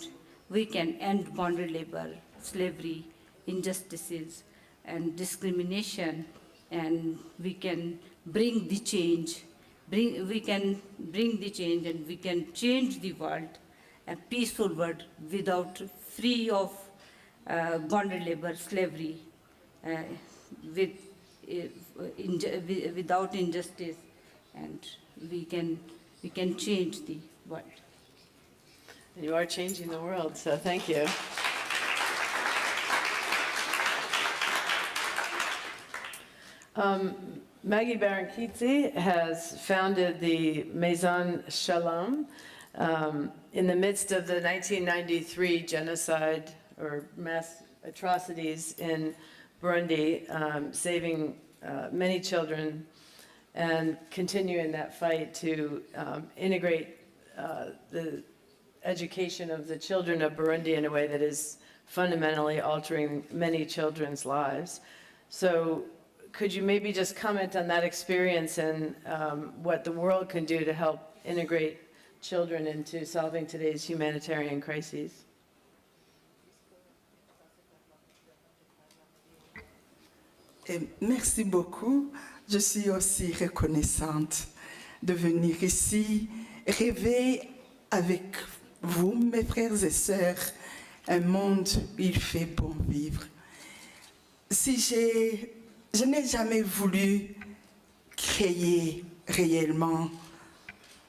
end bonded labor, slavery, injustices, and discrimination, and we can bring the change. We can bring the change, and we can change the world, a peaceful world without free of bonded labor, slavery, without injustice, and we can change the world. You are changing the world, so thank you. Maggie Barankitsi has founded the Maison Shalom in the midst of the 1993 genocide or mass atrocities in Burundi, saving many children and continuing that fight to integrate the education of the children of Burundi in a way that is fundamentally altering many children's lives. So could you maybe just comment on that experience and what the world can do to help integrate children into solving today's humanitarian crises? Merci beaucoup. Je suis aussi reconnaissante de venir ici rêver avec vous, mes frères et sœurs, un monde où il fait bon vivre. Je n'ai jamais voulu créer réellement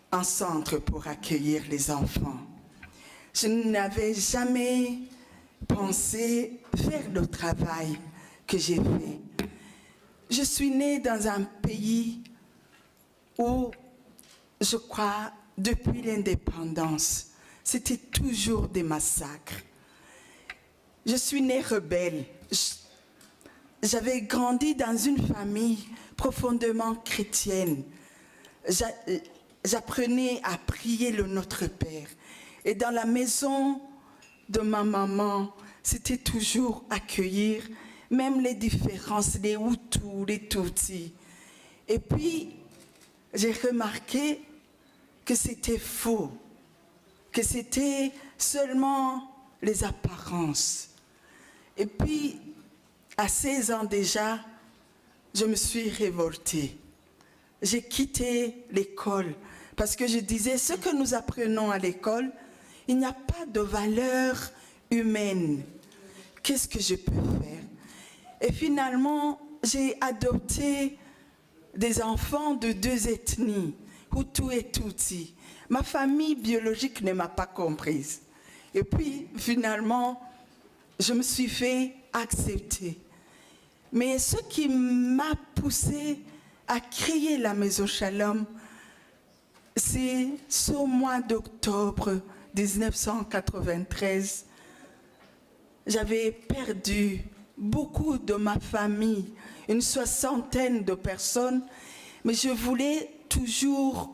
un centre pour accueillir les enfants. Je n'avais jamais pensé faire le travail que j'ai fait. Je suis née dans un pays où, je crois, depuis l'indépendance, c'était toujours des massacres. Je suis née rebelle. J'avais grandi dans une famille profondément chrétienne. J'apprenais à prier le Notre Père. Et dans la maison de ma maman, c'était toujours accueillir même les différences, les Hutus, les Tutsis. Et puis, j'ai remarqué que c'était faux, que c'était seulement les apparences. Et puis, à 16 ans déjà, je me suis révoltée. J'ai quitté l'école parce que je disais, ce que nous apprenons à l'école, il n'y a pas de valeur humaine. Qu'est-ce que je peux faire? Et finalement, j'ai adopté des enfants de deux ethnies, Hutu et Tutsi. Ma famille biologique ne m'a pas comprise. Et puis, finalement, je me suis fait accepter. Mais ce qui m'a poussé à créer la Maison Shalom, c'est ce mois d'octobre 1993. J'avais perdu beaucoup de ma famille, une soixantaine de personnes, mais je voulais toujours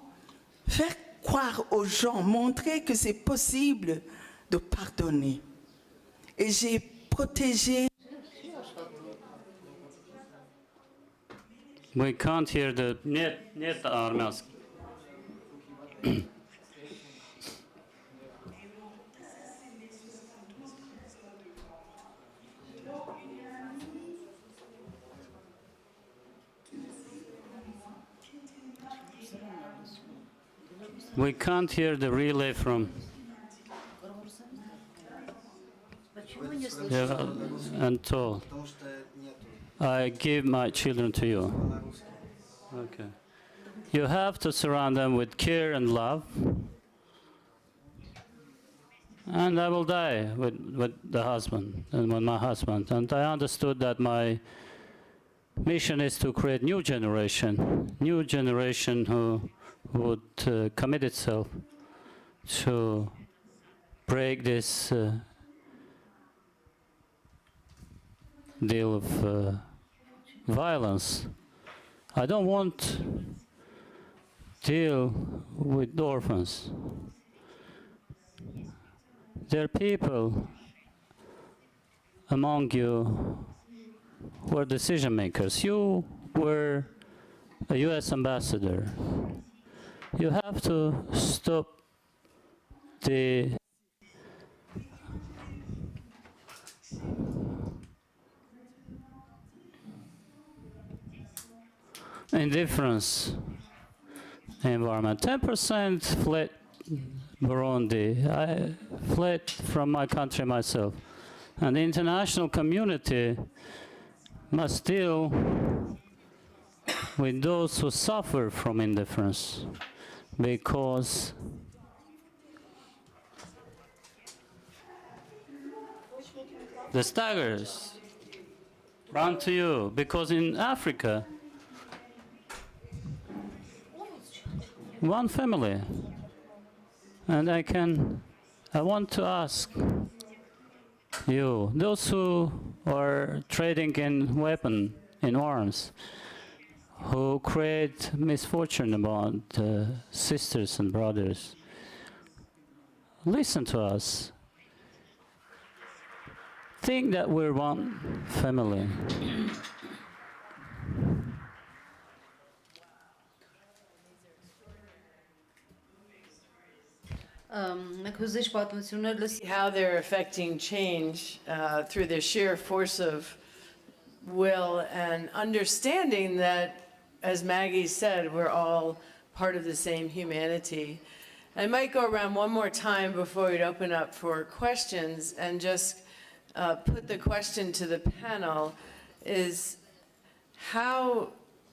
faire croire aux gens, montrer que c'est possible de pardonner. Et j'ai protégé. We can't hear the net armas. We can't hear the relay from. Yeah, and told. I give my children to you. Okay. You have to surround them with care and love. And I will die with the husband and with my husband. And I understood that my mission is to create new generation who would commit itself to break this deal of violence. I don't want deal with orphans. There are people among you who are decision makers. You were a US ambassador. You have to stop the indifference environment. 10% fled Burundi. I fled from my country myself. And the international community must deal with those who suffer from indifference, because the staggers run to you, because in Africa, one family, and I want to ask you, those who are trading in arms, who create misfortune about sisters and brothers, listen to us. Think that we're one family. How they're affecting change through their sheer force of will and understanding that, as Maggie said, we're all part of the same humanity. I might go around one more time before we'd open up for questions and just put the question to the panel is, how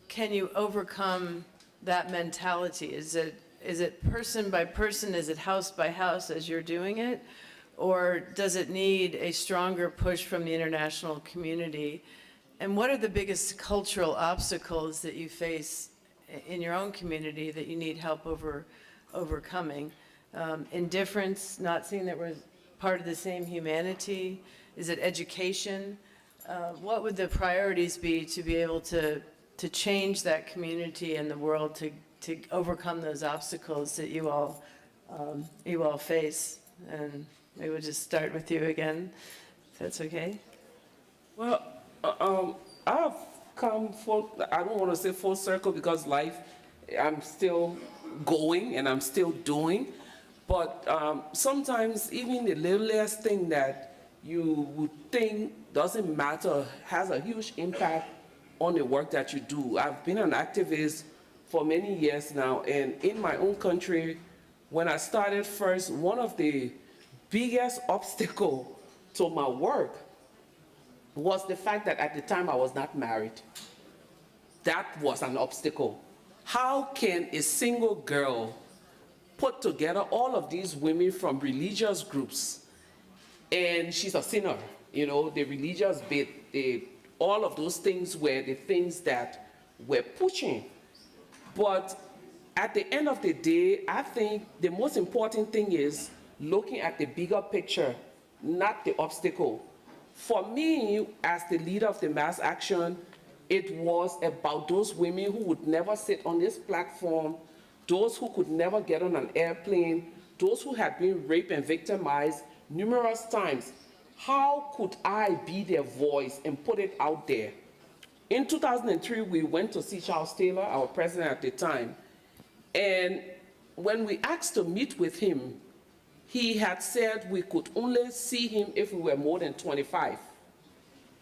can you overcome that mentality? Is it person by person? Is it house by house as you're doing it? Or does it need a stronger push from the international community? And what are the biggest cultural obstacles that you face in your own community that you need help overcoming? Indifference, not seeing that we're part of the same humanity? Is it education? What would the priorities be to be able to change that community and the world to overcome those obstacles that you all face? And maybe we'll just start with you again, if that's okay. Well, I've come I don't want to say full circle, because life, I'm still going and I'm still doing. But sometimes even the littlest thing that you would think doesn't matter has a huge impact on the work that you do. I've been an activist for many years now, and in my own country, when I started first, one of the biggest obstacles to my work was the fact that at the time I was not married. That was an obstacle. How can a single girl put together all of these women from religious groups, and she's a sinner, you know, the religious bit, all of those things were the things that were pushing. But at the end of the day, I think the most important thing is looking at the bigger picture, not the obstacle. For me, as the leader of the mass action, it was about those women who would never sit on this platform, those who could never get on an airplane, those who had been raped and victimized numerous times. How could I be their voice and put it out there? In 2003, we went to see Charles Taylor, our president at the time, and when we asked to meet with him, he had said we could only see him if we were more than 25.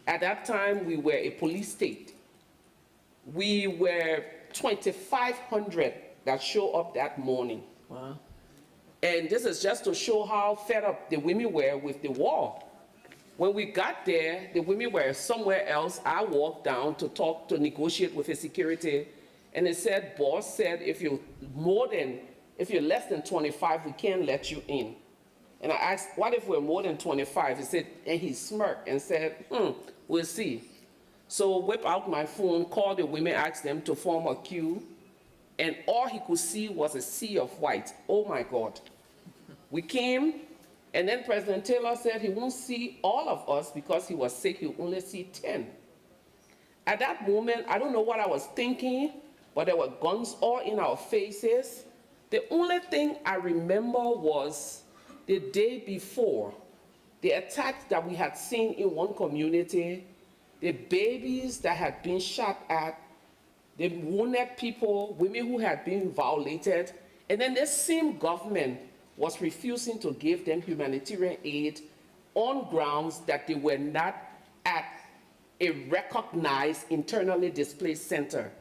At that time, we were a police state. We were 2,500 that showed up that morning. Wow. And this is just to show how fed up the women were with the war. When we got there, the women were somewhere else. I walked down to negotiate with the security, and they said, boss said, if you're less than 25, we can't let you in. And I asked, what if we're more than 25? He said, and he smirked and said, we'll see. So whip out my phone, call the women, ask them to form a queue, and all he could see was a sea of white. Oh my God. We came, and then President Taylor said he won't see all of us because he was sick, he'll only see 10. At that moment, I don't know what I was thinking, but there were guns all in our faces. The only thing I remember was the day before, the attacks that we had seen in one community, the babies that had been shot at, the wounded people, women who had been violated, and then the same government was refusing to give them humanitarian aid on grounds that they were not at a recognized internally displaced center.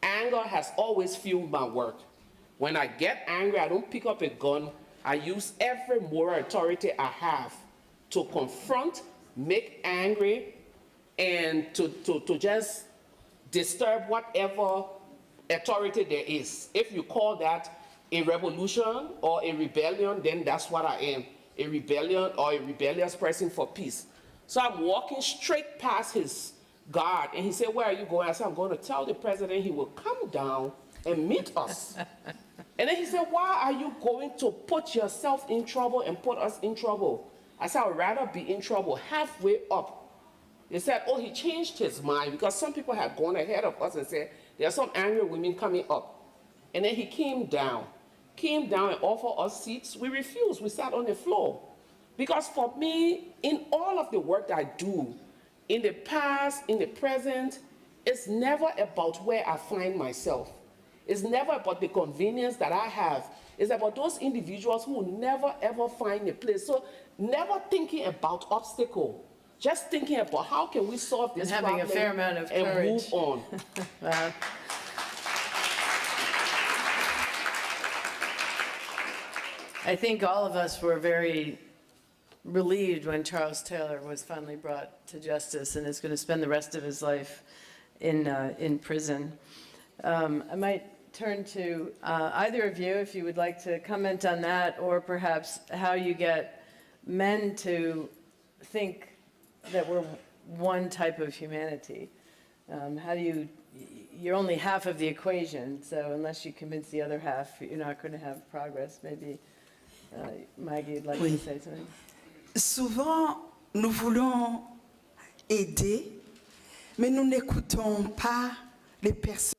Anger has always fueled my work. When I get angry, I don't pick up a gun. I use every moral authority I have to confront, make angry, and to just disturb whatever authority there is. If you call that a revolution or a rebellion, then that's what I am, a rebellion or a rebellious person for peace. So I'm walking straight past his guard, and he said, "Where are you going?" I said, "I'm going to tell the president he will come down and meet us." And then he said, "Why are you going to put yourself in trouble and put us in trouble?" I said, "I'd rather be in trouble halfway up." They said, "Oh, he changed his mind because some people had gone ahead of us and said, there are some angry women coming up." And then he came down and offered us seats. We refused. We sat on the floor. Because for me, in all of the work that I do, in the past, in the present, it's never about where I find myself. It's never about the convenience that I have. It's about those individuals who will never ever find a place. So never thinking about obstacle, just thinking about how can we solve this and problem having a fair amount of and courage. move on. I think all of us were very relieved when Charles Taylor was finally brought to justice and is going to spend the rest of his life in prison. I might turn to either of you if you would like to comment on that, or perhaps how you get men to think that we're one type of humanity. How do you're only half of the equation, so unless you convince the other half, you're not going to have progress. Maybe Maggie would like to say something. Souvent, nous voulons aider, mais nous n'écoutons pas les personnes.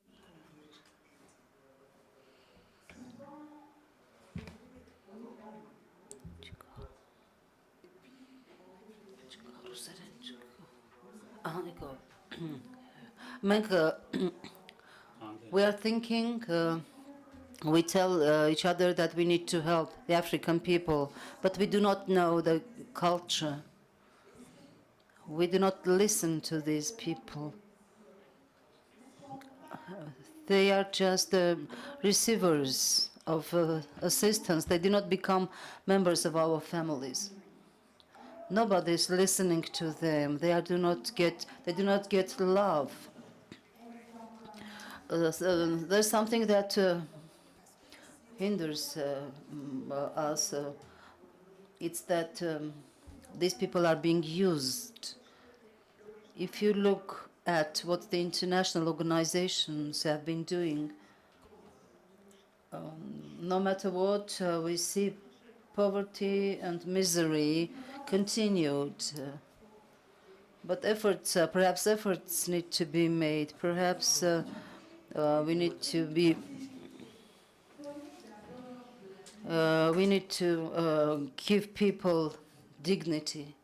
We are thinking, we tell each other that we need to help the African people, but we do not know the culture. We do not listen to these people. They are just receivers of assistance. They do not become members of our families. Nobody is listening to them. They do not get love. There's something that hinders us. It's that these people are being used. If you look at what the international organizations have been doing, no matter what, we see poverty and misery continued. But efforts, perhaps efforts need to be made. Perhaps we need to be. We need to give people dignity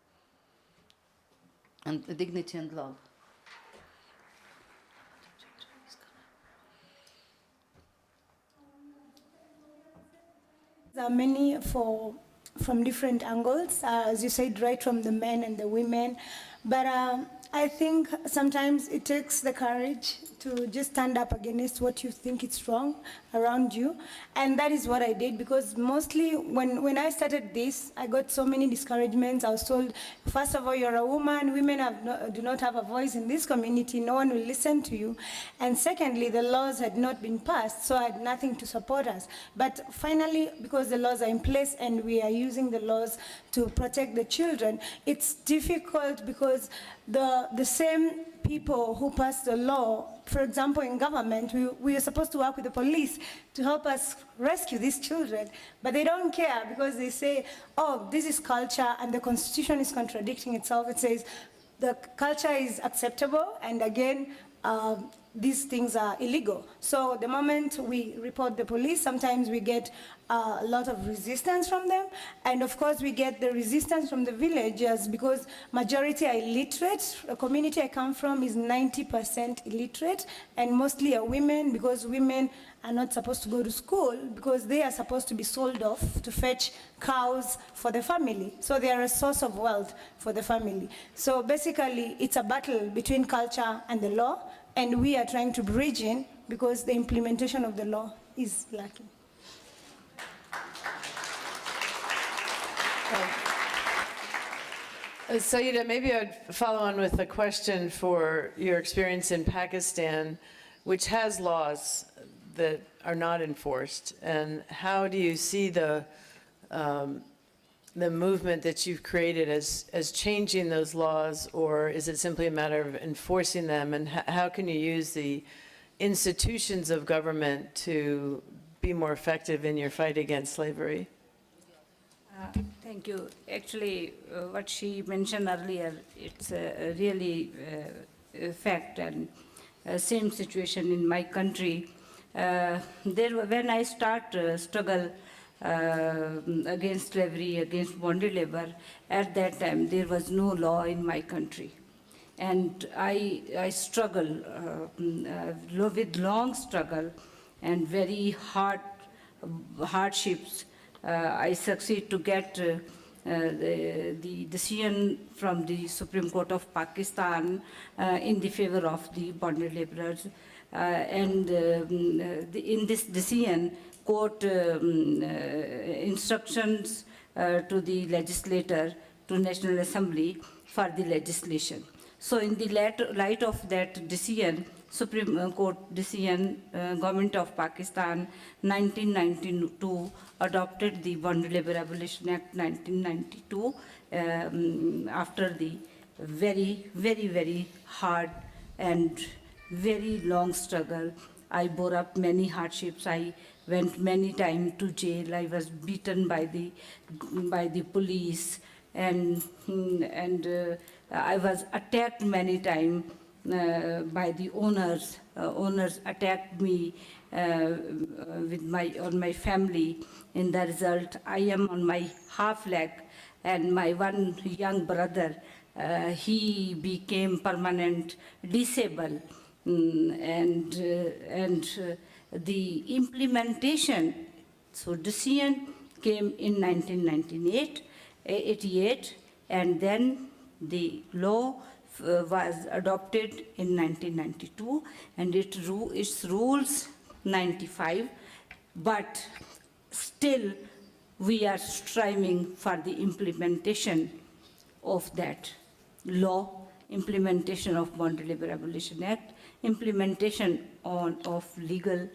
and love. There are many from different angles, as you said, right from the men and the women. But I think sometimes it takes the courage to just stand up against what you think is wrong around you. And that is what I did, because mostly when I started this, I got so many discouragements. I was told, first of all, you're a woman, women do not have a voice in this community, no one will listen to you. And secondly, the laws had not been passed, so I had nothing to support us. But finally, because the laws are in place and we are using the laws to protect the children, it's difficult because the same people who pass the law, for example, in government, we are supposed to work with the police to help us rescue these children, but they don't care because they say, oh, this is culture, and the constitution is contradicting itself. It says the culture is acceptable, and again, these things are illegal. So the moment we report the police, sometimes we get a lot of resistance from them. And of course, we get the resistance from the villagers because majority are illiterate. The community I come from is 90% illiterate, and mostly are women, because women are not supposed to go to school because they are supposed to be sold off to fetch cows for the family. So they are a source of wealth for the family. So basically, it's a battle between culture and the law, and we are trying to bridge in because the implementation of the law is lacking. Saida, maybe I'd follow on with a question for your experience in Pakistan, which has laws that are not enforced, and how do you see the the movement that you've created as changing those laws, or is it simply a matter of enforcing them? And how can you use the institutions of government to be more effective in your fight against slavery? Thank you. Actually, what she mentioned earlier, it's a really a fact, and same situation in my country. When I start struggle against slavery, against bonded labor, at that time there was no law in my country. And I struggle with long struggle and very hardships. I succeed to get the decision from the Supreme Court of Pakistan in the favor of the bonded laborers. In this decision, court instructions to the legislator, to National Assembly for the legislation. So in the light of that decision, Supreme Court decision, Government of Pakistan, 1992, adopted the Bonded Labor Abolition Act 1992 after the very, very, very hard and very long struggle. I bore up many hardships. I went many times to jail. I was beaten by the police, and I was attacked many times by the owners. Owners attacked me on my family. In the result, I am on my half leg, and my one young brother, he became permanent disabled. The implementation, so decision came in 1988, and then the law was adopted in 1992, and its rules 95, but still we are striving for the implementation of that law, implementation of Bonded Labor Abolition Act, implementation of legal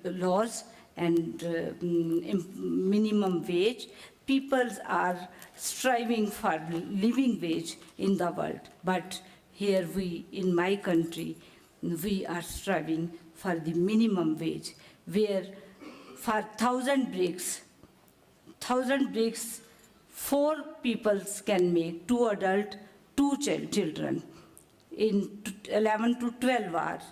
laws and minimum wage. People are striving for living wage in the world, but here in my country, we are striving for the minimum wage, where for 1,000 bricks, 4 people can make, 2 adults, 2 children, in 11 to 12 hours.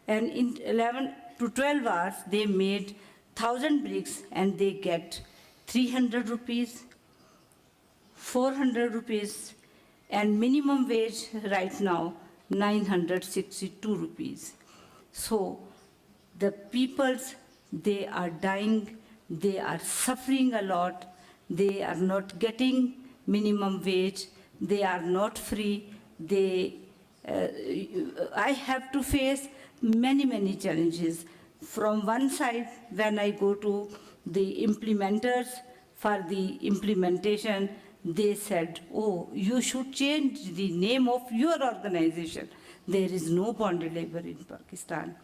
And in 11 to 12 hours, they made 1,000 bricks, and they get 300 rupees, 400 rupees, and minimum wage right now, 962 rupees. So the peoples, they are dying, they are suffering a lot, they are not getting minimum wage, they are not free, I have to face many challenges. From one side, when I go to the implementers for the implementation, they said, oh, you should change the name of your organization. There is no bonded labor in Pakistan.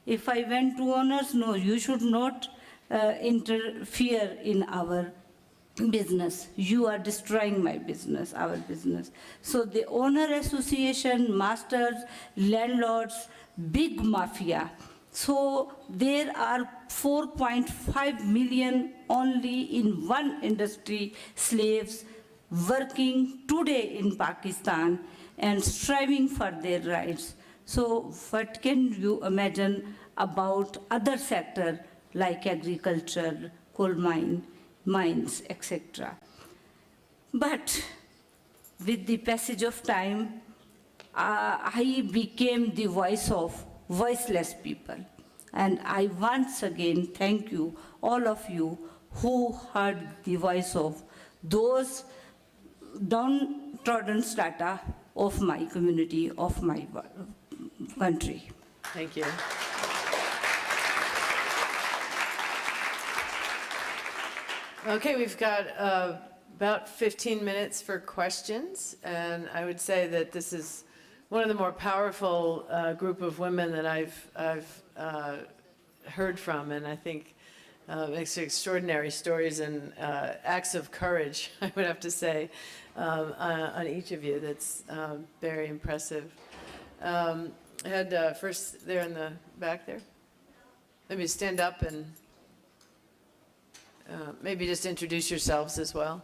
If I went to owners, no, you should not interfere in our business. You are destroying my business, our business. So the owner association, masters, landlords, big mafia. So there are 4.5 million only in one industry, slaves, working today in Pakistan and striving for their rights. So what can you imagine about other sectors like agriculture, coal mines, etc. But with the passage of time, I became the voice of voiceless people. And I once again thank you, all of you, who heard the voice of those downtrodden strata of my community, of my country. Thank you. Okay, we've got about 15 minutes for questions, and I would say that this is one of the more powerful group of women that I've heard from, and I think extraordinary stories and acts of courage, I would have to say, on each of you. That's very impressive. I had first there in the back there. Maybe stand up and maybe just introduce yourselves as well.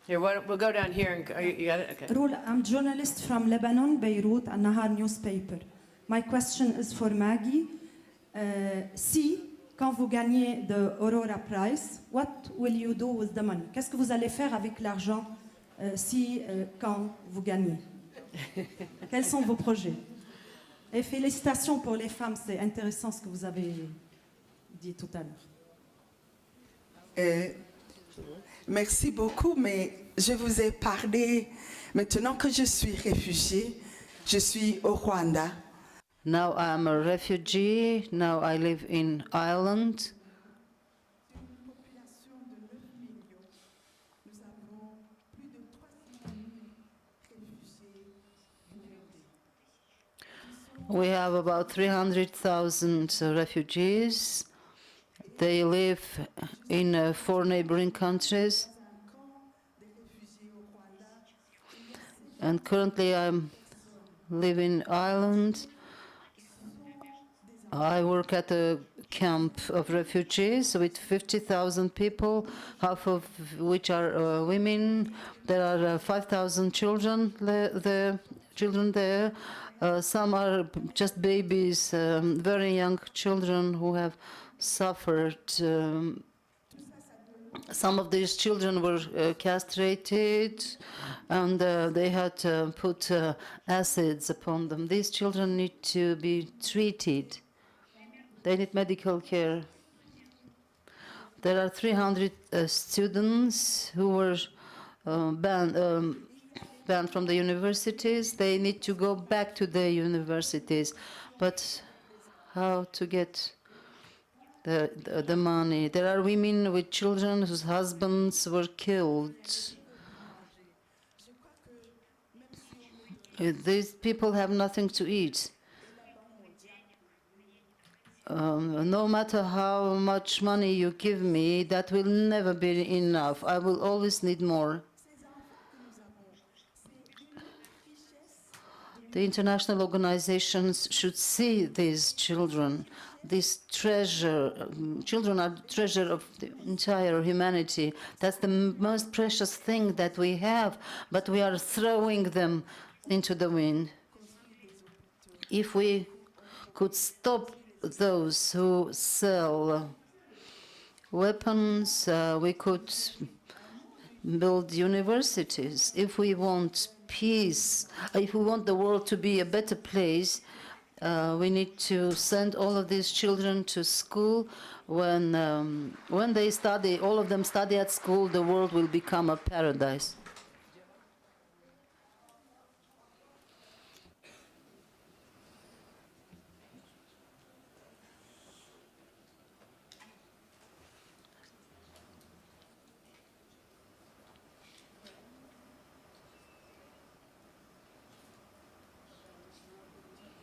Here, we'll go down here. And, you got it? Okay. Rul, I'm journalist from Lebanon, Beirut, and Nahar newspaper. My question is for Maggie. Quand vous gagnez the Aurora Prize, what will you do with the money? Qu'est-ce que vous allez faire avec l'argent quand vous gagnez? Quels sont vos projets? Et félicitations pour les femmes, c'est intéressant ce que vous avez dit tout à l'heure. Merci beaucoup, mais je vous ai parlé, maintenant que je suis réfugiée, je suis au Rwanda. Now I'm a refugee, now I live in Ireland. We have about 300,000 refugees. They live in 4 neighboring countries. And currently I live in Ireland. I work at a camp of refugees with 50,000 people, half of which are women. There are 5,000 children there. Some are just babies, very young children who have suffered. Some of these children were castrated, and they had to put acids upon them. These children need to be treated. They need medical care. There are 300 students who were banned from the universities. They need to go back to the universities. But how to get the money? There are women with children whose husbands were killed. These people have nothing to eat. No matter how much money you give me, that will never be enough. I will always need more. The international organizations should see these children, this treasure. Children are the treasure of the entire humanity. That's the most precious thing that we have, but we are throwing them into the wind. If we could stop those who sell weapons, we could build universities. If we want peace, if we want the world to be a better place, we need to send all of these children to school. When they study, all of them study at school, the world will become a paradise.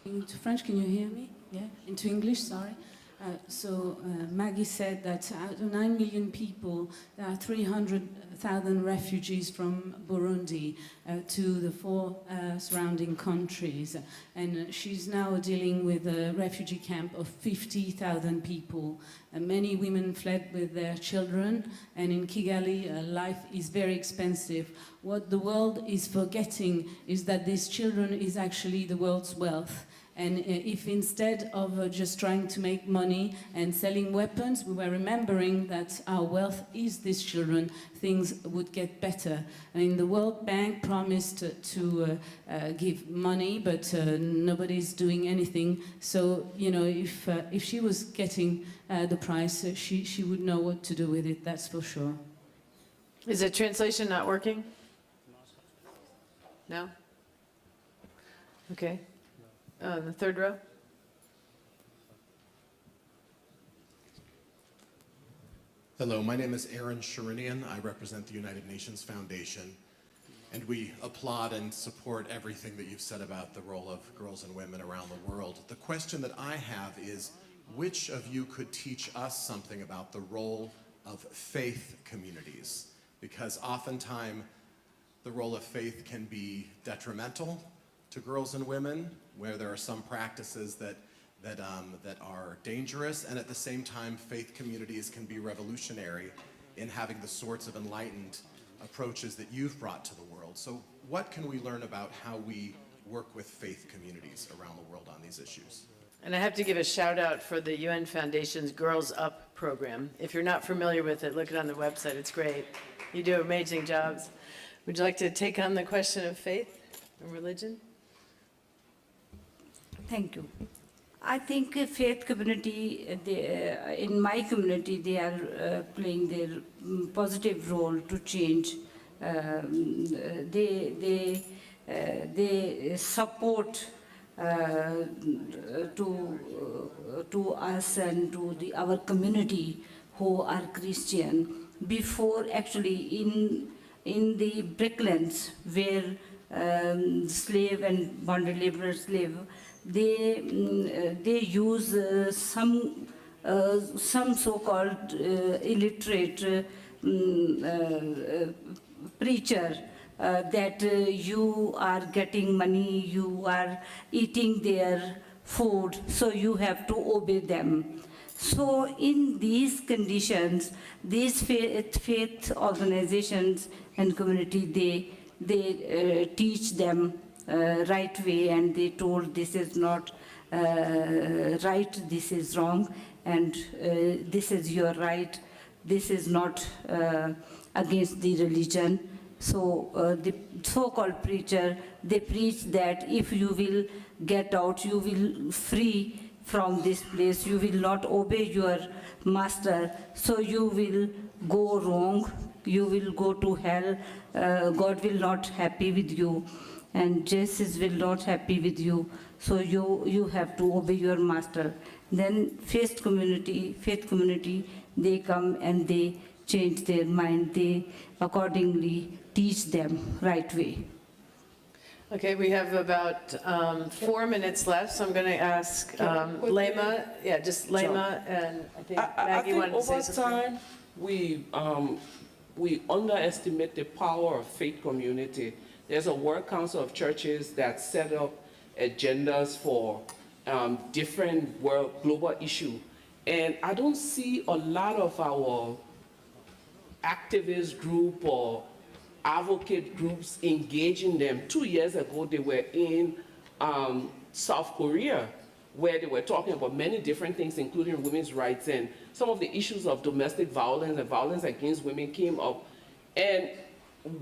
Into French, can you hear me? Yeah, into English, sorry. Maggie said that out of 9 million people, there are 300,000 refugees from Burundi to the 4 surrounding countries. And she's now dealing with a refugee camp of 50,000 people. Many women fled with their children, and in Kigali, life is very expensive. What the world is forgetting is that these children is actually the world's wealth. And if instead of just trying to make money and selling weapons, we were remembering that our wealth is these children, things would get better. I mean, the World Bank promised to give money, but nobody's doing anything. So, you know, if she was getting the prize, she would know what to do with it, that's for sure. Is the translation not working? No? Okay. The third row. Hello, my name is Aaron Sharinian. I represent the United Nations Foundation, and we applaud and support everything that you've said about the role of girls and women around the world. The question that I have is, which of you could teach us something about the role of faith communities? Because oftentimes the role of faith can be detrimental to girls and women, where there are some practices that are dangerous, and at the same time, faith communities can be revolutionary in having the sorts of enlightened approaches that you've brought to the world. So what can we learn about how we work with faith communities around the world on these issues? And I have to give a shout out for the UN Foundation's Girls Up program. If you're not familiar with it, look it on the website. It's great. You do amazing jobs. Would you like to take on the question of faith and religion? Thank you. I think faith community, in my community, they are playing their positive role to change. They support to us and to our community who are Christian. Before, actually, in the bricklands where slave and bonded laborers live, they use some so-called illiterate preacher that you are getting money, you are eating their food, so you have to obey them. So in these conditions, these faith organizations and community, they teach them right way, and they told this is not right, this is wrong, and this is your right, this is not against the religion. So the so-called preacher, they preach that if you will get out, you will free from this place, you will not obey your master, so you will go wrong, you will go to hell, God will not happy with you, and Jesus will not happy with you, so you have to obey your master. Then faith community, they come and they change their mind, they accordingly teach them right way. Okay, we have about 4 minutes left, so I'm going to ask Lema, just Lema, and I think Maggie wanted to say something. Over time, we underestimate the power of faith community. There's a World Council of Churches that set up agendas for different global issues, and I don't see a lot of our activist group or advocate groups engaging them. 2 years ago, they were in South Korea, where they were talking about many different things, including women's rights, and some of the issues of domestic violence and violence against women came up. And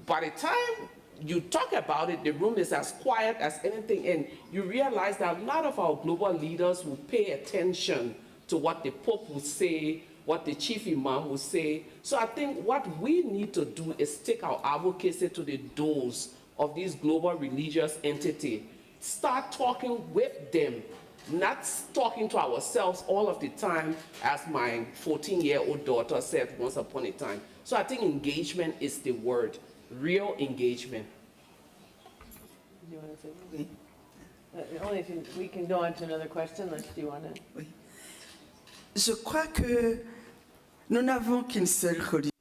by the time you talk about it, the room is as quiet as anything, and you realize that a lot of our global leaders will pay attention to what the Pope will say, what the chief imam will say. So I think what we need to do is take our advocacy to the doors of these global religious entities. Start talking with them, not talking to ourselves all of the time, as my 14-year-old daughter said once upon a time. So I think engagement is the word, real engagement. You want to say something? Only if we can go on to another question, unless you want to. Je crois que nous n'avons qu'une seule religion.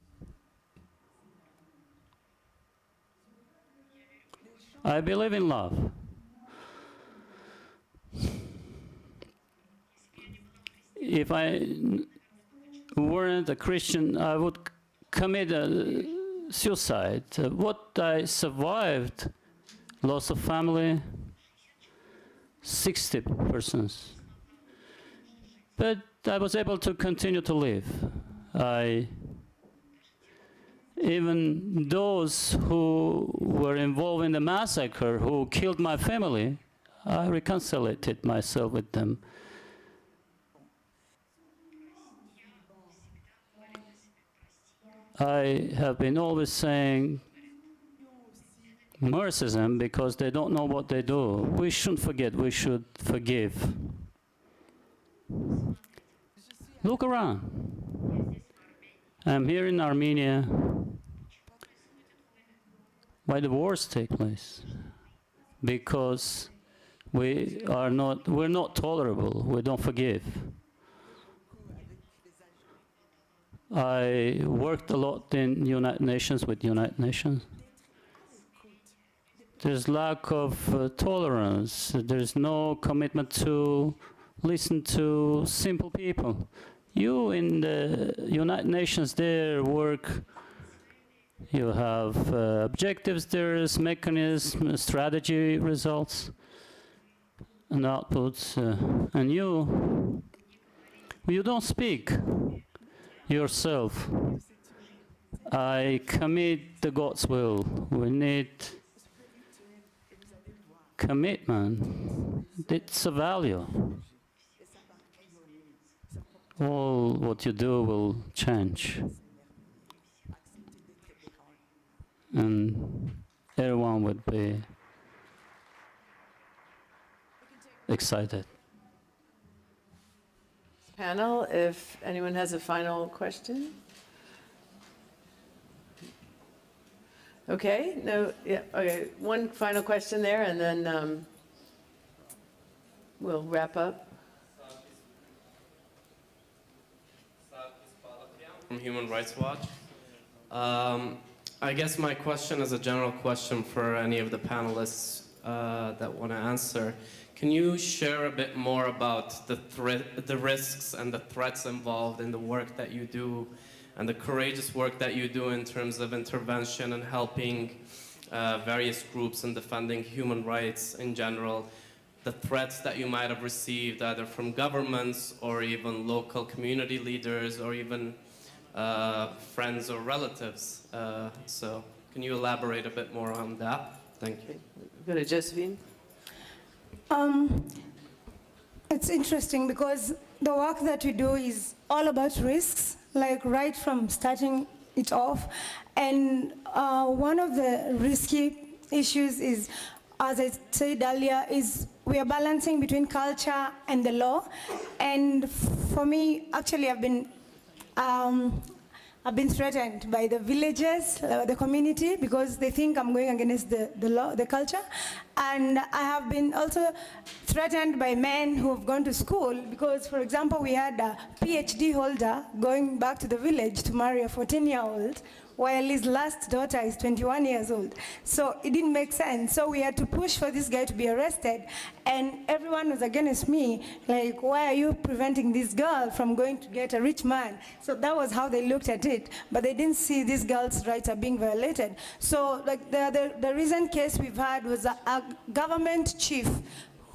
I believe in love. If I weren't a Christian, I would commit suicide. What I survived, loss of family, 60 persons. But I was able to continue to live. Even those who were involved in the massacre, who killed my family, I reconciled myself with them. I have been always saying mercism because they don't know what they do. We shouldn't forget, we should forgive. Look around. I'm here in Armenia. Why the wars take place? Because we're not tolerable. We don't forgive. I worked a lot in United Nations with United Nations. There's lack of tolerance. There's no commitment to listen to simple people. You in the United Nations there work, you have objectives, there's mechanisms, strategy, results, and outputs, and you don't speak yourself. I commit the God's will. We need commitment. It's a value. All what you do will change. And everyone would be excited. Panel, if anyone has a final question. Okay, no, yeah, okay. One final question there, and then we'll wrap up. From Human Rights Watch. I guess my question is a general question for any of the panelists that want to answer. Can you share a bit more about the risks and the threats involved in the work that you do and the courageous work that you do in terms of intervention and helping various groups and defending human rights in general, the threats that you might have received either from governments or even local community leaders or even friends or relatives. So can you elaborate a bit more on that? Thank you. Go to Josephine. It's interesting because the work that we do is all about risks, like right from starting it off. And one of the risky issues is, as I said earlier, is we are balancing between culture and the law. And for me, actually, I've been threatened by the villagers, the community, because they think I'm going against the law, the culture. And I have been also threatened by men who have gone to school, because, for example, we had a PhD holder going back to the village to marry a 14-year-old, while his last daughter is 21 years old. So it didn't make sense. So we had to push for this guy to be arrested. And everyone was against me, like, why are you preventing this girl from going to get a rich man? So that was how they looked at it. But they didn't see this girl's rights are being violated. So like the recent case we've had was a government chief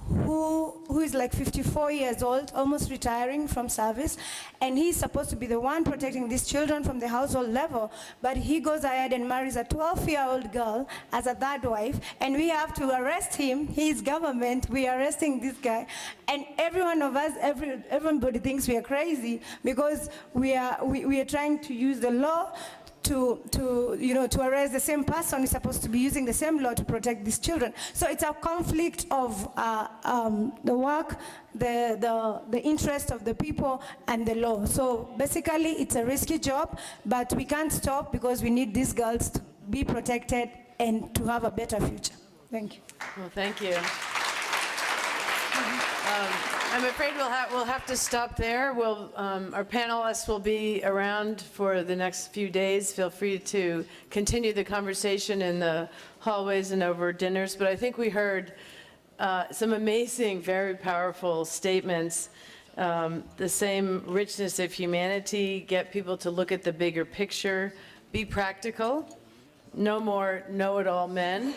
who is like 54 years old, almost retiring from service, and he's supposed to be the one protecting these children from the household level, but he goes ahead and marries a 12-year-old girl as a third wife, and we have to arrest him. He's government, we are arresting this guy, and every one of us, everybody thinks we are crazy because we are trying to use the law to arrest the same person who's supposed to be using the same law to protect these children. So it's a conflict of the work, the interest of the people, and the law. So basically, it's a risky job, but we can't stop because we need these girls to be protected and to have a better future. Thank you. Well, thank you. I'm afraid we'll have to stop there. Our panelists will be around for the next few days. Feel free to continue the conversation in the hallways and over dinners. But I think we heard some amazing, very powerful statements. The same richness of humanity, get people to look at the bigger picture, be practical, no more know-it-all men.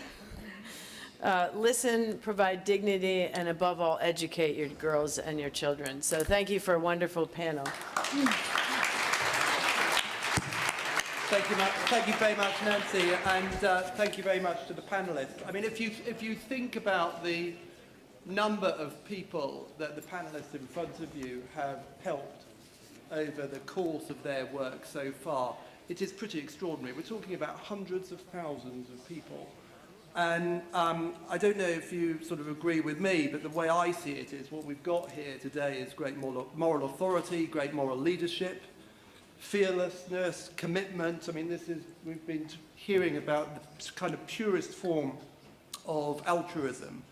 Listen, provide dignity, and above all, educate your girls and your children. So thank you for a wonderful panel. Thank you very much, Nancy, and thank you very much to the panelists. I mean, if you think about the number of people that the panelists in front of you have helped over the course of their work so far, it is pretty extraordinary. We're talking about hundreds of thousands of people. And I don't know if you sort of agree with me, but the way I see it is what we've got here today is great moral authority, great moral leadership, fearlessness, commitment. I mean, we've been hearing about the kind of purest form of altruism.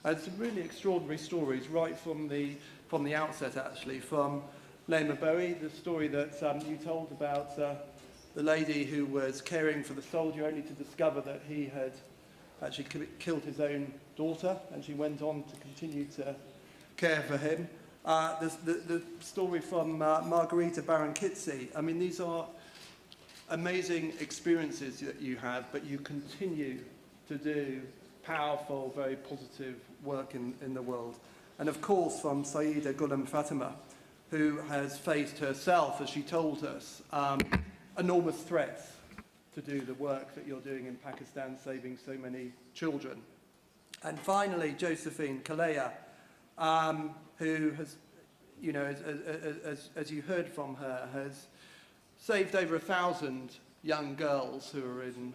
And some really extraordinary stories right from the outset, actually, from Lema Bowie, the story that you told about the lady who was caring for the soldier only to discover that he had actually killed his own daughter, and she went on to continue to care for him. The story from Margarita Baron-Kitze. I mean, these are amazing experiences that you have, but you continue to do powerful, very positive work in the world. And of course, from Saida Ghulam Fatima, who has faced herself, as she told us, enormous threats to do the work that you're doing in Pakistan, saving so many children. And finally, Josephine Kalea, who has, you know, as you heard from her, has saved over 1,000 young girls who are in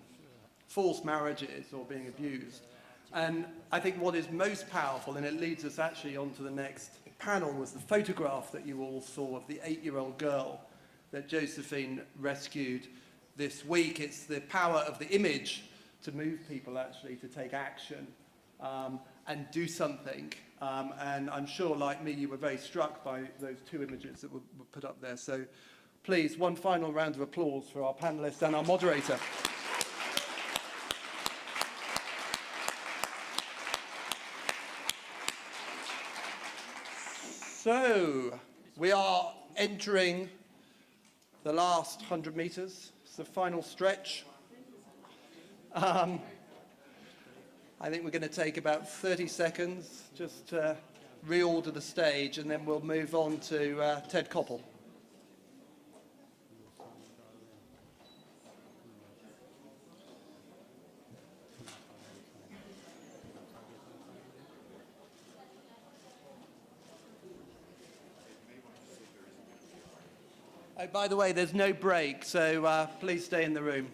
forced marriages or being abused. And I think what is most powerful, and it leads us actually on to the next panel, was the photograph that you all saw of the 8-year-old girl that Josephine rescued this week. It's the power of the image to move people actually to take action and do something. And I'm sure, like me, you were very struck by those 2 images that were put up there. So please, one final round of applause for our panelists and our moderator. So, we are entering the last 100 meters. It's the final stretch. I think we're going to take about 30 seconds just to reorder the stage, and then we'll move on to Ted Koppel. Oh, by the way, there's no break, so please stay in the room.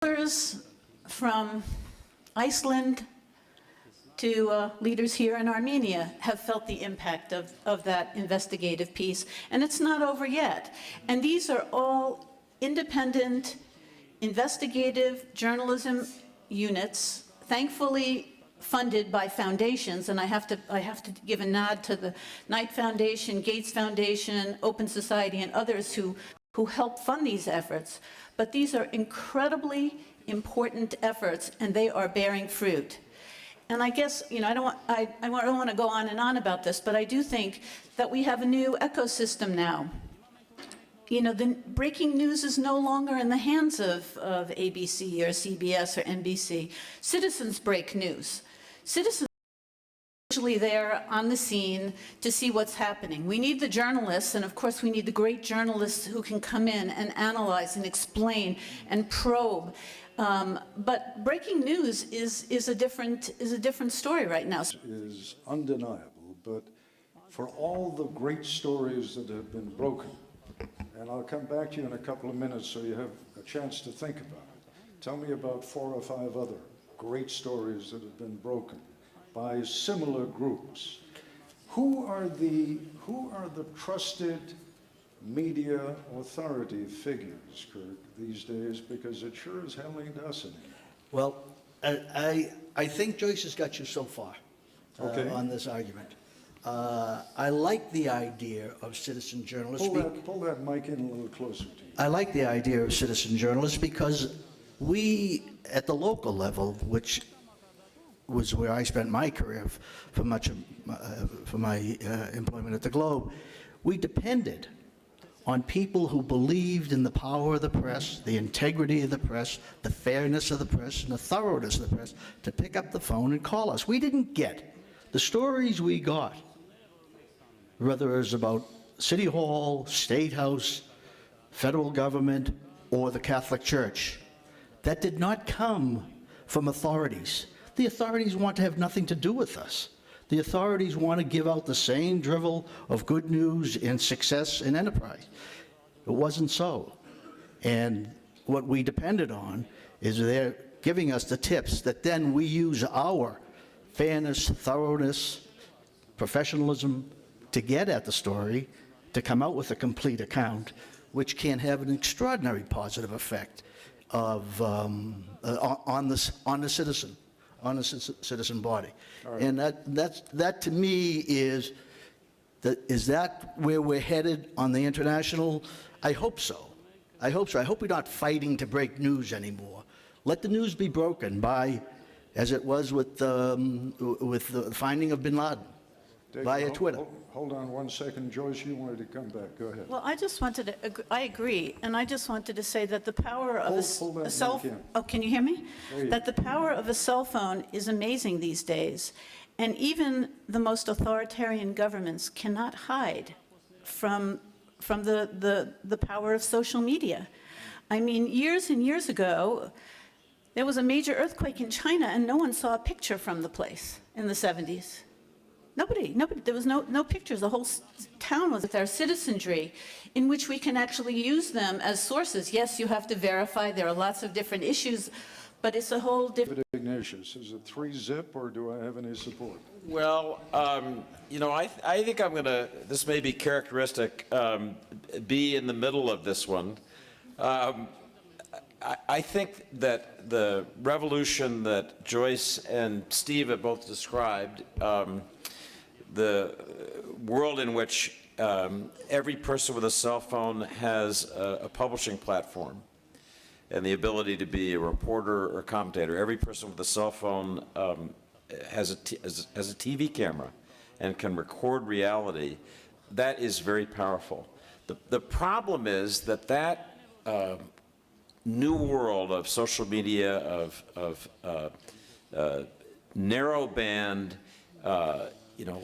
Leaders from Iceland to leaders here in Armenia have felt the impact of that investigative piece, and it's not over yet. And these are all independent, investigative journalism units, thankfully funded by foundations, and I have to give a nod to the Knight Foundation, Gates Foundation, Open Society, and others who help fund these efforts. But these are incredibly important efforts, and they are bearing fruit. And I guess, you know, I don't want to go on and on about this, but I do think that we have a new ecosystem now. You know, the breaking news is no longer in the hands of ABC or CBS or NBC. Citizens break news. Citizens are usually there on the scene to see what's happening. We need the journalists, and of course we need the great journalists who can come in and analyze and explain and probe. But breaking news is a different story right now. Is undeniable, but for all the great stories that have been broken, and I'll come back to you in a couple of minutes so you have a chance to think about it. Tell me about 4 or 5 other great stories that have been broken by similar groups. Who are the trusted media authority figures, Kirk, these days? Because it sure as hell ain't us anymore. Well, I think Joyce has got you so far on this argument. I like the idea of citizen journalists. Pull that mic in a little closer to you. I like the idea of citizen journalists because we, at the local level, which was where I spent my career for much of my employment at the Globe, we depended on people who believed in the power of the press, the integrity of the press, the fairness of the press, and the thoroughness of the press to pick up the phone and call us. We didn't get the stories we got, whether it was about City Hall, State House, federal government, or the Catholic Church. That did not come from authorities. The authorities want to have nothing to do with us. The authorities want to give out the same drivel of good news and success and enterprise. It wasn't so. And what we depended on is they're giving us the tips that then we use our fairness, thoroughness, professionalism to get at the story, to come out with a complete account, which can have an extraordinary positive effect of, on the citizen body. Right. And that to me is that where we're headed on the international? I hope so. I hope so. I hope we're not fighting to break news anymore. Let the news be broken by, as it was with the finding of bin Laden, via Twitter. Hold on one second. Joyce, you wanted to come back. Go ahead. Well, I just wanted to, I agree, and I just wanted to say that the power of a cell phone, oh, can you hear me? That the power of a cell phone is amazing these days, and even the most authoritarian governments cannot hide from the power of social media. I mean, years and years ago, there was a major earthquake in China, and no one saw a picture from the place in the 70s. Nobody, there was no pictures. The whole town was with our citizenry, in which we can actually use them as sources. Yes, you have to verify. There are lots of different issues, but it's a whole different... Ignatius, is it 3-zip, or do I have any support? Well, you know, I think I'm going to, this may be characteristic, be in the middle of this one. I think that the revolution that Joyce and Steve have both described, the world in which every person with a cell phone has a publishing platform and the ability to be a reporter or commentator. Every person with a cell phone has a TV camera and can record reality. That is very powerful. The problem is that new world of social media, of narrow band, you know,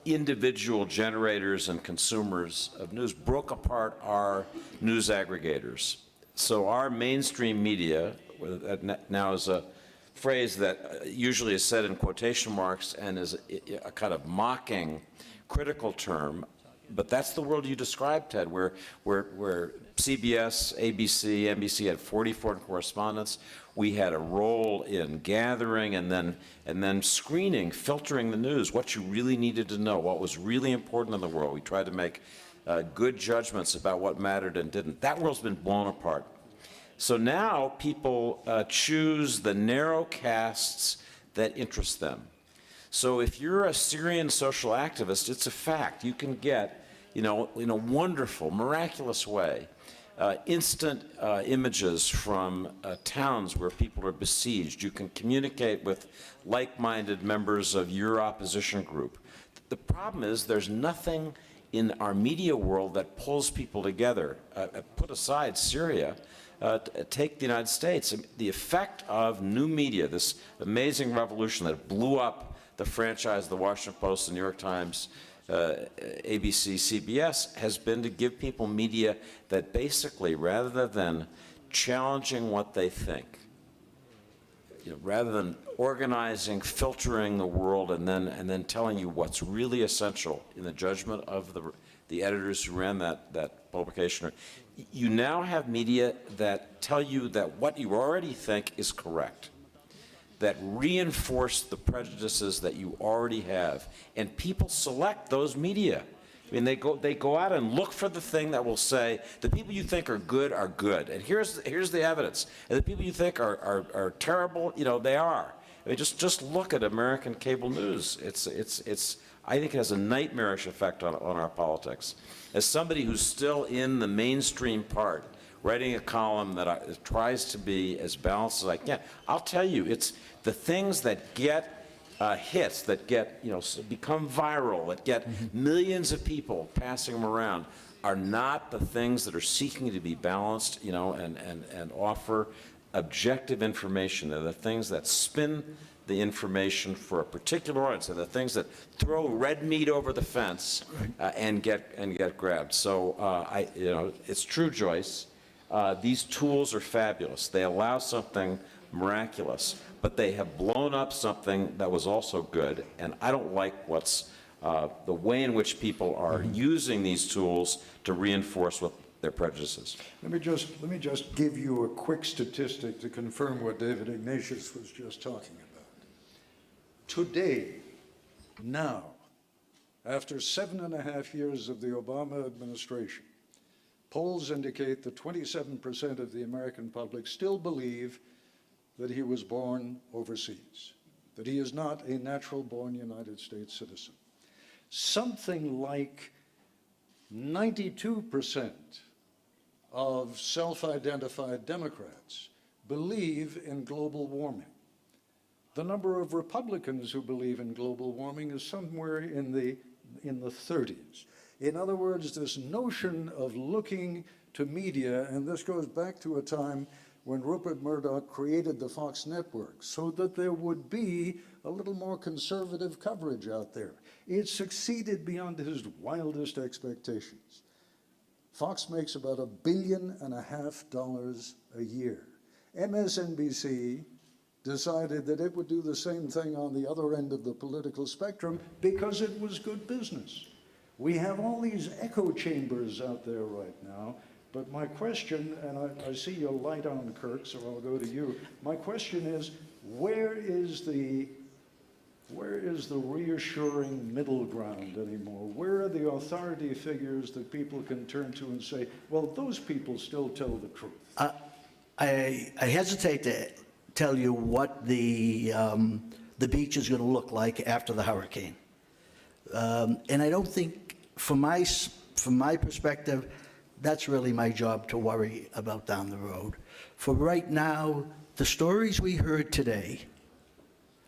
individual generators and consumers of news broke apart our news aggregators. So our mainstream media, that now is a phrase that usually is said in quotation marks and is a kind of mocking, critical term, but that's the world you described, Ted, where CBS, ABC, NBC had 40 foreign correspondents. We had a role in gathering and then screening, filtering the news, what you really needed to know, what was really important in the world. We tried to make good judgments about what mattered and didn't. That world's been blown apart. So now people choose the narrow casts that interest them. So if you're a Syrian social activist, it's a fact. You can get, in a wonderful, miraculous way, instant images from towns where people are besieged. You can communicate with like-minded members of your opposition group. The problem is there's nothing in our media world that pulls people together. Put aside Syria, take the United States. The effect of new media, this amazing revolution that blew up the franchise of the Washington Post, the New York Times, ABC, CBS, has been to give people media that basically, rather than challenging what they think, rather than organizing, filtering the world, and then telling you what's really essential in the judgment of the editors who ran that publication, you now have media that tell you that what you already think is correct, that reinforce the prejudices that you already have, and people select those media. I mean, they go out and look for the thing that will say the people you think are good, and here's the evidence. And the people you think are terrible, they are. I mean, just look at American cable news. I think it has a nightmarish effect on our politics. As somebody who's still in the mainstream part, writing a column that tries to be as balanced as I can, I'll tell you, it's the things that get hits, that get, become viral, that get millions of people passing them around, are not the things that are seeking to be balanced, and offer objective information. They're the things that spin the information for a particular audience. They're the things that throw red meat over the fence and get grabbed. So it's true, Joyce. These tools are fabulous. They allow something miraculous, but they have blown up something that was also good, and I don't like the way in which people are using these tools to reinforce their prejudices. Let me just give you a quick statistic to confirm what David Ignatius was just talking about. Today, now, after 7.5 years of the Obama administration, polls indicate that 27% of the American public still believe that he was born overseas, that he is not a natural-born United States citizen. Something like 92% of self-identified Democrats believe in global warming. The number of Republicans who believe in global warming is somewhere in the 30s. In other words, this notion of looking to media, and this goes back to a time when Rupert Murdoch created the Fox network so that there would be a little more conservative coverage out there. It succeeded beyond his wildest expectations. Fox makes about $1.5 billion a year. MSNBC decided that it would do the same thing on the other end of the political spectrum because it was good business. We have all these echo chambers out there right now, but my question, and I see your light on, Kirk, so I'll go to you. My question is, where is the reassuring middle ground anymore? Where are the authority figures that people can turn to and say, well, those people still tell the truth? I hesitate to tell you what the beach is going to look like after the hurricane. And I don't think, from my perspective, that's really my job to worry about down the road. For right now, the stories we heard today,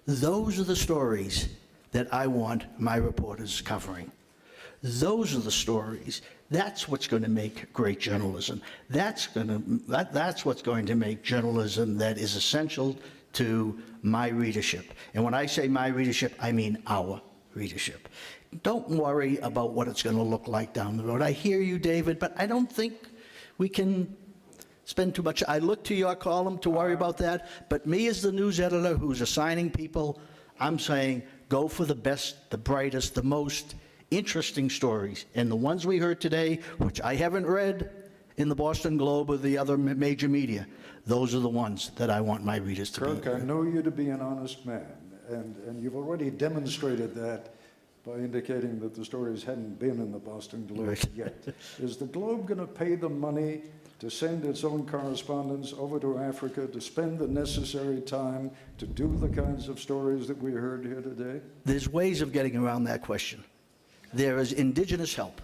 those are the stories that I want my reporters covering. Those are the stories. That's what's going to make great journalism. That's what's going to make journalism that is essential to my readership. And when I say my readership, I mean our readership. Don't worry about what it's going to look like down the road. I hear you, David, but I don't think we can spend too much. I look to your column to worry about that, but me as the news editor who's assigning people, I'm saying go for the best, the brightest, the most interesting stories. And the ones we heard today, which I haven't read in the Boston Globe or the other major media, those are the ones that I want my readers to Kirk, be. I know you to be an honest man, and you've already demonstrated that by indicating that the stories hadn't been in the Boston Globe yet. Is the Globe going to pay the money to send its own correspondents over to Africa to spend the necessary time to do the kinds of stories that we heard here today? There's ways of getting around that question. There is indigenous help.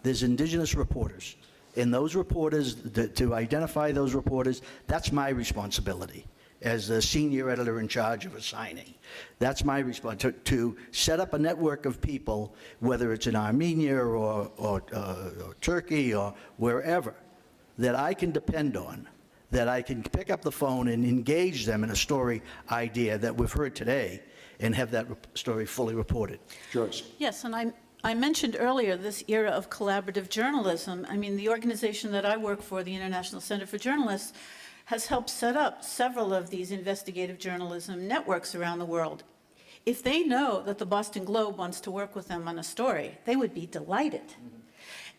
There's indigenous reporters. And those reporters, to identify those reporters, that's my responsibility as the senior editor in charge of assigning. That's my response, to set up a network of people, whether it's in Armenia or Turkey or wherever, that I can depend on, that I can pick up the phone and engage them in a story idea that we've heard today and have that story fully reported. Joyce. Yes, and I mentioned earlier this era of collaborative journalism. I mean, the organization that I work for, the International Center for Journalists, has helped set up several of these investigative journalism networks around the world. If they know that the Boston Globe wants to work with them on a story, they would be delighted.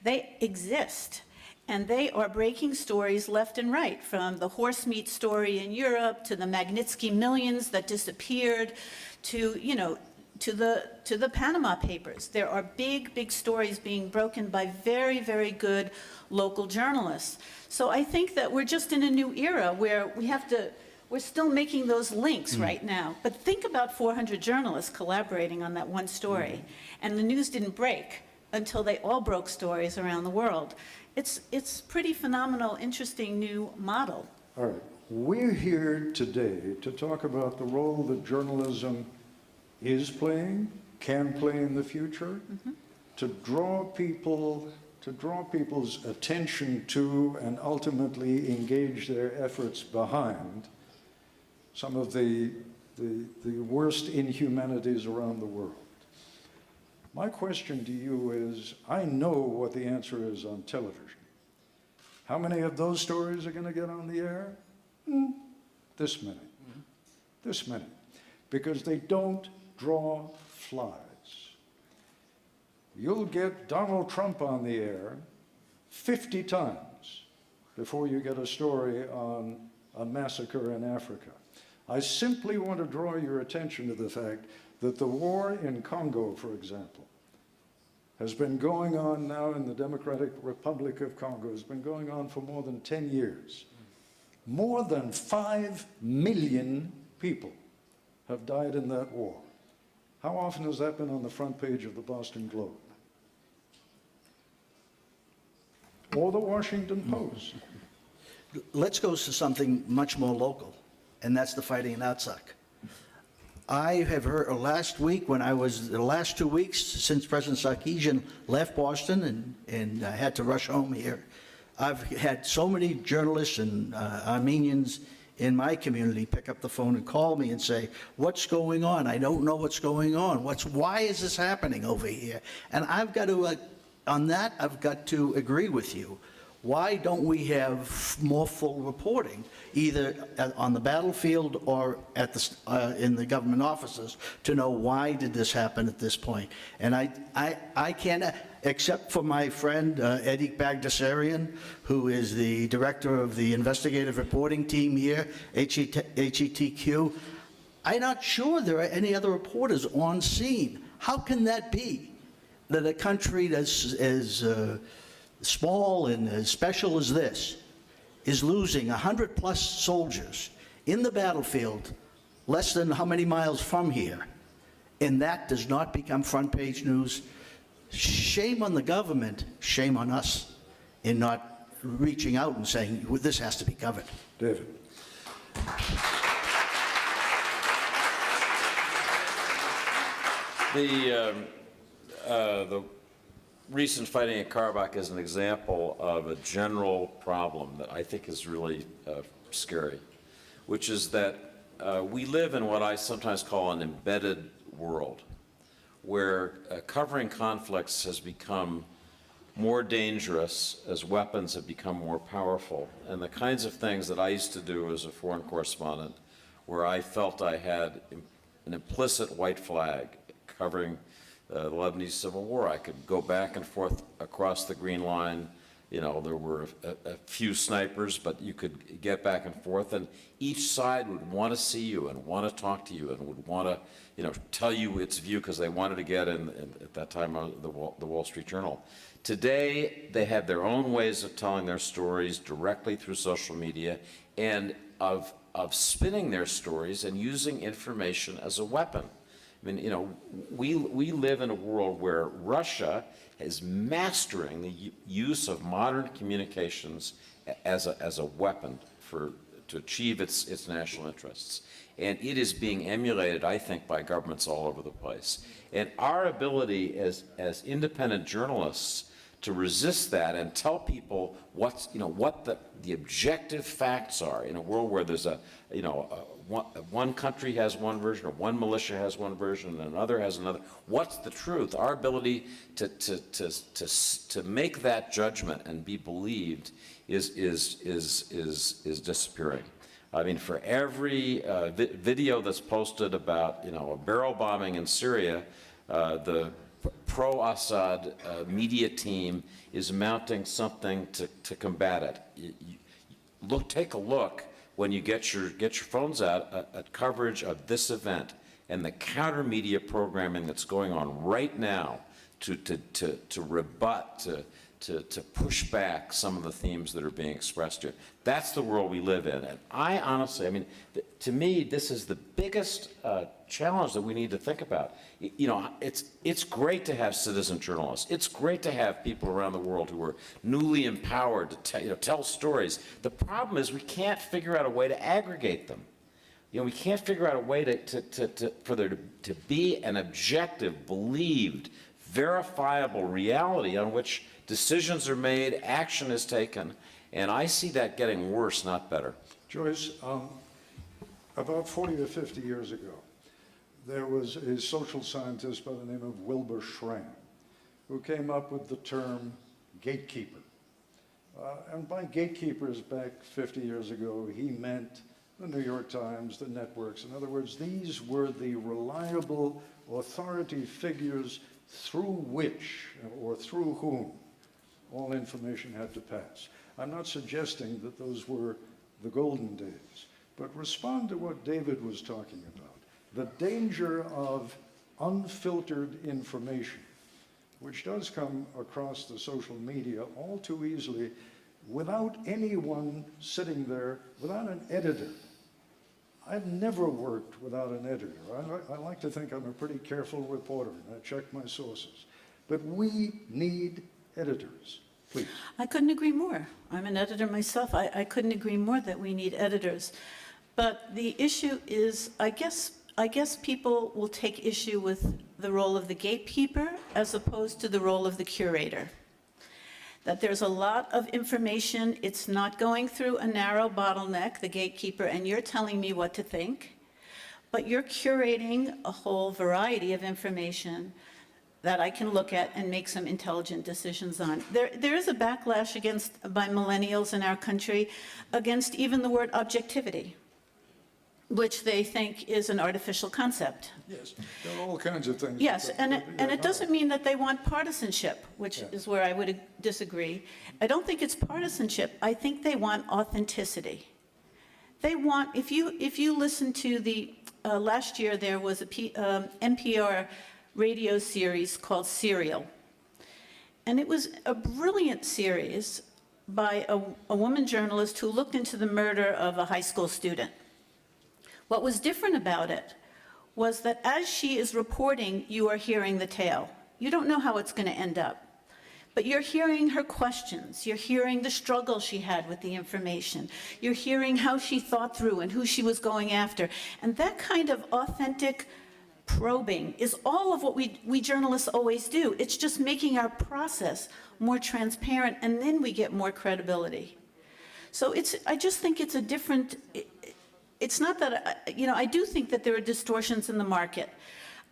They exist, and they are breaking stories left and right, from the horse meat story in Europe to the Magnitsky millions that disappeared to, you know, to the Panama Papers. There are big stories being broken by very, very good local journalists. So I think that we're just in a new era where we're still making those links right now. But think about 400 journalists collaborating on that one story. And the news didn't break until they all broke stories around the world. It's pretty phenomenal, interesting new model. All right. We're here today to talk about the role that journalism is playing, can play in the future, to draw people's attention to and ultimately engage their efforts behind some of the worst inhumanities around the world. My question to you is, I know what the answer is on television. How many of those stories are going to get on the air? This many. This many. Because they don't draw flies. You'll get Donald Trump on the air 50 times before you get a story on a massacre in Africa. I simply want to draw your attention to the fact that the war in Congo, for example, has been going on now in the Democratic Republic of Congo, has been going on for more than 10 years. More than 5 million people have died in that war. How often has that been on the front page of the Boston Globe? Or the Washington Post? Let's go to something much more local, and that's the fighting in Artsakh. I have heard last week, the last 2 weeks since President Sarkisian left Boston and I had to rush home here, I've had so many journalists and Armenians in my community pick up the phone and call me and say, what's going on? I don't know what's going on. Why is this happening over here? And I've got to, on that, I've got to agree with you. Why don't we have more full reporting, either on the battlefield or at in the government offices, to know why did this happen at this point? And I can't, except for my friend Eddie Bagdasarian, who is the director of the investigative reporting team here, HETQ, I'm not sure there are any other reporters on scene. How can that be? That a country that's as small and as special as this is losing 100+ soldiers in the battlefield less than how many miles from here, and that does not become front page news. Shame on the government, shame on us in not reaching out and saying, well, this has to be covered. David. The recent fighting at Karabakh is an example of a general problem that I think is really scary, which is that we live in what I sometimes call an embedded world, where covering conflicts has become more dangerous as weapons have become more powerful. And the kinds of things that I used to do as a foreign correspondent, where I felt I had an implicit white flag covering the Lebanese Civil War. I could go back and forth across the Green Line. You know, there were a few snipers, but you could get back and forth, and each side would want to see you and want to talk to you and would want to, you know, tell you its view because they wanted to get in at that time the Wall Street Journal. Today, they have their own ways of telling their stories directly through social media and of spinning their stories and using information as a weapon. I mean, you know, we live in a world where Russia is mastering the use of modern communications as a weapon to achieve its national interests. And it is being emulated, I think, by governments all over the place. And our ability as independent journalists to resist that and tell people what the objective facts are in a world where there's one country has one version, or one militia has one version, and another has another. What's the truth? Our ability to make that judgment and be believed is disappearing. I mean, for every video that's posted about a barrel bombing in Syria, the pro-Assad media team is mounting something to combat it. Take a look when you get your phones out at coverage of this event and the counter media programming that's going on right now to rebut, to push back some of the themes that are being expressed here. That's the world we live in. And I honestly, I mean, to me, this is the biggest challenge that we need to think about. It's great to have citizen journalists. It's great to have people around the world who are newly empowered to tell stories. The problem is we can't figure out a way to aggregate them. We can't figure out a way for there to be an objective, believed, verifiable reality on which decisions are made, action is taken, and I see that getting worse, not better. Joyce, about 40 or 50 years ago, there was a social scientist by the name of Wilbur Schramm who came up with the term gatekeeper. And by gatekeepers back 50 years ago, he meant the New York Times, the networks. In other words, these were the reliable authority figures through which or through whom all information had to pass. I'm not suggesting that those were the golden days, but respond to what David was talking about. The danger of unfiltered information, which does come across the social media all too easily without anyone sitting there, without an editor. I've never worked without an editor. I like to think I'm a pretty careful reporter, and I check my sources. But we need editors. Please. I couldn't agree more. I'm an editor myself. I couldn't agree more that we need editors. But the issue is, I guess people will take issue with the role of the gatekeeper as opposed to the role of the curator. That there's a lot of information, it's not going through a narrow bottleneck, the gatekeeper, and you're telling me what to think, but you're curating a whole variety of information that I can look at and make some intelligent decisions on. There is a backlash by millennials in our country against even the word objectivity, which they think is an artificial concept. Yes, there are all kinds of things. Yes, and it doesn't mean that they want partisanship, which is where I would disagree. I don't think it's partisanship. I think they want authenticity. They want, if you listen to the, last year there was a NPR radio series called Serial. And it was a brilliant series by a woman journalist who looked into the murder of a high school student. What was different about it was that as she is reporting, you are hearing the tale. You don't know how it's going to end up, but you're hearing her questions. You're hearing the struggle she had with the information. You're hearing how she thought through and who she was going after. And that kind of authentic probing is all of what we journalists always do. It's just making our process more transparent, and then we get more credibility. So I just think it's a different, it's not that, I do think that there are distortions in the market.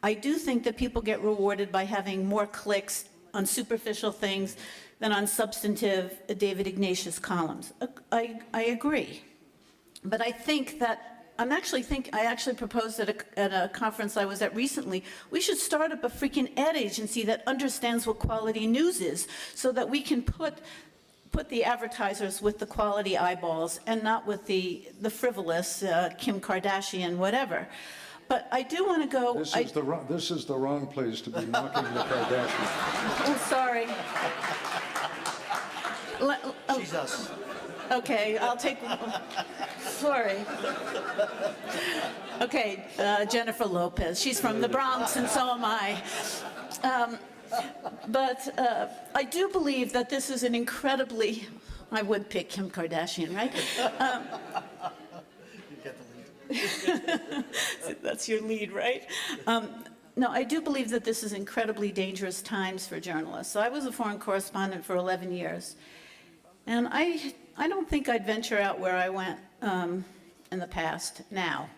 I do think that people get rewarded by having more clicks on superficial things than on substantive David Ignatius columns. I agree. But I think that I actually proposed at a conference I was at recently, we should start up a freaking ad agency that understands what quality news is, so that we can put the advertisers with the quality eyeballs and not with the frivolous Kim Kardashian, whatever. But I do want to go. This is the wrong place to be knocking the Kardashians. Oh, sorry. She's us. Okay, I'll take. Sorry. Okay, Jennifer Lopez. She's from the Bronx, and so am I. But I do believe that this is an incredibly. I would pick Kim Kardashian, right? That's your lead, right? No, I do believe that this is incredibly dangerous times for journalists. So I was a foreign correspondent for 11 years. And I don't think I'd venture out where I went in the past now.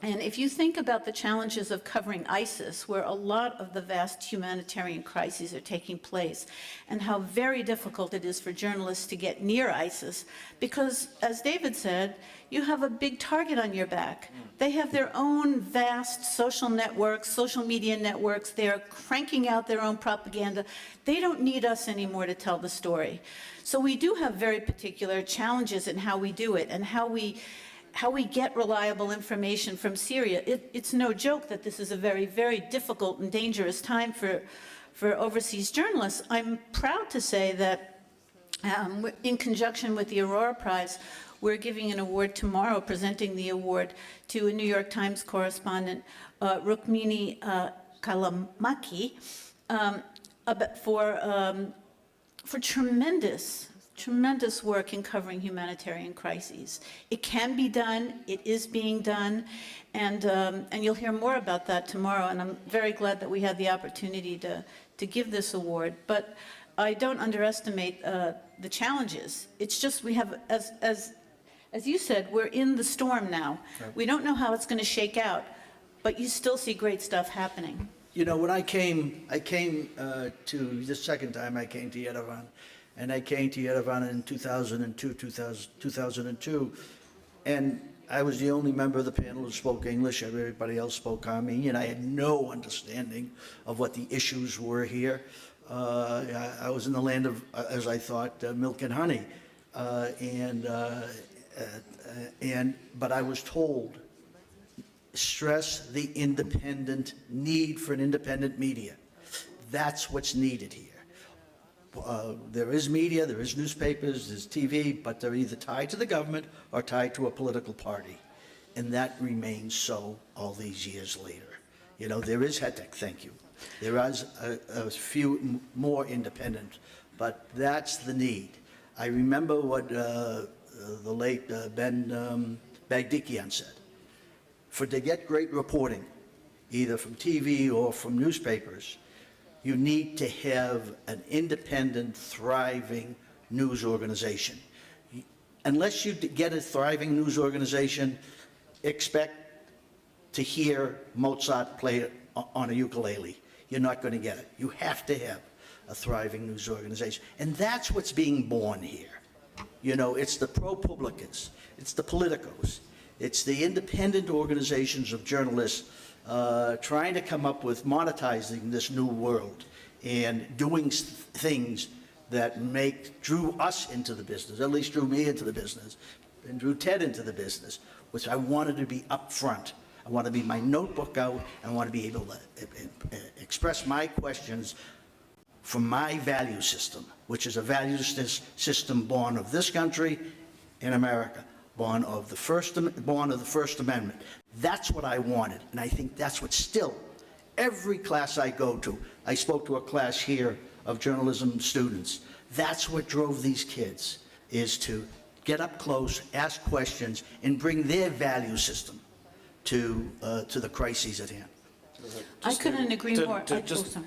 And if you think about the challenges of covering ISIS, where a lot of the vast humanitarian crises are taking place, and how very difficult it is for journalists to get near ISIS, because, as David said, you have a big target on your back. They have their own vast social networks, social media networks. They're cranking out their own propaganda. They don't need us anymore to tell the story. So we do have very particular challenges in how we do it and how we get reliable information from Syria. It's no joke that this is a very, very difficult and dangerous time for overseas journalists. I'm proud to say that in conjunction with the Aurora Prize, we're giving an award tomorrow, presenting the award to a New York Times correspondent, Rukmini Kalamaki, for tremendous work in covering humanitarian crises. It can be done, it is being done, and you'll hear more about that tomorrow, and I'm very glad that we had the opportunity to give this award. But I don't underestimate the challenges. It's just we have, as you said, we're in the storm now. Right. We don't know how it's going to shake out, but you still see great stuff happening. You know, when I came to the second time I came to Yerevan, and I came to Yerevan in 2002, and I was the only member of the panel who spoke English. Everybody else spoke Armenian. I had no understanding of what the issues were here. I was in the land of, as I thought, milk and honey, but I was told, stress the independent need for an independent media. That's what's needed here. There is media, there is newspapers, there's TV, but they're either tied to the government or tied to a political party. And that remains so all these years later. You know, there is HETEC, thank you. There is a few more independent, but that's the need. I remember what the late Ben Bagdikian said. To get great reporting, either from TV or from newspapers, you need to have an independent, thriving news organization. Unless you get a thriving news organization, expect to hear Mozart play on a ukulele. You're not going to get it. You have to have a thriving news organization. And that's what's being born here. You know, it's the pro-publicans, it's the politicos, it's the independent organizations of journalists trying to come up with monetizing this new world and doing things that drew us into the business, at least drew me into the business, and drew Ted into the business, which I wanted to be upfront. I want to be my notebook out, and I want to be able to express my questions from my value system, which is a value system born of this country in America, born of the First Amendment. That's what I wanted, and I think that's what still, every class I go to, I spoke to a class here of journalism students, that's what drove these kids, is to get up close, ask questions, and bring their value system to the crises at hand. I couldn't agree more.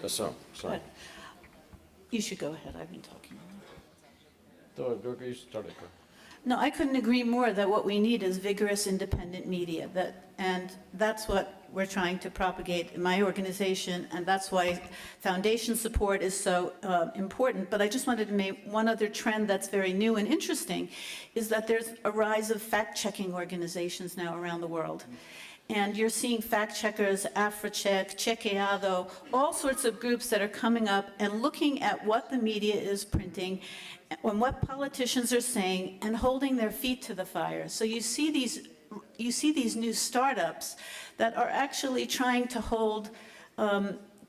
Sorry. You should go ahead, I've been talking. You started. No, I couldn't agree more that what we need is vigorous independent media, and that's what we're trying to propagate in my organization, and that's why foundation support is so important. But I just wanted to make one other trend that's very new and interesting, is that there's a rise of fact-checking organizations now around the world. And you're seeing fact-checkers, AfriCheck, Chequeado, all sorts of groups that are coming up and looking at what the media is printing and what politicians are saying and holding their feet to the fire. So you see these new startups that are actually trying to hold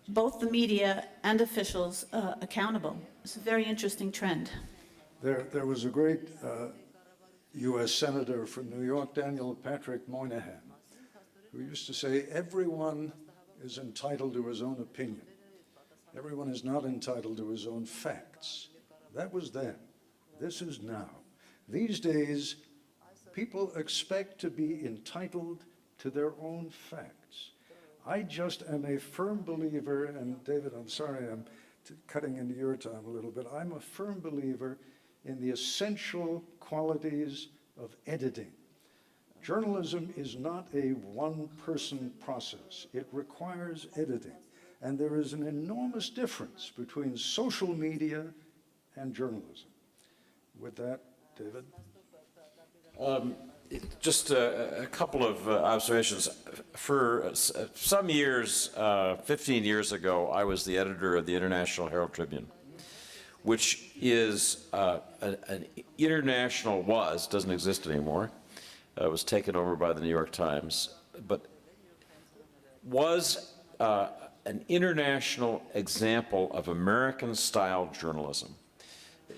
both the media and officials accountable. It's a very interesting trend. There was a great U.S. Senator from New York, Daniel Patrick Moynihan, who used to say, everyone is entitled to his own opinion. Everyone is not entitled to his own facts. That was then. This is now. These days, people expect to be entitled to their own facts. I just am a firm believer, and David, I'm sorry I'm cutting into your time a little bit, I'm a firm believer in the essential qualities of editing. Journalism is not a one-person process. It requires editing. And there is an enormous difference between social media and journalism. With that, David? Just a couple of observations. For some years, 15 years ago, I was the editor of the International Herald Tribune, which is an international, doesn't exist anymore. It was taken over by the New York Times, but was an international example of American-style journalism.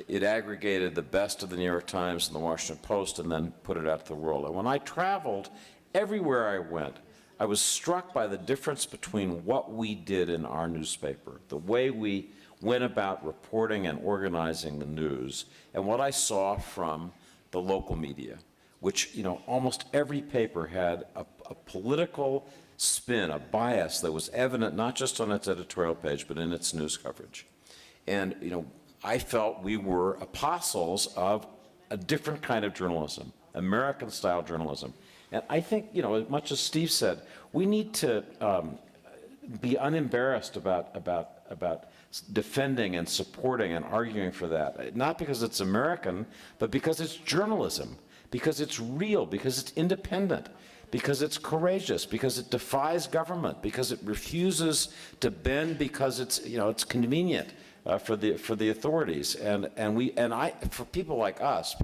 It aggregated the best of the New York Times and the Washington Post and then put it out to the world. And when I traveled, everywhere I went, I was struck by the difference between what we did in our newspaper, the way we went about reporting and organizing the news, and what I saw from the local media, which, almost every paper had a political spin, a bias that was evident not just on its editorial page, but in its news coverage. And, I felt we were apostles of a different kind of journalism, American-style journalism. And I think, as much as Steve said, we need to be unembarrassed about defending and supporting and arguing for that, not because it's American, but because it's journalism, because it's real, because it's independent, because it's courageous, because it defies government, because it refuses to bend because it's, it's convenient. For the authorities, and for people like us,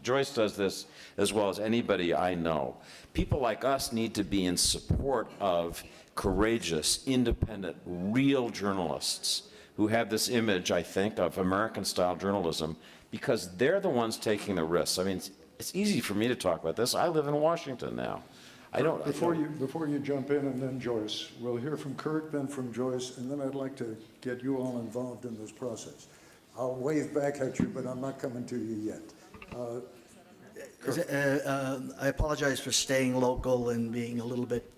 Joyce does this as well as anybody I know. People like us need to be in support of courageous, independent, real journalists who have this image, I think, of American-style journalism, because they're the ones taking the risks. I mean, it's easy for me to talk about this. I live in Washington now. Before you jump in, and then Joyce, we'll hear from Kirk, then from Joyce, and then I'd like to get you all involved in this process. I'll wave back at you, but I'm not coming to you yet. I apologize for staying local and being a little bit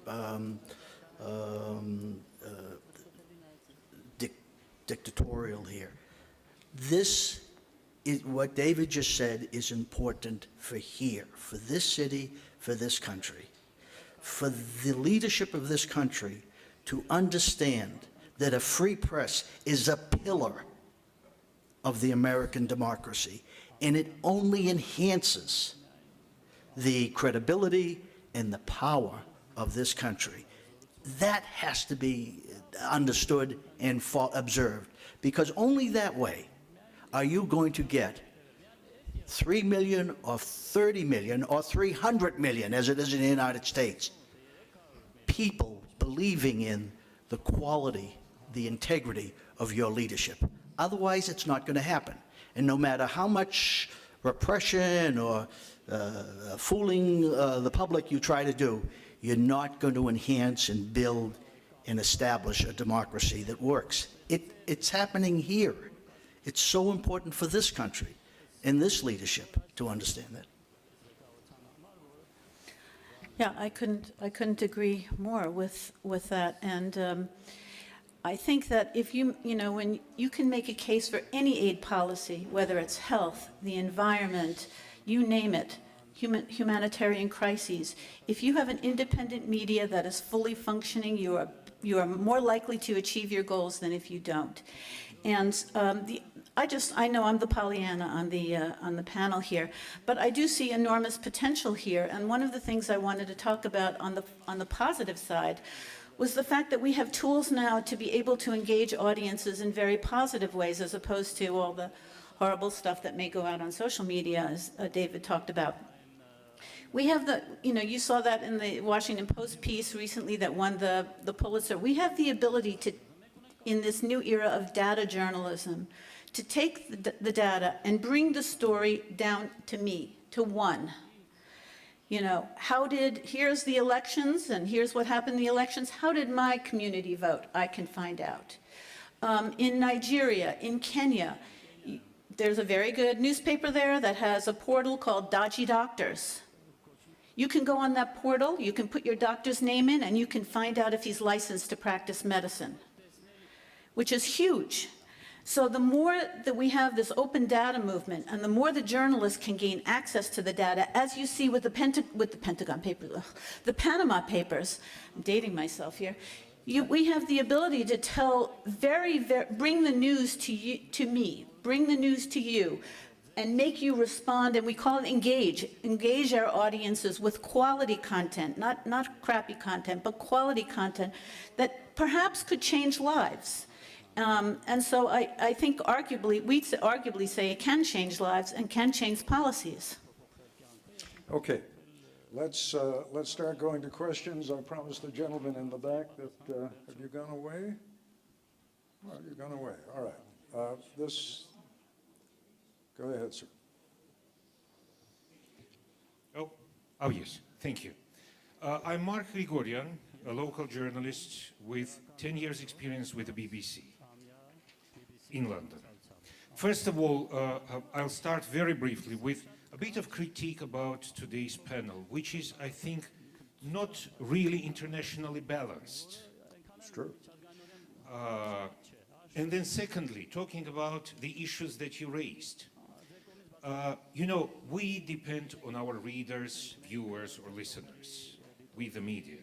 dictatorial here. This is what David just said is important for here, for this city, for this country. For the leadership of this country to understand that a free press is a pillar of the American democracy, and it only enhances the credibility and the power of this country. That has to be understood and observed, because only that way are you going to get 3 million or 30 million or 300 million, as it is in the United States, people believing in the quality, the integrity of your leadership. Otherwise, it's not going to happen. And no matter how much repression or fooling the public you try to do, you're not going to enhance and build and establish a democracy that works. It's happening here. It's so important for this country and this leadership to understand that. Yeah, I couldn't agree more with that. And I think that if when you can make a case for any aid policy, whether it's health, the environment, you name it, humanitarian crises. If you have an independent media that is fully functioning, you are more likely to achieve your goals than if you don't. And I know I'm the Pollyanna on the panel here, but I do see enormous potential here. And one of the things I wanted to talk about on the positive side was the fact that we have tools now to be able to engage audiences in very positive ways, as opposed to all the horrible stuff that may go out on social media, as David talked about. We have you saw that in the Washington Post piece recently that won the Pulitzer. We have the ability to, in this new era of data journalism, to take the data and bring the story down to me, to one. Here's the elections and here's what happened in the elections. How did my community vote? I can find out. In Nigeria, in Kenya, there's a very good newspaper there that has a portal called Dodgy Doctors. You can go on that portal, you can put your doctor's name in, and you can find out if he's licensed to practice medicine, which is huge. So the more that we have this open data movement, and the more the journalists can gain access to the data, as you see with the Pentagon Papers, the Panama Papers, I'm dating myself here, we have the ability to tell bring the news to me, bring the news to you, and make you respond, and we call it engage our audiences with quality content, not crappy content, but quality content that perhaps could change lives. And so I think we'd arguably say it can change lives and can change policies. Okay, let's start going to questions. I promised the gentleman in the back that, have you gone away? Well, you've gone away, all right. Go ahead, sir. Oh yes, thank you. I'm Mark Grigorian, a local journalist with 10 years experience with the BBC in London. First of all, I'll start very briefly with a bit of critique about today's panel, which is, I think, not really internationally balanced. It's true. And then secondly, talking about the issues that you raised. We depend on our readers, viewers, or listeners, we the media.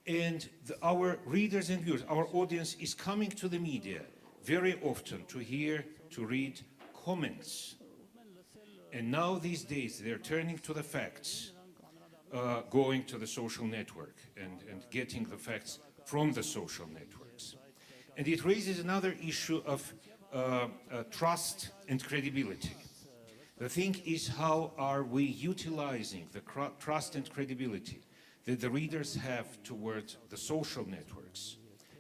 And our readers and viewers, our audience is coming to the media very often to read comments. And now these days, they're turning to the facts, going to the social network and getting the facts from the social networks. And it raises another issue of trust and credibility. The thing is, how are we utilizing the trust and credibility that the readers have towards the social networks?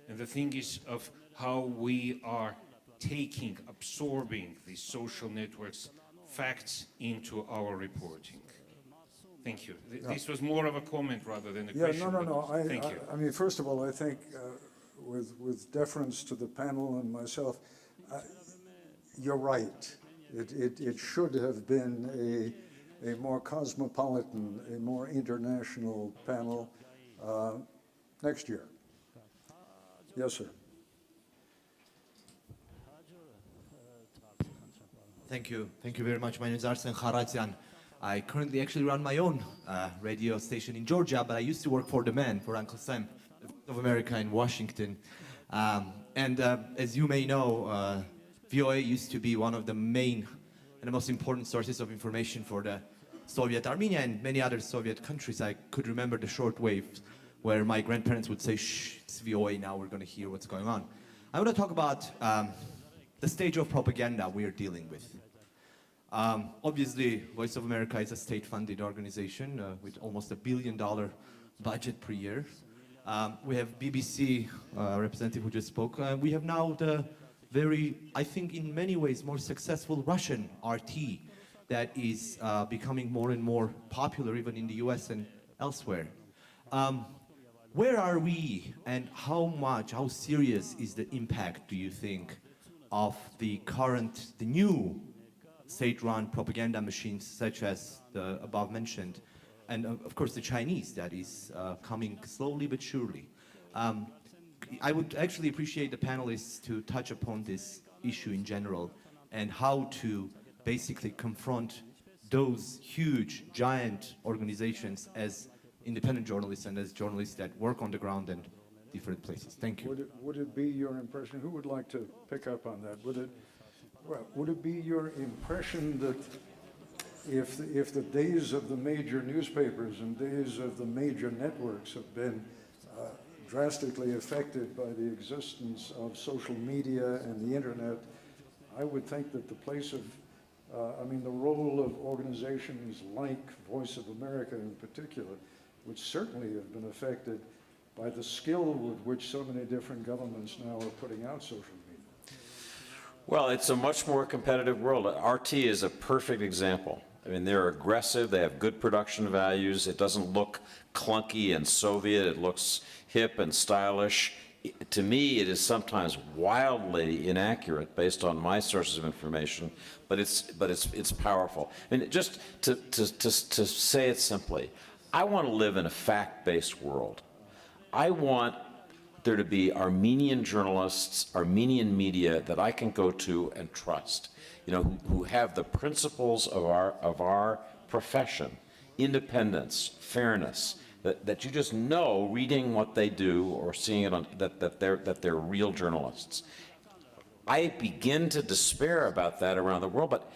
And the thing is of how we are absorbing these social networks facts into our reporting. Thank you. This was more of a comment rather than a question. No. Thank you. I mean, first of all, I think with deference to the panel and myself, you're right. It should have been a more cosmopolitan, a more international panel next year. Yes, sir. Thank you. Thank you very much. My name is Arsen Kharatyan. I currently actually run my own radio station in Georgia, but I used to work for The Man, for Uncle Sam of America in Washington. As you may know, VOA used to be one of the main and the most important sources of information for the Soviet Armenia and many other Soviet countries. I could remember the shortwave where my grandparents would say, shh, it's VOA now, we're going to hear what's going on. I want to talk about the stage of propaganda we're dealing with. Obviously, Voice of America is a state-funded organization with almost $1 billion budget per year. We have BBC representative who just spoke. We have now the very, I think in many ways, more successful Russian RT that is becoming more and more popular even in the US and elsewhere. Where are we and how serious is the impact, do you think, of the new state-run propaganda machines such as the above mentioned, and of course the Chinese that is coming slowly but surely. I would actually appreciate the panelists to touch upon this issue in general and how to basically confront those huge, giant organizations as independent journalists and as journalists that work on the ground in different places. Thank you. Would it be your impression, who would like to pick up on that? Would it be your impression that if the days of the major newspapers and days of the major networks have been drastically affected by the existence of social media and the internet, I would think that the place of, the role of organizations like Voice of America in particular would certainly have been affected by the skill with which so many different governments now are putting out social media. Well, it's a much more competitive world. RT is a perfect example. I mean, they're aggressive, they have good production values, it doesn't look clunky and Soviet, it looks hip and stylish. To me, it is sometimes wildly inaccurate based on my sources of information, but it's powerful. I mean, just to say it simply, I want to live in a fact-based world. I want there to be Armenian journalists, Armenian media that I can go to and trust, who have the principles of our profession, independence, fairness, that you just know reading what they do or seeing it on that they're real journalists. I begin to despair about that around the world, but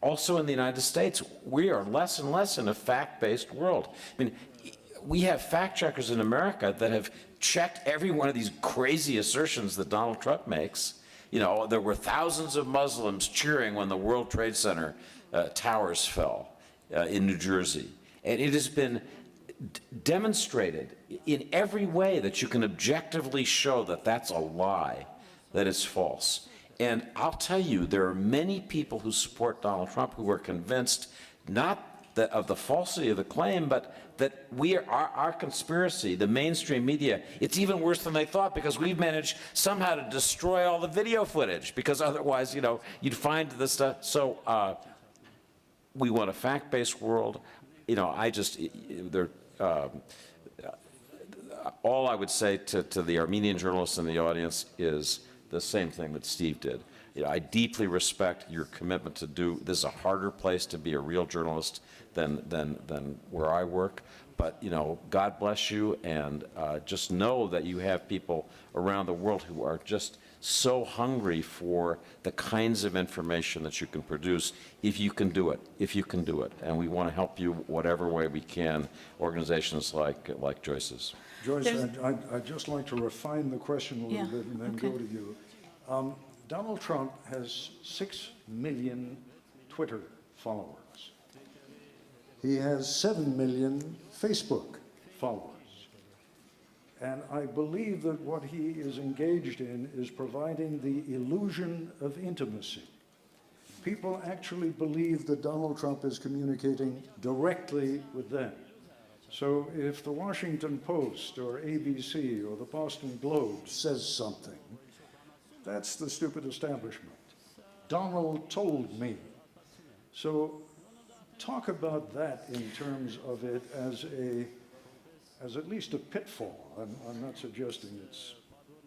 also in the United States, we are less and less in a fact-based world. I mean, we have fact checkers in America that have checked every one of these crazy assertions that Donald Trump makes. There were thousands of Muslims cheering when the World Trade Center towers fell in New Jersey. And it has been demonstrated in every way that you can objectively show that that's a lie, that it's false. And I'll tell you, there are many people who support Donald Trump who are convinced not that of the falsity of the claim, but that our conspiracy, the mainstream media, it's even worse than they thought because we've managed somehow to destroy all the video footage because otherwise, you'd find this stuff. So we want a fact-based world. All I would say to the Armenian journalists in the audience is the same thing that Steve did. I deeply respect your commitment to do, this is a harder place to be a real journalist than where I work, but God bless you, and just know that you have people around the world who are just so hungry for the kinds of information that you can produce if you can do it, and we want to help you whatever way we can, organizations like Joyce's. Joyce, I'd just like to refine the question a little bit and then go to you. Donald Trump has 6 million Twitter followers. He has 7 million Facebook followers. And I believe that what he is engaged in is providing the illusion of intimacy. People actually believe that Donald Trump is communicating directly with them. So if the Washington Post or ABC or the Boston Globe says something, that's the stupid establishment. Donald told me. So talk about that in terms of it as at least a pitfall. I'm not suggesting it's...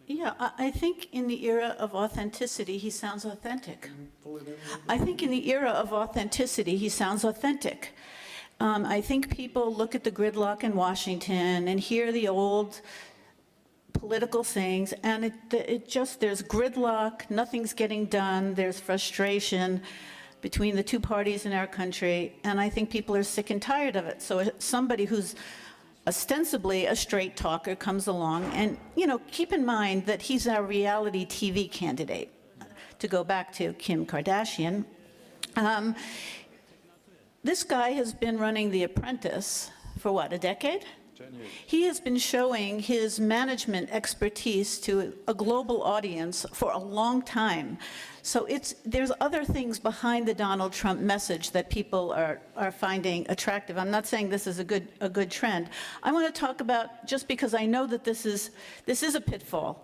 Yeah, I think in the era of authenticity, he sounds authentic. I think in the era of authenticity, he sounds authentic. I think people look at the gridlock in Washington and hear the old political things, and there's gridlock, nothing's getting done, there's frustration between the two parties in our country, and I think people are sick and tired of it. So somebody who's ostensibly a straight talker comes along, and keep in mind that he's our reality TV candidate. To go back to Kim Kardashian, this guy has been running The Apprentice for what, a decade? 10 years. He has been showing his management expertise to a global audience for a long time. So there's other things behind the Donald Trump message that people are finding attractive. I'm not saying this is a good trend. I want to talk about, just because I know that this is a pitfall,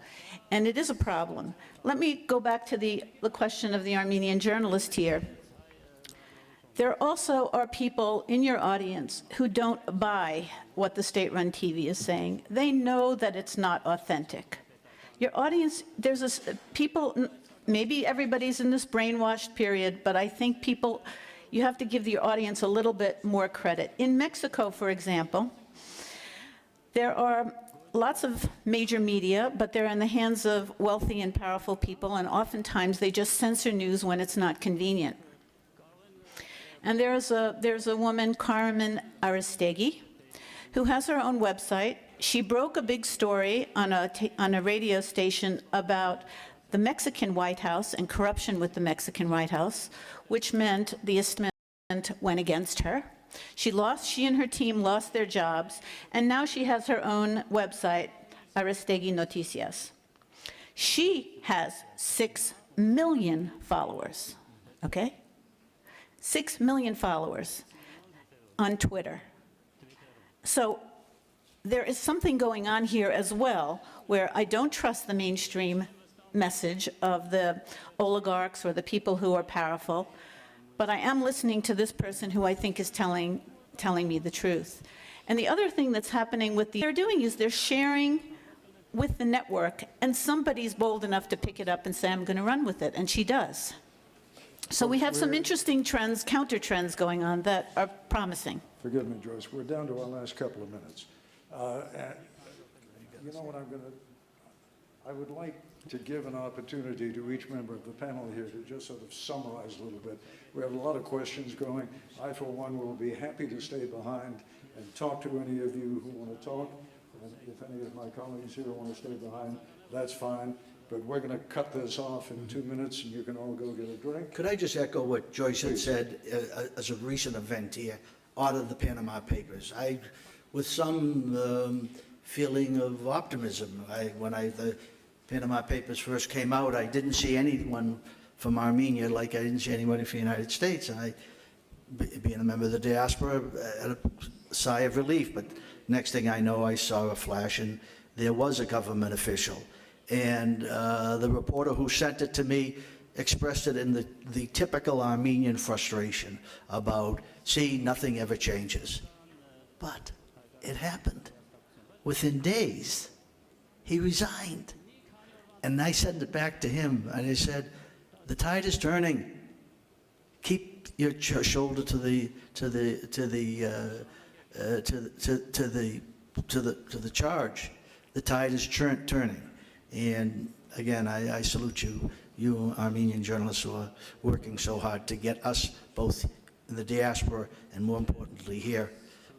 and it is a problem. Let me go back to the question of the Armenian journalist here. There also are people in your audience who don't buy what the state-run TV is saying. They know that it's not authentic. Your audience, people, maybe everybody's in this brainwashed period, but I think people you have to give your audience a little bit more credit. In Mexico, for example, there are lots of major media, but they're in the hands of wealthy and powerful people, and oftentimes they just censor news when it's not convenient. And there's a woman, Carmen Aristegui, who has her own website. She broke a big story on a radio station about the Mexican White House and corruption with the Mexican White House, which meant the establishment went against her. She and her team lost their jobs, and now she has her own website, Aristegui Noticias. She has 6 million followers, okay? 6 million followers on Twitter. So there is something going on here as well, where I don't trust the mainstream message of the oligarchs or the people who are powerful, but I am listening to this person who I think is telling me the truth. And the other thing that's happening with they're doing is they're sharing with the network, and somebody's bold enough to pick it up and say, I'm going to run with it, and she does. So we have some interesting trends, counter trends going on that are promising. Forgive me, Joyce. We're down to our last couple of minutes. And you know what I would like to give an opportunity to each member of the panel here to just sort of summarize a little bit. We have a lot of questions going. I, for one, will be happy to stay behind and talk to any of you who want to talk. And if any of my colleagues here want to stay behind, that's fine. But we're going to cut this off in 2 minutes, and you can all go get a drink. Could I just echo what Joyce had said as a recent event here, out of the Panama Papers? With some feeling of optimism. When the Panama Papers first came out, I didn't see anyone from Armenia like I didn't see anybody from the United States. And being a member of the diaspora, had a sigh of relief. But next thing I know, I saw a flash, and there was a government official. And the reporter who sent it to me expressed it in the typical Armenian frustration about, see, nothing ever changes. But it happened. Within days, he resigned. And I sent it back to him, and I said, the tide is turning. Keep your shoulder to the charge. The tide is turning. And again, I salute you Armenian journalists who are working so hard to get us both in the diaspora and, more importantly, here,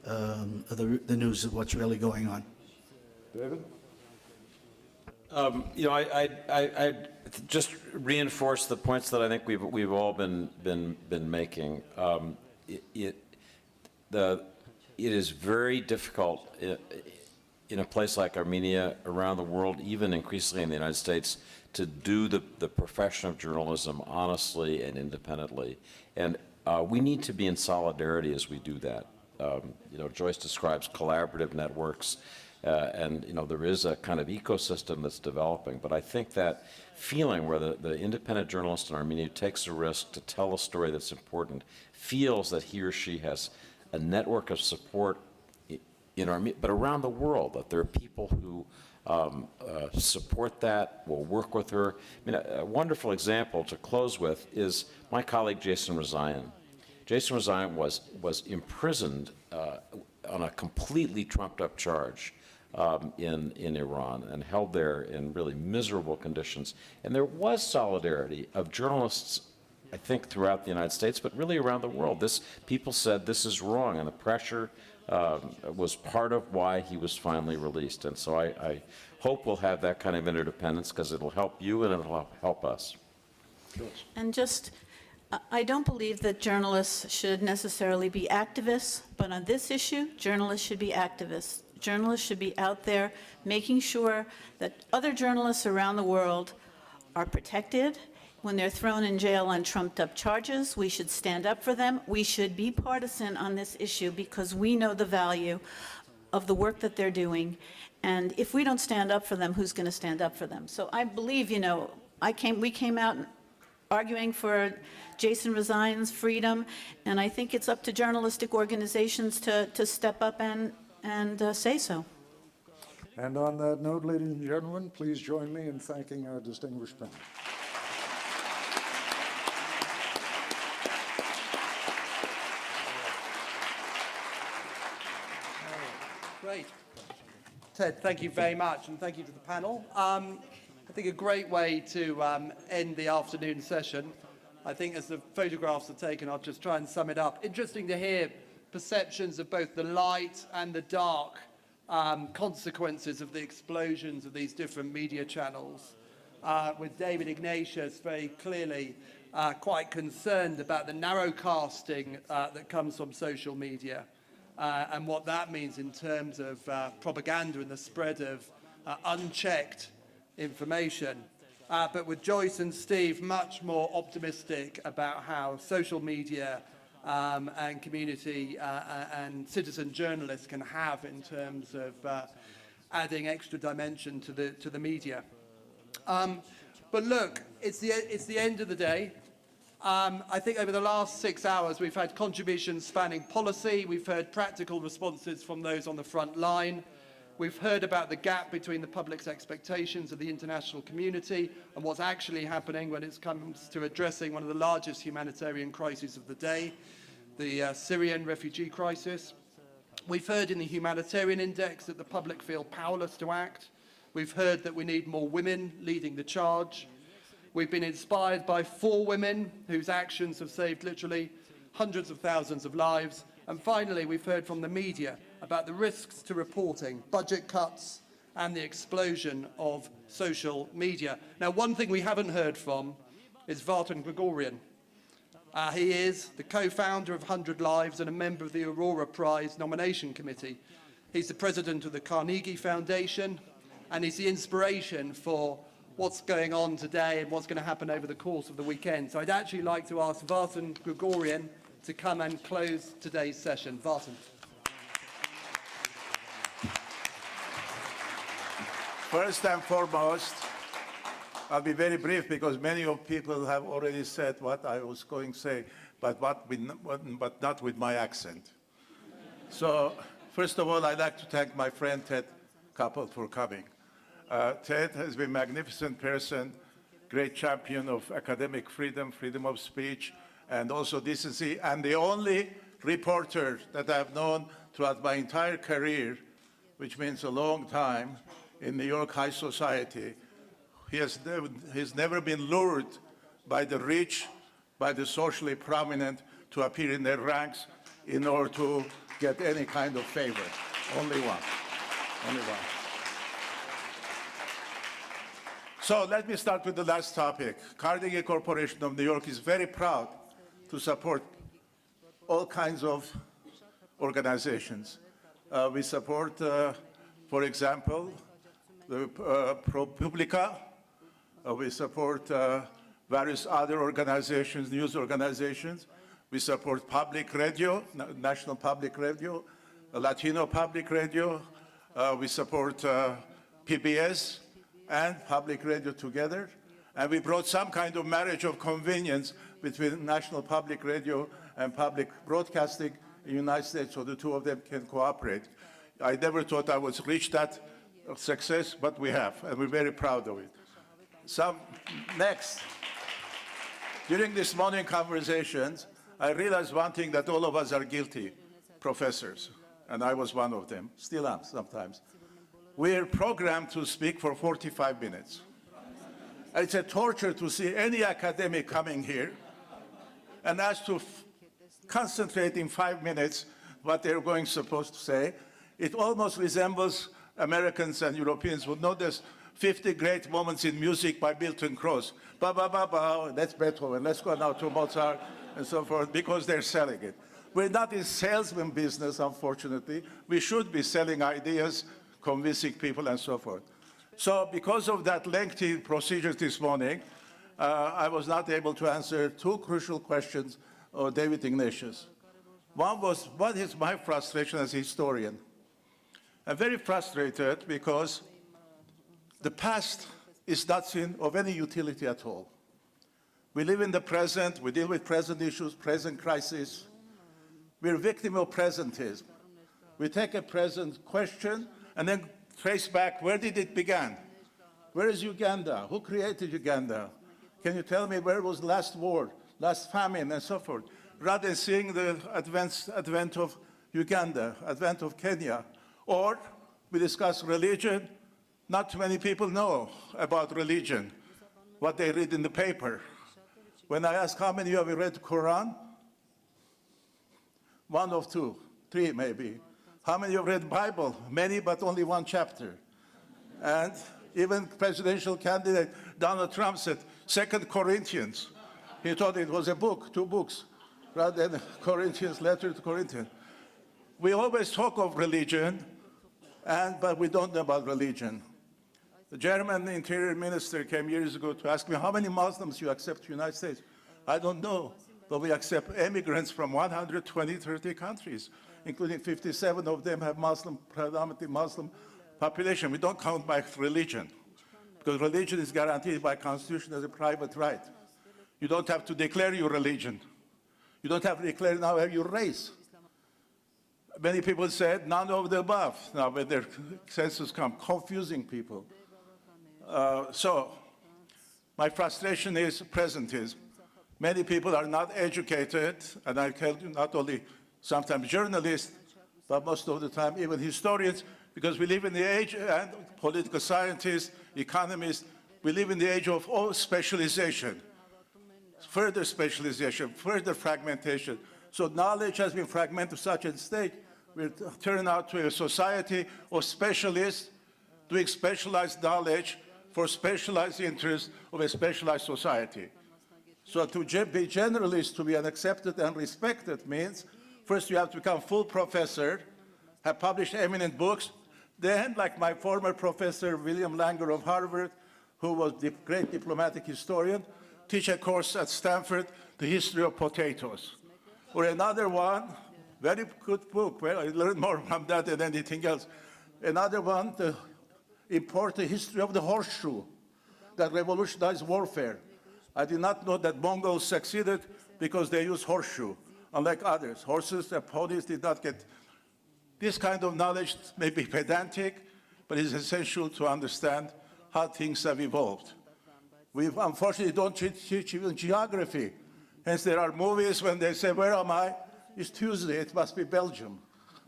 the news of what's really going on. David? You know, I just reinforce the points that I think we've all been making. It is very difficult in a place like Armenia, around the world, even increasingly in the United States, to do the profession of journalism honestly and independently. And we need to be in solidarity as we do that. You know, Joyce describes collaborative networks, and you know, there is a kind of ecosystem that's developing. But I think that feeling where the independent journalist in Armenia takes a risk to tell a story that's important, feels that he or she has a network of support in Armenia, but around the world, that there are people who support that, will work with her. I mean, a wonderful example to close with is my colleague Jason Rezaian. Jason Rezaian was imprisoned on a completely trumped-up charge in Iran, and held there in really miserable conditions. And there was solidarity of journalists, I think, throughout the United States, but really around the world. People said this is wrong, and the pressure was part of why he was finally released. And so I hope we'll have that kind of interdependence, because it'll help you and it'll help us. And just, I don't believe that journalists should necessarily be activists, but on this issue, journalists should be activists. Journalists should be out there making sure that other journalists around the world are protected. When they're thrown in jail on trumped-up charges, we should stand up for them. We should be partisan on this issue, because we know the value of the work that they're doing. And if we don't stand up for them, who's going to stand up for them? So I believe, you know, we came out arguing for Jason Rezaian's freedom, and I think it's up to journalistic organizations to step up and say so. And on that note, ladies and gentlemen, please join me in thanking our distinguished panel. Great. Ted, thank you very much, and thank you to the panel. I think a great way to end the afternoon session. I think as the photographs are taken, I'll just try and sum it up. Interesting to hear perceptions of both the light and the dark consequences of the explosions of these different media channels. With David Ignatius very clearly quite concerned about the narrowcasting that comes from social media and what that means in terms of propaganda and the spread of unchecked information. But with Joyce and Steve, much more optimistic about how social media and community and citizen journalists can have in terms of adding extra dimension to the media. But look, it's the end of the day. I think over the last 6 hours we've had contributions spanning policy, we've heard practical responses from those on the front line. We've heard about the gap between the public's expectations of the international community and what's actually happening when it comes to addressing one of the largest humanitarian crises of the day, the Syrian refugee crisis. We've heard in the humanitarian index that the public feel powerless to act. We've heard that we need more women leading the charge. We've been inspired by 4 women whose actions have saved literally hundreds of thousands of lives. And finally, we've heard from the media about the risks to reporting, budget cuts, and the explosion of social media. Now, one thing we haven't heard from is Vartan Gregorian. He is the co-founder of 100 Lives and a member of the Aurora Prize nomination committee. He's the president of the Carnegie Foundation, and he's the inspiration for what's going on today and what's going to happen over the course of the weekend. So I'd actually like to ask Vartan Gregorian to come and close today's session. Vartan. First and foremost, I'll be very brief because many of people have already said what I was going to say, but not with my accent. So, first of all, I'd like to thank my friend Ted Koppel for coming. Ted has been a magnificent person, great champion of academic freedom, freedom of speech, and also decency, and the only reporter that I've known throughout my entire career, which means a long time, in New York high society. He's never been lured by the rich, by the socially prominent to appear in their ranks in order to get any kind of favor. Only one. Only one. So let me start with the last topic. Carnegie Corporation of New York is very proud to support all kinds of organizations. We support, for example, the ProPublica. We support various other organizations, news organizations. We support public radio, National Public Radio, Latino Public Radio. We support PBS and public radio together. And we brought some kind of marriage of convenience between National Public Radio and public broadcasting in the United States, so the two of them can cooperate. I never thought I would reach that success, but we have, and we're very proud of it. Next, during this morning conversations, I realized one thing, that all of us are guilty professors, and I was one of them, still am sometimes. We're programmed to speak for 45 minutes. It's a torture to see any academic coming here and asked to concentrate in 5 minutes what they're supposed to say. It almost resembles Americans and Europeans would notice 50 great moments in music by Milton Cross. Ba ba ba ba, that's Beethoven, let's go now to Mozart and so forth, because they're selling it. We're not in salesman business, unfortunately. We should be selling ideas, convincing people and so forth. So because of that lengthy procedure this morning, I was not able to answer 2 crucial questions of David Ignatius. One was, what is my frustration as a historian? I'm very frustrated because the past is not seen of any utility at all. We live in the present, we deal with present issues, present crises. We're victim of presentism. We take a present question and then trace back, where did it begin? Where is Uganda? Who created Uganda? Can you tell me where was the last war, last famine, and so forth? Rather than seeing the advent of Uganda, advent of Kenya, Or we discuss religion. Not too many people know about religion, what they read in the paper. When I ask how many of you read the Quran, one of two, three maybe. How many have read Bible? Many, but only one chapter. And even presidential candidate Donald Trump said, 2 Corinthians. He thought it was a book, 2 books, rather than Corinthians, letter to Corinthians. We always talk of religion, but we don't know about religion. The German interior minister came years ago to ask me, how many Muslims you accept to the United States? I don't know, but we accept immigrants from 120, 30 countries, including 57 of them have predominantly Muslim population. We don't count by religion, because religion is guaranteed by Constitution as a private right. You don't have to declare your religion. You don't have to declare now your race. Many people said none of the above. Now, when their census come, confusing people. So, my frustration is presentism. Many people are not educated, and I tell you, not only sometimes journalists, but most of the time even historians, because we live in the age, and political scientists, economists, we live in the age of all specialization, further specialization, further fragmentation. So knowledge has been fragmented to such a state, we're turning out to a society of specialists doing specialized knowledge for specialized interests of a specialized society. So to be generalist, to be accepted and respected means, first you have to become full professor, have published eminent books, then, like my former professor, William Langer of Harvard, who was the great diplomatic historian, teach a course at Stanford, The History of Potatoes. Or another one, very good book, where I learned more from that than anything else. Another one, the important history of the horseshoe that revolutionized warfare. I did not know that Mongols succeeded because they used horseshoe, unlike others. Horses and ponies did not get. This kind of knowledge may be pedantic, but it's essential to understand how things have evolved. We unfortunately don't teach even geography. Hence there are movies when they say, where am I? It's Tuesday, it must be Belgium.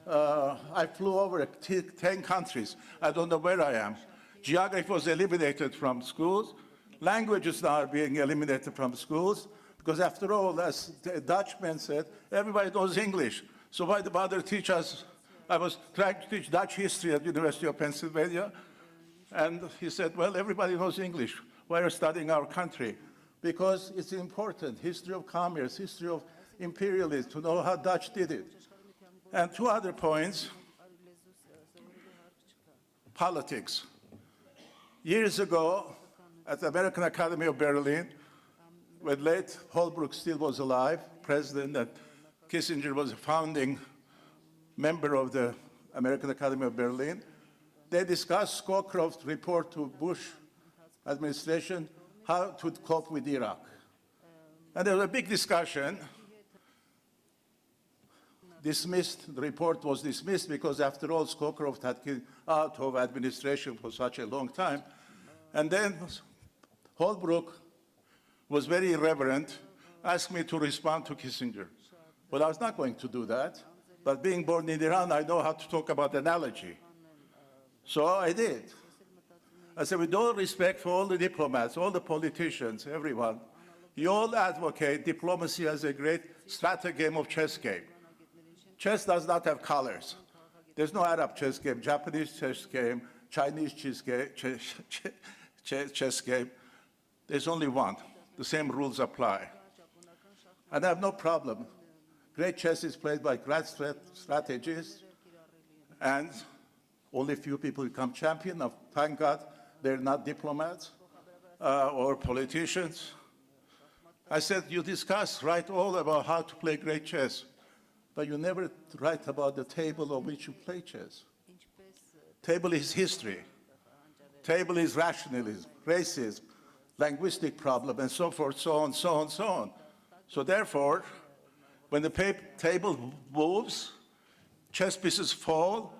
I flew over 10 countries. I don't know where I am. Geography was eliminated from schools. Languages now are being eliminated from schools, because after all, as the Dutchman said, everybody knows English. So why bother teach us? I was trying to teach Dutch history at the University of Pennsylvania, and he said, well, everybody knows English. Why are you studying our country? Because it's important, history of commerce, history of imperialism, to know how Dutch did it. And 2 other points, politics. Years ago, at the American Academy of Berlin, when late Holbrooke still was alive, president, and Kissinger was a founding member of the American Academy of Berlin, they discussed Scowcroft's report to Bush administration, how to cope with Iraq. And there was a big discussion. The report was dismissed because, after all, Scowcroft had been out of administration for such a long time. And then Holbrooke was very irreverent, asked me to respond to Kissinger. Well, I was not going to do that, but being born in Iran, I know how to talk about analogy. So I did. I said, with all respect for all the diplomats, all the politicians, everyone, you all advocate diplomacy as a great stratagem of chess game. Chess does not have colors. There's no Arab chess game, Japanese chess game, Chinese chess game. There's only one. The same rules apply. And I have no problem. Great chess is played by great strategists, and only few people become champion. Thank God they're not diplomats or politicians. I said, you write all about how to play great chess, but you never write about the table on which you play chess. Table is history. Table is rationalism, racism, linguistic problem, and so forth, so on, so on, so on. So therefore, when the table moves, chess pieces fall,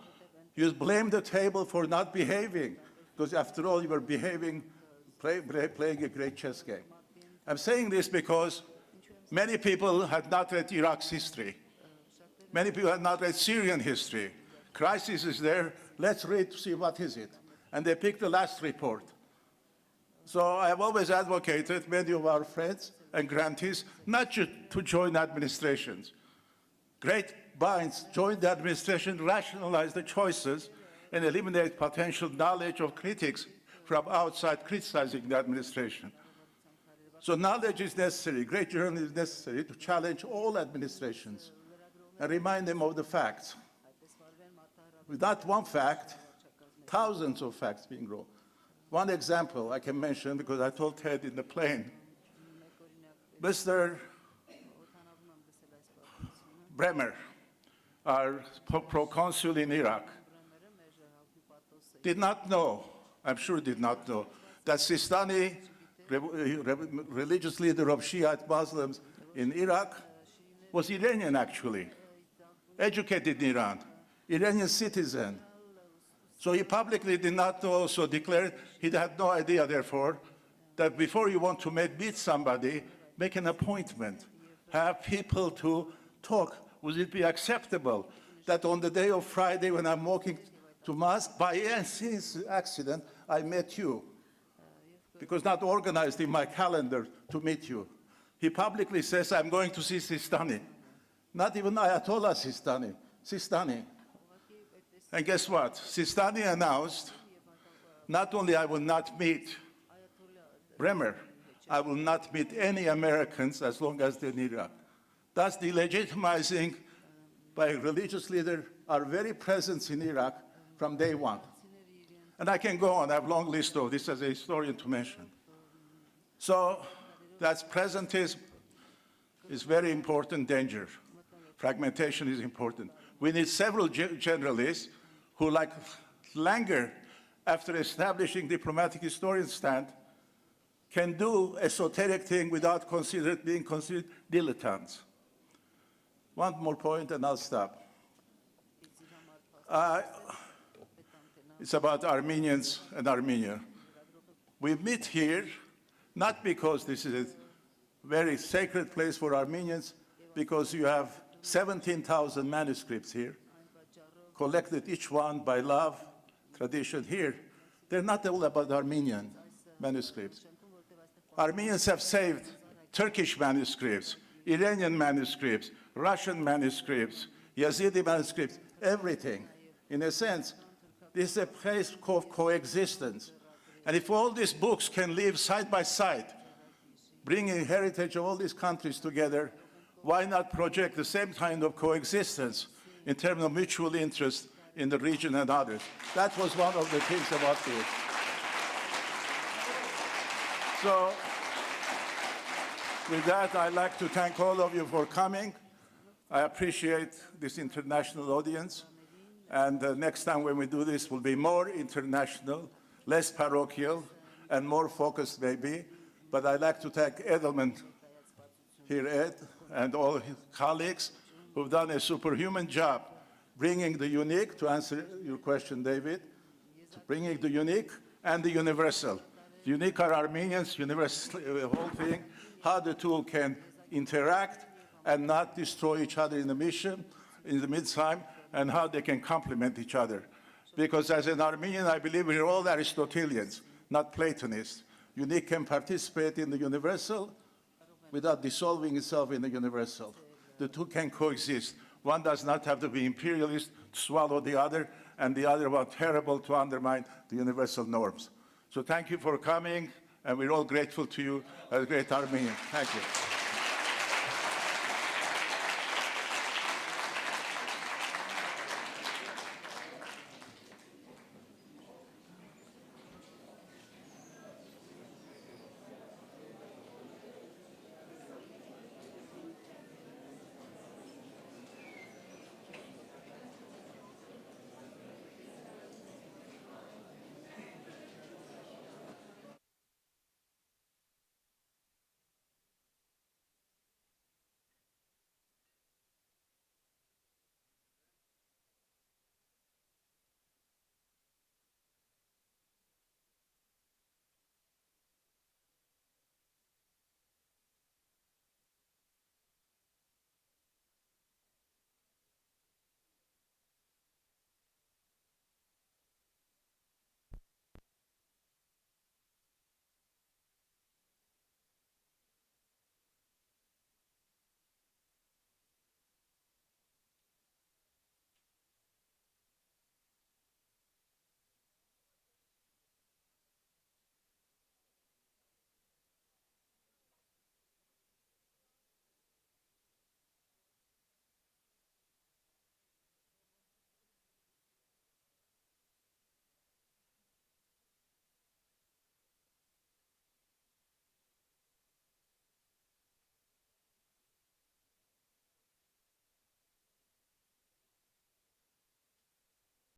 you blame the table for not behaving, because after all, you were behaving, playing a great chess game. I'm saying this because many people had not read Iraq's history. Many people had not read Syrian history. Crisis is there. Let's read to see what is it. And they picked the last report. So I have always advocated, many of our friends and grantees, not to join administrations. Great minds join the administration, rationalize the choices, and eliminate potential knowledge of critics from outside criticizing the administration. So knowledge is necessary, great journalism is necessary to challenge all administrations and remind them of the facts. Without one fact, thousands of facts being wrong. One example I can mention, because I told Ted in the plane, Mr. Bremer, our proconsul in Iraq, did not know, I'm sure did not know, that Sistani, religious leader of Shiite Muslims in Iraq, was Iranian actually, educated in Iran, Iranian citizen. So he publicly did not know, so declared he had no idea, therefore, that before you want to meet somebody, make an appointment, have people to talk. Would it be acceptable that on the day of Friday when I'm walking to mosque, by accident, I met you? Because not organized in my calendar to meet you. He publicly says, I'm going to see Sistani. Not even Ayatollah Sistani, Sistani. And guess what? Sistani announced, not only I will not meet Bremer, I will not meet any Americans as long as they're in Iraq. Thus, delegitimizing by a religious leader our very presence in Iraq from day one. And I can go on, I have a long list of this as a historian to mention. So that's presentism is very important danger. Fragmentation is important. We need several generalists who, like Langer, after establishing diplomatic historian stand, can do esoteric thing without being considered dilettantes. One more point and I'll stop. It's about Armenians and Armenia. We meet here not because this is a very sacred place for Armenians, because you have 17,000 manuscripts here, collected each one by love, tradition here. They're not all about Armenian manuscripts. Armenians have saved Turkish manuscripts, Iranian manuscripts, Russian manuscripts, Yazidi manuscripts, everything. In a sense, this is a place of coexistence. And if all these books can live side by side, bringing heritage of all these countries together, why not project the same kind of coexistence in terms of mutual interest in the region and others? That was one of the things about this. So, with that, I'd like to thank all of you for coming. I appreciate this international audience. And next time when we do this will be more international, less parochial, and more focused maybe. But I'd like to thank Edelman here, Ed, and all his colleagues who've done a superhuman job bringing the unique, to answer your question, David, to bringing the unique and the universal. The unique are Armenians, universal, the whole thing, how the two can interact and not destroy each other in the mission, in the meantime, and how they can complement each other. Because as an Armenian, I believe we're all Aristotelians, not Platonists. Unique can participate in the universal without dissolving itself in the universal. The two can coexist. One does not have to be imperialist to swallow the other, and the other one terrible to undermine the universal norms. So thank you for coming, and we're all grateful to you as great Armenians. Thank you.